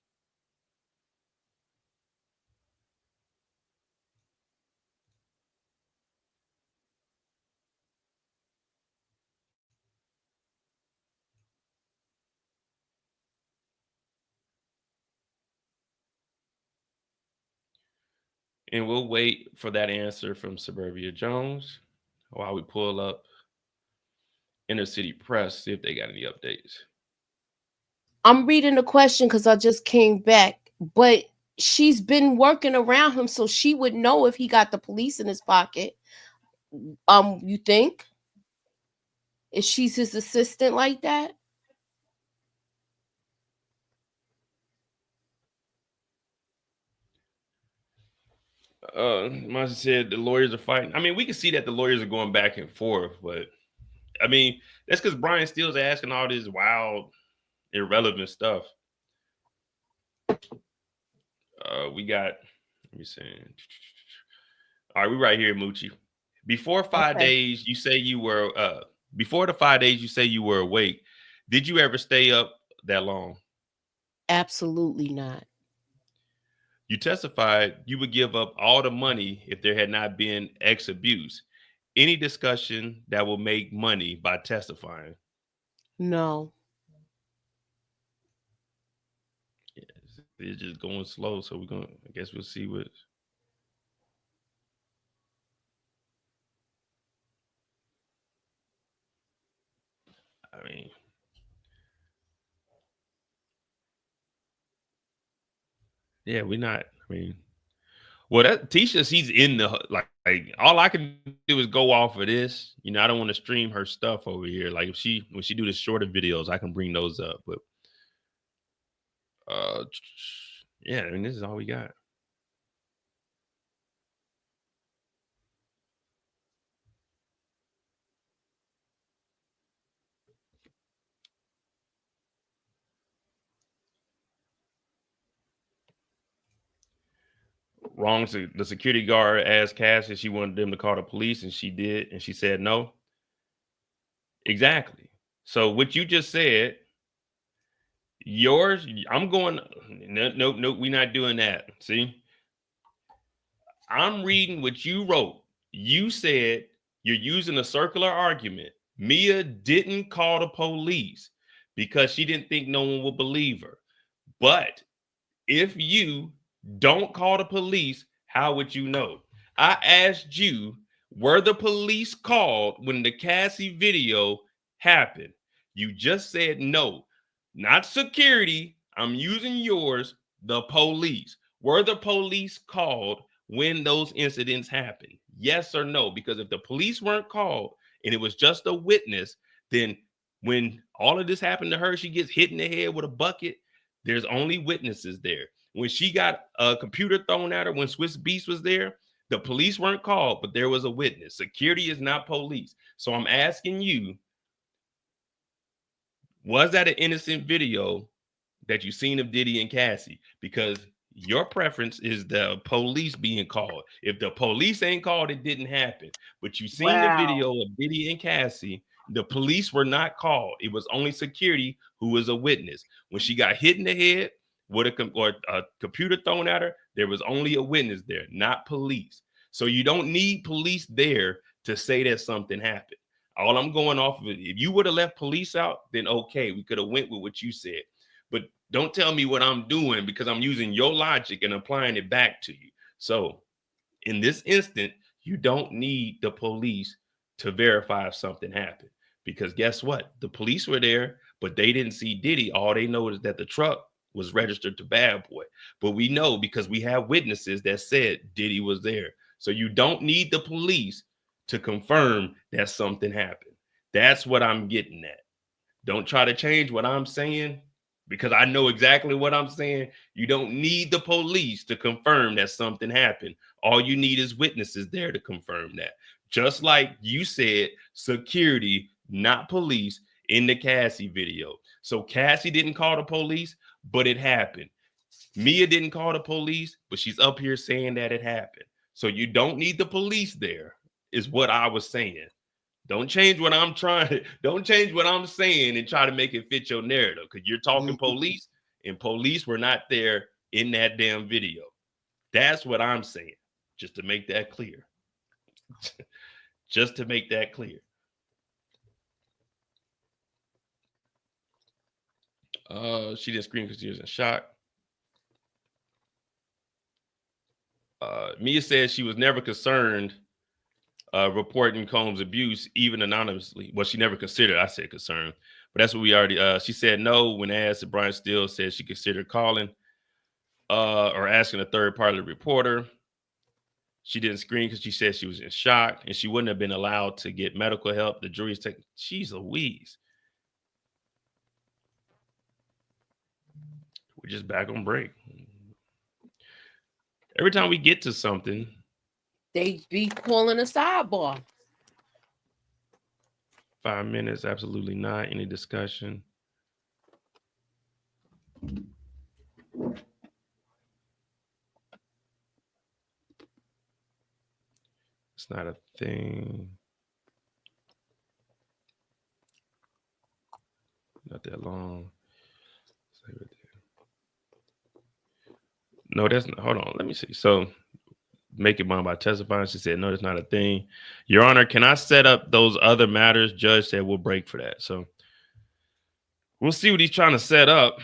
And we'll wait for that answer from Suburbia Jones while we pull up Inner City Press, see if they got any updates. I'm reading the question because I just came back, but she's been working around him so she would know if he got the police in his pocket. You think? If she's his assistant like that? Monty said the lawyers are fighting. I mean, we can see that the lawyers are going back and forth, but I mean, that's because Brian Steele's asking all this wild, irrelevant stuff. We got, let me see. All right, we right here, Moochie. Before 5 days, you say you were before the 5 days you say you were awake. Did you ever stay up that long? Absolutely not. You testified you would give up all the money if there had not been ex abuse. Any discussion that will make money by testifying? No. It's just going slow, so I guess we'll see what. Yeah, we're not. I mean, well, that Tisha, she's in the like all I can do is go off of this. You know, I don't want to stream her stuff over here. Like if when she do the shorter videos, I can bring those up. But yeah, I mean, this is all we got. Wrong. The security guard asked Cassie if she wanted them to call the police, and she did, and she said no. Exactly. So what you just said, yours, I'm going. No, we're not doing that. See, I'm reading what you wrote. You said you're using a circular argument. Mia didn't call the police because she didn't think no one would believe her. But if you don't call the police, how would you know? I asked you, were the police called when the Cassie video happened? You just said no, not security. I'm using yours, the police. Were the police called when those incidents happened? Yes or no? Because if the police weren't called and it was just a witness, then when all of this happened to her, she gets hit in the head with a bucket. There's only witnesses there. When she got a computer thrown at her, when Swiss Beast was there, the police weren't called, but there was a witness. Security is not police. So I'm asking you, was that an innocent video that you seen of Diddy and Cassie? Because your preference is the police being called. If the police ain't called, it didn't happen. But you seen the video of Diddy and Cassie. The police were not called. It was only security who was a witness. When she got hit in the head with a computer thrown at her, there was only a witness there, not police. So you don't need police there to say that something happened. All I'm going off of it, if you would have left police out, then okay, we could have went with what you said. But don't tell me what I'm doing, because I'm using your logic and applying it back to you. So in this instant, you don't need the police to verify if something happened, because guess what? The police were there, but they didn't see Diddy. All they know is that the truck was registered to Bad Boy. But we know because we have witnesses that said Diddy was there. So you don't need the police to confirm that something happened. That's what I'm getting at. Don't try to change what I'm saying, because I know exactly what I'm saying. You don't need the police to confirm that something happened. All you need is witnesses there to confirm that. Just like you said, security, not police, in the Cassie video. So Cassie didn't call the police, but it happened. Mia didn't call the police, but she's up here saying that it happened. So you don't need the police there, is what I was saying. Don't change what I'm saying and try to make it fit your narrative, because you're talking police, and police were not there in that damn video. That's what I'm saying, just to make that clear. Just to make that clear. She didn't scream because she was in shock. Mia said she was never concerned reporting Combs' abuse, even anonymously. Well, she never considered. I said concerned, but that's what we already. She said no when asked if Brian Steele said she considered calling or asking a third-party reporter. She didn't scream because she said she was in shock and she wouldn't have been allowed to get medical help. The jury's taking. Jeez Louise. We're just back on break. Every time we get to something, they be calling a sidebar. 5 minutes, absolutely not. Any discussion? It's not a thing. Not that long. No, that's not. Hold on. Let me see. So, make it bond by testifying. She said, no, that's not a thing. Your Honor, can I set up those other matters? Judge said we'll break for that. So, we'll see what he's trying to set up.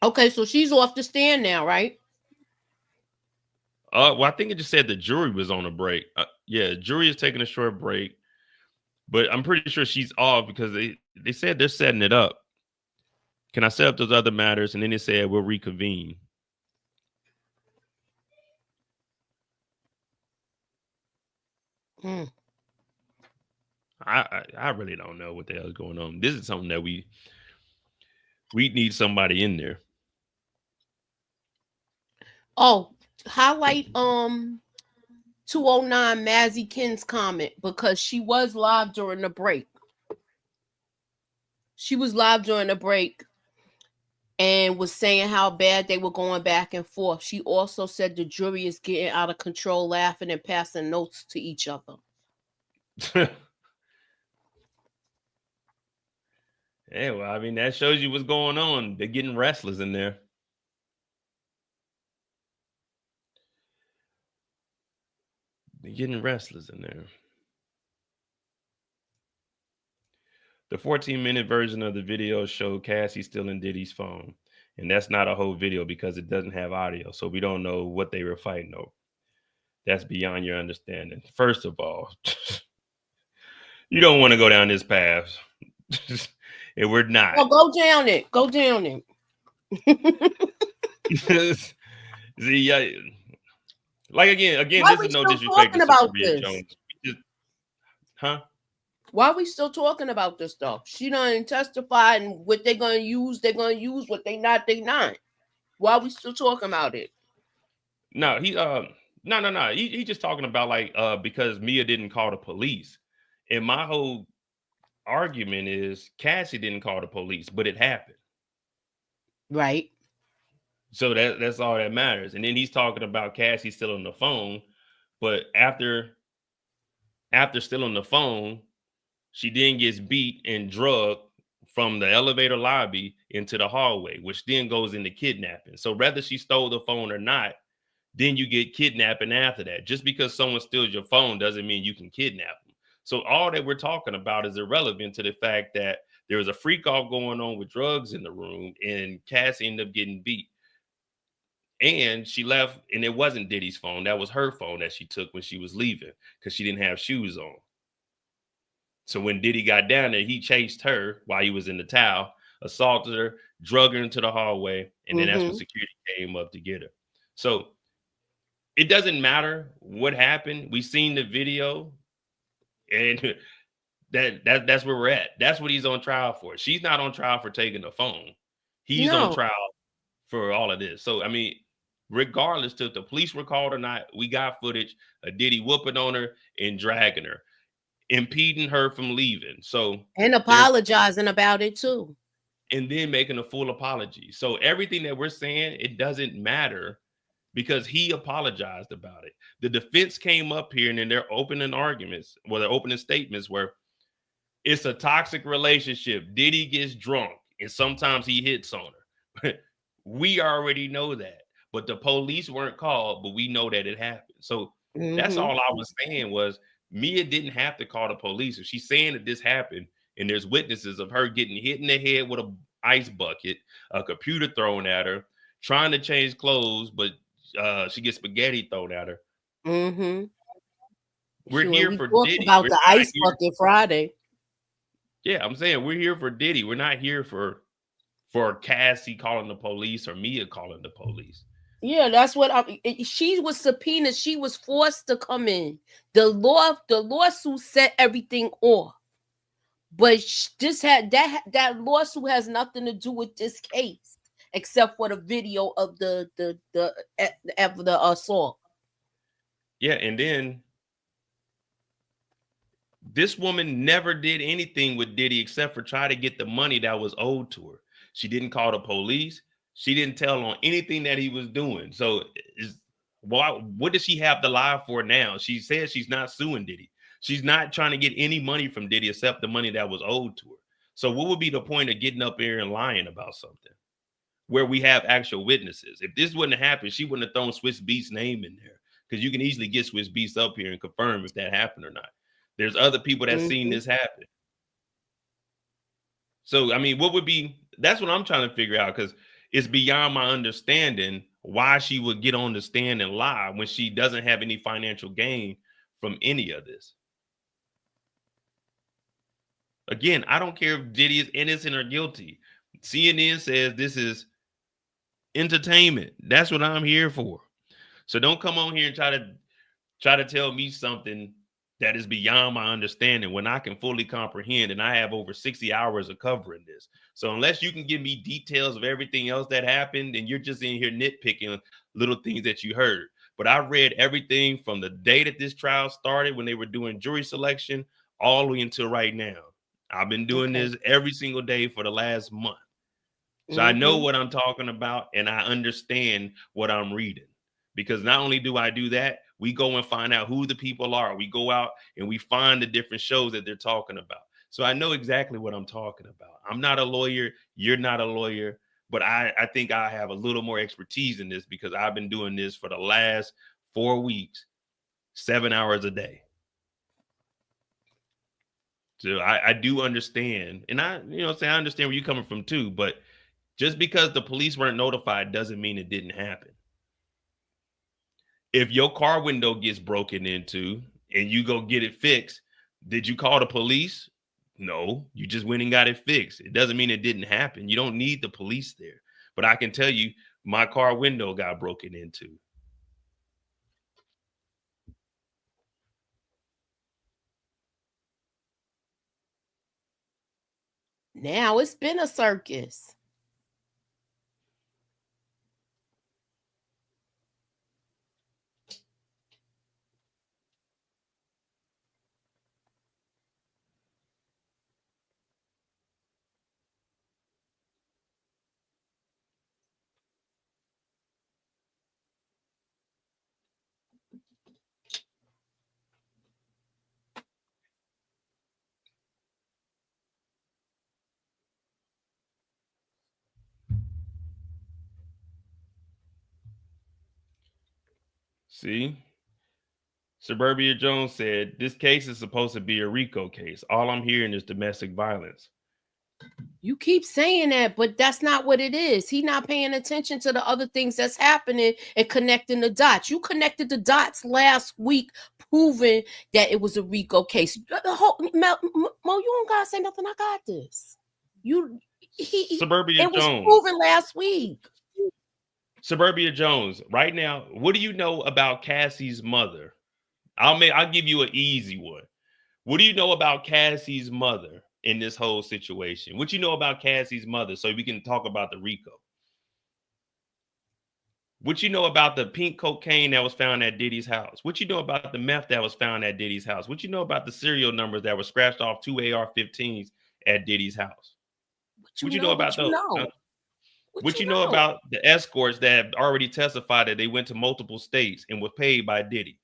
Okay, so she's off the stand now, right? Well, I think it just said the jury was on a break. Yeah, jury is taking a short break, but I'm pretty sure she's off because they said they're setting it up. Can I set up those other matters? And then they said we'll reconvene. Mm. I really don't know what the hell is going on. This is something that we need somebody in there. Oh, highlight 209 Mazzy Ken's comment, because she was live during the break. She was live during the break and was saying how bad they were going back and forth. She also said the jury is getting out of control, laughing and passing notes to each other. Yeah, well, I mean, that shows you what's going on. They're getting restless in there. They're getting restless in there. The 14-minute version of the video showed Cassie still in Diddy's phone. And that's not a whole video because it doesn't have audio. So we don't know what they were fighting over. That's beyond your understanding. First of all, you don't want to go down this path. And we're not. Oh, go down it. Go down it. See, like again, Why this we is no still disrespect to talking about Sophia this? Jones. Huh? Why are we still talking about this stuff? She done testified, and what they're gonna use, they're gonna use. What they not. Why are we still talking about it? No, no. He just talking about like because Mia didn't call the police. And my whole argument is Cassie didn't call the police, but it happened. Right. So that's all that matters. And then he's talking about Cassie still on the phone, but after still on the phone, she then gets beat and drugged from the elevator lobby into the hallway, which then goes into kidnapping. So whether she stole the phone or not, then you get kidnapping after that. Just because someone steals your phone doesn't mean you can kidnap them. So all that we're talking about is irrelevant to the fact that there was a freak off going on with drugs in the room and Cassie ended up getting beat. And she left, and it wasn't Diddy's phone. That was her phone that she took when she was leaving because she didn't have shoes on. So when Diddy got down there, he chased her while he was in the towel, assaulted her, drug her into the hallway, and then that's when security came up to get her. So it doesn't matter what happened. We seen the video, and that's where we're at. That's what he's on trial for. She's not on trial for taking the phone. He's on trial for all of this. So I mean, regardless if the police were called or not, we got footage of Diddy whooping on her and dragging her, impeding her from leaving. So and apologizing about it too. And then making a full apology. So everything that we're saying, it doesn't matter because he apologized about it. The defense came up here and in their opening arguments, well, their opening statements were, it's a toxic relationship. Diddy gets drunk and sometimes he hits on her. We already know that. But the police weren't called, but we know that it happened. So that's all I was saying was Mia didn't have to call the police. If she's saying that this happened and there's witnesses of her getting hit in the head with an ice bucket, a computer thrown at her, trying to change clothes, but she gets spaghetti thrown at her. We're here for Diddy. About the ice bucket Friday. Yeah, I'm saying we're here for Diddy. We're not here for Cassie calling the police or Mia calling the police. Yeah, that's what she was subpoenaed. She was forced to come in. The lawsuit set everything off. But that lawsuit has nothing to do with this case, except for the video of the assault. Yeah, and then this woman never did anything with Diddy except for try to get the money that was owed to her. She didn't call the police. She didn't tell on anything that he was doing. So what does she have to lie for now? She says she's not suing Diddy. She's not trying to get any money from Diddy except the money that was owed to her. So what would be the point of getting up here and lying about something where we have actual witnesses? If this wouldn't have happened, she wouldn't have thrown Swiss Beats' name in there because you can easily get Swiss Beats up here and confirm if that happened or not. There's other people that seen this happen. So, I mean, that's what I'm trying to figure out because it's beyond my understanding why she would get on the stand and lie when she doesn't have any financial gain from any of this. Again, I don't care if Diddy is innocent or guilty. CNN says this is entertainment. That's what I'm here for. So don't come on here and try to tell me something that is beyond my understanding when I can fully comprehend, and I have over 60 hours of covering this. So unless you can give me details of everything else that happened, then you're just in here nitpicking little things that you heard. But I read everything from the day that this trial started when they were doing jury selection all the way until right now. I've been doing this every single day for the last month. So I know what I'm talking about, and I understand what I'm reading. Because not only do I do that, we go and find out who the people are. We go out and we find the different shows that they're talking about. So I know exactly what I'm talking about. I'm not a lawyer. You're not a lawyer. But I think I have a little more expertise in this because I've been doing this for the last 4 weeks, 7 hours a day. So I do understand. And I understand where you're coming from too. But just because the police weren't notified doesn't mean it didn't happen. If your car window gets broken into and you go get it fixed, did you call the police? No, you just went and got it fixed. It doesn't mean it didn't happen. You don't need the police there. But I can tell you, my car window got broken into. Now it's been a circus. See? Suburbia Jones said, this case is supposed to be a RICO case. All I'm hearing is domestic violence. You keep saying that, but that's not what it is. He's not paying attention to the other things that's happening and connecting the dots. You connected the dots last week, proving that it was a RICO case. Mo, you don't gotta say nothing. I got this. Suburbia it was Jones. proven last week. Suburbia Jones, right now, what do you know about Cassie's mother? I'll give you an easy one. What do you know about Cassie's mother in this whole situation? What you know about Cassie's mother, so we can talk about the RICO? What you know about the pink cocaine that was found at Diddy's house? What you know about the meth that was found at Diddy's house? What you know about the serial numbers that were scratched off 2 AR-15s at Diddy's house? What you know about those? What you know about the escorts that have already testified that they went to multiple states and were paid by Diddy?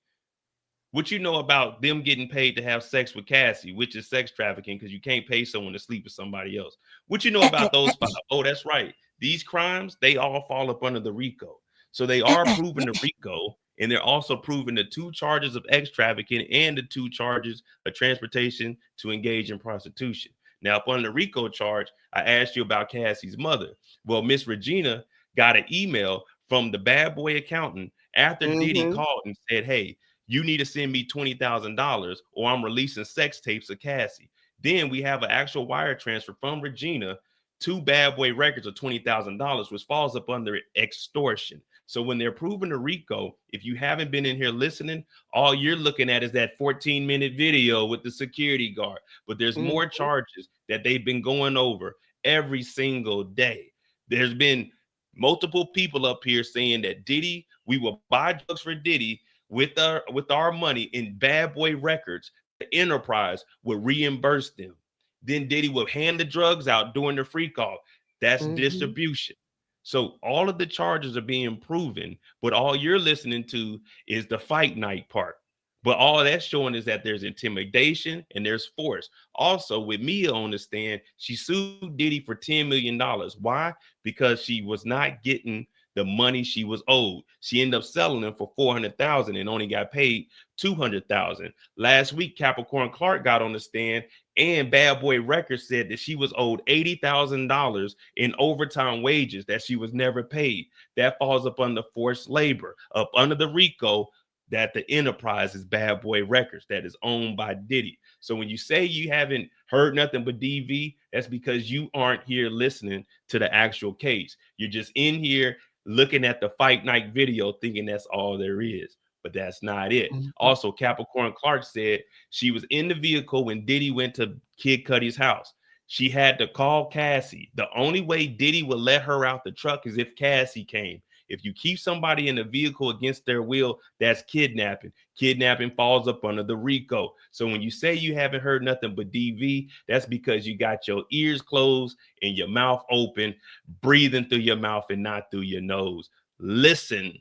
What you know about them getting paid to have sex with Cassie, which is sex trafficking because you can't pay someone to sleep with somebody else? What you know about those 5? Oh, that's right. These crimes, they all fall up under the RICO. So they are proven the RICO, and they're also proven the 2 charges of sex trafficking and the 2 charges of transportation to engage in prostitution. Now, upon the RICO charge, I asked you about Cassie's mother. Well, Miss Regina got an email from the bad boy accountant after Diddy called and said, hey, you need to send me $20,000 or I'm releasing sex tapes of Cassie. Then we have an actual wire transfer from Regina to Bad Boy Records of $20,000, which falls up under extortion. So when they're proving the RICO, if you haven't been in here listening, all you're looking at is that 14-minute video with the security guard. But there's more charges that they've been going over every single day. There's been multiple people up here saying that Diddy, we will buy drugs for Diddy with our money in Bad Boy Records. The enterprise would reimburse them. Then Diddy would hand the drugs out during the free call. That's distribution. So all of the charges are being proven, but all you're listening to is the fight night part. But all that's showing is that there's intimidation and there's force. Also, with Mia on the stand, she sued Diddy for $10 million. Why? Because she was not getting the money she was owed. She ended up selling them for $400,000 and only got paid $200,000. Last week, Capricorn Clark got on the stand and Bad Boy Records said that she was owed $80,000 in overtime wages that she was never paid. That falls up under forced labor, up under the RICO, that the enterprise is Bad Boy Records that is owned by Diddy. So when you say you haven't heard nothing but DV, that's because you aren't here listening to the actual case. You're just in here looking at the fight night video thinking that's all there is. but that's not it. Also, Capricorn Clark said she was in the vehicle when Diddy went to Kid Cudi's house. She had to call Cassie. The only way Diddy would let her out the truck is if Cassie came. If you keep somebody in a vehicle against their will, that's kidnapping. Kidnapping falls up under the RICO. So when you say you haven't heard nothing but DV, that's because you got your ears closed and your mouth open, breathing through your mouth and not through your nose. Listen,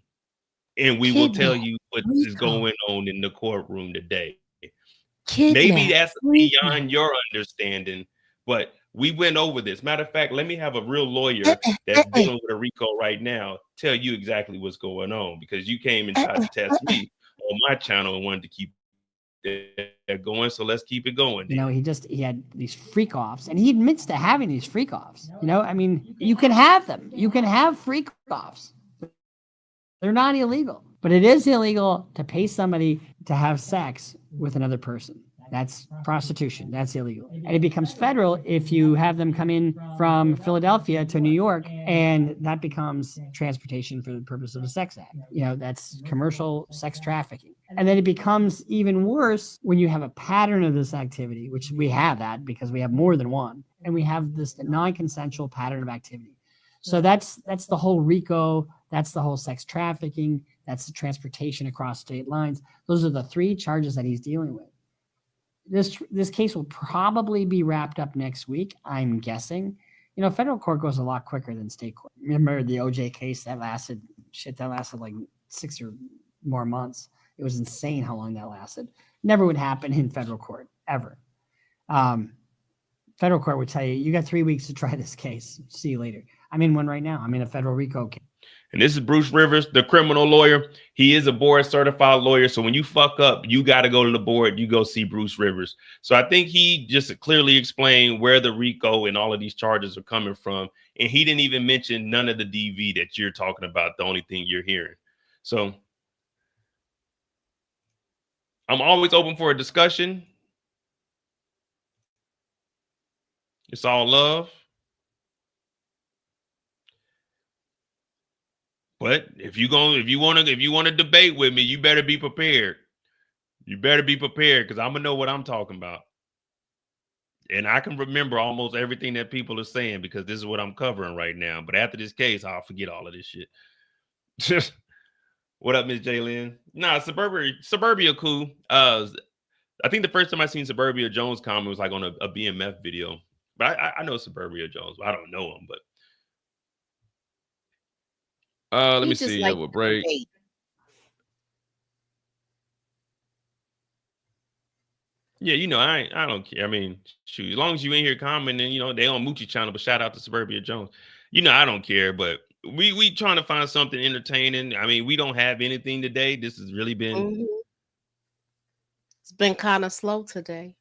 and we will tell you what is going on in the courtroom today. Maybe that's beyond your understanding, but we went over this. Matter of fact, let me have a real lawyer that's dealing with a RICO right now tell you exactly what's going on, because you came and tried to test me on my channel and wanted to keep that going. So let's keep it going. You know, he had these freak offs, and he admits to having these freak offs. You know, I mean, you can have them. You can have freak offs. They're not illegal, but it is illegal to pay somebody to have sex with another person. That's prostitution. That's illegal. And it becomes federal if you have them come in from Philadelphia to New York, and that becomes transportation for the purpose of the sex act. You know, that's commercial sex trafficking. And then it becomes even worse when you have a pattern of this activity, which we have that because we have more than one, and we have this non-consensual pattern of activity. So that's the whole RICO. That's the whole sex trafficking. That's the transportation across state lines. Those are the three charges that he's dealing with. This case will probably be wrapped up next week, I'm guessing. You know, federal court goes a lot quicker than state court. Remember the OJ case that lasted like 6 or more months. It was insane how long that lasted. Never would happen in federal court, ever. Federal court would tell you, you got 3 weeks to try this case. See you later. I'm in one right now. I'm in a federal RICO case. And this is Bruce Rivers, the criminal lawyer. He is a board certified lawyer. So when you fuck up, you got to go to the board. You go see Bruce Rivers. So I think he just clearly explained where the RICO and all of these charges are coming from. And he didn't even mention none of the DV that you're talking about, the only thing you're hearing. So I'm always open for a discussion. It's all love. But if you want to debate with me, you better be prepared. You better be prepared, because I'm gonna know what I'm talking about. And I can remember almost everything that people are saying because this is what I'm covering right now. But after this case, I'll forget all of this shit. What up, Miss Jaylyn? Nah, Suburbia cool. I think the first time I seen Suburbia Jones comment was like on a BMF video. But I know Suburbia Jones. I don't know him, but let me see. Like we'll break. Yeah, you know, I don't care. I mean, shoot, as long as you ain't here commenting, you know, they on Moochie channel, but shout out to Suburbia Jones. You know, I don't care, but we trying to find something entertaining. I mean, we don't have anything today. This has really been It's been kind of slow today.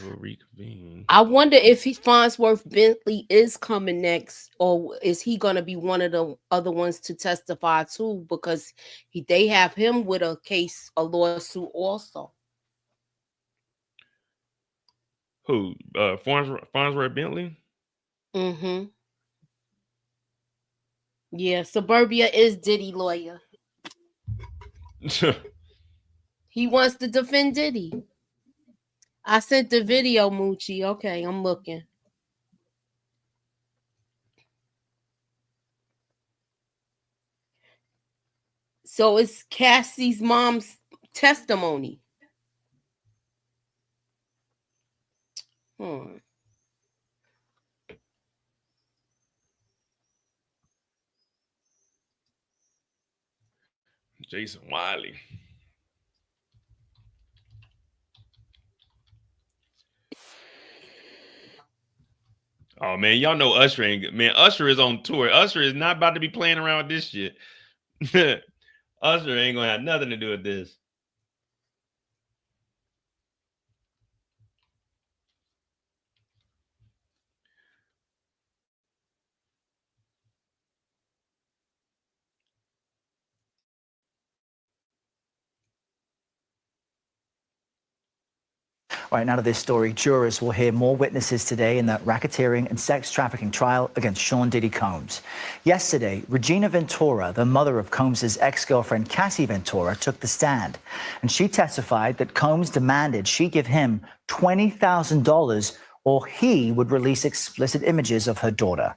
We'll reconvene. I wonder if Farnsworth Bentley is coming next, or is he going to be one of the other ones to testify too? Because they have him with a lawsuit also. Who? Farnsworth Bentley? Mm-hmm. Yeah, Suburbia is Diddy lawyer. He wants to defend Diddy. I sent the video, Moochie. Okay, I'm looking. So it's Cassie's mom's testimony. Jason Wiley. Oh man, y'all know Usher ain't good. Man, Usher is on tour. Usher is not about to be playing around with this shit. Usher ain't gonna have nothing to do with this. All right, now to this story. Jurors will hear more witnesses today in that racketeering and sex trafficking trial against Sean Diddy Combs. Yesterday, Regina Ventura, the mother of Combs' ex-girlfriend Cassie Ventura, took the stand. And she testified that Combs demanded she give him $20,000 or he would release explicit images of her daughter.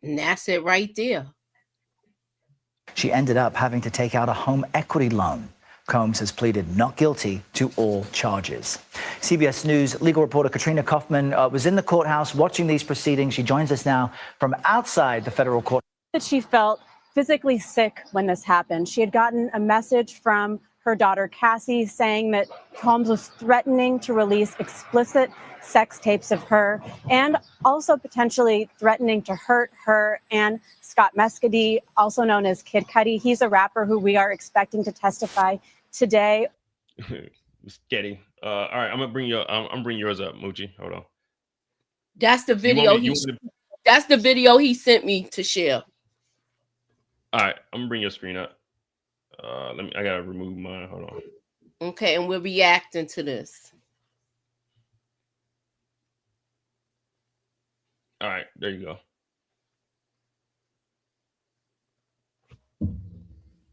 And that's it right there. She ended up having to take out a home equity loan. Combs has pleaded not guilty to all charges. CBS News legal reporter Katrina Kaufman was in the courthouse watching these proceedings. She joins us now from outside the federal court. That she felt physically sick when this happened. She had gotten a message from her daughter Cassie saying that Combs was threatening to release explicit sex tapes of her and also potentially threatening to hurt her and Scott Mescudi, also known as Kid Cudi. He's a rapper who we are expecting to testify today. Sketty. All right, I'm gonna bring yours up, Moochie. Hold on. That's the video that's the video he sent me to share. All right, I'm gonna bring your screen up. I gotta remove mine. Hold on. Okay, and we're reacting to this. All right, there you go.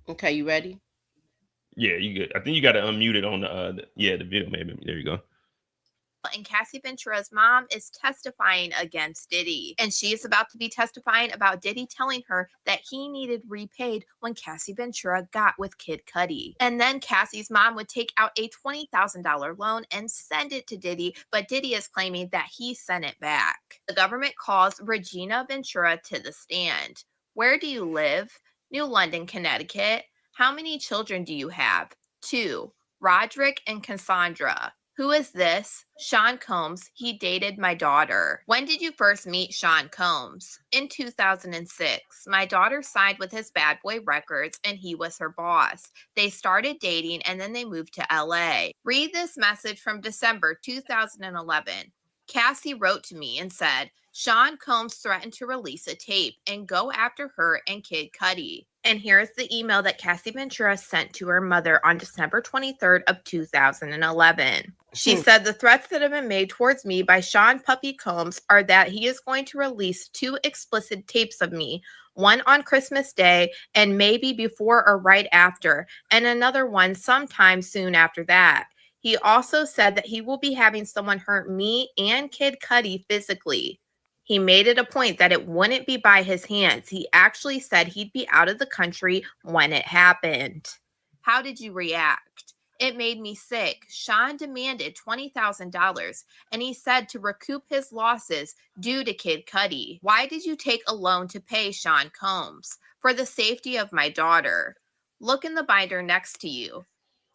Okay, you ready? Yeah, you good. I think you got to unmute it on the video maybe. There you go. And Cassie Ventura's mom is testifying against Diddy. And she is about to be testifying about Diddy telling her that he needed repaid when Cassie Ventura got with Kid Cudi. And then Cassie's mom would take out a $20,000 loan and send it to Diddy, but Diddy is claiming that he sent it back. The government calls Regina Ventura to the stand. Where do you live? New London, Connecticut. How many children do you have? 2. Roderick and Cassandra. Who is this? Sean Combs. He dated my daughter. When did you first meet Sean Combs? In 2006. My daughter signed with his Bad Boy Records and he was her boss. They started dating and then they moved to LA. Read this message from December 2011. Cassie wrote to me and said, Sean Combs threatened to release a tape and go after her and Kid Cudi. And here's the email that Cassie Ventura sent to her mother on December 23rd of 2011. She said the threats that have been made towards me by Sean Puppy Combs are that he is going to release 2 explicit tapes of me, one on Christmas Day and maybe before or right after, and another one sometime soon after that. He also said that he will be having someone hurt me and Kid Cudi physically. He made it a point that it wouldn't be by his hands. He actually said he'd be out of the country when it happened. How did you react? It made me sick. Sean demanded $20,000 and he said to recoup his losses due to Kid Cudi. Why did you take a loan to pay Sean Combs? For the safety of my daughter. Look in the binder next to you.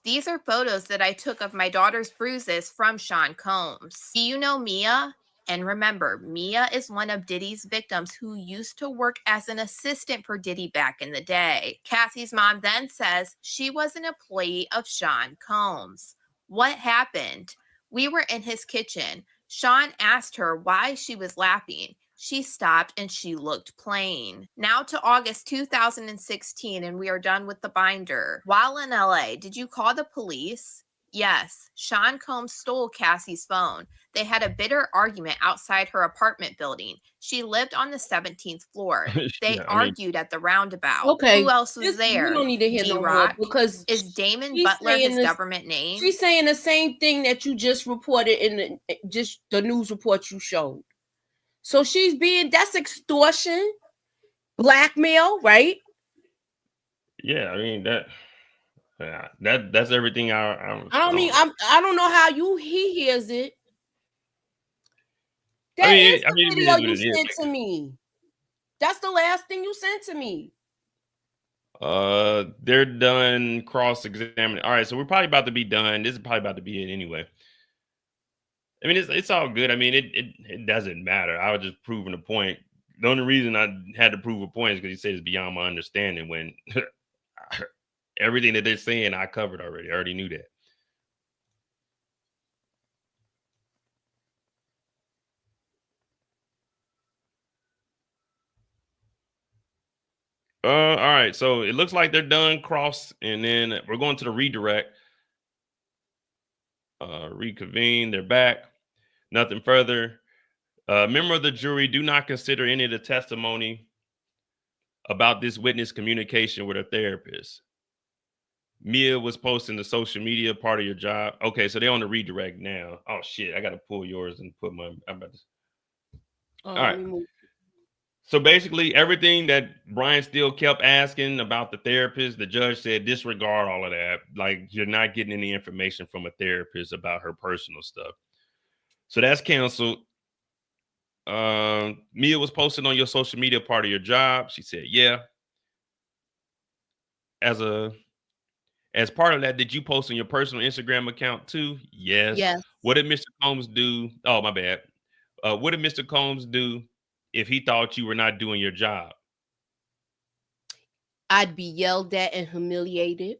These are photos that I took of my daughter's bruises from Sean Combs. Do you know Mia? And remember, Mia is one of Diddy's victims who used to work as an assistant for Diddy back in the day. Cassie's mom then says she was an employee of Sean Combs. What happened? We were in his kitchen. Sean asked her why she was laughing. She stopped and she looked plain. Now to August 2016, and we are done with the binder. While in LA, did you call the police? Yes. Sean Combs stole Cassie's phone. They had a bitter argument outside her apartment building. She lived on the 17th floor. They argued at the roundabout. Okay. Who else was there? We don't need to hear no more D-Rock? because Is Damon Butler his government name? She's saying the same thing that you just reported in the news report you showed. So that's extortion, blackmail, right? Yeah, I mean that's everything. I don't know how he hears it. That is the video you sent to me. That's the last thing you sent to me. They're done cross-examining. All right, so we're probably about to be done. This is probably about to be it anyway. I mean, it's all good. I mean, it doesn't matter. I was just proving a point. The only reason I had to prove a point is because he said it's beyond my understanding when everything that they're saying I covered already. I already knew that. All right. So it looks like they're done cross, and then we're going to the redirect. Reconvene. They're back. Nothing further. Member of the jury, do not consider any of the testimony about this witness communication with a therapist. Mia was posting the social media part of your job. Okay, so they're on the redirect now. Oh shit, I gotta pull yours and put my. All right. So basically, everything that Brian still kept asking about the therapist, the judge said disregard all of that. Like, you're not getting any information from a therapist about her personal stuff. So that's canceled. Mia was posting on your social media part of your job. She said, yeah. As part of that, did you post on your personal Instagram account too? Yes. Yes. What did Mr. Combs do? Oh, my bad. What did Mr. Combs do if he thought you were not doing your job? I'd be yelled at and humiliated.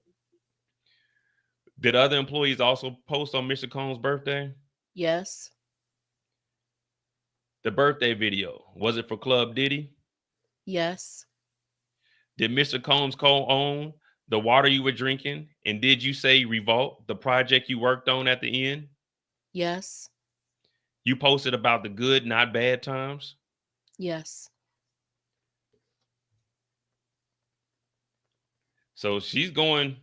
Did other employees also post on Mr. Combs' birthday? Yes. The birthday video, was it for Club Diddy? Yes. Did Mr. Combs co-own the water you were drinking? And did you say Revolt, the project you worked on at the end? Yes. You posted about the good, not bad times? Yes. So she's going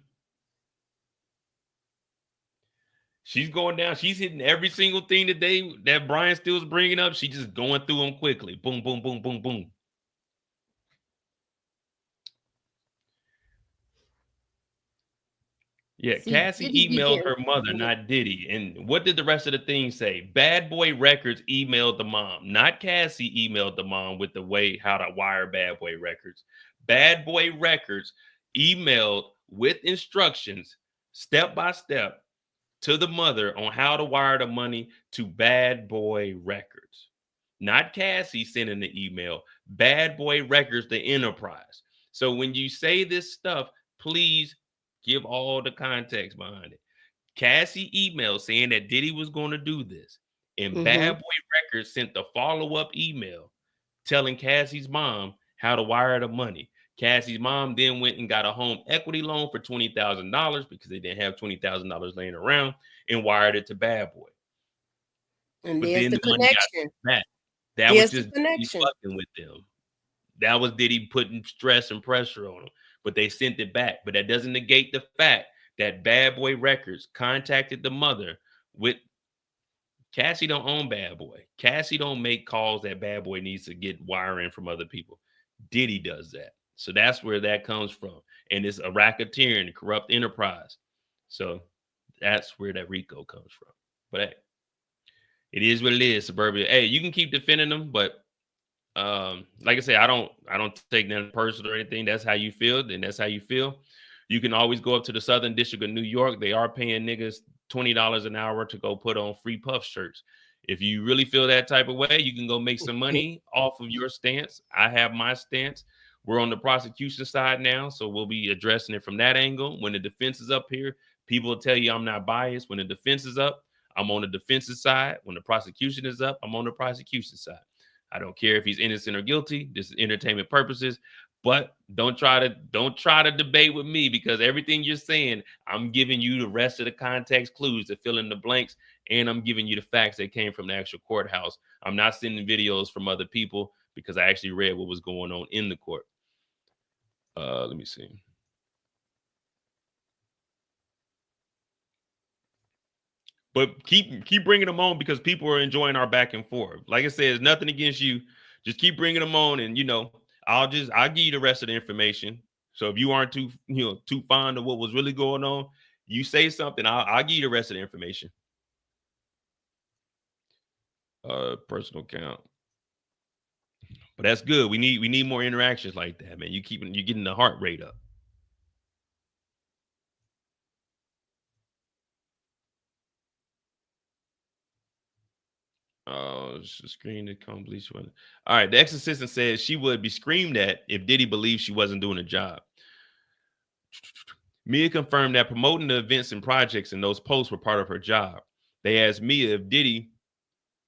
down. She's hitting every single thing that Brian Still's bringing up. She's just going through them quickly. Boom, boom, boom, boom, boom. Yeah, See, Cassie Diddy be emailed getting- her mother, not Diddy. And what did the rest of the thing say? Bad Boy Records emailed the mom, not Cassie emailed the mom with the way how to wire Bad Boy Records. Bad Boy Records emailed with instructions, step by step, to the mother on how to wire the money to Bad Boy Records. Not Cassie sending the email, Bad Boy Records, the enterprise. So when you say this stuff, please give all the context behind it. Cassie emailed saying that Diddy was going to do this. And Bad Boy Records sent the follow-up email telling Cassie's mom how to wire the money. Cassie's mom then went and got a home equity loan for $20,000 because they didn't have $20,000 laying around and wired it to Bad Boy. And But there's then the the money got connection. back. That There's was the just Diddy connection. fucking with them. That was Diddy putting stress and pressure on them. But they sent it back. But that doesn't negate the fact that Bad Boy Records contacted the mother with Cassie don't own Bad Boy. Cassie don't make calls that Bad Boy needs to get wiring from other people. Diddy does that. So that's where that comes from. And it's a racketeering, corrupt enterprise. So that's where that RICO comes from. But hey, it is what it is, Suburbia. Hey, you can keep defending them, but like I say, I don't take them personal or anything. That's how you feel, then that's how you feel. You can always go up to the Southern District of New York. They are paying niggas $20 an hour to go put on free puff shirts. If you really feel that type of way, you can go make some money off of your stance. I have my stance. We're on the prosecution side now, so we'll be addressing it from that angle. When the defense is up here, people will tell you I'm not biased. When the defense is up, I'm on the defense's side. When the prosecution is up, I'm on the prosecution side. I don't care if he's innocent or guilty. This is entertainment purposes. But don't try to debate with me, because everything you're saying, I'm giving you the rest of the context clues to fill in the blanks, and I'm giving you the facts that came from the actual courthouse. I'm not sending videos from other people because I actually read what was going on in the court. Let me see. But keep bringing them on, because people are enjoying our back and forth. Like I said, it's nothing against you. Just keep bringing them on, and I'll give you the rest of the information. So if you aren't too fond of what was really going on, you say something, I'll give you the rest of the information. Personal account. But that's good. We need more interactions like that, man. You're getting the heart rate up. Screen to come bleach one. All right, the ex-assistant says she would be screamed at if Diddy believed she wasn't doing a job. Mia confirmed that promoting the events and projects in those posts were part of her job. They asked Mia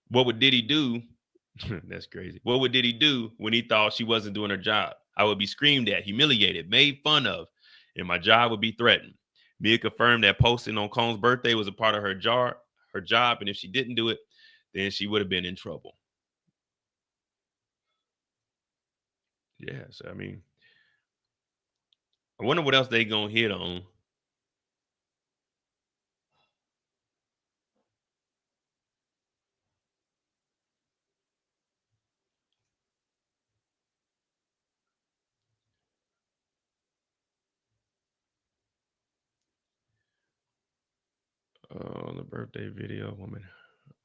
what would Diddy do? That's crazy. What would Diddy do when he thought she wasn't doing her job? I would be screamed at, humiliated, made fun of, and my job would be threatened. Mia confirmed that posting on Combs' birthday was a part of her job. her job, and if she didn't do it, then she would have been in trouble. Yeah, so I mean, I wonder what else they gonna hit on. The birthday video woman.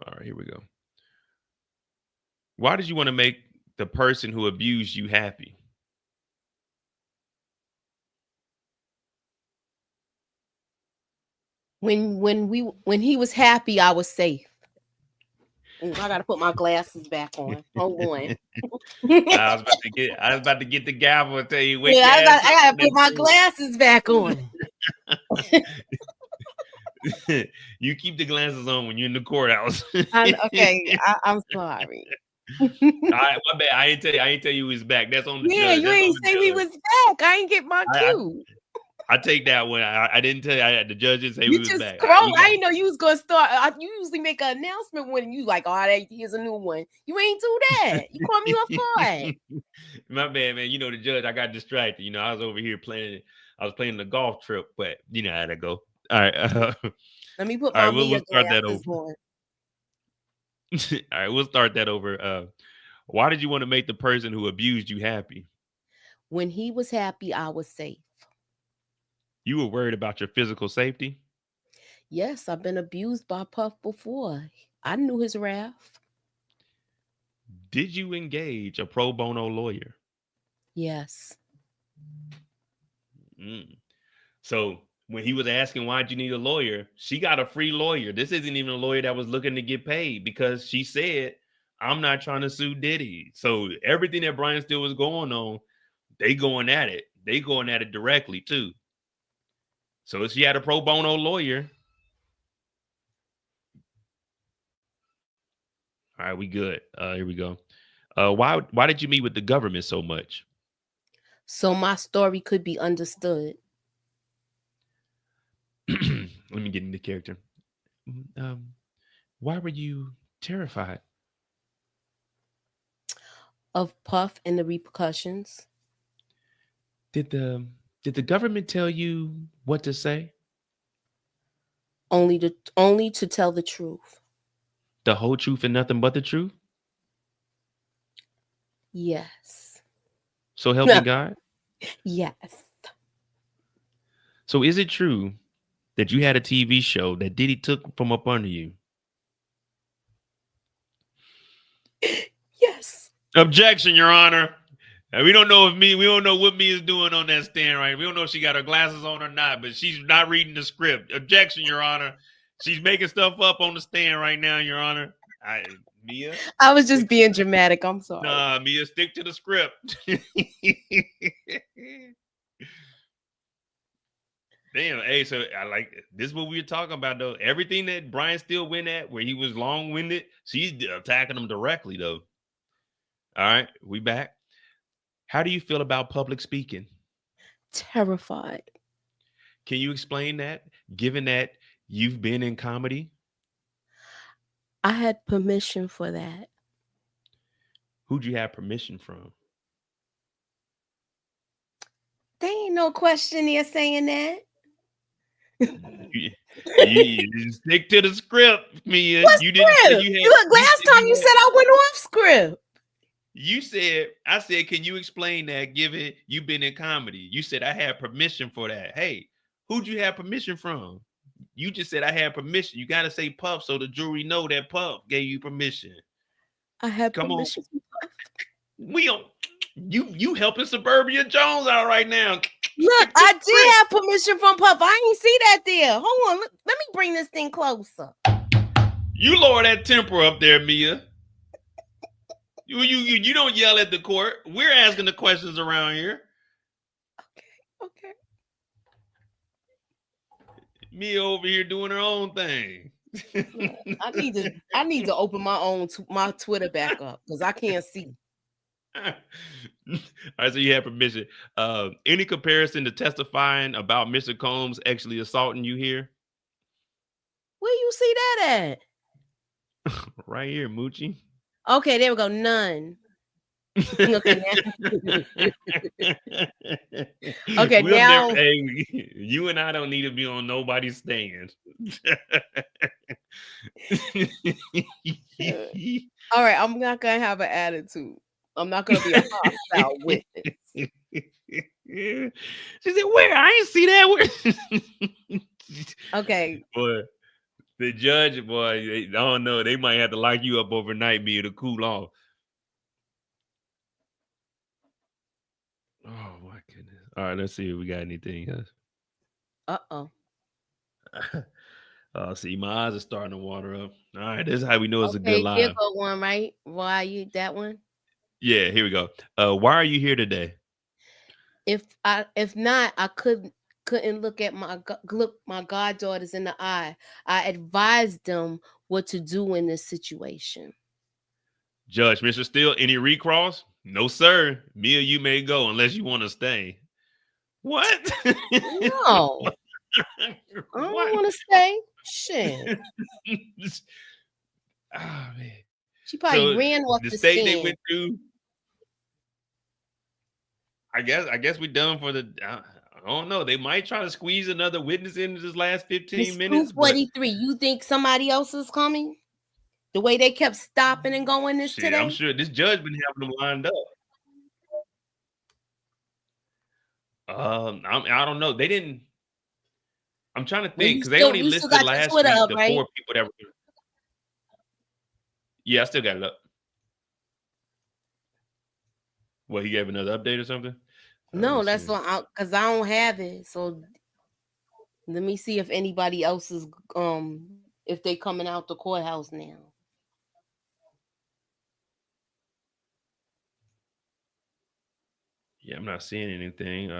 All right, here we go. Why did you want to make the person who abused you happy? When he was happy, I was safe. Ooh, I gotta put my glasses back on. Hold on. I was about to get the gavel and tell you. Yeah, I gotta put my glasses back on. You keep the glasses on when you're in the courthouse. Okay, I'm sorry. All right, my bad. I ain't tell you he was back. That's on the Yeah, judge. you ain't say we was back. I ain't get my cue. I take that one. I didn't tell you. The judge didn't say You we was just back. scroll. I didn't know you was gonna start. You usually make an announcement when you like, oh, here's a new one. You ain't do that. You caught me off guard. My bad, man. You know the judge. I got distracted. You know, I was over here playing. I was playing the golf trip, but you know how that go. All right. Let me put all my right, we'll start that glasses over. on. All right, we'll start that over. Why did you want to make the person who abused you happy? When he was happy, I was safe. You were worried about your physical safety? Yes, I've been abused by Puff before. I knew his wrath. Did you engage a pro bono lawyer? Yes. So when he was asking why'd you need a lawyer, she got a free lawyer. This isn't even a lawyer that was looking to get paid because she said, I'm not trying to sue Diddy. So everything that Brian Steele was going on, they going at it. They going at it directly too. So if she had a pro bono lawyer. All right, we good. Here we go. Why did you meet with the government so much? So my story could be understood. Let me get into character. Why were you terrified? Of Puff and the repercussions. Did the government tell you what to say? Only to tell the truth. The whole truth and nothing but the truth? Yes. So help me God? Yes. So is it true that you had a TV show that Diddy took from up under you? Yes. Objection, Your Honor. We don't know what Mia is doing on that stand, right? We don't know if she got her glasses on or not, but she's not reading the script. Objection, Your Honor. She's making stuff up on the stand right now, Your Honor. Mia? I was just being dramatic. I'm sorry. Nah, Mia, stick to the script. Damn, hey, so I like this is what we were talking about, though. Everything that Brian Steele went at, where he was long-winded, she's attacking him directly, though. All right, we back. How do you feel about public speaking? Terrified. Can you explain that, given that you've been in comedy? I had permission for that. Who'd you have permission from? There ain't no question there saying that. You stick to the script, Mia. What you script? didn't. Look, last time you said I went off script. You said, I said, can you explain that given you've been in comedy? You said I had permission for that. Hey, who'd you have permission from? You just said I had permission. You got to say Puff so the jury know that Puff gave you permission. I had Come permission. on. We don't. You helping Suburbia Jones out right now. Look, I did have permission from Puff. I ain't see that there. Hold on. Let me bring this thing closer. You lower that temper up there, Mia. You don't yell at the court. We're asking the questions around here. Okay. Mia over here doing her own thing. I need to open my Twitter back up because I can't see. All right, so you have permission. Any comparison to testifying about Mr. Combs actually assaulting you here? Where you see that Right here, Moochie. at? Okay, there we go. None. Okay, now. Okay, We'll now. never, hey, you and I don't need to be on nobody's stand. All right, I'm not gonna have an attitude. I'm not gonna be a hostile witness. She said, "Where? I ain't see that." Where? Okay. Boy, the judge, boy, I don't know. They might have to lock you up overnight, me to cool off. Oh my goodness! All right, let's see if we got anything else. Uh-oh. See, my eyes are starting to water up. All right, this is how we know it's a good Okay, here live. go one, right? Why you that one? Yeah, here we go. Why are you here today? If not, I couldn't look at my goddaughters in the eye. I advised them what to do in this situation. Judge, Mr. Steele, any recross? No, sir. Me or you may go unless you want to stay. What? No. I don't want to stay. Shit. Oh, man. She probably ran off the the state stand. they went through. I guess we're done for the. I don't know. They might try to squeeze another witness into this last 15 minutes. 243. You think somebody else is coming? The way they kept stopping and going this today? I'm sure this judge been having them lined up. I don't know. They didn't. I'm trying to think because they only listed last week the right? 4 people that were. Yeah, I still got it up. What, he gave another update or something? No, that's what because I don't have it. So let me see if anybody else is if they coming out the courthouse now. Yeah, I'm not seeing anything.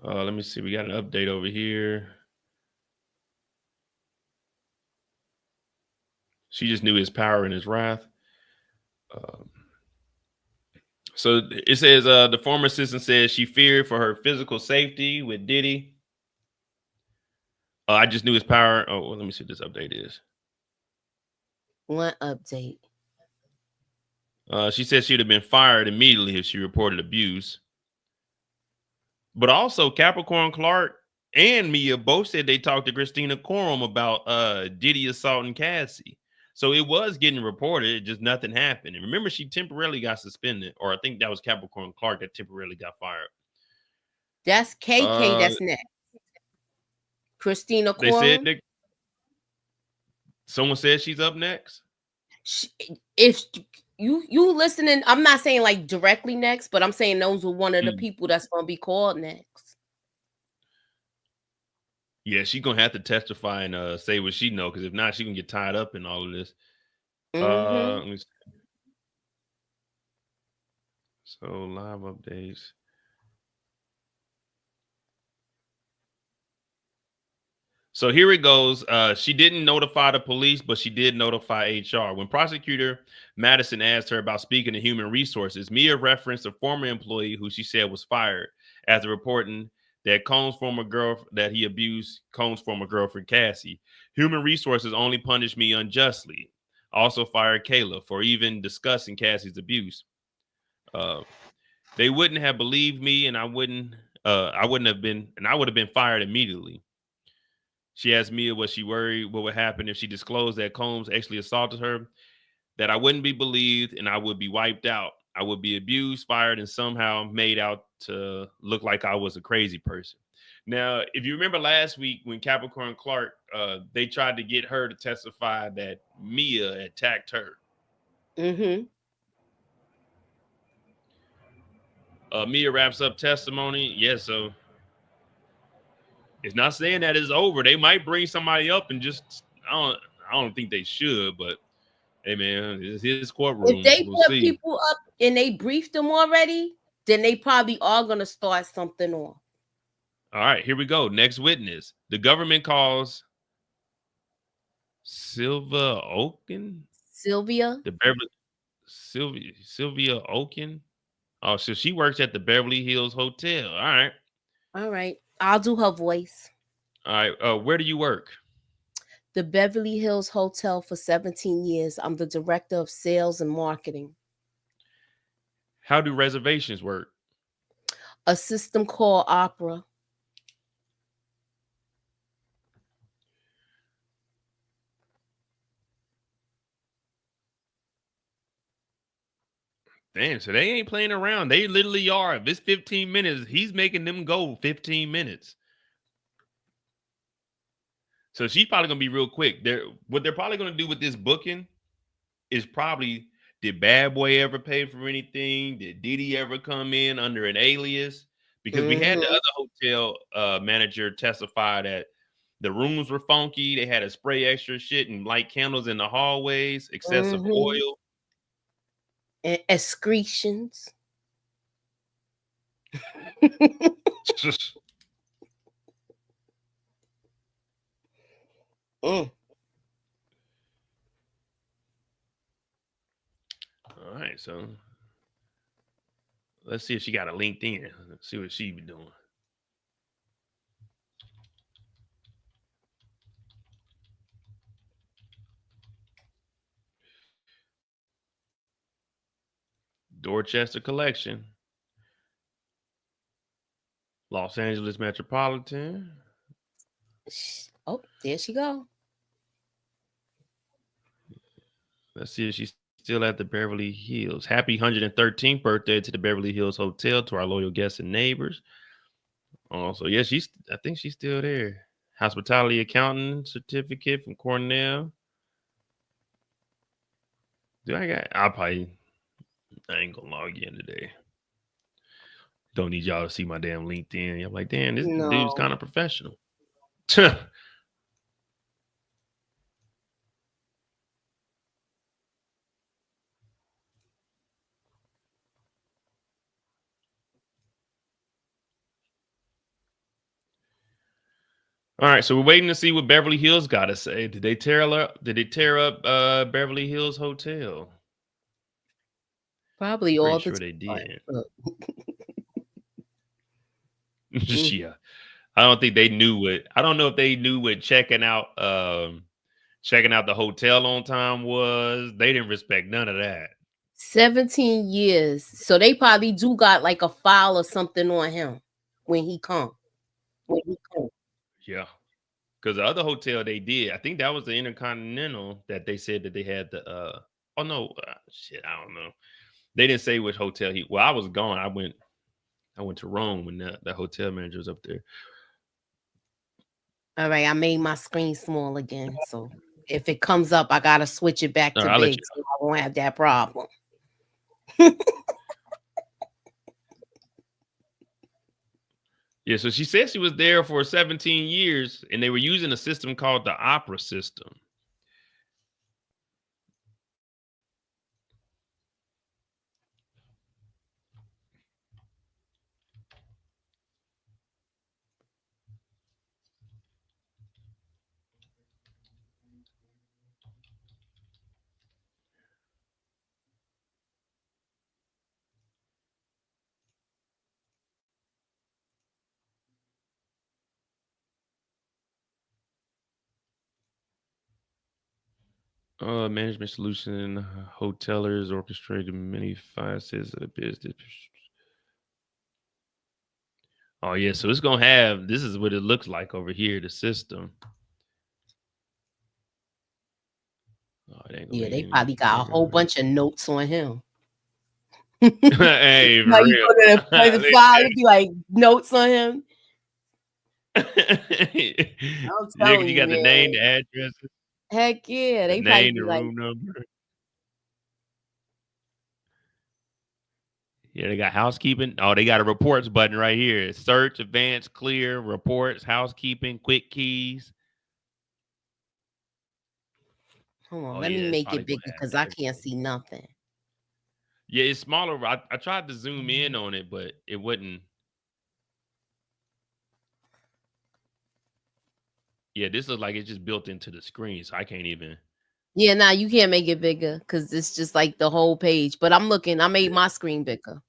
Let me see. We got an update over here. She just knew his power and his wrath. So it says the former assistant says she feared for her physical safety with Diddy. I just knew his power. Oh, well, let me see what this update is. What update? She said she'd have been fired immediately if she reported abuse. But also Capricorn Clark and Mia both said they talked to Christina Courtroom about Diddy assaulting Cassie. So it was getting reported, just nothing happened. And remember, she temporarily got suspended, or I think that was Capricorn Clark that temporarily got fired. That's KK. That's next. Christina Courtroom. They said someone said she's up next. If you listening, I'm not saying like directly next, but I'm saying those are one of the people that's going to be called next. Yeah, she's gonna have to testify and say what she know, because if not, she can get tied up in all of this. Let me see. So live updates. So here it goes. She didn't notify the police, but she did notify HR. When prosecutor Madison asked her about speaking to human resources, Mia referenced a former employee who she said was fired after reporting that Combs' former girlfriend that he abused Combs' former girlfriend Cassie. Human resources only punished me unjustly. Also fired Kayla for even discussing Cassie's abuse. They wouldn't have believed me, and I would have been fired immediately. She asked Mia was she worried what would happen if she disclosed that Combs actually assaulted her, that I wouldn't be believed and I would be wiped out. I would be abused, fired, and somehow made out to look like I was a crazy person. Now, if you remember last week when Capricorn Clark, they tried to get her to testify that Mia attacked her. Mia wraps up testimony. Yeah, so it's not saying that it's over. They might bring somebody up and just I don't think they should, but hey man, it's his courtroom. If they put people up and they briefed them already, then they probably are gonna start something off. All right, here we go. Next witness. The government calls Sylvia Oaken. Sylvia Oaken. Oh, so she works at the Beverly Hills Hotel. All right. All right. I'll do her voice. All right. Where do you work? The Beverly Hills Hotel for 17 years. I'm the director of sales and marketing. How do reservations work? A system called Opera. Damn, so they ain't playing around. They literally are. If it's 15 minutes, he's making them go 15 minutes. So she's probably gonna be real quick. What they're probably gonna do with this booking is probably, did Bad Boy ever pay for anything? Did Diddy ever come in under an alias? Because we had the other hotel manager testify that the rooms were funky. They had to spray extra shit and light candles in the hallways, excessive oil. And excretions. All right, so let's see if she got a LinkedIn. Let's see what she be doing. Dorchester Collection. Los Angeles Metropolitan. Oh, there she go. Let's see if she's still at the Beverly Hills. Happy 113th birthday to the Beverly Hills Hotel, to our loyal guests and neighbors. Also, yeah, I think she's still there. Hospitality accountant certificate from Cornell. I ain't gonna log in today. Don't need y'all to see my damn LinkedIn. I'm like, damn, this dude's kind of professional. All right, so we're waiting to see what Beverly Hills got to say. Did they tear up Beverly Hills Hotel? Probably Pretty all sure the they time. did. Yeah. I don't think they knew it. I don't know if they knew what checking out the hotel on time was. They didn't respect none of that. 17 years. So they probably do got like a file or something on him when he come. Yeah. Because the other hotel they did, I think that was the Intercontinental that they said that they had the I don't know. They didn't say which hotel I was gone. I went to Rome when the hotel manager was up there. All right, I made my screen small again. So if it comes up, I gotta switch it back to big so I won't have that problem. Yeah, so she said she was there for 17 years and they were using a system called the Opera system. Management solution, hotelers orchestrated many facets of the business. Oh yeah, so it's gonna have, this is what it looks like over here, the system. Oh, yeah, they probably got a whole bunch of notes on him. Hey, for like real. You go to the file, it'd be like notes on him. Yeah, you got the name, the address. Heck yeah, they the probably name, be the like, room number. Yeah, they got housekeeping. Oh, they got a reports button right here. Search, advanced, clear, reports, housekeeping, quick keys. hold on, let me make it bigger because I can't see nothing. Yeah, it's smaller. I tried to zoom in on it, but it wouldn't. Yeah, this looks like it's just built into the screen, so I can't even. Yeah, nah, you can't make it bigger because it's just like the whole page. But I'm looking, I made my screen bigger.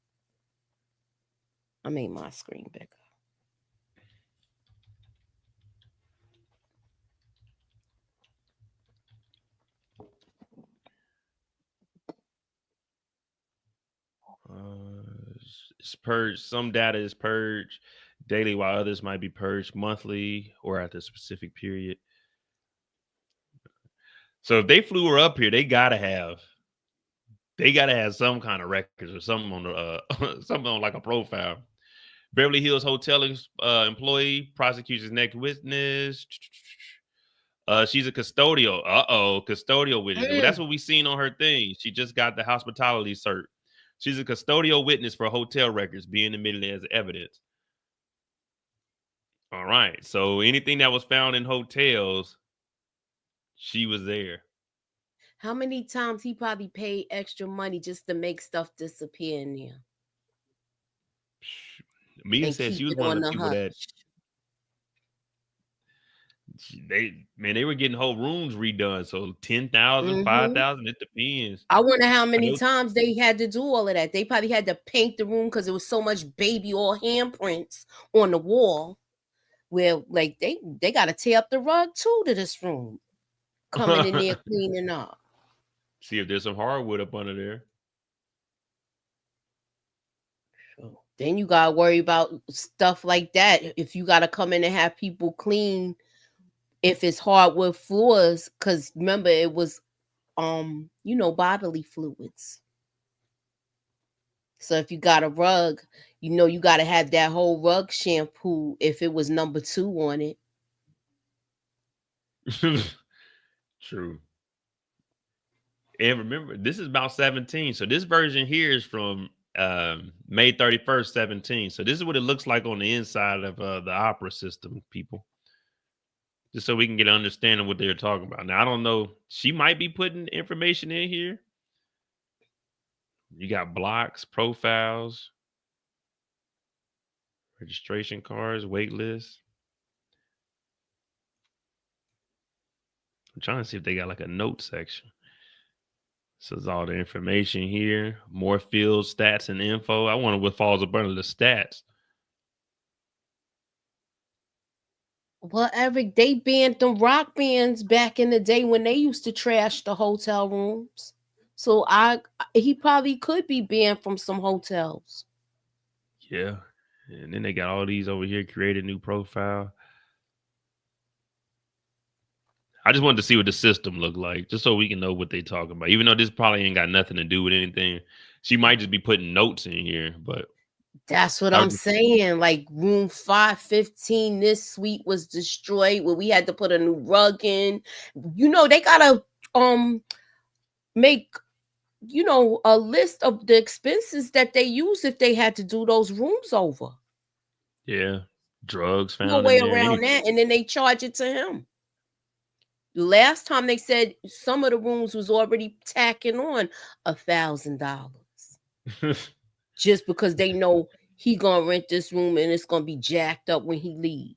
It's purged. Some data is purged daily, while others might be purged monthly or at a specific period. So if they flew her up here, they gotta have some kind of records or something on the something on like a profile. Beverly Hills Hotel employee, prosecution's next witness. She's a custodial. Custodial witness. Well, that's what we seen on her thing. She just got the hospitality cert. She's a custodial witness for hotel records being admitted as evidence. All right. So anything that was found in hotels, she was there. How many times he probably paid extra money just to make stuff disappear in there? Mia said she was one of the people that they were getting whole rooms redone. So 10,000, 5,000, it depends. I wonder how many times they had to do all of that. They probably had to paint the room because there was so much baby oil handprints on the wall. Where like they got to tear up the rug too to this room, coming in there cleaning up. See if there's some hardwood up under there. Then you gotta worry about stuff like that. If you gotta come in and have people clean, if it's hardwood floors, because remember it was, bodily fluids. So if you got a rug, you gotta have that whole rug shampoo if it was number 2 on it. True. And remember, this is about 17. So this version here is from May 31st, 17. So this is what it looks like on the inside of the opera system, people. Just so we can get an understanding of what they're talking about. Now, I don't know. She might be putting information in here. You got blocks, profiles, registration cards, wait lists. I'm trying to see if they got like a note section. So there's all the information here. More fields, stats, and info. I wonder what falls up under the stats. Well, Eric, they banned them rock bands back in the day when they used to trash the hotel rooms. So he probably could be banned from some hotels. Yeah. And then they got all these over here, create a new profile. I just wanted to see what the system looked like, just so we can know what they talking about. Even though this probably ain't got nothing to do with anything. She might just be putting notes in here, but that's what I'm saying. Like room 515, this suite was destroyed where we had to put a new rug in. They gotta make a list of the expenses that they use if they had to do those rooms over. Yeah. Drugs found. No way around that, and then they charge it to him. Last time they said some of the rooms was already tacking on $1,000 just because they know he gonna rent this room and it's gonna be jacked up when he leave.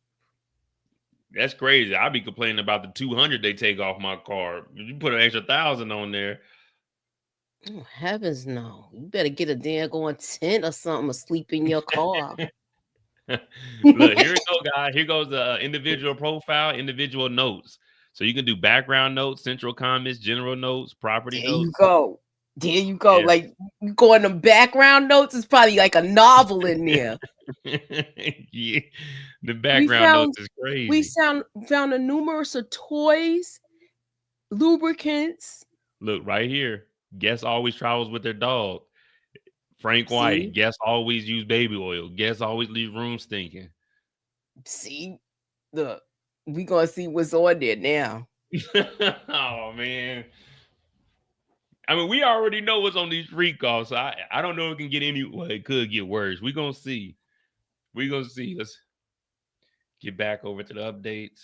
That's crazy. I'll be complaining about the 200 they take off my car. You put an extra 1,000 on there. Oh, heavens no! You better get a daggone tent or something or sleep in your car. Look, here we go, guys. Here goes the individual profile, individual notes. So you can do background notes, central comments, general notes, property notes. There you go. Yeah. Like you go in the background notes, it's probably like a novel in there. Yeah, the background notes is crazy. We found a numerous of toys, lubricants. Look right here. Guests always travels with their dog. Frank White. Guests always use baby oil. Guests always leave room stinking. See, look. We gonna see what's on there now. Oh man. I mean, we already know what's on these RICO, so I don't know if it can get it could get worse. We're gonna see. Let's get back over to the updates.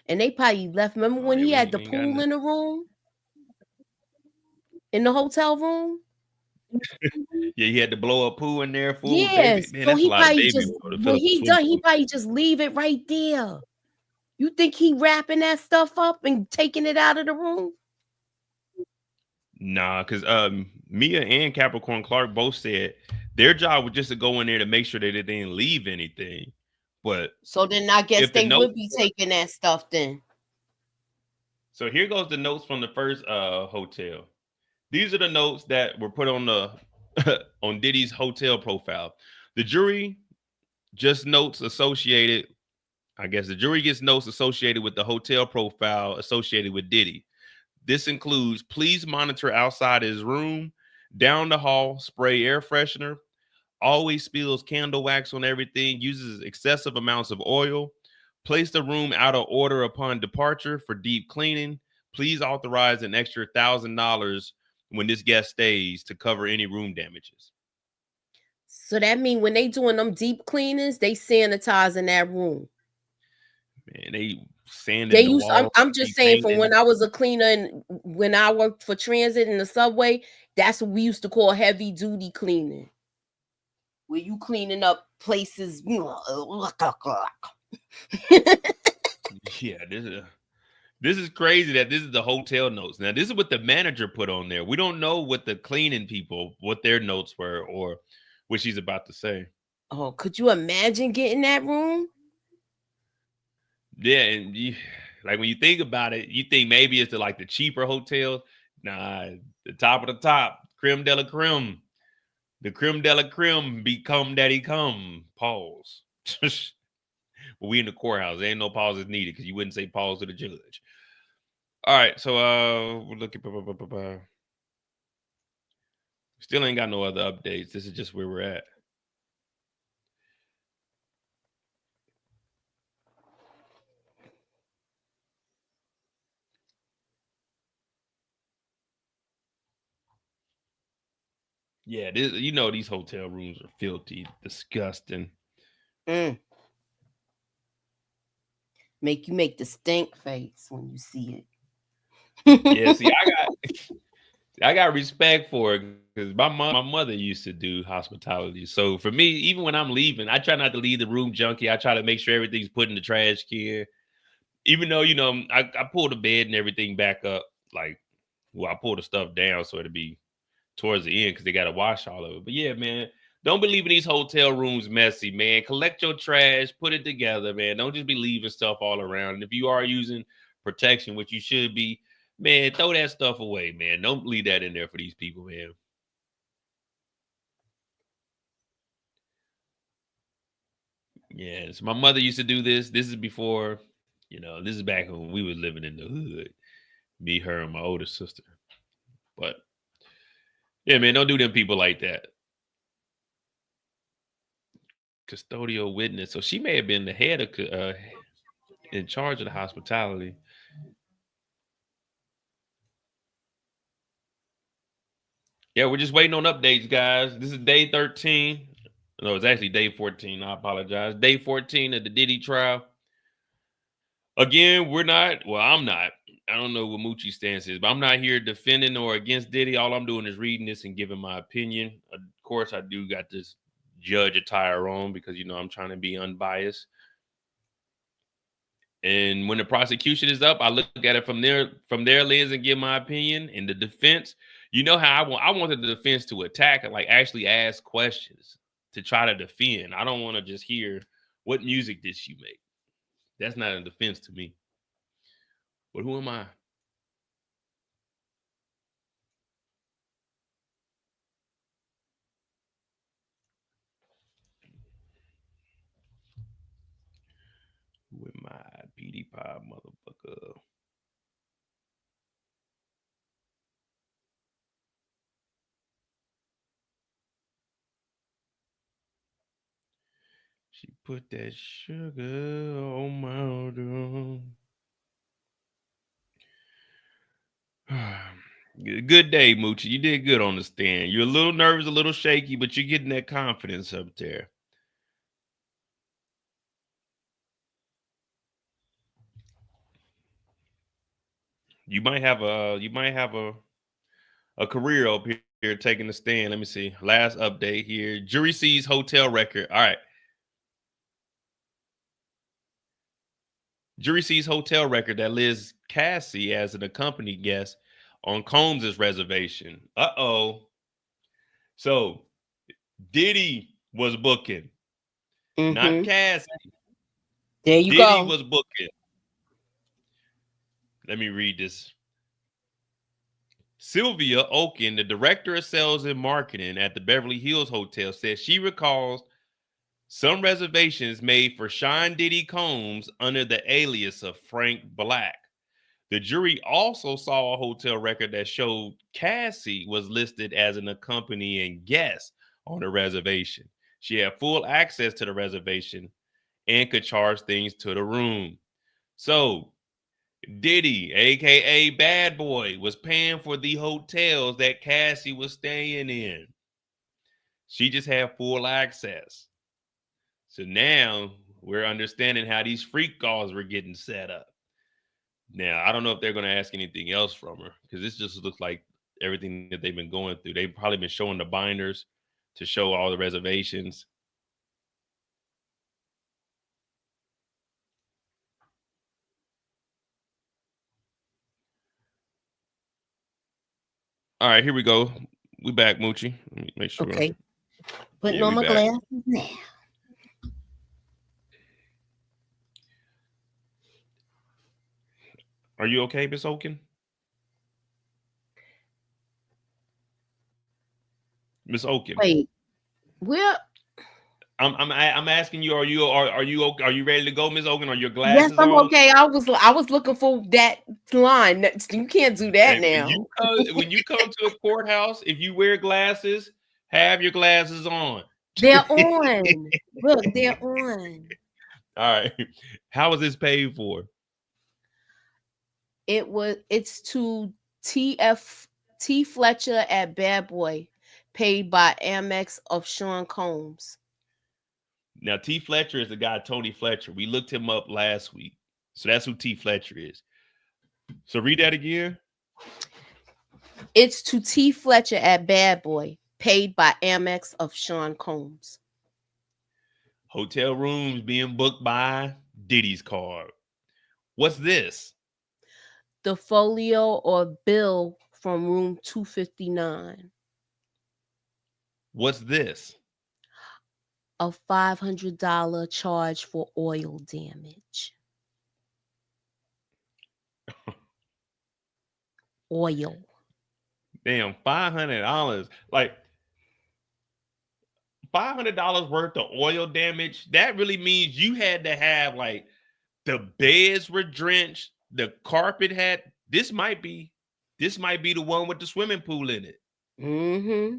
And they probably left. Remember when he had the pool in the room? In the hotel room? Yeah, he had to blow a pool in there. Yes. Man, so he probably he probably just leave it right there. You think he wrapping that stuff up and taking it out of the room? Nah, because Mia and Capricorn Clark both said their job was just to go in there to make sure that they didn't leave anything. But so then I guess if the they note, would be taking that stuff then. so here goes the notes from the first hotel. These are the notes that were put on the on Diddy's hotel profile. The jury just notes associated. I guess the jury gets notes associated with the hotel profile associated with Diddy. This includes please monitor outside his room, down the hall, spray air freshener, always spills candle wax on everything, uses excessive amounts of oil, place the room out of order upon departure for deep cleaning. Please authorize an extra $1,000 when this guest stays to cover any room damages. So that means when they doing them deep cleanings, they sanitizing that room. Man, they sanding They the used. wall. I'm just saying, from when I was a cleaner and when I worked for transit in the subway, that's what we used to call heavy duty cleaning. Where you cleaning up places. Yeah, this is crazy that this is the hotel notes. Now, this is what the manager put on there. We don't know what the cleaning people, what their notes were or what she's about to say. Oh, could you imagine getting that room? Yeah, and like when you think about it, you think maybe it's like the cheaper hotels. Nah, the top of the top, creme de la creme. The creme de la creme become daddy come. Pause. Well, we in the courthouse. There ain't no pauses needed because you wouldn't say pause to the judge. All right, so we're looking. Still ain't got no other updates. This is just where we're at. Yeah, this, you know, these hotel rooms are filthy, disgusting. Make you make the stink face when you see it. Yeah, see, I got respect for it because my mother used to do hospitality. So for me, even when I'm leaving, I try not to leave the room junky. I try to make sure everything's put in the trash can. Even though, you know, I pull the bed and everything back up. Like, well, I pull the stuff down so it'll be towards the end because they got to wash all of it. But yeah, man, don't be leaving these hotel rooms messy, man. Collect your trash, put it together, man. Don't just be leaving stuff all around. And if you are using protection, which you should be, man, throw that stuff away, man. Don't leave that in there for these people, man. Yes, my mother used to do this. This is before, you know, this is back when we were living in the hood. Me, her, and my older sister. But yeah, man, don't do them people like that. Custodial witness. So she may have been the head of in charge of the hospitality. Yeah, we're just waiting on updates, guys. This is day 13. No, it's actually day 14. I apologize. Day 14 of the Diddy trial. Again, we're not, well, I'm not. I don't know what Moochie's stance is, but I'm not here defending or against Diddy. All I'm doing is reading this and giving my opinion. Of course, I do got this judge attire on because, you know, I'm trying to be unbiased. And when the prosecution is up, I look at it from their lens and give my opinion. And the defense, you know how I wanted the defense to attack and like actually ask questions to try to defend. I don't want to just hear what music did she make. That's not a defense to me. But who am I? Who am I? PD Pie motherfucker. She put that sugar on my tongue. Good day, Moochie. You did good on the stand. You're a little nervous, a little shaky, but you're getting that confidence up there. You might have a career up here taking the stand. Let me see. Last update here. Jury sees hotel record. All right. Jury sees hotel record that lists Cassie as an accompanied guest on Combs' reservation. Uh-oh. So Diddy was booking, not Cassie. There you Diddy go. was booking. Let me read this. Sylvia Oken, the director of sales and marketing at the Beverly Hills Hotel, says she recalls some reservations made for Sean Diddy Combs under the alias of Frank Black. The jury also saw a hotel record that showed Cassie was listed as an accompanying guest on the reservation. She had full access to the reservation and could charge things to the room. So Diddy, aka Bad Boy, was paying for the hotels that Cassie was staying in. She just had full access. So now we're understanding how these freak calls were getting set up. Now, I don't know if they're going to ask anything else from her, because this just looks like everything that they've been going through. They've probably been showing the binders to show all the reservations. All right, here we go. We back, Moochie. Let me make sure. Okay. Putting Yeah, on we my back. glasses now. Are you okay, Miss Oken? Miss Oken. Wait, where? I'm asking you, are you ready to go, Miss Oken? Are your Yes, glasses I'm on? okay. I was looking for that line. You can't do that Hey, now. when you come to a courthouse, if you wear glasses, have your glasses on. They're on. Look, they're on. All right. How was this paid for? It's to T Fletcher at Bad Boy, paid by Amex of Sean Combs. Now, T Fletcher is the guy, Tony Fletcher. We looked him up last week. So that's who T Fletcher is. So read that again. It's to T Fletcher at Bad Boy, paid by Amex of Sean Combs. Hotel rooms being booked by Diddy's card. What's this? The folio or bill from room 259. What's this? A $500 charge for oil damage. Oil. Damn, $500. Like $500 worth of oil damage. That really means you had to have, like, the beds were drenched, the carpet had. This might be the one with the swimming pool in it. Mm-hmm.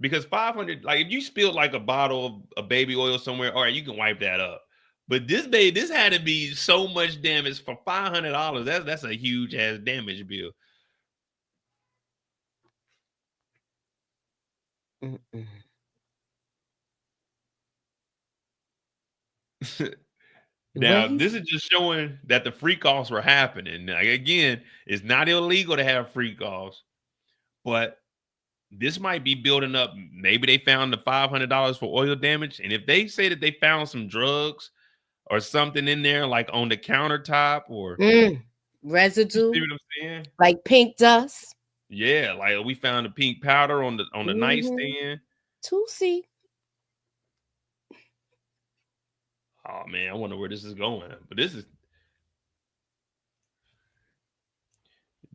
Because 500, like if you spilled like a bottle of baby oil somewhere, all right, you can wipe that up. But this had to be so much damage for $500. That's a huge ass damage bill. Now, this is just showing that the free calls were happening. Now, again, it's not illegal to have free calls, but this might be building up. Maybe they found the $500 for oil damage. And if they say that they found some drugs or something in there, like on the countertop or residue, see what I'm saying? Like pink dust. Yeah, like we found the pink powder on the nightstand. Tootsie. Oh man, I wonder where this is going. But this is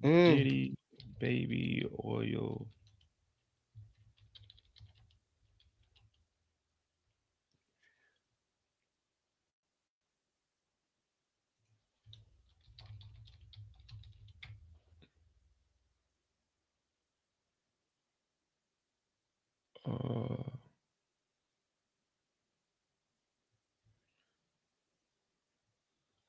Diddy baby oil.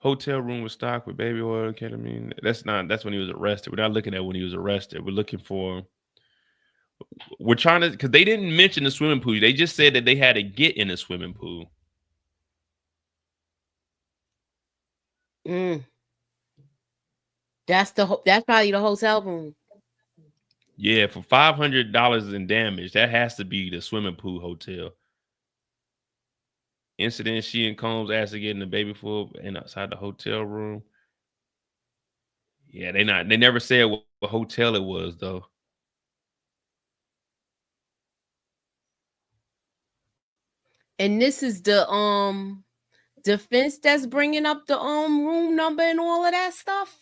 Hotel room was stocked with baby oil, ketamine. That's when he was arrested. We're not looking at when he was arrested. We're looking for. We're trying to, because they didn't mention the swimming pool. They just said that they had to get in the swimming pool. That's probably the hotel room. Yeah, for $500 in damage, that has to be the swimming pool hotel. Incident: she and Combs asked to get in the baby pool and outside the hotel room. Yeah, they never said what hotel it was though. And this is the defense that's bringing up the room number and all of that stuff?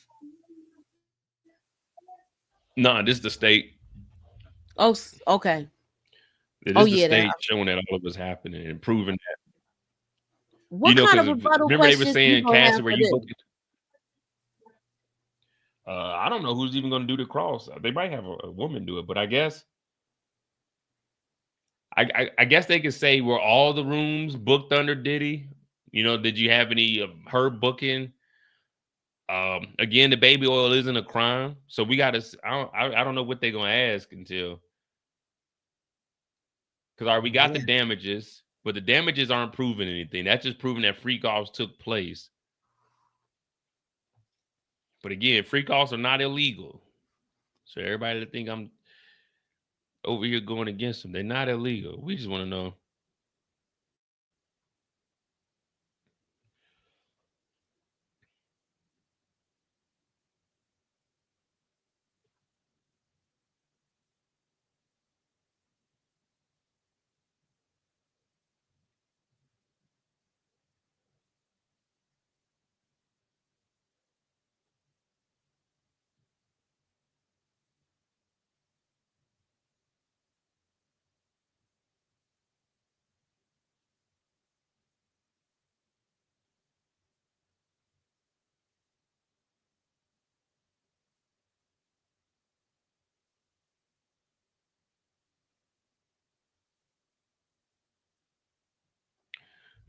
No, this is the state. Oh, okay. This Oh, is the yeah, state showing that all of it's happening and proving that. What kind of rebuttal remember they were questions saying, you gonna Cassie, have where for you this? booked it? I don't know who's even going to do the cross. They might have a woman do it, but I guess I guess they could say were all the rooms booked under Diddy. You know, did you have any of her booking? Again, the baby oil isn't a crime, so we got to. I don't know what they're gonna ask until, because we got the damages, but the damages aren't proving anything. That's just proving that freak offs took place. But again, freak offs are not illegal. So everybody that think I'm over here going against them, they're not illegal. We just want to know.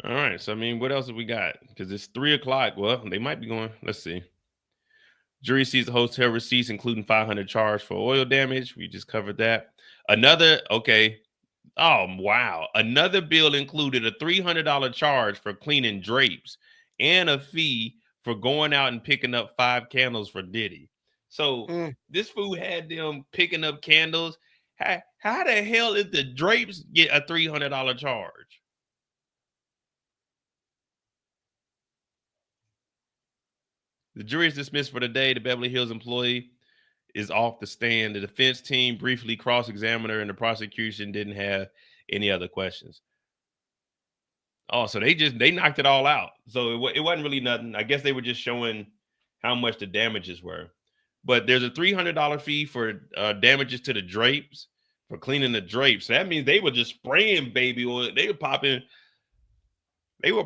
All right. So, I mean, what else have we got? Because it's 3:00. Well, they might be going. Let's see. Jury sees the hotel receipts, including $500 charge for oil damage. We just covered that. Okay. Oh, wow. Another bill included a $300 charge for cleaning drapes and a fee for going out and picking up 5 candles for Diddy. So this fool had them picking up candles. How the hell did the drapes get a $300 charge? The jury is dismissed for the day. The Beverly Hills employee is off the stand. The defense team briefly cross-examined her, and the prosecution didn't have any other questions. Oh, so they knocked it all out. So it wasn't really nothing. I guess they were just showing how much the damages were. But there's a $300 fee for damages to the drapes, for cleaning the drapes. So that means they were just spraying baby oil. They were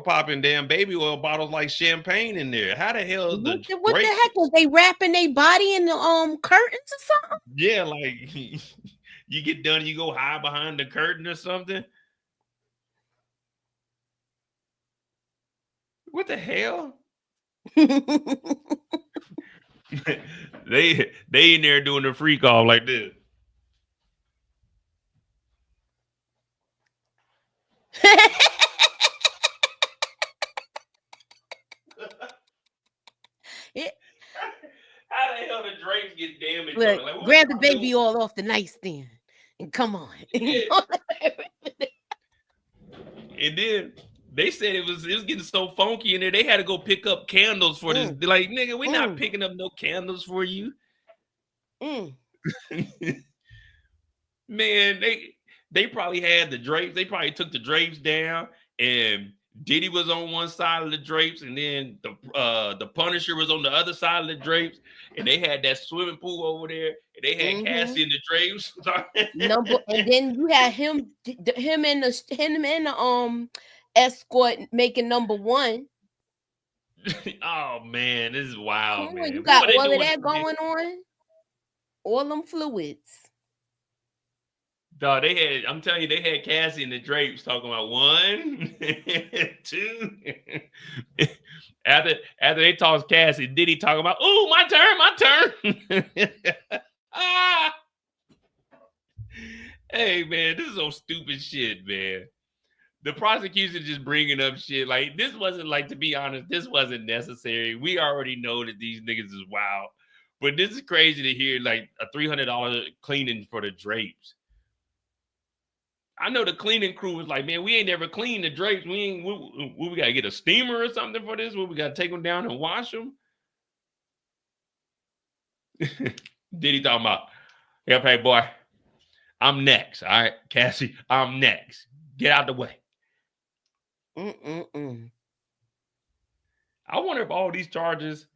popping damn baby oil bottles like champagne in there. How the hell what the heck was they wrapping their body in the curtains or something? Yeah, like you get done, you go hide behind the curtain or something. What the hell? they in there doing the freak off like this. How the hell the drapes get damaged? Look, like, grab the baby oil off the nightstand and come on. Yeah. And then they said it was getting so funky in there. They had to go pick up candles for this. They're like, nigga, we're not picking up no candles for you. Man, they probably had the drapes. They probably took the drapes down, and Diddy was on one side of the drapes, and then the Punisher was on the other side of the drapes, and they had that swimming pool over there, and they had Cassie in the drapes. And then you had him and the escort making number 1. Oh man, this is wild, man. You got all of that going on, all them fluids. Dog, I'm telling you, they had Cassie in the drapes talking about 1, 2. After they tossed Cassie, Diddy talking about, oh, my turn. Ah. Hey, man, this is some stupid shit, man. The prosecution just bringing up shit. Like, this wasn't, like, to be honest, this wasn't necessary. We already know that these niggas is wild. But this is crazy to hear, like, a $300 cleaning for the drapes. I know the cleaning crew was like, man, we ain't never cleaned the drapes. We got to get a steamer or something for this? We got to take them down and wash them? Diddy talking about, yep, hey, boy, I'm next. All right, Cassie, I'm next. Get out the way. I wonder if all these charges.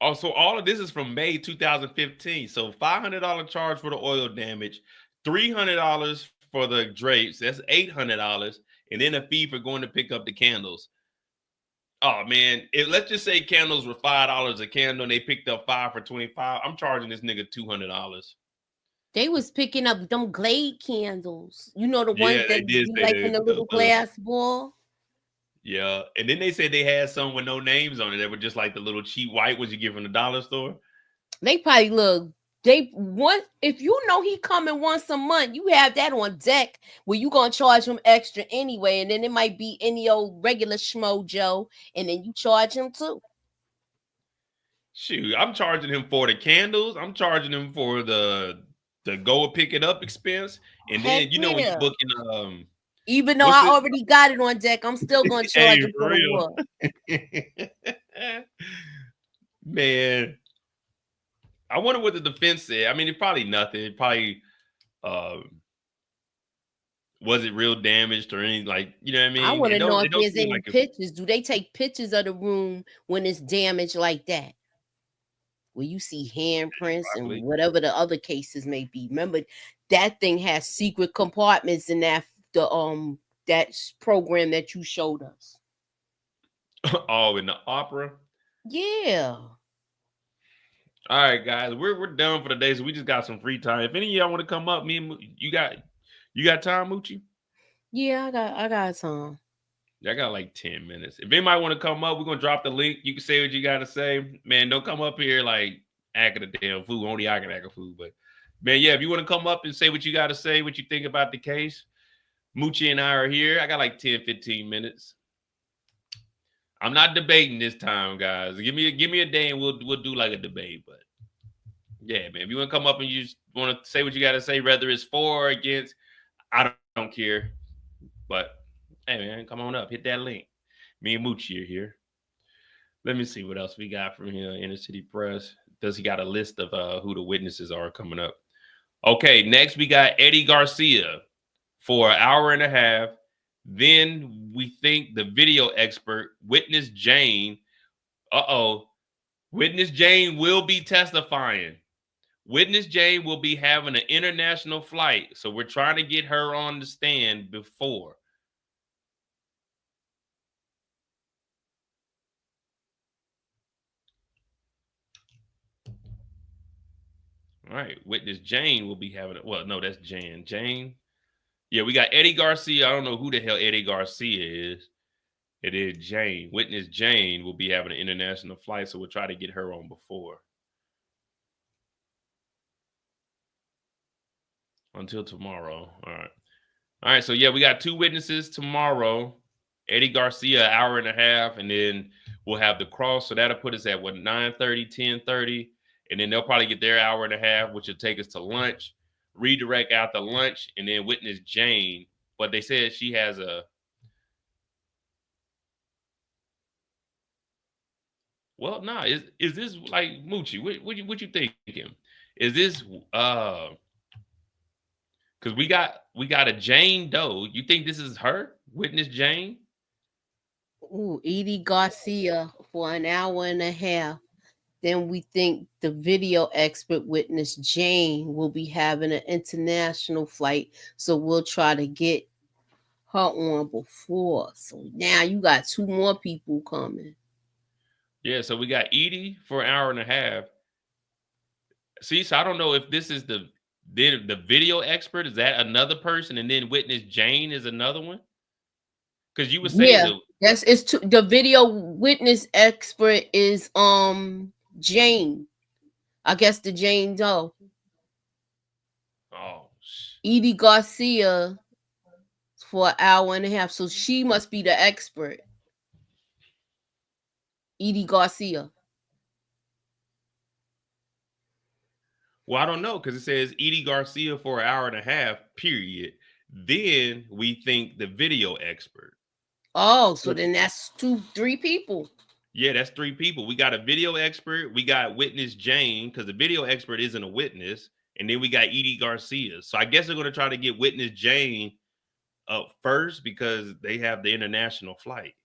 Also, all of this is from May 2015. So $500 charge for the oil damage, $300 for the drapes. That's $800, and then a fee for going to pick up the candles. Oh man, let's just say candles were $5 a candle, and they picked up 5 for $25. I'm charging this nigga $200. They was picking up them Glade candles. You know the Yeah, ones they that did be say like in the little glass ball. Yeah, and then they said they had some with no names on it. They were just like the little cheap white ones you get from the dollar store. They probably look. If you know he coming once a month, you have that on deck where you gonna charge him extra anyway, and then it might be any old regular schmo Joe, and then you charge him too. Shoot, I'm charging him for the candles. I'm charging him for the go and pick it up expense, and then Heck you know when yeah. you're booking Even though I already got it on deck, I'm still gonna charge him for real. the wood. Man, I wonder what the defense said. I mean, it's probably nothing. It probably was it real damaged or anything, like, you know what I mean? I want to know if there's seem any like pictures. Do they take pictures of the room when it's damaged like that? Where you see handprints and whatever the other cases may be. Remember, that thing has secret compartments in that program that you showed us. Oh, in the opera? Yeah. All right, guys, we're done for the day, so we just got some free time. If any of y'all want to come up, you got time, Moochie? Yeah, I got time. I got like 10 minutes. If anybody want to come up, we're gonna drop the link. You can say what you gotta say. Man, don't come up here like acting a damn fool. Only I can act a fool. But man, yeah, if you want to come up and say what you gotta say, what you think about the case, Moochie and I are here. I got like 10, 15 minutes. I'm not debating this time, guys. Give me a day and we'll do like a debate. But yeah, man, if you want to come up and you just want to say what you got to say, whether it's for or against, I don't care. But hey, man, come on up, hit that link. Me and Moochie are here. Let me see what else we got from here. Inner City Press. Does he got a list of who the witnesses are coming up? Okay, next we got Eddie Garcia for an hour and a half. Then we think the video expert, Witness Jane. Witness Jane will be testifying. Witness Jane will be having an international flight. So we're trying to get her on the stand before. All right. Witness Jane will be having it. Well, no, that's Jan. Jane. Yeah, we got Eddie Garcia. I don't know who the hell Eddie Garcia is. It is Jane. Witness Jane will be having an international flight, so we'll try to get her on before. Until tomorrow. All right. All right, so yeah, we got 2 witnesses tomorrow. Eddie Garcia, an hour and a half, and then we'll have the cross. So that'll put us at, 9:30, 10:30, and then they'll probably get their hour and a half, which will take us to lunch, redirect after lunch, and then Witness Jane. But they said she has a... Well, nah, is this like Moochie? What you thinking? Is this because we got a Jane Doe? You think this is her, Witness Jane? Ooh, Edie Garcia for an hour and a half. Then we think the video expert Witness Jane will be having an international flight, so we'll try to get her on before. So now you got 2 more people coming. Yeah, so we got Edie for an hour and a half. See, so I don't know if this is the video expert. Is that another person, and then Witness Jane is another one? Because you were saying the video witness expert is Jane. I guess the Jane Doe. Oh, Edie Garcia for an hour and a half, so she must be the expert. Edie Garcia. Well, I don't know, because it says Edie Garcia for an hour and a half, period. Then we think the video expert. Oh, so then that's 3 people. Yeah, that's 3 people. We got a video expert. We got Witness Jane, because the video expert isn't a witness. And then we got Edie Garcia. So I guess they're going to try to get Witness Jane up first because they have the international flight.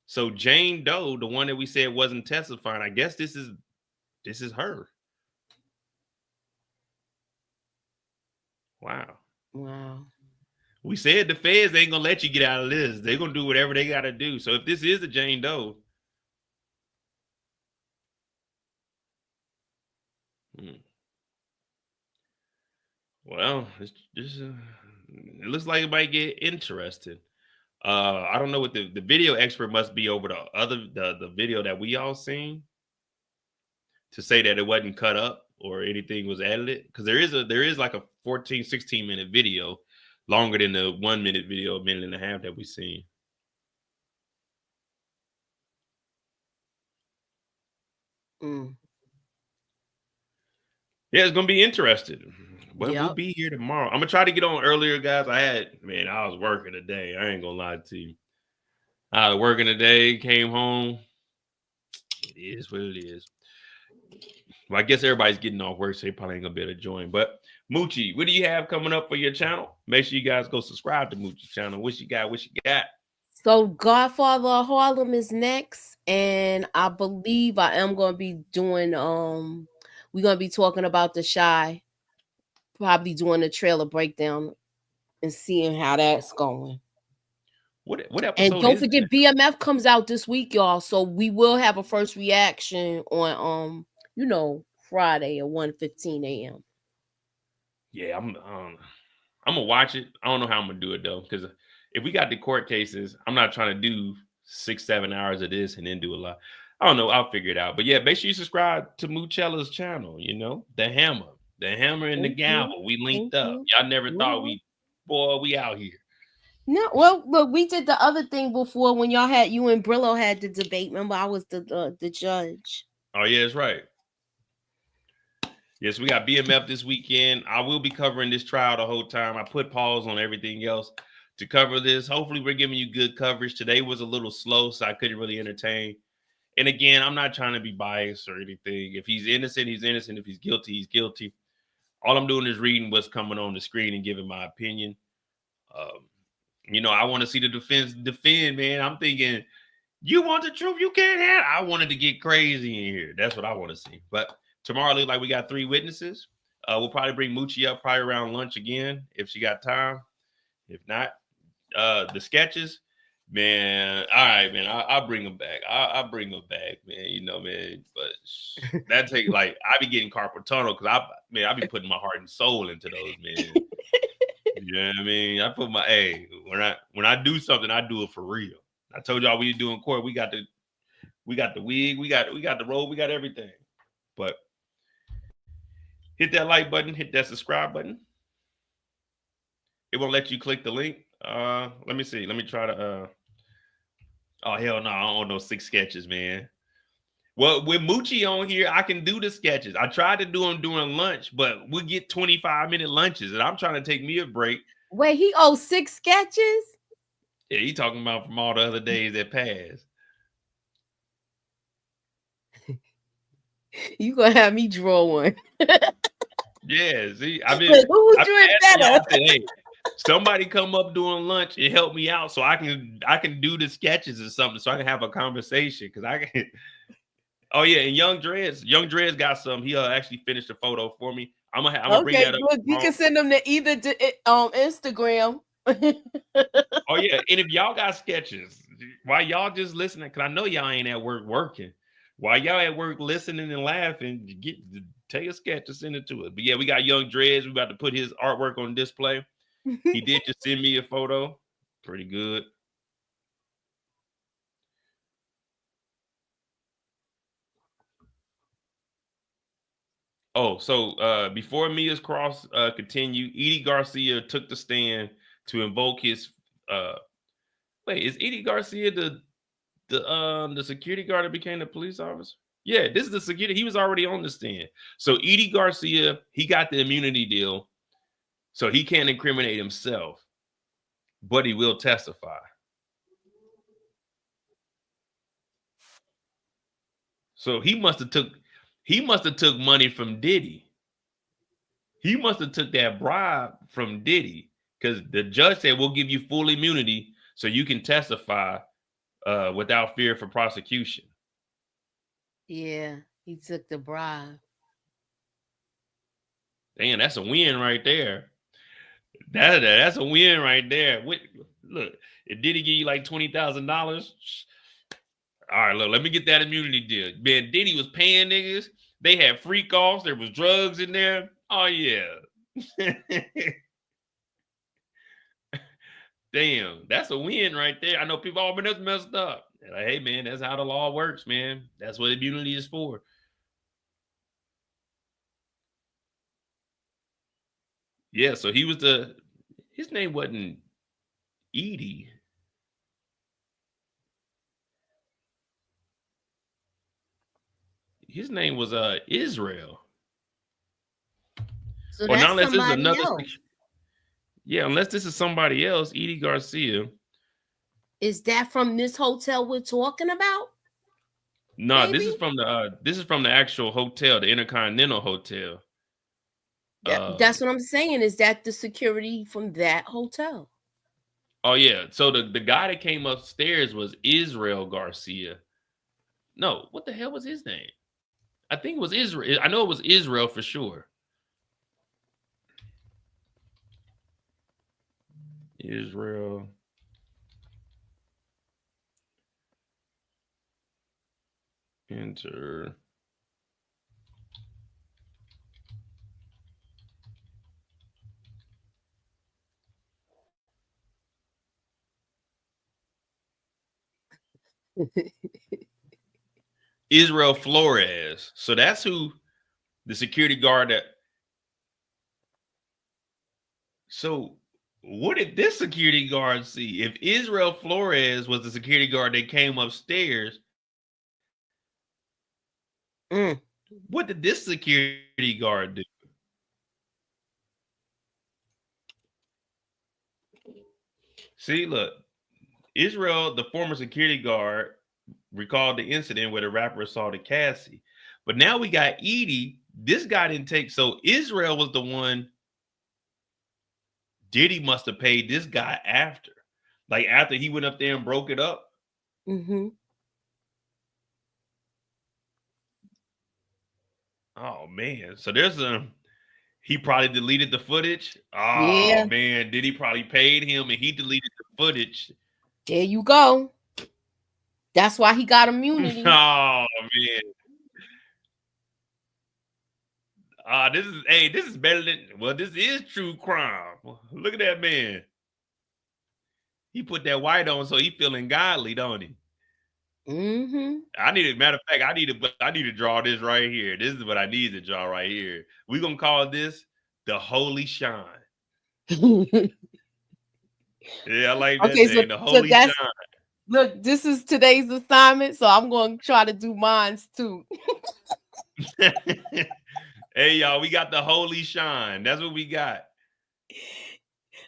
So Jane Doe, the one that we said wasn't testifying, I guess this is her. Wow. Wow. We said the feds ain't gonna let you get out of this. They're gonna do whatever they gotta do. So if this is a Jane Doe, well, it looks like it might get interesting. I don't know what the video expert must be over the video that we all seen to say that it wasn't cut up or anything was edited, because there is like a 16 minute video longer than the 1 minute video, a minute and a half that we seen. Yeah, it's gonna be interesting. Well, we'll be here tomorrow. I'm gonna try to get on earlier, guys. I was working today. I ain't gonna lie to you. I was working today, came home. It is what it is. Well, I guess everybody's getting off work, so they probably ain't gonna be able to join. But Moochie, what do you have coming up for your channel? Make sure you guys go subscribe to Moochie's channel. What you got? So Godfather of Harlem is next, and I believe I am gonna be doing we're gonna be talking about The Shy, probably doing a trailer breakdown and seeing how that's going. What episode? And don't forget, BMF comes out this week, y'all. So we will have a first reaction on Friday at 1:15 a.m. Yeah, I'm gonna watch it. I don't know how I'm gonna do it though, because if we got the court cases, I'm not trying to do 6-7 hours of this and then do a lot. I don't know. I'll figure it out. But yeah, make sure you subscribe to Moochella's channel. The hammer and the gavel. We linked up. Y'all never thought we out here. No, well, look, we did the other thing before when you and Brillo had the debate. Remember, I was the judge. Oh yeah, that's right. Yes, we got BMF this weekend. I will be covering this trial the whole time. I put pause on everything else to cover this. Hopefully, we're giving you good coverage. Today was a little slow, so I couldn't really entertain. And again, I'm not trying to be biased or anything. If he's innocent, he's innocent. If he's guilty, he's guilty. All I'm doing is reading what's coming on the screen and giving my opinion. I want to see the defense defend, man. I'm thinking, you want the truth, you can't have. I wanted to get crazy in here. That's what I want to see. But tomorrow, looks like we got 3 witnesses. We'll probably bring Moochie up probably around lunch again if she got time. If not, the sketches, man. All right, man. I'll bring them back. I'll bring them back, man. Man. But that take I be getting carpal tunnel because I be putting my heart and soul into those, man. You know what I mean? I put when I do something, I do it for real. I told y'all we do in court. We got the wig, we got the robe, we got everything. But hit that like button, hit that subscribe button. It won't let you click the link. Let me see. Let me try to oh hell no, I don't know 6 sketches, man. Well, with Moochie on here, I can do the sketches. I tried to do them during lunch, but we get 25-minute lunches, and I'm trying to take me a break. Wait, he owes 6 sketches? Yeah, he talking about from all the other days that passed. You gonna have me draw one? Yeah, see, I mean, who's doing better? Said, hey, somebody come up during lunch and help me out so I can do the sketches or something, so I can have a conversation because I can. Oh yeah, and Young Dreads got some. He actually finished the photo for me. I'm gonna bring that up. Look, you can send them to either Instagram. Oh yeah, and if y'all got sketches, why y'all just listening? Because I know y'all ain't at work working. While y'all at work listening and laughing, take a sketch and send it to us. But yeah, we got Young Dreads. We about to put his artwork on display. He did just send me a photo. Pretty good. Oh, so before Mia's cross continue, Edie Garcia took the stand to invoke his wait, is Edie Garcia the security guard that became the police officer? Yeah, this is the security. He was already on the stand. So Edie Garcia, he got the immunity deal, so he can't incriminate himself, but he will testify. So he must have took money from Diddy. He must have took that bribe from Diddy because the judge said, we'll give you full immunity so you can testify without fear for prosecution. Yeah, he took the bribe. Damn, that's a win right there. That's a win right there. Look, if Diddy give you like $20,000, all right, look, let me get that immunity deal. Man, Diddy was paying niggas. They had freak offs. There was drugs in there. Oh yeah. Damn, that's a win right there. I know people all been messed up. They're like, hey man, that's how the law works, man. That's what immunity is for. Yeah, so he was his name wasn't Edie. His name was Israel. So Or that's not unless this is somebody another. else. Yeah, unless this is somebody else, Edie Garcia. Is that from this hotel we're talking about? No, Maybe? this is from the actual hotel, the Intercontinental Hotel. That's what I'm saying. Is that the security from that hotel? Oh yeah. So the guy that came upstairs was Israel Garcia. No, what the hell was his name? I think it was Israel. I know it was Israel for sure. Israel. Enter. Israel Flores. So that's who the security guard that. So what did this security guard see? If Israel Flores was the security guard that came upstairs, what did this security guard do? See, look, Israel, the former security guard, recalled the incident where the rapper assaulted Cassie. But now we got Edie. This guy didn't take. So Israel was the one. Diddy must have paid this guy after. Like after he went up there and broke it up. Mm-hmm. Oh man. So there's he probably deleted the footage. Oh Yeah. man, Diddy probably paid him and he deleted the footage. There you go. That's why he got immunity. Oh man. This is better than, well, this is true crime. Look at that man. He put that white on so he feeling godly, don't he? Mm-hmm. Matter of fact, I need to draw this right here. This is what I need to draw right here. We're gonna call this the Holy Shine. Yeah, I like that name, the Holy Shine. Look, this is today's assignment, so I'm going to try to do mine too. Hey, y'all, we got the Holy Shine. That's what we got.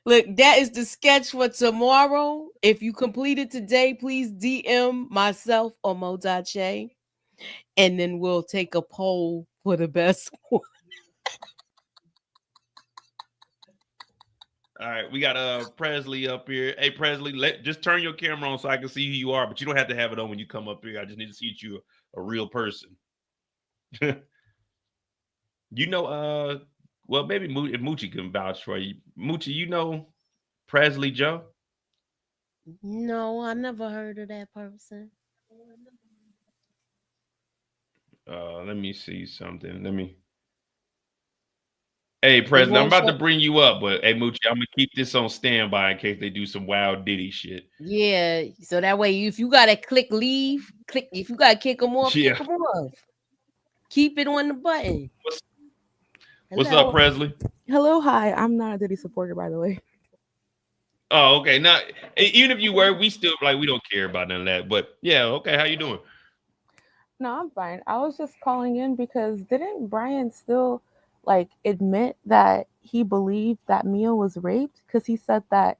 Look, that is the sketch for tomorrow. If you complete it today, please DM myself or Mo.J, and then we'll take a poll for the best one. All right, we got Presley up here. Hey, Presley, just turn your camera on so I can see who you are, but you don't have to have it on when you come up here. I just need to see that you're a real person. You know, well, maybe if Moochie can vouch for you. Moochie, you know Presley Joe? No, I never heard of that person. Let me see something. Hey, Presley, I'm about to bring you up, but hey, Moochie, I'm gonna keep this on standby in case they do some wild Diddy shit. Yeah, so that way, if you gotta click leave, click. If you gotta kick them off, kick them off. Keep it on the button. What's up, Presley? Hello, hi. I'm not a Diddy supporter, by the way. Oh, okay. Now, even if you were, we still we don't care about none of that. But yeah, okay. How you doing? No, I'm fine. I was just calling in because didn't Brian still admit that he believed that Mia was raped? Because he said that.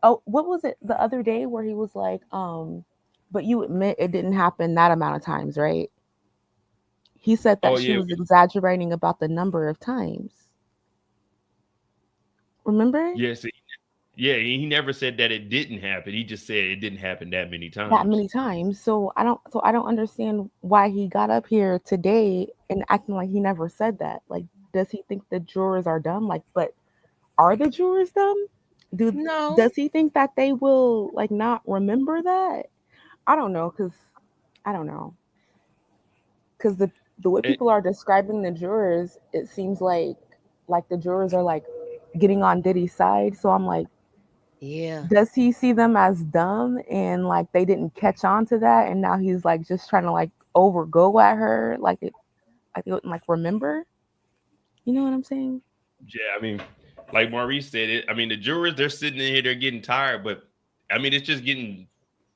Oh, what was it the other day where he was like, but you admit it didn't happen that amount of times, right? He said that she was exaggerating about the number of times. Remember? Yes. Yeah, he never said that it didn't happen. He just said it didn't happen that many that times. many times. So I don't understand why he got up here today and acting like he never said that. Like, does he think the jurors are dumb? Like, but are the jurors dumb? No. Does he think that they will like not remember that? I don't know, because the way Eh, people are describing the jurors, it seems like the jurors are like getting on Diddy's side. So I'm like, Yeah. does he see them as dumb and like they didn't catch on to that, and now he's like just trying to like overgo at her, like they wouldn't like remember? You know what I'm saying? Yeah, I mean, like Maurice said it. I mean, the jurors, they're sitting in here, they're getting tired, but I mean, it's just getting,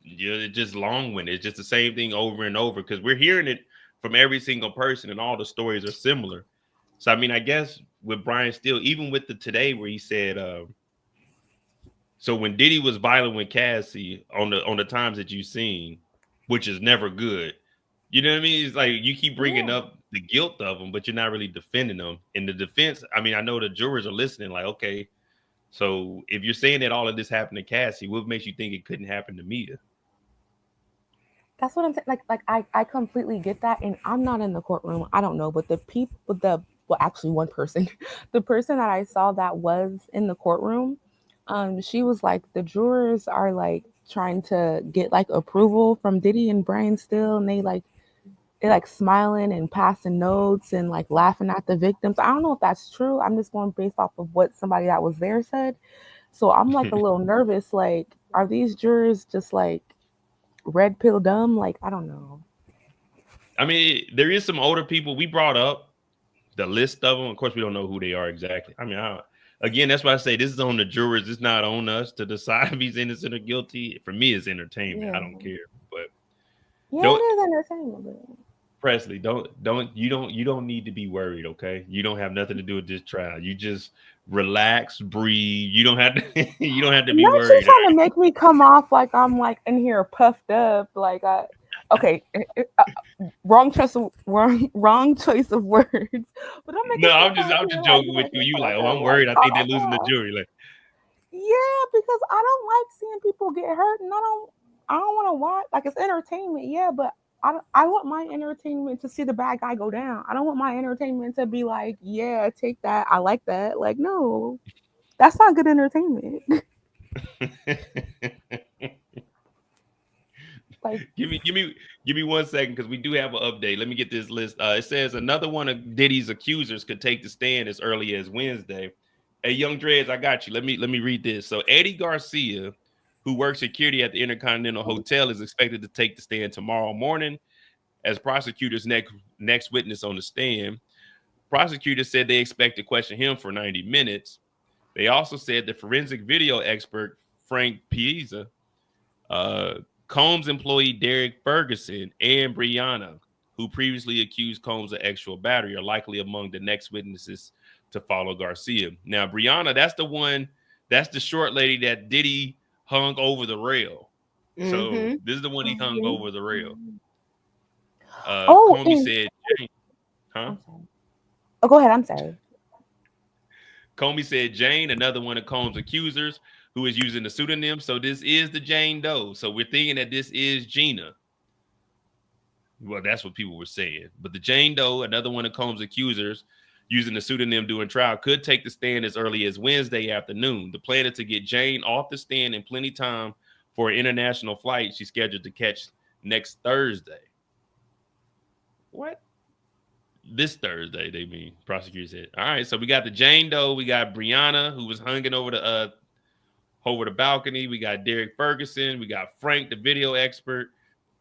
it's just long-winded. It's just the same thing over and over because we're hearing it from every single person, and all the stories are similar. So, I mean, I guess with Brian Steele, even with the today where he said, so when Diddy was violent with Cassie on the times that you've seen, which is never good. You know what I mean? It's like you keep bringing up the guilt of them, but you're not really defending them. In the defense, I mean, I know the jurors are listening. Like, okay, so if you're saying that all of this happened to Cassie, what makes you think it couldn't happen to Mia? That's what I'm saying. I completely get that, and I'm not in the courtroom. I don't know, but actually one person, the person that I saw that was in the courtroom, she was like, the jurors are like trying to get like approval from Diddy and Brian Steele, and they're like smiling and passing notes and like laughing at the victims. I don't know if that's true. I'm just going based off of what somebody that was there said. So I'm like a little nervous. Like, are these jurors just like red pill dumb? Like, I don't know. I mean, there is some older people we brought up the list of them. Of course, we don't know who they are exactly. I mean, again, that's why I say this is on the jurors. It's not on us to decide if he's innocent or guilty. For me, it's entertainment. Yeah. I don't care. But Yeah, it is entertainment. But Presley, you don't need to be worried, okay? You don't have nothing to do with this trial. You just relax, breathe. You don't have to you don't have to be not worried. you trying to make me come off like I'm like in here puffed up. Like wrong choice of words. But No, I'm just joking with you. You like, oh, I'm worried. I think they're losing the jury. Like, yeah, because I don't like seeing people get hurt, and I don't want to watch. Like, it's entertainment, yeah, but I want my entertainment to see the bad guy go down. I don't want my entertainment to be like, yeah, take that. I like that. Like, no, that's not good entertainment. like, give me 1 second because we do have an update. Let me get this list. It says another one of Diddy's accusers could take the stand as early as Wednesday. Hey, Young Dreads, I got you. Let me read this. So Eddie Garcia, who works security at the Intercontinental Hotel, is expected to take the stand tomorrow morning as prosecutors' next witness on the stand. Prosecutors said they expect to question him for 90 minutes. They also said the forensic video expert, Frank Piazza, Combs employee Derek Ferguson, and Brianna, who previously accused Combs of sexual battery, are likely among the next witnesses to follow Garcia. Now, Brianna, that's the short lady that Diddy hung over the rail. Mm-hmm. So this is the one he hung over the rail. Comey said, Jane, huh? Oh, go ahead. I'm sorry. Comey said Jane, another one of Combs' accusers, who is using the pseudonym. So this is the Jane Doe. So we're thinking that this is Gina. Well, that's what people were saying. But the Jane Doe, another one of Combs' accusers, using the pseudonym during trial, could take the stand as early as Wednesday afternoon. The plan is to get Jane off the stand in plenty time for an international flight she's scheduled to catch next Thursday. What? This Thursday, they mean, prosecutor said. All right, so we got the Jane Doe, we got Brianna, who was hanging over the balcony. We got Derek Ferguson, we got Frank, the video expert,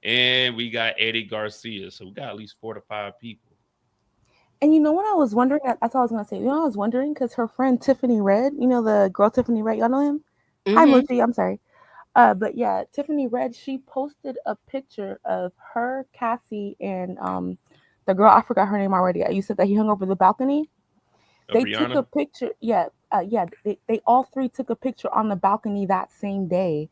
and we got Eddie Garcia. So we got at least 4 to 5 people. And you know what I was wondering? That's what I was gonna say. You know, I was wondering because her friend Tiffany Red, you know the girl Tiffany Red, y'all know him? Mm-hmm. Hi, Mochi. I'm sorry. But yeah, Tiffany Red, she posted a picture of her, Cassie, and the girl, I forgot her name already. You said that he hung over the balcony. They Brianna? took a picture. Yeah. They all three took a picture on the balcony that same day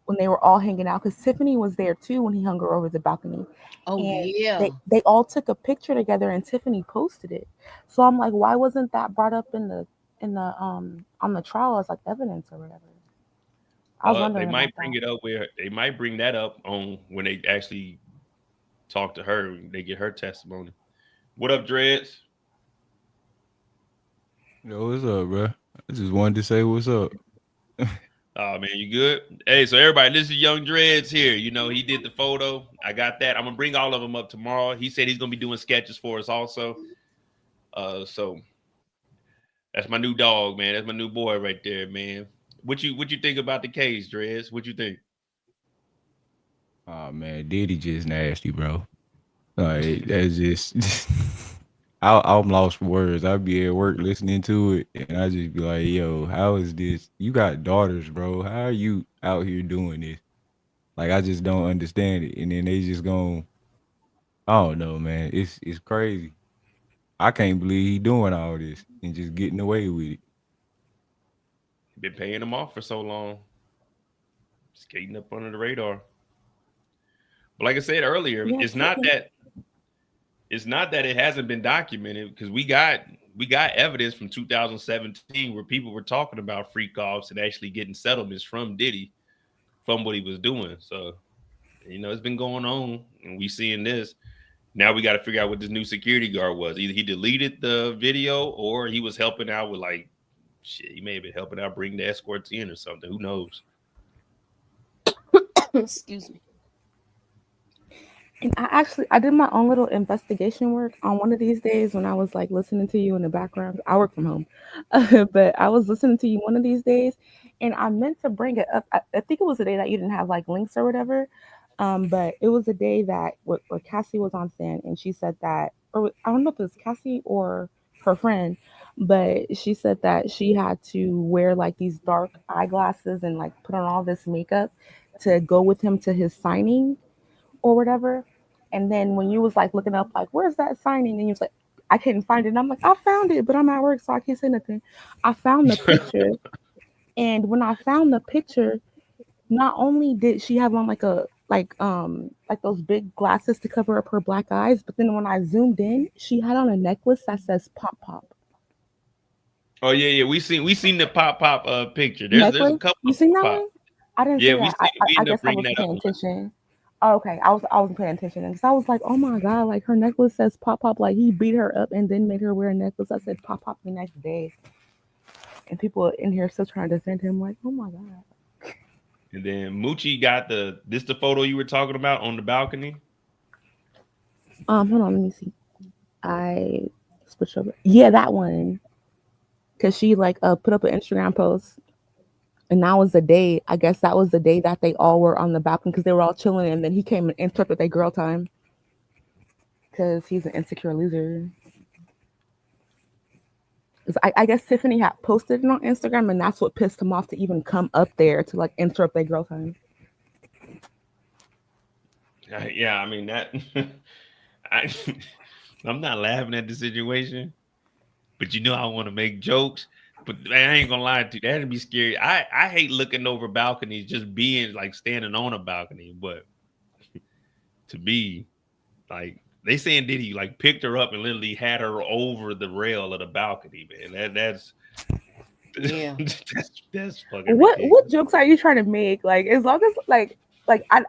when they were all hanging out, because Tiffany was there too when he hung her over the balcony. Oh, and yeah. They all took a picture together and Tiffany posted it. So I'm like, why wasn't that brought up in the on the trial as like evidence or whatever? I was They wondering might about bring that. it up where they might bring that up on when they actually talk to her and they get her testimony. What up, Dreads? Yo, what's up, bro? I just wanted to say what's up. Oh man, you good? Hey, so everybody, this is Young Dreads here. You know, he did the photo. I got that. I'm gonna bring all of them up tomorrow. He said he's gonna be doing sketches for us also. So that's my new dog, man. That's my new boy right there, man. What you think about the case, Dreads? What you think? Oh man, Diddy just nasty, bro. Like that's just I'm lost for words. I'll be at work listening to it and I just be like, yo, how is this? You got daughters, bro. How are you out here doing this? Like I just don't understand it. And then they just gon' I don't know, man. It's crazy. I can't believe he doing all this and just getting away with it. Been paying them off for so long, skating up under the radar. But like I said earlier, Yeah, it's not that it hasn't been documented because we got evidence from 2017 where people were talking about freak offs and actually getting settlements from Diddy from what he was doing. So, you know, it's been going on and we seeing this. Now we got to figure out what this new security guard was. Either he deleted the video or he was helping out with like shit. He may have been helping out bring the escorts in or something. Who knows? Excuse me. And I did my own little investigation work on one of these days when I was like listening to you in the background. I work from home, but I was listening to you one of these days, and I meant to bring it up. I think it was a day that you didn't have like links or whatever, but it was a day that where Cassie was on stand and she said that, or I don't know if it was Cassie or her friend, but she said that she had to wear like these dark eyeglasses and like put on all this makeup to go with him to his signing or whatever. And then when you was like looking up, like, where's that signing? And you was like, I couldn't find it. And I'm like, I found it, but I'm at work, so I can't say nothing. I found the picture. And when I found the picture, not only did she have on like those big glasses to cover up her black eyes, but then when I zoomed in, she had on a necklace that says pop pop. Oh yeah. We seen the pop picture. There's a Necklace? couple You of seen that pop. one? I didn't see Yeah, we that. seen we I ended up guess I bringing wasn't that up. paying attention. Oh, okay. I wasn't paying attention. And so I was like, oh my God, like her necklace says pop pop. Like he beat her up and then made her wear a necklace that said pop pop the next day. And people in here still trying to defend him, like, oh my God. And then Moochie got the photo you were talking about on the balcony. Hold on, let me see. I switched over. Yeah, that one. Cause she like put up an Instagram post. And that was the day, I guess that was the day that they all were on the balcony because they were all chilling. And then he came and interrupted their girl time because he's an insecure loser. I guess Tiffany had posted it on Instagram, and that's what pissed him off to even come up there to like interrupt their girl time. Yeah, I mean that. I'm not laughing at the situation, but you know I want to make jokes. But man, I ain't gonna lie to you, that'd be scary. I hate looking over balconies, just being like standing on a balcony. But to be like they saying Diddy like picked her up and literally had her over the rail of the balcony, man. That's Yeah. that's fucking What ridiculous. jokes are you trying to make? Like as long as like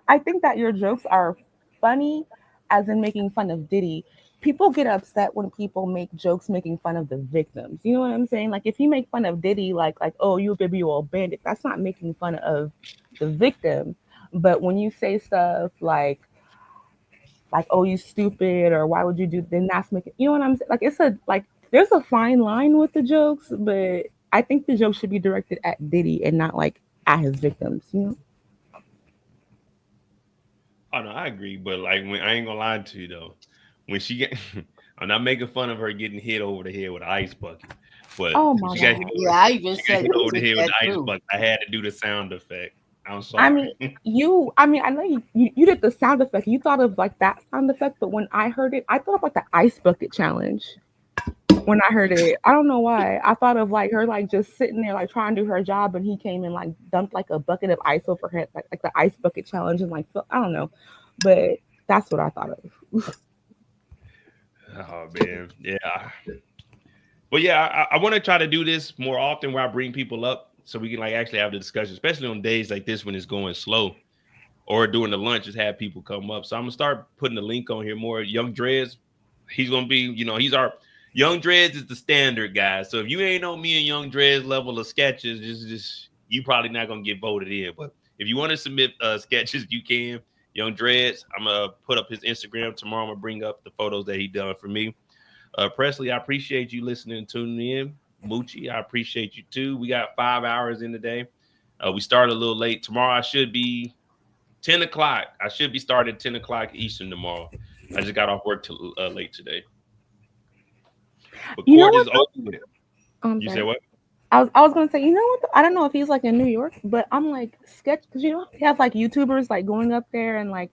I think that your jokes are funny, as in making fun of Diddy. People get upset when people make jokes making fun of the victims. You know what I'm saying? Like if you make fun of Diddy, like oh you a baby you a bandit, that's not making fun of the victim. But when you say stuff like oh you stupid or why would you do, then that's making, you know what I'm saying? Like it's a like there's a fine line with the jokes, but I think the joke should be directed at Diddy and not like at his victims, you know? Oh no, I agree. But like when I ain't gonna lie to you though, when she get I'm not making fun of her getting hit over the head with an ice bucket. But Oh my she got God. hit Yeah, I even she got said hit over the head with that the ice too. bucket. I had to do the sound effect. I'm I sorry. mean, I know you did the sound effect. You thought of like that sound effect, but when I heard it, I thought of like the ice bucket challenge. When I heard it, I don't know why. I thought of like her like just sitting there like trying to do her job, and he came and like dumped like a bucket of ice over her head, like the ice bucket challenge, and like I don't know, but that's what I thought of. Oh man, yeah. But yeah, I want to try to do this more often where I bring people up so we can like actually have the discussion, especially on days like this when it's going slow, or during the lunch, just have people come up. So I'm gonna start putting the link on here more. Young Dreads, he's gonna be, he's our Young Dreads is the standard guy. So if you ain't on me and Young Dreads level of sketches, just you probably not gonna get voted in. But if you want to submit sketches, you can. Young Dreads, I'm gonna put up his Instagram tomorrow. I'm gonna bring up the photos that he done for me. Presley, I appreciate you listening and tuning in. Moochie, I appreciate you too. We got 5 hours in today. We started a little late. Tomorrow I should be 10 o'clock. I should be starting at 10 o'clock Eastern tomorrow. I just got off work till late today. But court is open with it. You say what? I was gonna say, you know what? I don't know if he's like in New York, but I'm like sketch because he has like YouTubers like going up there and like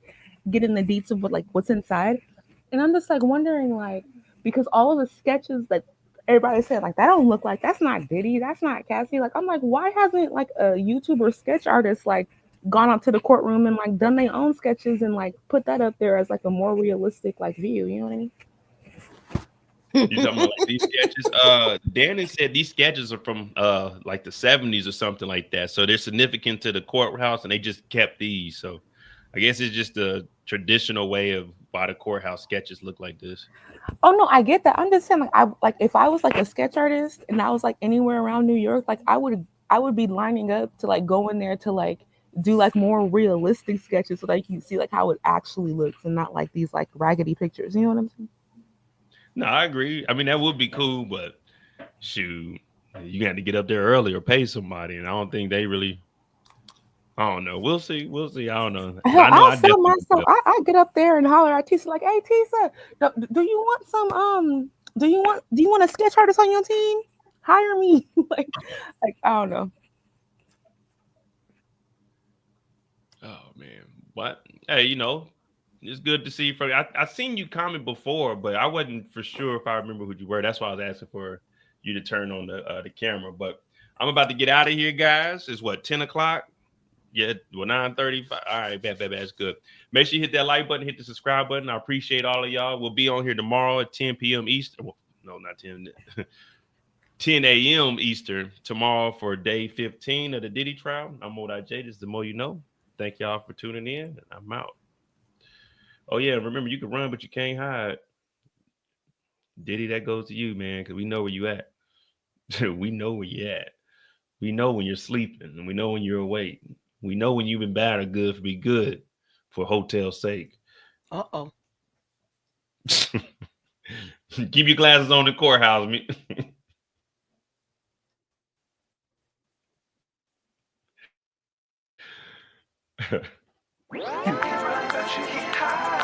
getting the deets of what's inside, and I'm just like wondering like because all of the sketches that everybody said like that don't look like that's not Diddy, that's not Cassie. Like I'm like, why hasn't like a YouTuber sketch artist like gone up to the courtroom and like done their own sketches and like put that up there as like a more realistic like view? You know what I mean? You talking about like these sketches? Danny said these sketches are from like the 70s or something like that. So they're significant to the courthouse and they just kept these. So I guess it's just a traditional way of why the courthouse sketches look like this. Oh no, I get that. I'm just saying like if I was like a sketch artist and I was like anywhere around New York, like I would be lining up to like go in there to like do like more realistic sketches so like you see like how it actually looks and not like these like raggedy pictures. You know what I'm saying? No, I agree. I mean, that would be cool, but shoot, you got to get up there early or pay somebody, and I don't think they really. I don't know. We'll see. I don't know. I'll sell myself. I get up there and holler at Tisa like, "Hey, Tisa, do you want some? Do you want a sketch artist on your team? Hire me." like I don't know. Oh man, what? Hey, it's good to see you. I seen you comment before, but I wasn't for sure if I remember who you were. That's why I was asking for you to turn on the camera. But I'm about to get out of here, guys. It's 10 o'clock? Yeah, 9:35. All right, bad. That's good. Make sure you hit that like button, hit the subscribe button. I appreciate all of y'all. We'll be on here tomorrow at 10 p.m. Eastern. Well, no, not 10. 10 a.m. Eastern tomorrow for day 15 of the Diddy trial. I'm Mo.J. This is The More You Know. Thank y'all for tuning in. And I'm out. Oh, yeah, remember, you can run, but you can't hide. Diddy, that goes to you, man, because we know where you at. We know where you at. We know when you're sleeping, and we know when you're awake. We know when you've been bad or good for be good for hotel's sake. Uh-oh. Keep your glasses on the courthouse. You can rap, but you can't hide.